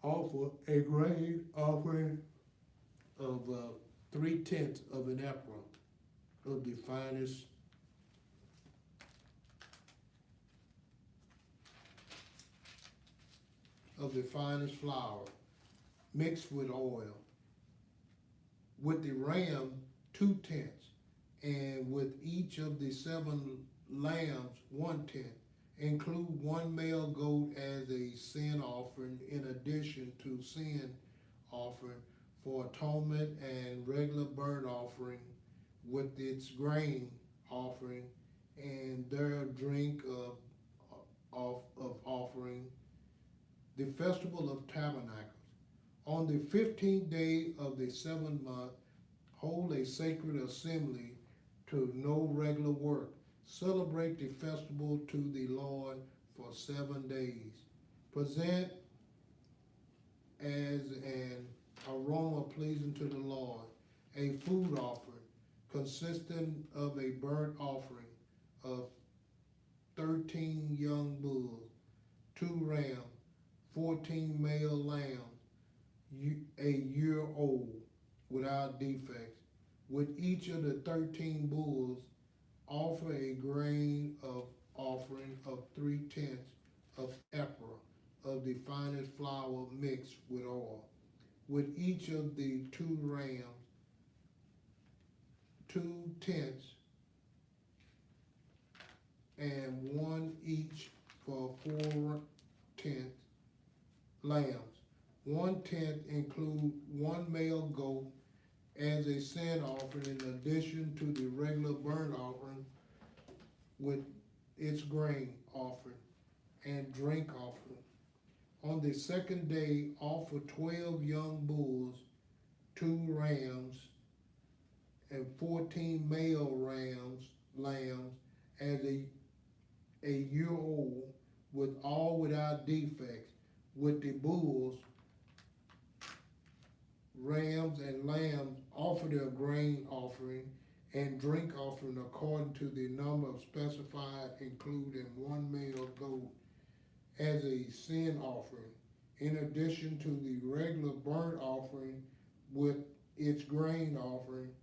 offer a grain offering of 3/10 of an ephah of the finest flour, mixed with oil. With the ram, 2/10, and with each of the 7 lambs, 1/10. Include 1 male goat as a sin offering in addition to sin offering for atonement and regular burnt offering with its grain offering and their drink of offering. The Festival of Tabernacles. On the 15th day of the 7th month, hold a sacred assembly to no regular work. Celebrate the festival to the Lord for 7 days. Present as an aroma pleasing to the Lord a food offering consisting of a burnt offering of 13 young bulls, 2 rams, 14 male lambs, a year old, without defects. With each of the 13 bulls, offer a grain of offering of 3/10 of ephah of the finest flour mixed with oil. With each of the 2 rams, 2/10, and 1 each for 4/10 lambs. 1/10 include 1 male goat as a sin offering in addition to the regular burnt offering with its grain offering and drink offering. On the 2nd day, offer 12 young bulls, 2 rams, and 14 male lambs as a year old, with all without defects. With the bulls, rams, and lambs, offer their grain offering and drink offering according to the number specified, including 1 male goat as a sin offering, in addition to the regular burnt offering with its grain offering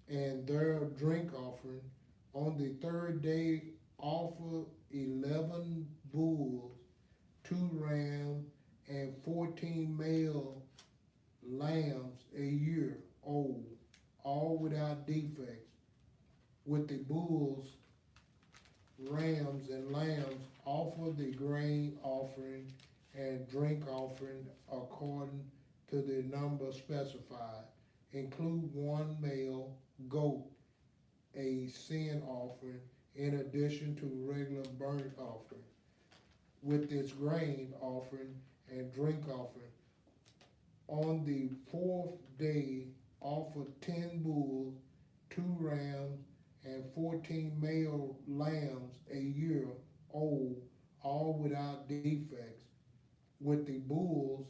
and their drink offering. On the 3rd day, offer 11 bulls, 2 rams, and 14 male lambs a year old, all without defects. With the bulls, rams, and lambs, offer the grain offering and drink offering according to the number specified. Include 1 male goat, a sin offering, in addition to regular burnt offering, with its grain offering and drink offering. On the 4th day, offer 10 bulls, 2 rams, and 14 male lambs a year old, all without defects. With the bulls,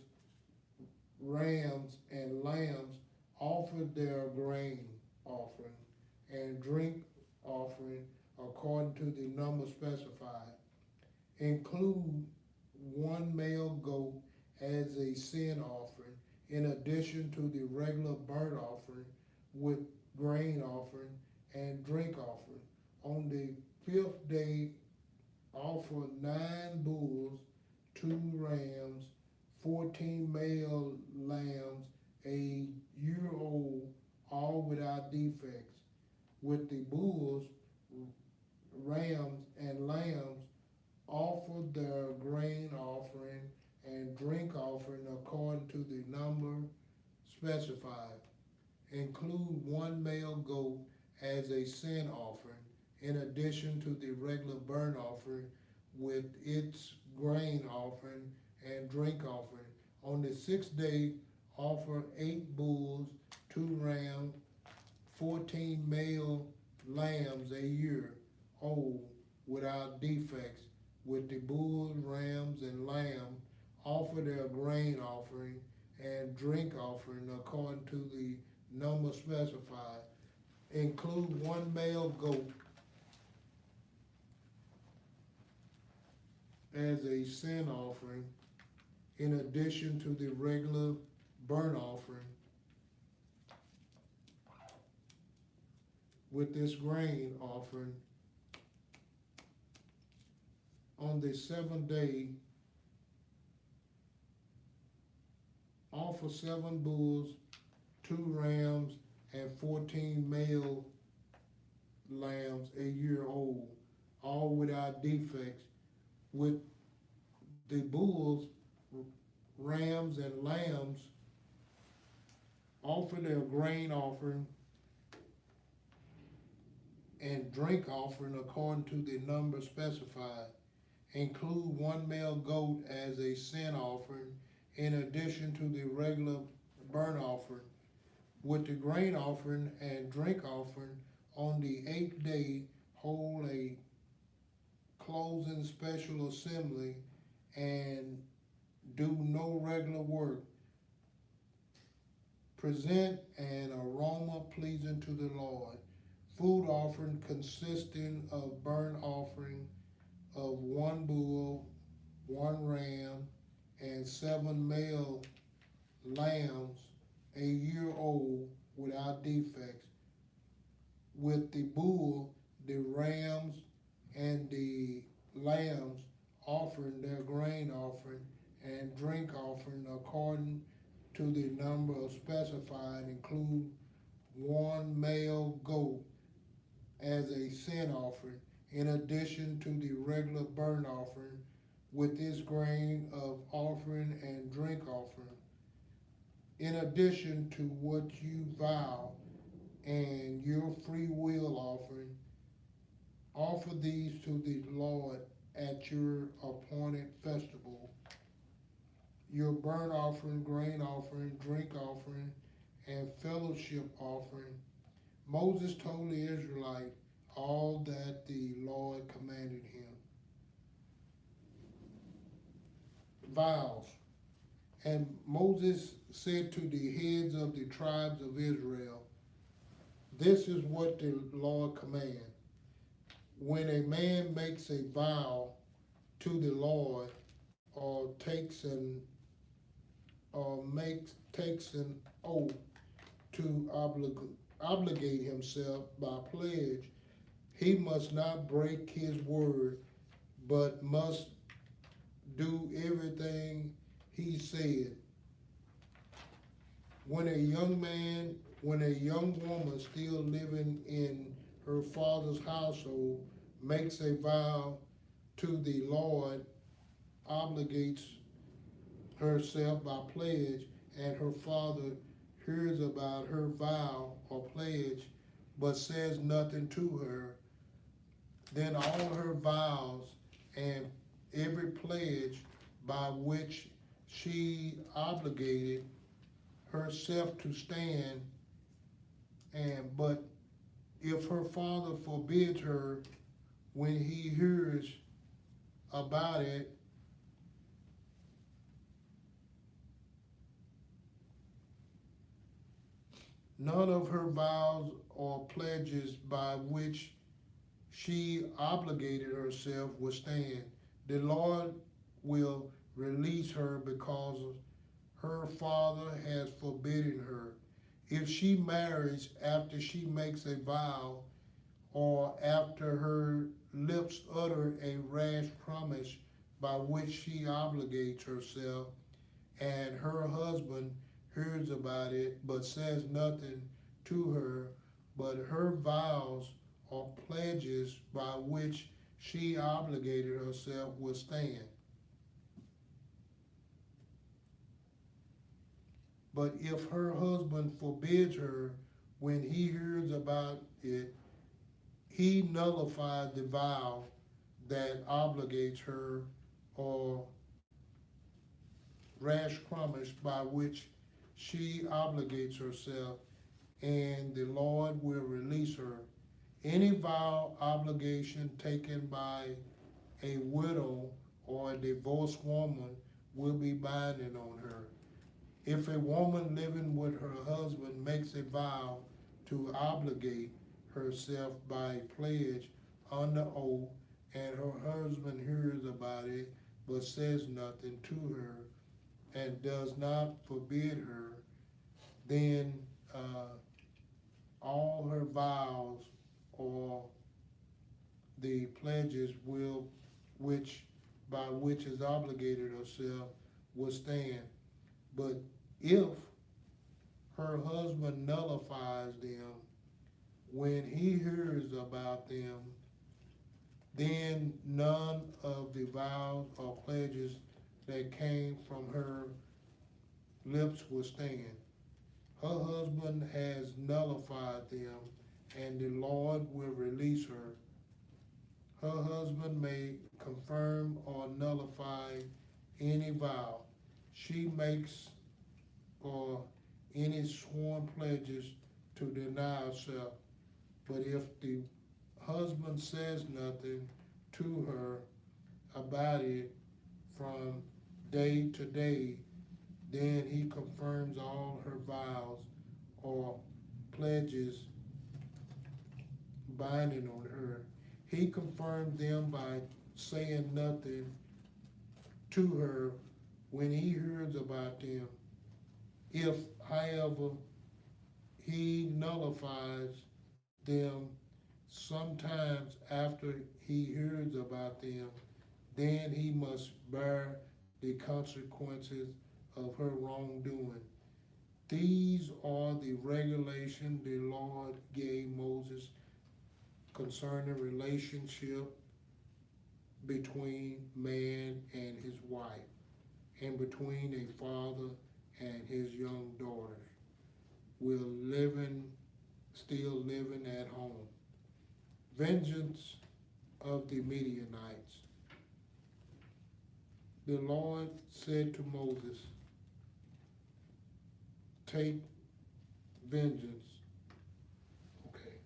rams, and lambs, offer their grain offering and drink offering according to the number specified. Include 1 male goat as a sin offering, in addition to the regular burnt offering with grain offering and drink offering. On the 5th day, offer 9 bulls, 2 rams, 14 male lambs, a year old, all without defects. With the bulls, rams, and lambs, offer their grain offering and drink offering according to the number specified. Include one male goat as a sin offering, in addition to the regular burnt offering with its grain offering and drink offering. On the sixth day, offer 8 bulls, 2 rams, 14 male lambs a year old without defects. With the bulls, rams, and lamb, offer their grain offering and drink offering according to the number specified. Include 1 male goat as a sin offering, in addition to the regular burnt offering with this grain offering. On the 7th day, offer 7 bulls, 2 rams, and 14 male lambs a year old, all without defects. With the bulls, rams, and lambs, offer their grain offering and drink offering according to the number specified. Include 1 male goat as a sin offering, in addition to the regular burnt offering. With the grain offering and drink offering, on the 8th day, hold a closing special assembly and do no regular work. Present an aroma pleasing to the Lord. Food offering consisting of burnt offering of 1 bull, 1 ram, and 7 male lambs a year old without defects. With the bull, the rams, and the lambs offering their grain offering and drink offering according to the number specified. Include 1 male goat as a sin offering, in addition to the regular burnt offering with its grain of offering and drink offering. In addition to what you vow and your free will offering, offer these to the Lord at your appointed festival. Your burnt offering, grain offering, drink offering, and fellowship offering. Moses told the Israelite all that the Lord commanded him. Vows. And Moses said to the heads of the tribes of Israel, this is what the Lord commands. When a man makes a vow to the Lord, or takes an oath to obligate himself by pledge, he must not break his word, but must do everything he said. When a young woman still living in her father's household makes a vow to the Lord, obligates herself by pledge, and her father hears about her vow or pledge, but says nothing to her, then all her vows and every pledge by which she obligated herself to stand, but if her father forbids her when he hears about it, none of her vows or pledges by which she obligated herself will stand. The Lord will release her because her father has forbidden her. If she marries after she makes a vow, or after her lips utter a rash promise by which she obligates herself, and her husband hears about it but says nothing to her, but her vows or pledges by which she obligated herself will stand. But if her husband forbids her when he hears about it, he nullifies the vow that obligates her, or rash promise by which she obligates herself, and the Lord will release her. Any vow obligation taken by a widow or a divorced woman will be binding on her. If a woman living with her husband makes a vow to obligate herself by pledge under oath, and her husband hears about it but says nothing to her and does not forbid her, then all her vows or the pledges by which is obligated herself will stand. But if her husband nullifies them when he hears about them, then none of the vows or pledges that came from her lips will stand. Her husband has nullified them, and the Lord will release her. Her husband may confirm or nullify any vow she makes or any sworn pledges to deny herself. But if the husband says nothing to her about it from day to day, then he confirms all her vows or pledges binding on her. He confirmed them by saying nothing to her when he hears about them. If, however, he nullifies them sometimes after he hears about them, then he must bear the consequences of her wrongdoing. These are the regulations the Lord gave Moses concerning relationship between man and his wife, and between a father and his young daughters, still living at home. Vengeance of the Midianites. The Lord said to Moses, take vengeance. Okay.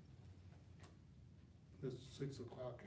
It's 6 o'clock.